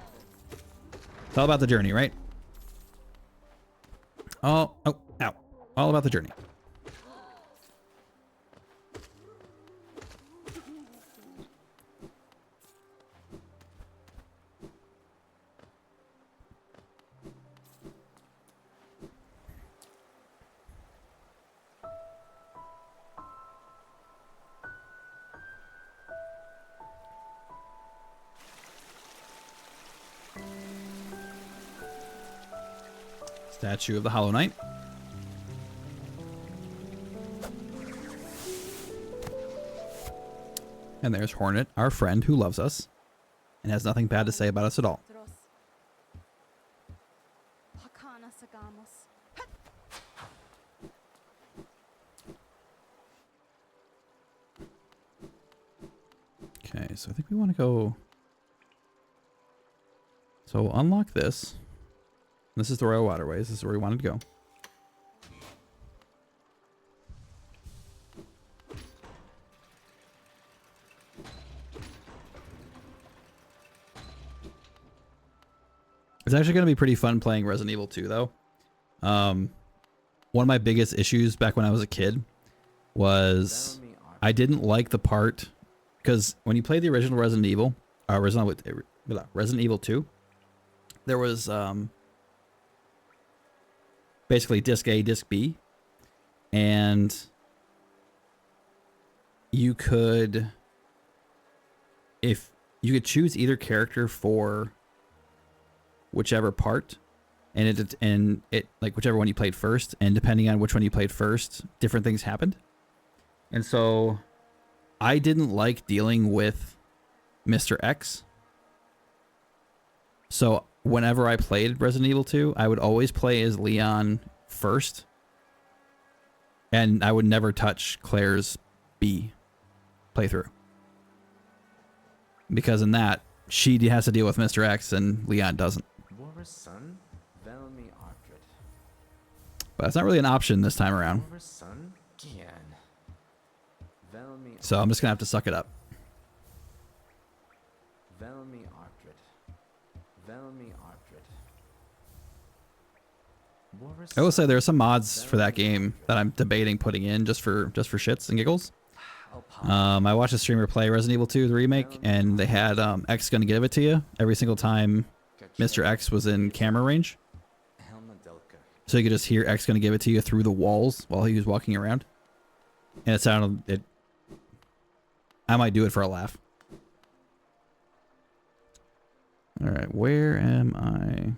It's all about the journey, right? Oh, ow. All about the journey. Statue of the Hollow Knight. And there's Hornet, our friend who loves us and has nothing bad to say about us at all. Okay, so I think we want to go. So we'll unlock this. This is the Royal Waterways. This is where we wanted to go. It's actually going to be pretty fun playing Resident Evil 2, though. One of my biggest issues back when I was a kid was I didn't like the part, because when you play the original Resident Evil, Resident Evil 2, there was basically disc A, disc B, and you could choose either character for whichever part, and it like whichever one you played first, and depending on which one you played first, different things happened. And so I didn't like dealing with Mr. X. So whenever I played Resident Evil 2, I would always play as Leon first. And I would never touch Claire's B playthrough. Because in that, she has to deal with Mr. X and Leon doesn't. But it's not really an option this time around. So I'm just going to have to suck it up. I will say there are some mods for that game that I'm debating putting in just for shits and giggles. I watched a streamer play Resident Evil 2 the remake, and they had X gonna give it to you every single time Mr. X was in camera range. So you could just hear X gonna give it to you through the walls while he was walking around. And it sounded I might do it for a laugh. Alright, where am I?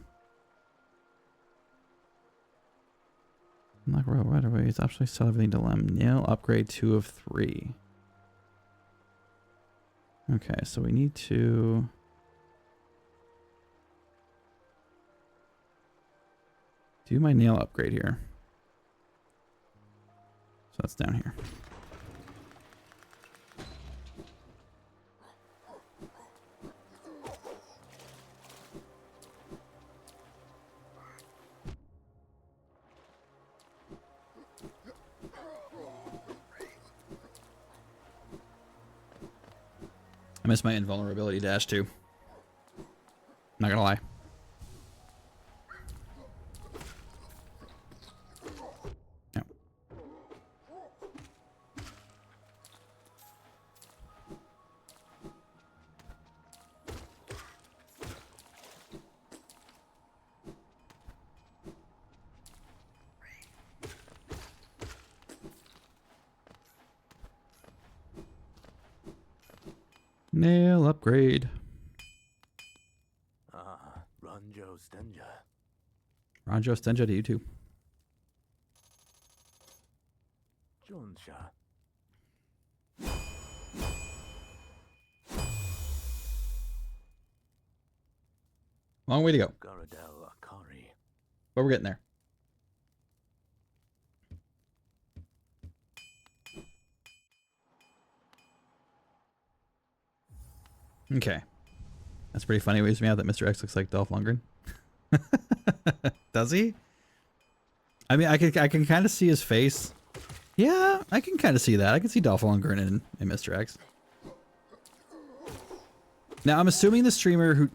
Unlock Royal Waterways. Optionally sell everything to Lem. Nail upgrade 2 of 3. Okay, so we need to... do my nail upgrade here. So that's down here. I miss my invulnerability dash too. Not gonna lie. Yeah. Nail upgrade. Ranjo Stenja. Ranjo Stenja to you too. Jonsha. Long way to go, Garadel Akari. but we're getting there. Okay. That's pretty funny. It weirds me out that Mr. X looks like Dolph Lundgren. Does he? I mean, I can kind of see his face. Yeah, I can kind of see that. I can see Dolph Lundgren in Mr. X. Now, I'm assuming the streamer who...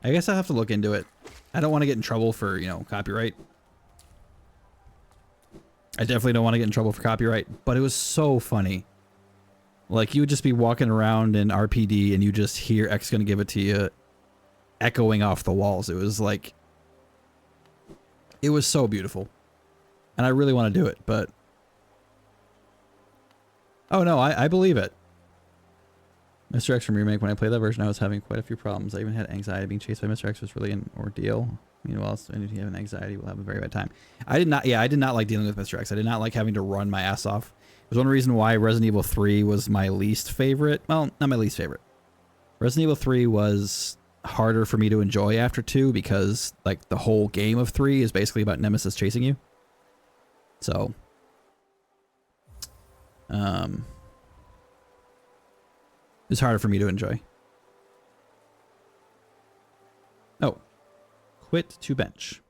I guess I'll have to look into it. I don't want to get in trouble for, you know, copyright. I definitely don't want to get in trouble for copyright, but it was so funny. Like, you would just be walking around in RPD and you just hear X gonna give it to you echoing off the walls. It was like... it was so beautiful. And I really want to do it, but... oh no, I believe it. Mr. X from Remake, when I played that version, I was having quite a few problems. I even had anxiety. Being chased by Mr. X was really an ordeal. Meanwhile, if you have an anxiety, we'll have a very bad time. I did not like dealing with Mr. X. I did not like having to run my ass off. It was one reason why Resident Evil 3 was my least favorite. Well, not my least favorite. Resident Evil 3 was harder for me to enjoy after 2 because, like, the whole game of 3 is basically about Nemesis chasing you. So, it's harder for me to enjoy. Oh. Quit to bench.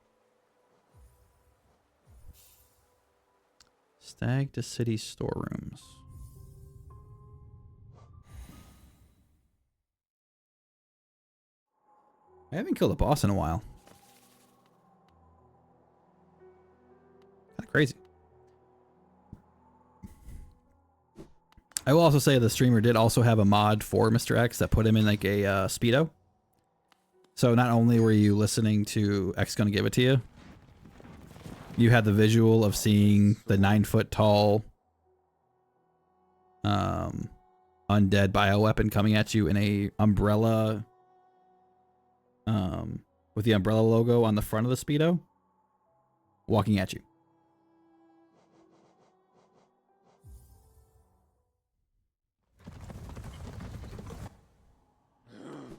Stag to City storerooms. I haven't killed a boss in a while. Kind of crazy. I will also say the streamer did also have a mod for Mr. X that put him in like a speedo. So not only were you listening to X Gonna Give It To You, you had the visual of seeing the 9-foot tall undead bioweapon coming at you in a umbrella with the umbrella logo on the front of the speedo walking at you.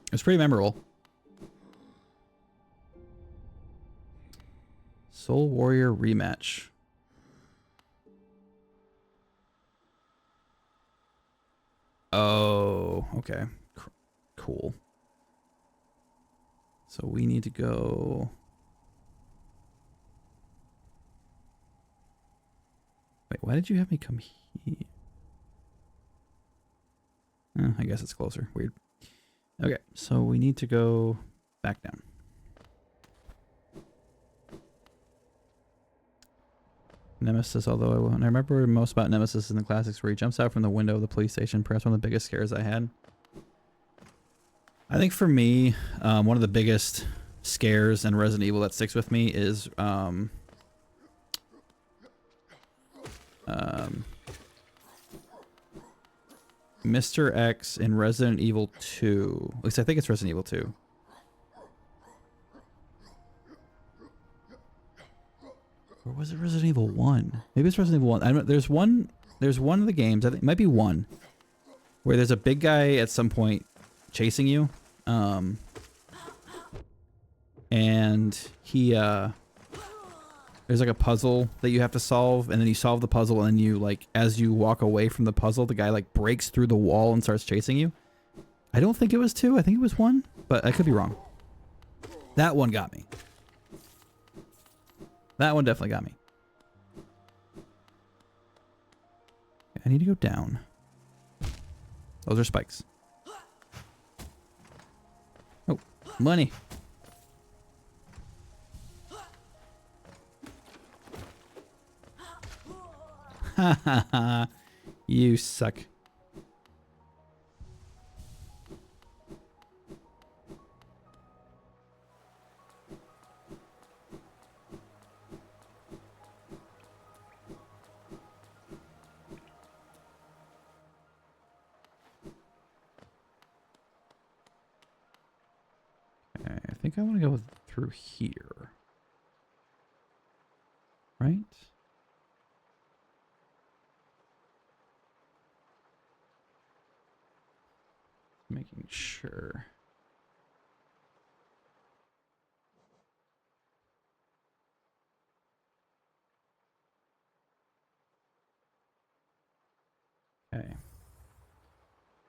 It was pretty memorable. Soul Warrior rematch. Oh, okay. Cool. So we need to go... wait, why did you have me come here? I guess it's closer. Weird. Okay, so we need to go back down. Nemesis, although I remember most about Nemesis in the classics where he jumps out from the window of the police station, perhaps one of the biggest scares I had. I think for me, one of the biggest scares in Resident Evil that sticks with me is Mr. X in Resident Evil 2. At least I think it's Resident Evil 2. Or was it Resident Evil 1? Maybe it's Resident Evil 1. There's one of the games, I think it might be 1, where there's a big guy at some point chasing you. And he, there's like a puzzle that you have to solve, and then you solve the puzzle, and then you, like, as you walk away from the puzzle, the guy, like, breaks through the wall and starts chasing you. I don't think it was 2. I think it was 1, but I could be wrong. That one got me. That one definitely got me. I need to go down. Those are spikes. Oh, money. Ha ha ha. You suck. Okay, I think I want to go through here. Right? Making sure. Okay.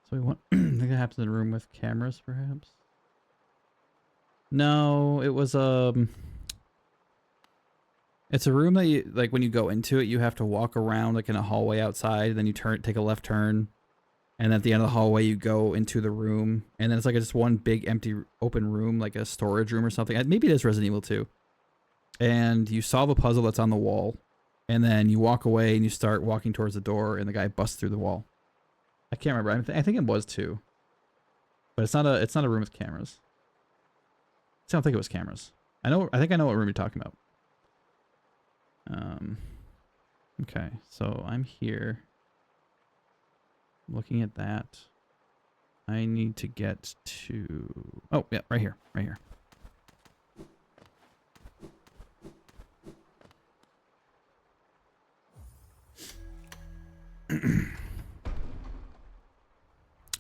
So we want I think that happens in a room with cameras, perhaps? No, it was it's a room that you, like, when you go into it, you have to walk around like in a hallway outside, then you take a left turn, and at the end of the hallway you go into the room, and then it's like just one big empty open room, like a storage room or something. Maybe it is Resident Evil 2. And you solve a puzzle that's on the wall, and then you walk away and you start walking towards the door, and the guy busts through the wall. I can't remember. I think it was 2. But it's not a room with cameras. I don't think it was cameras. I think I know what room you're talking about. Okay, so I'm here. Looking at that. I need to get to... Oh, yeah, right here. Right here.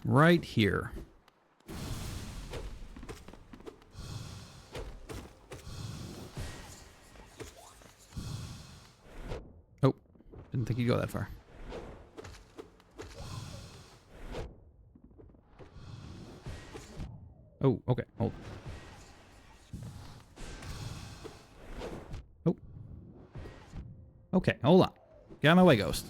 Right here. Oh, didn't think you'd go that far. Oh, okay, hold. Oh. Okay, hold on. Get out of my way, ghost.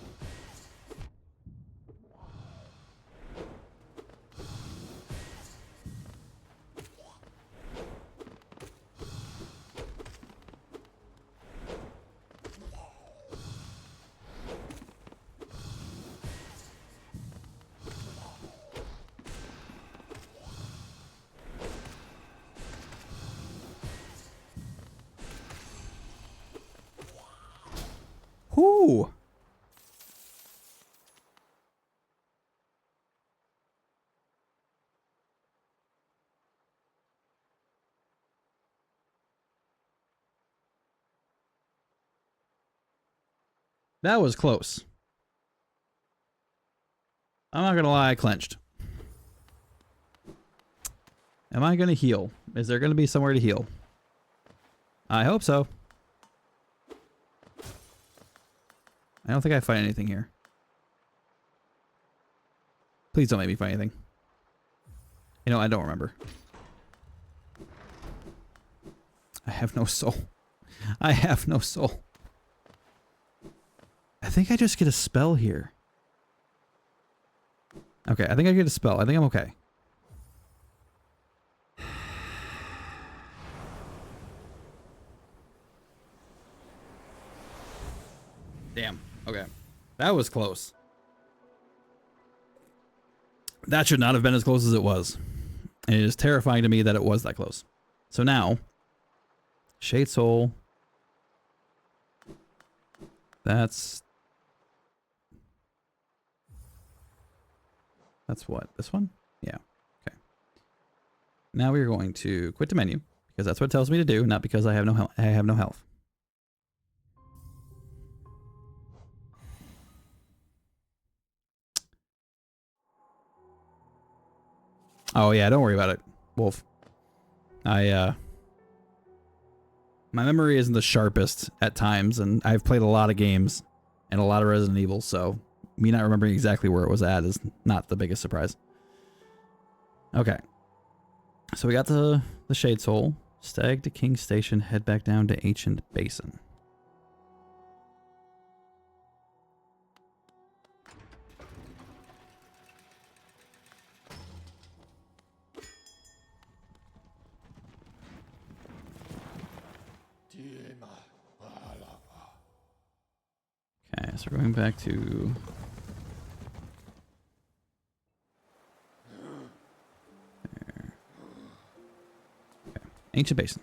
Whoo! That was close. I'm not gonna lie, I clenched. Am I gonna heal? Is there gonna be somewhere to heal? I hope so. I don't think I find anything here. Please don't make me find anything. You know, I don't remember. I have no soul. I have no soul. I think I just get a spell here. Okay, I think I get a spell. I think I'm okay. Damn. Okay. That was close. That should not have been as close as it was. And it is terrifying to me that it was that close. So now, Shade Soul. That's what? This one? Yeah. Okay. Now we're going to quit the menu because that's what it tells me to do, not because I have no health. Oh yeah, don't worry about it, Wolf. My memory isn't the sharpest at times, and I've played a lot of games and a lot of Resident Evil, so me not remembering exactly where it was at is not the biggest surprise. Okay. So we got the Shade Soul. Stag to King Station, head back down to Ancient Basin. Okay, so we're going back to... there. Okay. Ancient Basin.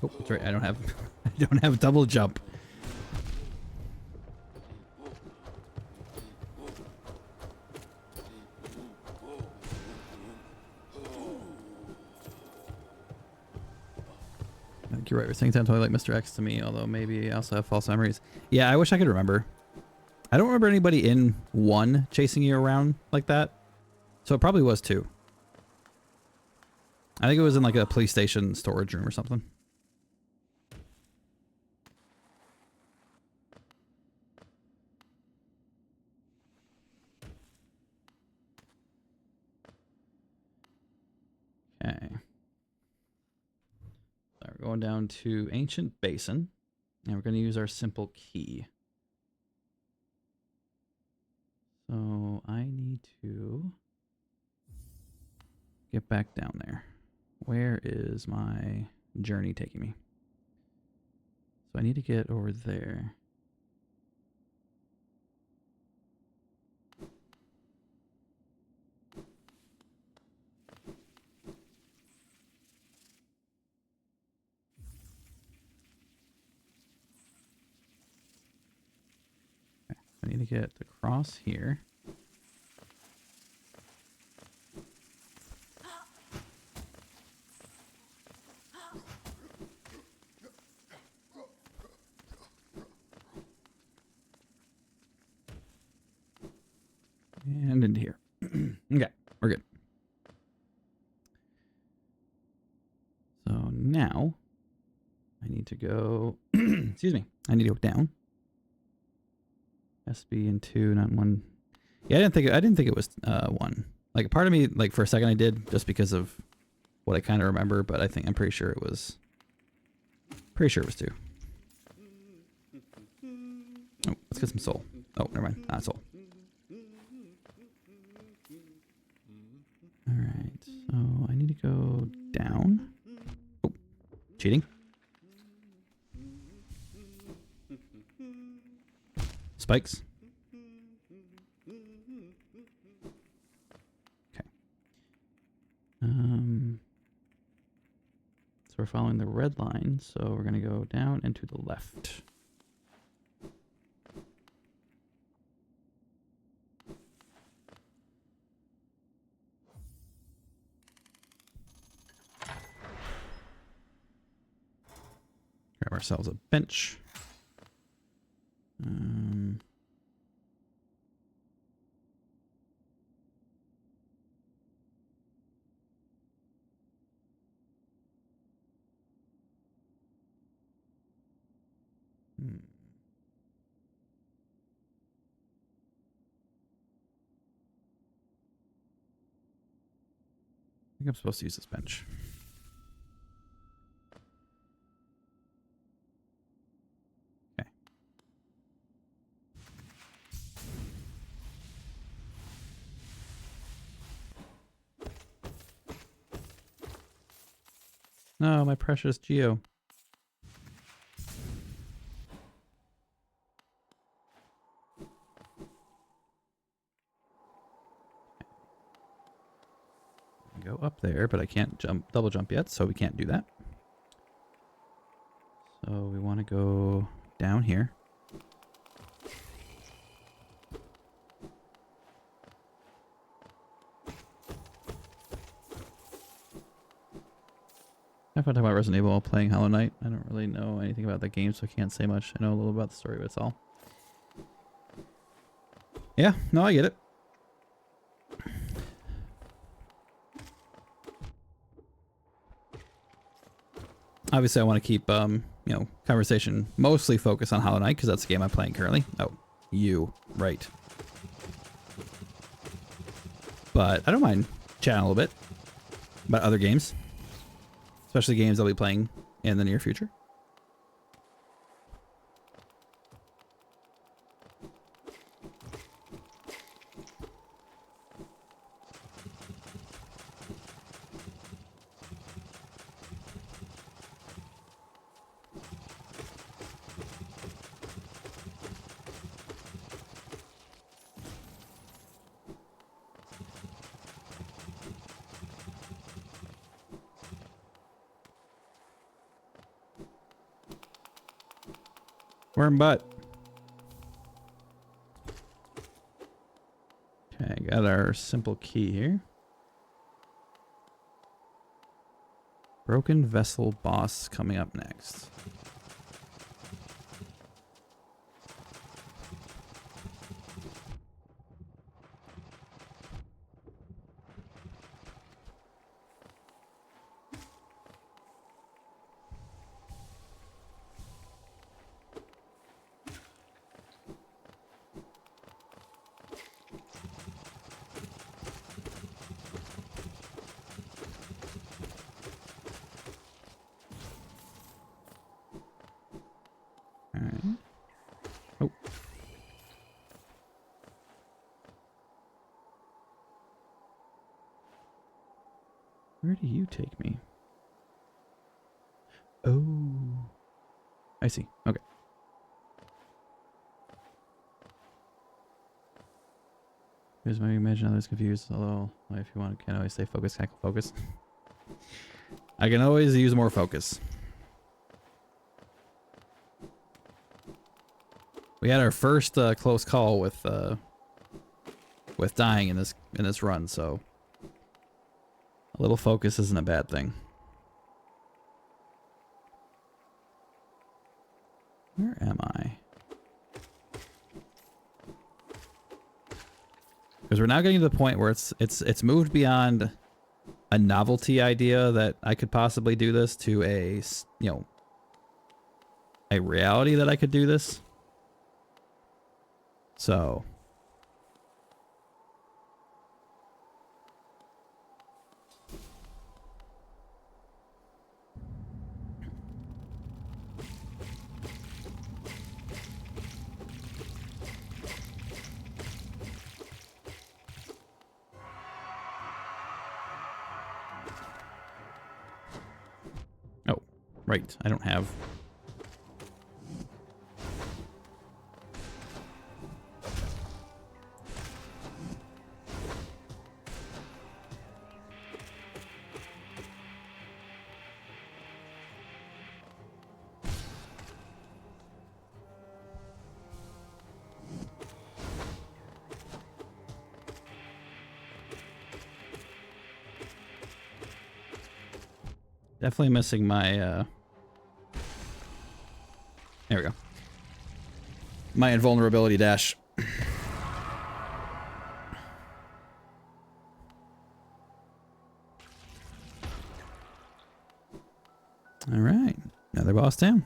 Oh, that's right. I don't have I don't have double jump. I think you're right. We're saying totally like Mr. X to me, although maybe I also have false memories. Yeah, I wish I could remember. I don't remember anybody in 1 chasing you around like that. So it probably was 2. I think it was in like a police station storage room or something. Okay. So we're going down to Ancient Basin, and we're going to use our simple key. So I need to get back down there. Where is my journey taking me? So I need to get over there. I need to get across here. And into here. Okay, we're good. So now I need to go, excuse me, I need to go down. SB and 2, not 1. Yeah, I didn't think it was 1. Like, part of me, like, for a second I did, just because of what I kind of remember, but I'm pretty sure it was 2. Oh, let's get some soul. Oh, never mind, not soul. Alright, so I need to go down. Oh, cheating. Spikes. Okay. So we're following the red line, so we're going to go down and to the left. Grab ourselves a bench. I think I'm supposed to use this bench. Okay. No, my precious Geo. can go up there, but I can't double jump yet, so we can't do that. So we want to go down here. If I talk about Resident Evil while playing Hollow Knight, I don't really know anything about that game, so I can't say much. I know a little about the story, but it's all. Yeah, no, I get it. Obviously, I want to keep, you know, conversation mostly focused on Hollow Knight because that's the game I'm playing currently. Oh, you, right. But I don't mind chatting a little bit about other games, especially games I'll be playing in the near future. Worm butt. Okay, got our simple key here. Broken Vessel boss coming up next. Alright. Oh. Where do you take me? Oh. I see. Okay. Here's my imagine others confused, although if you want, can always say focus, cackle, focus. I can always use more focus. We had our first close call with dying in this run, so a little focus isn't a bad thing. Where am I? Because we're now getting to the point where it's moved beyond a novelty idea that I could possibly do this to a, you know, a reality that I could do this. So oh, right, I don't have. Definitely missing my, there we go. My invulnerability dash. All right, another boss down.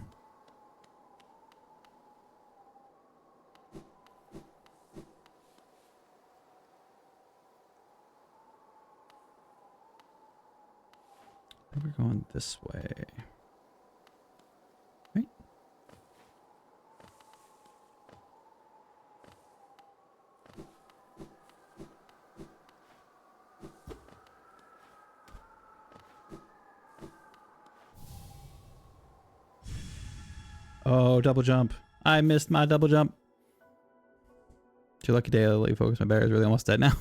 We're going this way. Right. Oh, double jump. I missed my double jump. Too lucky day. I'll let you focus. My bear is really almost dead now.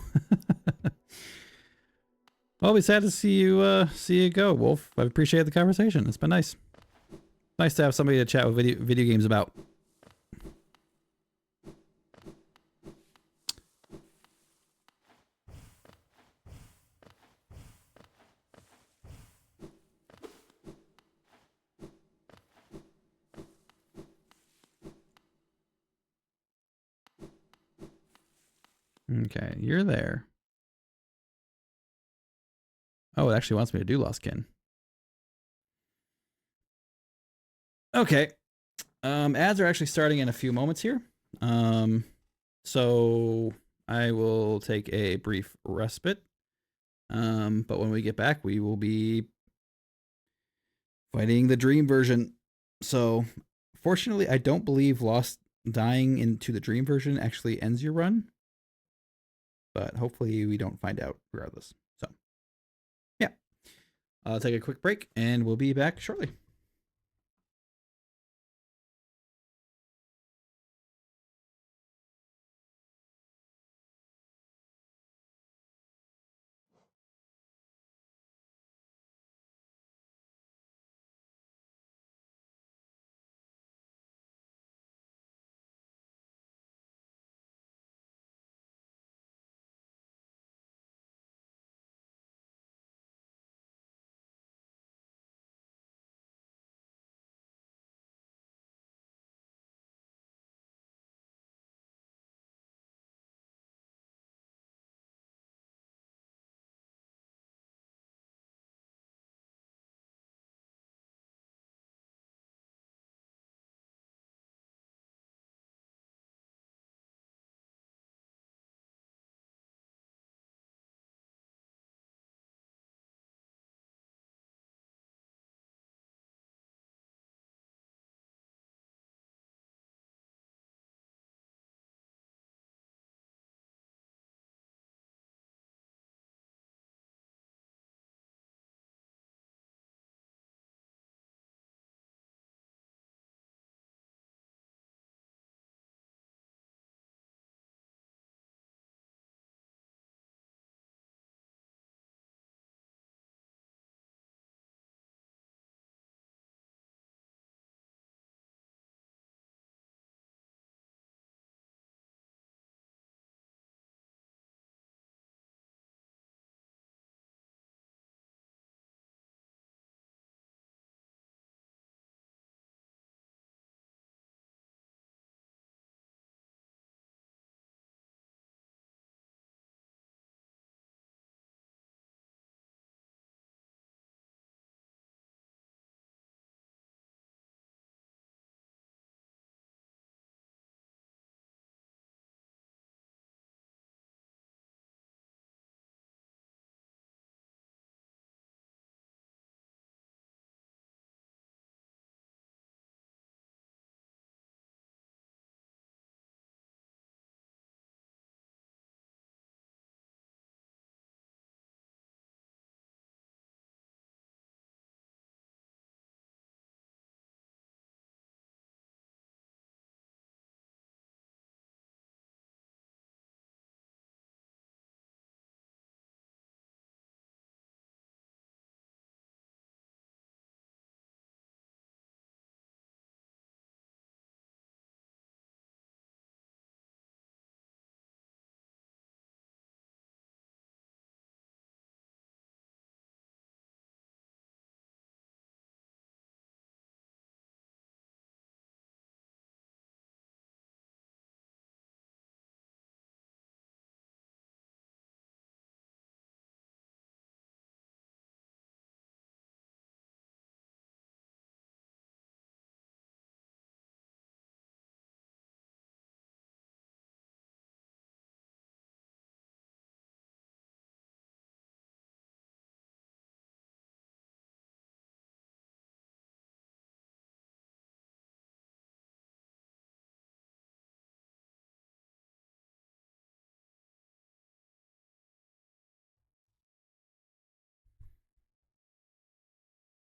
Well, I'll be sad to see you go, Wolf. I appreciate the conversation. It's been nice. Nice to have somebody to chat with video games about. Okay, you're there. Oh, it actually wants me to do Lost Kin. Okay. Ads are actually starting in a few moments here. So I will take a brief respite. But when we get back, we will be fighting the dream version. So fortunately, I don't believe dying into the dream version actually ends your run. But hopefully we don't find out regardless. So yeah, I'll take a quick break and we'll be back shortly.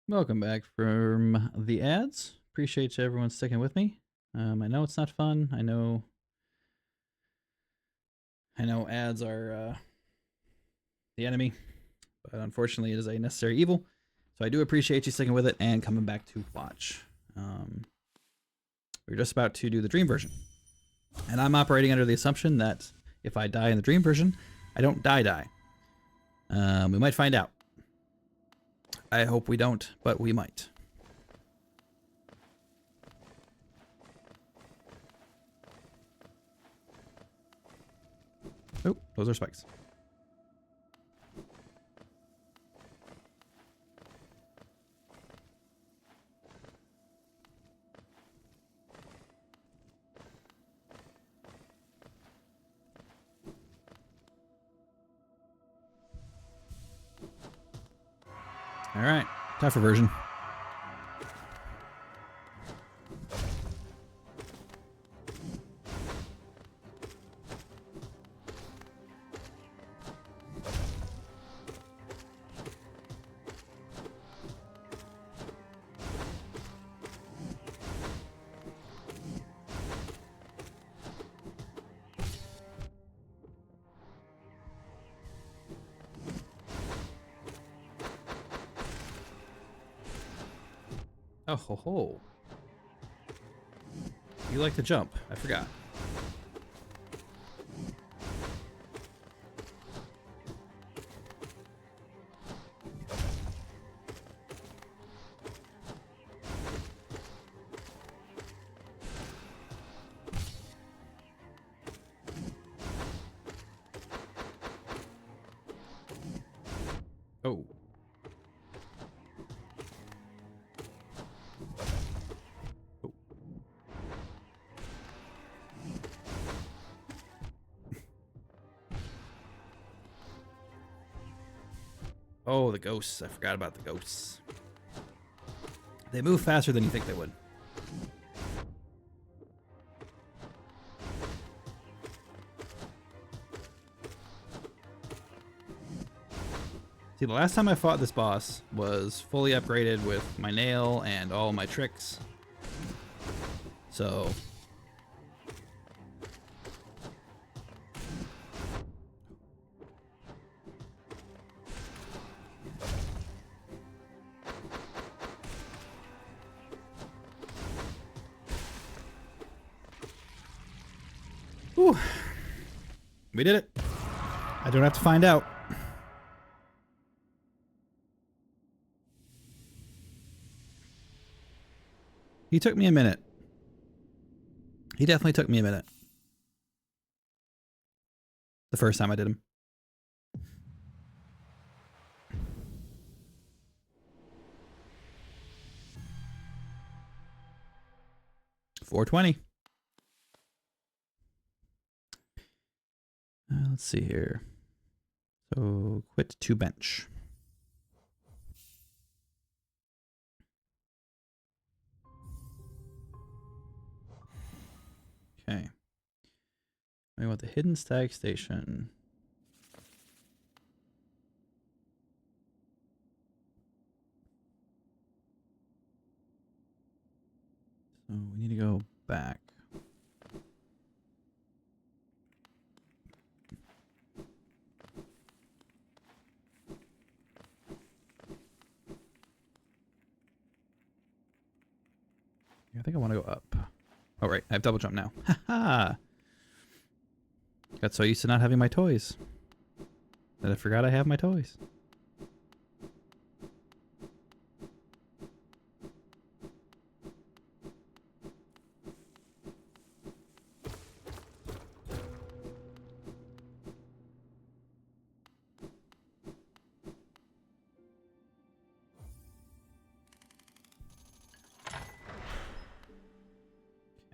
Welcome back from the ads. Appreciate everyone sticking with me. I know it's not fun. I know ads are the enemy, but unfortunately, it is a necessary evil. So I do appreciate you sticking with it and coming back to watch. We're just about to do the dream version, and I'm operating under the assumption that if I die in the dream version, I don't die. We might find out. I hope we don't, but we might. Oh, those are spikes. All right, tougher version. Oh ho ho. You like to jump. I forgot. Oh. Oh, the ghosts. I forgot about the ghosts. They move faster than you think they would. See, the last time I fought this boss was fully upgraded with my nail and all my tricks. So... Whew. We did it. I don't have to find out. He took me a minute. He definitely took me a minute. The first time I did him. $420. Let's see here. So quit to bench. Okay. We want the hidden stag station. So we need to go back. I think I want to go up. Oh, right. I have double jump now. Haha. Got so used to not having my toys that I forgot I have my toys.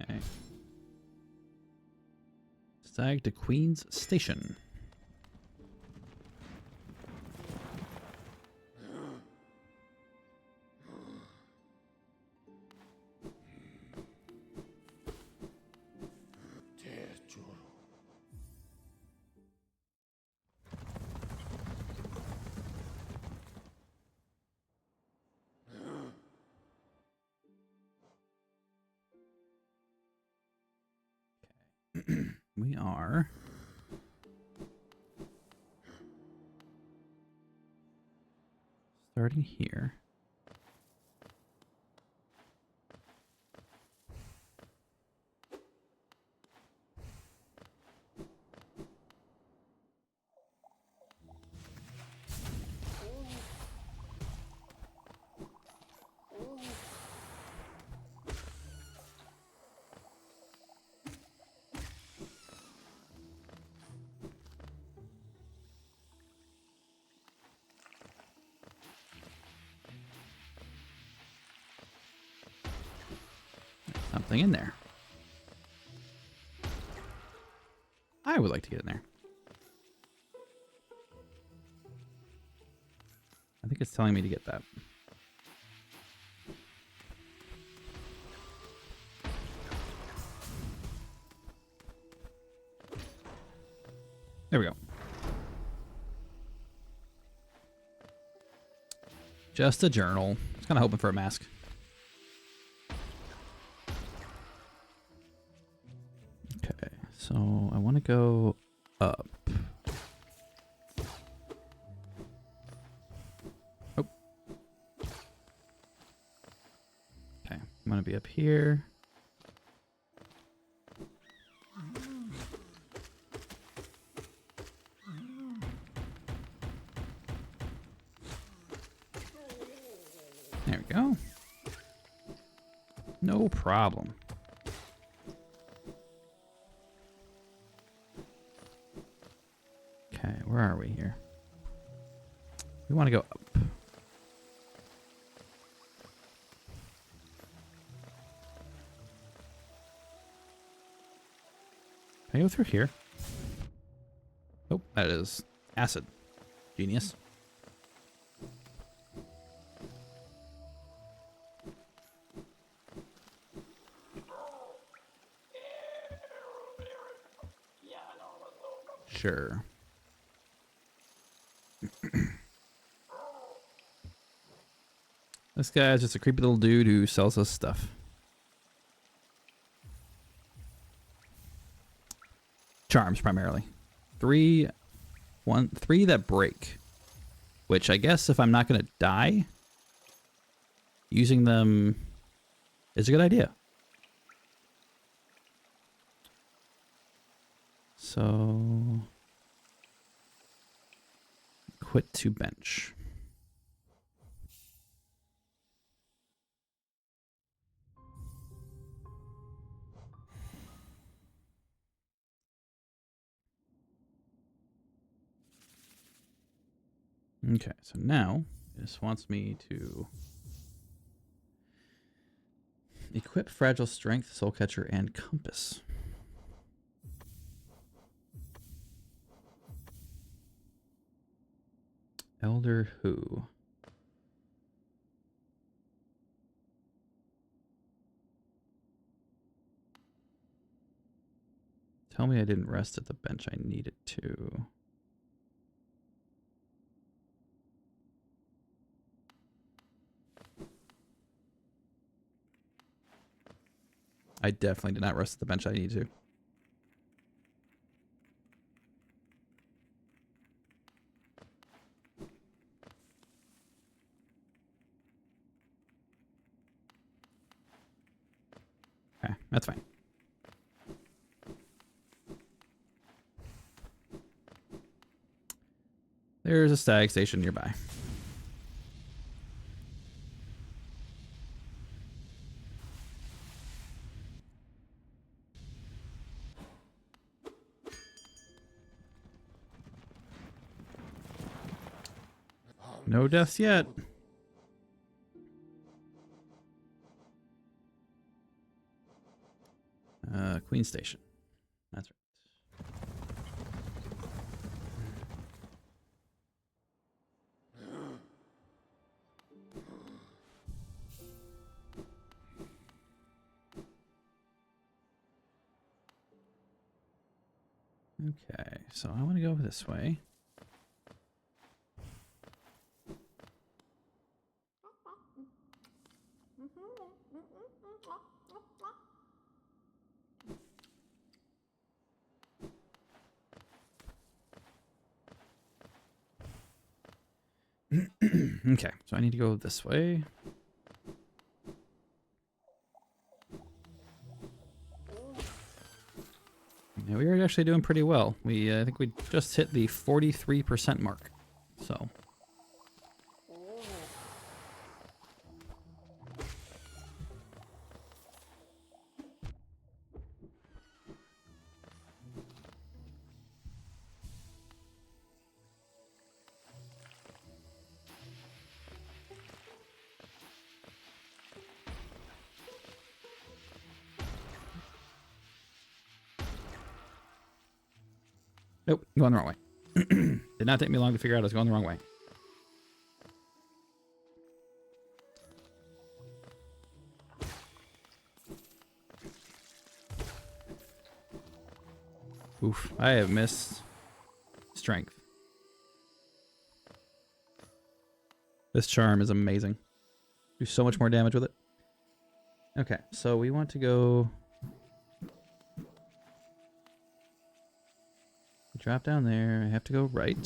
Okay. Stag to Queen's Station. We are Starting here. Something in there. I would like to get in there. I think it's telling me to get that. There we go. Just a journal. I was kind of hoping for a mask. Okay, so I want to go up. Oh. Okay, I'm going to be up here. There we go. No problem. Okay, where are we here? We want to go up. Can I go through here? Oh, that is acid. Genius. Sure. This guy's just a creepy little dude who sells us stuff. Charms primarily. Three that break. Which I guess if I'm not gonna die, using them is a good idea. So quit to bench. Okay, so now this wants me to equip Fragile Strength, Soul Catcher, and Compass. Elder Who? Tell me I didn't rest at the bench I needed to. I definitely did not rest at the bench I need to. Okay, that's fine. There's a stag station nearby. No deaths yet. Queen Station. That's right. Okay, so I want to go this way. Okay, so I need to go this way. Yeah, we are actually doing pretty well. I think we just hit the 43% mark. So. Nope, going the wrong way. Did not take me long to figure out I was going the wrong way. Oof, I have missed strength. This charm is amazing. Do so much more damage with it. Okay, so we want to go... Drop down there. I have to go right.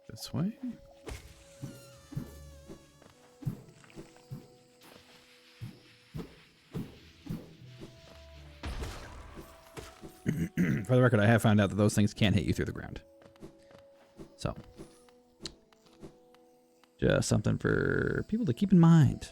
This way? For the record, I have found out that those things can't hit you through the ground. So, just something for people to keep in mind.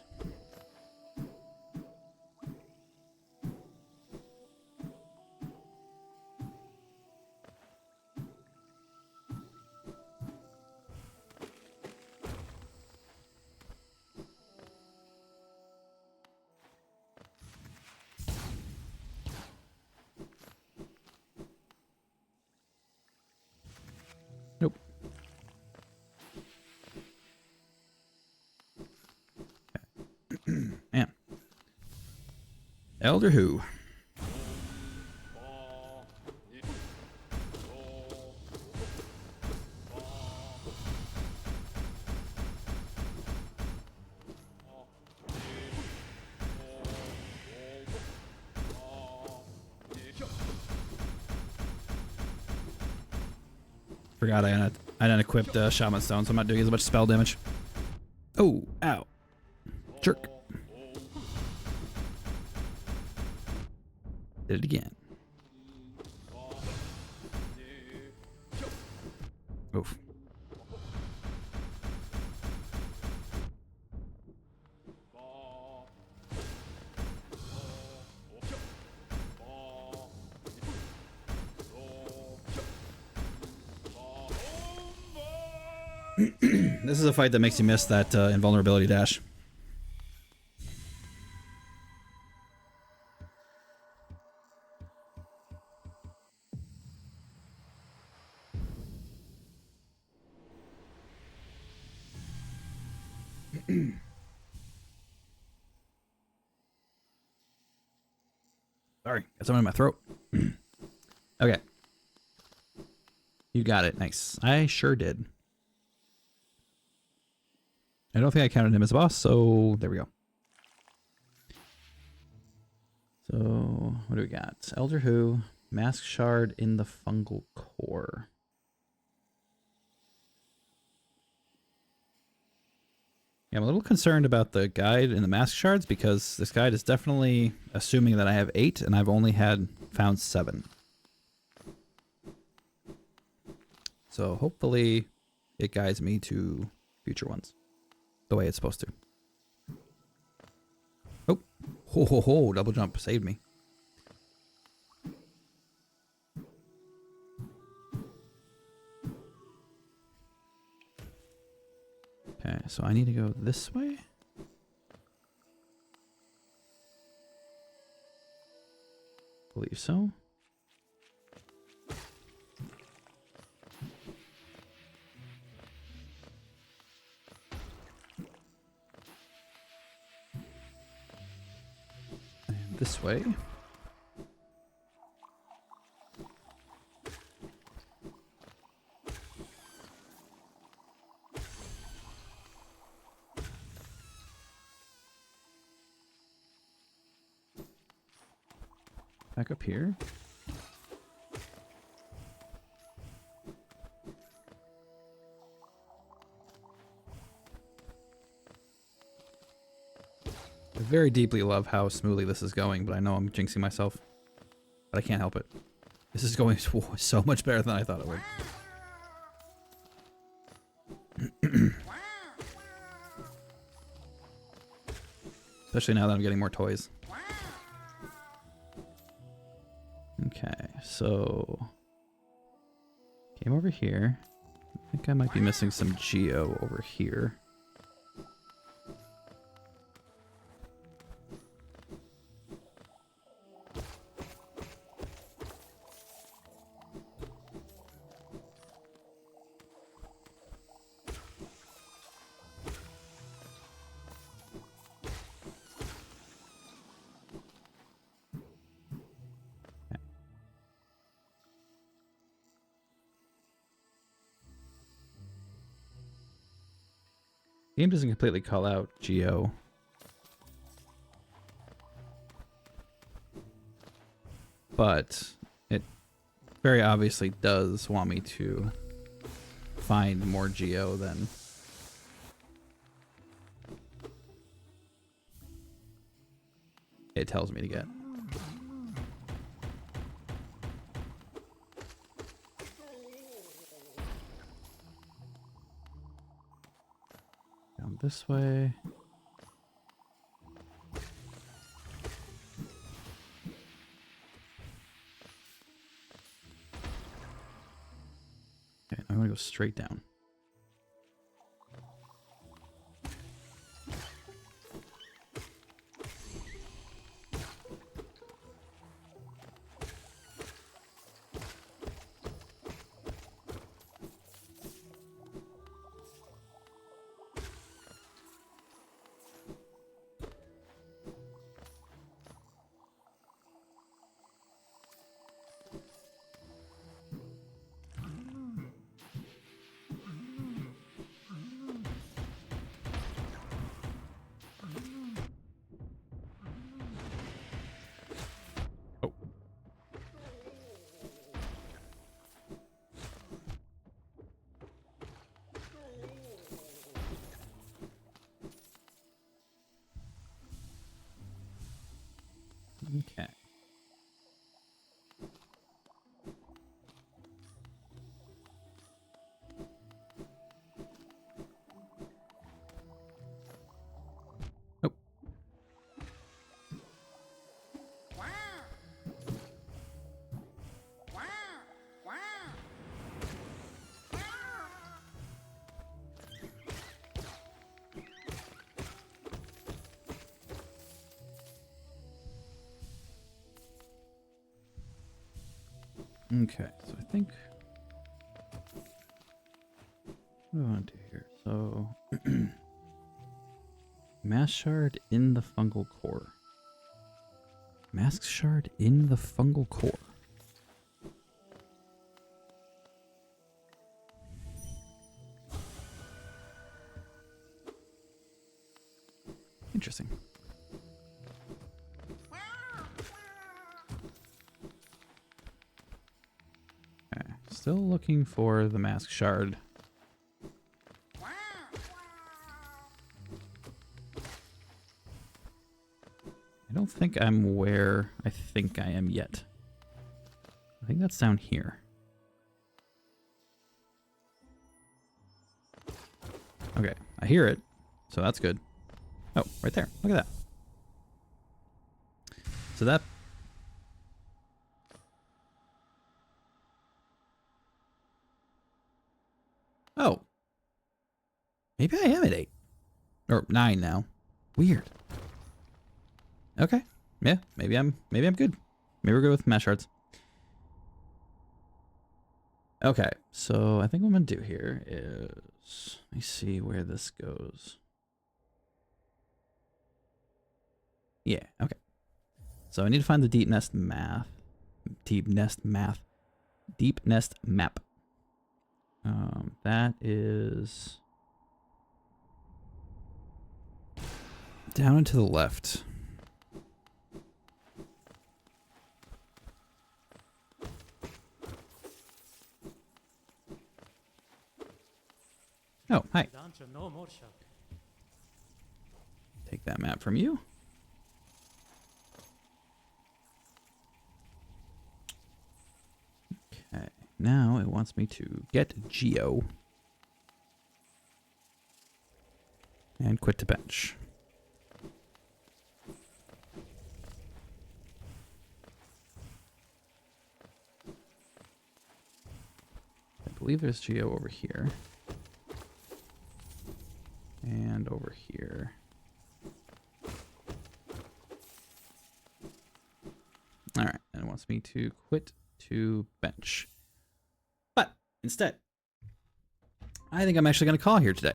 Nope. Man. Elder Who? Forgot I unequipped Shaman Stone, so I'm not doing as much spell damage. Oh, ow. Jerk. Did it again. Oof. This is a fight that makes you miss that invulnerability dash. Sorry, got something in my throat. Okay. You got it. Nice. I sure did. I don't think I counted him as a boss, so there we go. So, what do we got? Elder Who, Mask Shard in the Fungal Core. Yeah, I'm a little concerned about the guide and the Mask Shards because this guide is definitely assuming that I have 8 and I've only found 7. So hopefully it guides me to future ones the way it's supposed to. Oh, ho ho ho, double jump saved me. Okay, so I need to go this way. Believe so. And this way. Back up here. I very deeply love how smoothly this is going, but I know I'm jinxing myself. But I can't help it. This is going so much better than I thought it would. Especially now that I'm getting more toys. Okay, so came over here. I think I might be missing some geo over here. Game doesn't completely call out geo. But it very obviously does want me to find more geo than it tells me to get. Down this way. Okay, I'm gonna go straight down. Okay. Oh. Okay, so I think what do I want to do here? So mass shard in the fungal core. Mask shard in the fungal core. Interesting. Okay, still looking for the mask shard. I don't think I'm where I think I am yet. I think that's down here. Okay, I hear it, so that's good. Oh, right there. Look at that. So that... Oh. Maybe I am at 8. Or 9 now. Weird. Okay. Yeah, maybe I'm good. Maybe we're good with mass shards. Okay, so I think what I'm gonna do here is let me see where this goes. Yeah, okay. So I need to find the deep nest map. That is down and to the left. Oh, hi. Take that map from you. Okay, now it wants me to get Geo and quit the bench. I believe there's Geo over here. And over here. Alright, and it wants me to quit to bench. But instead, I think I'm actually going to call here today.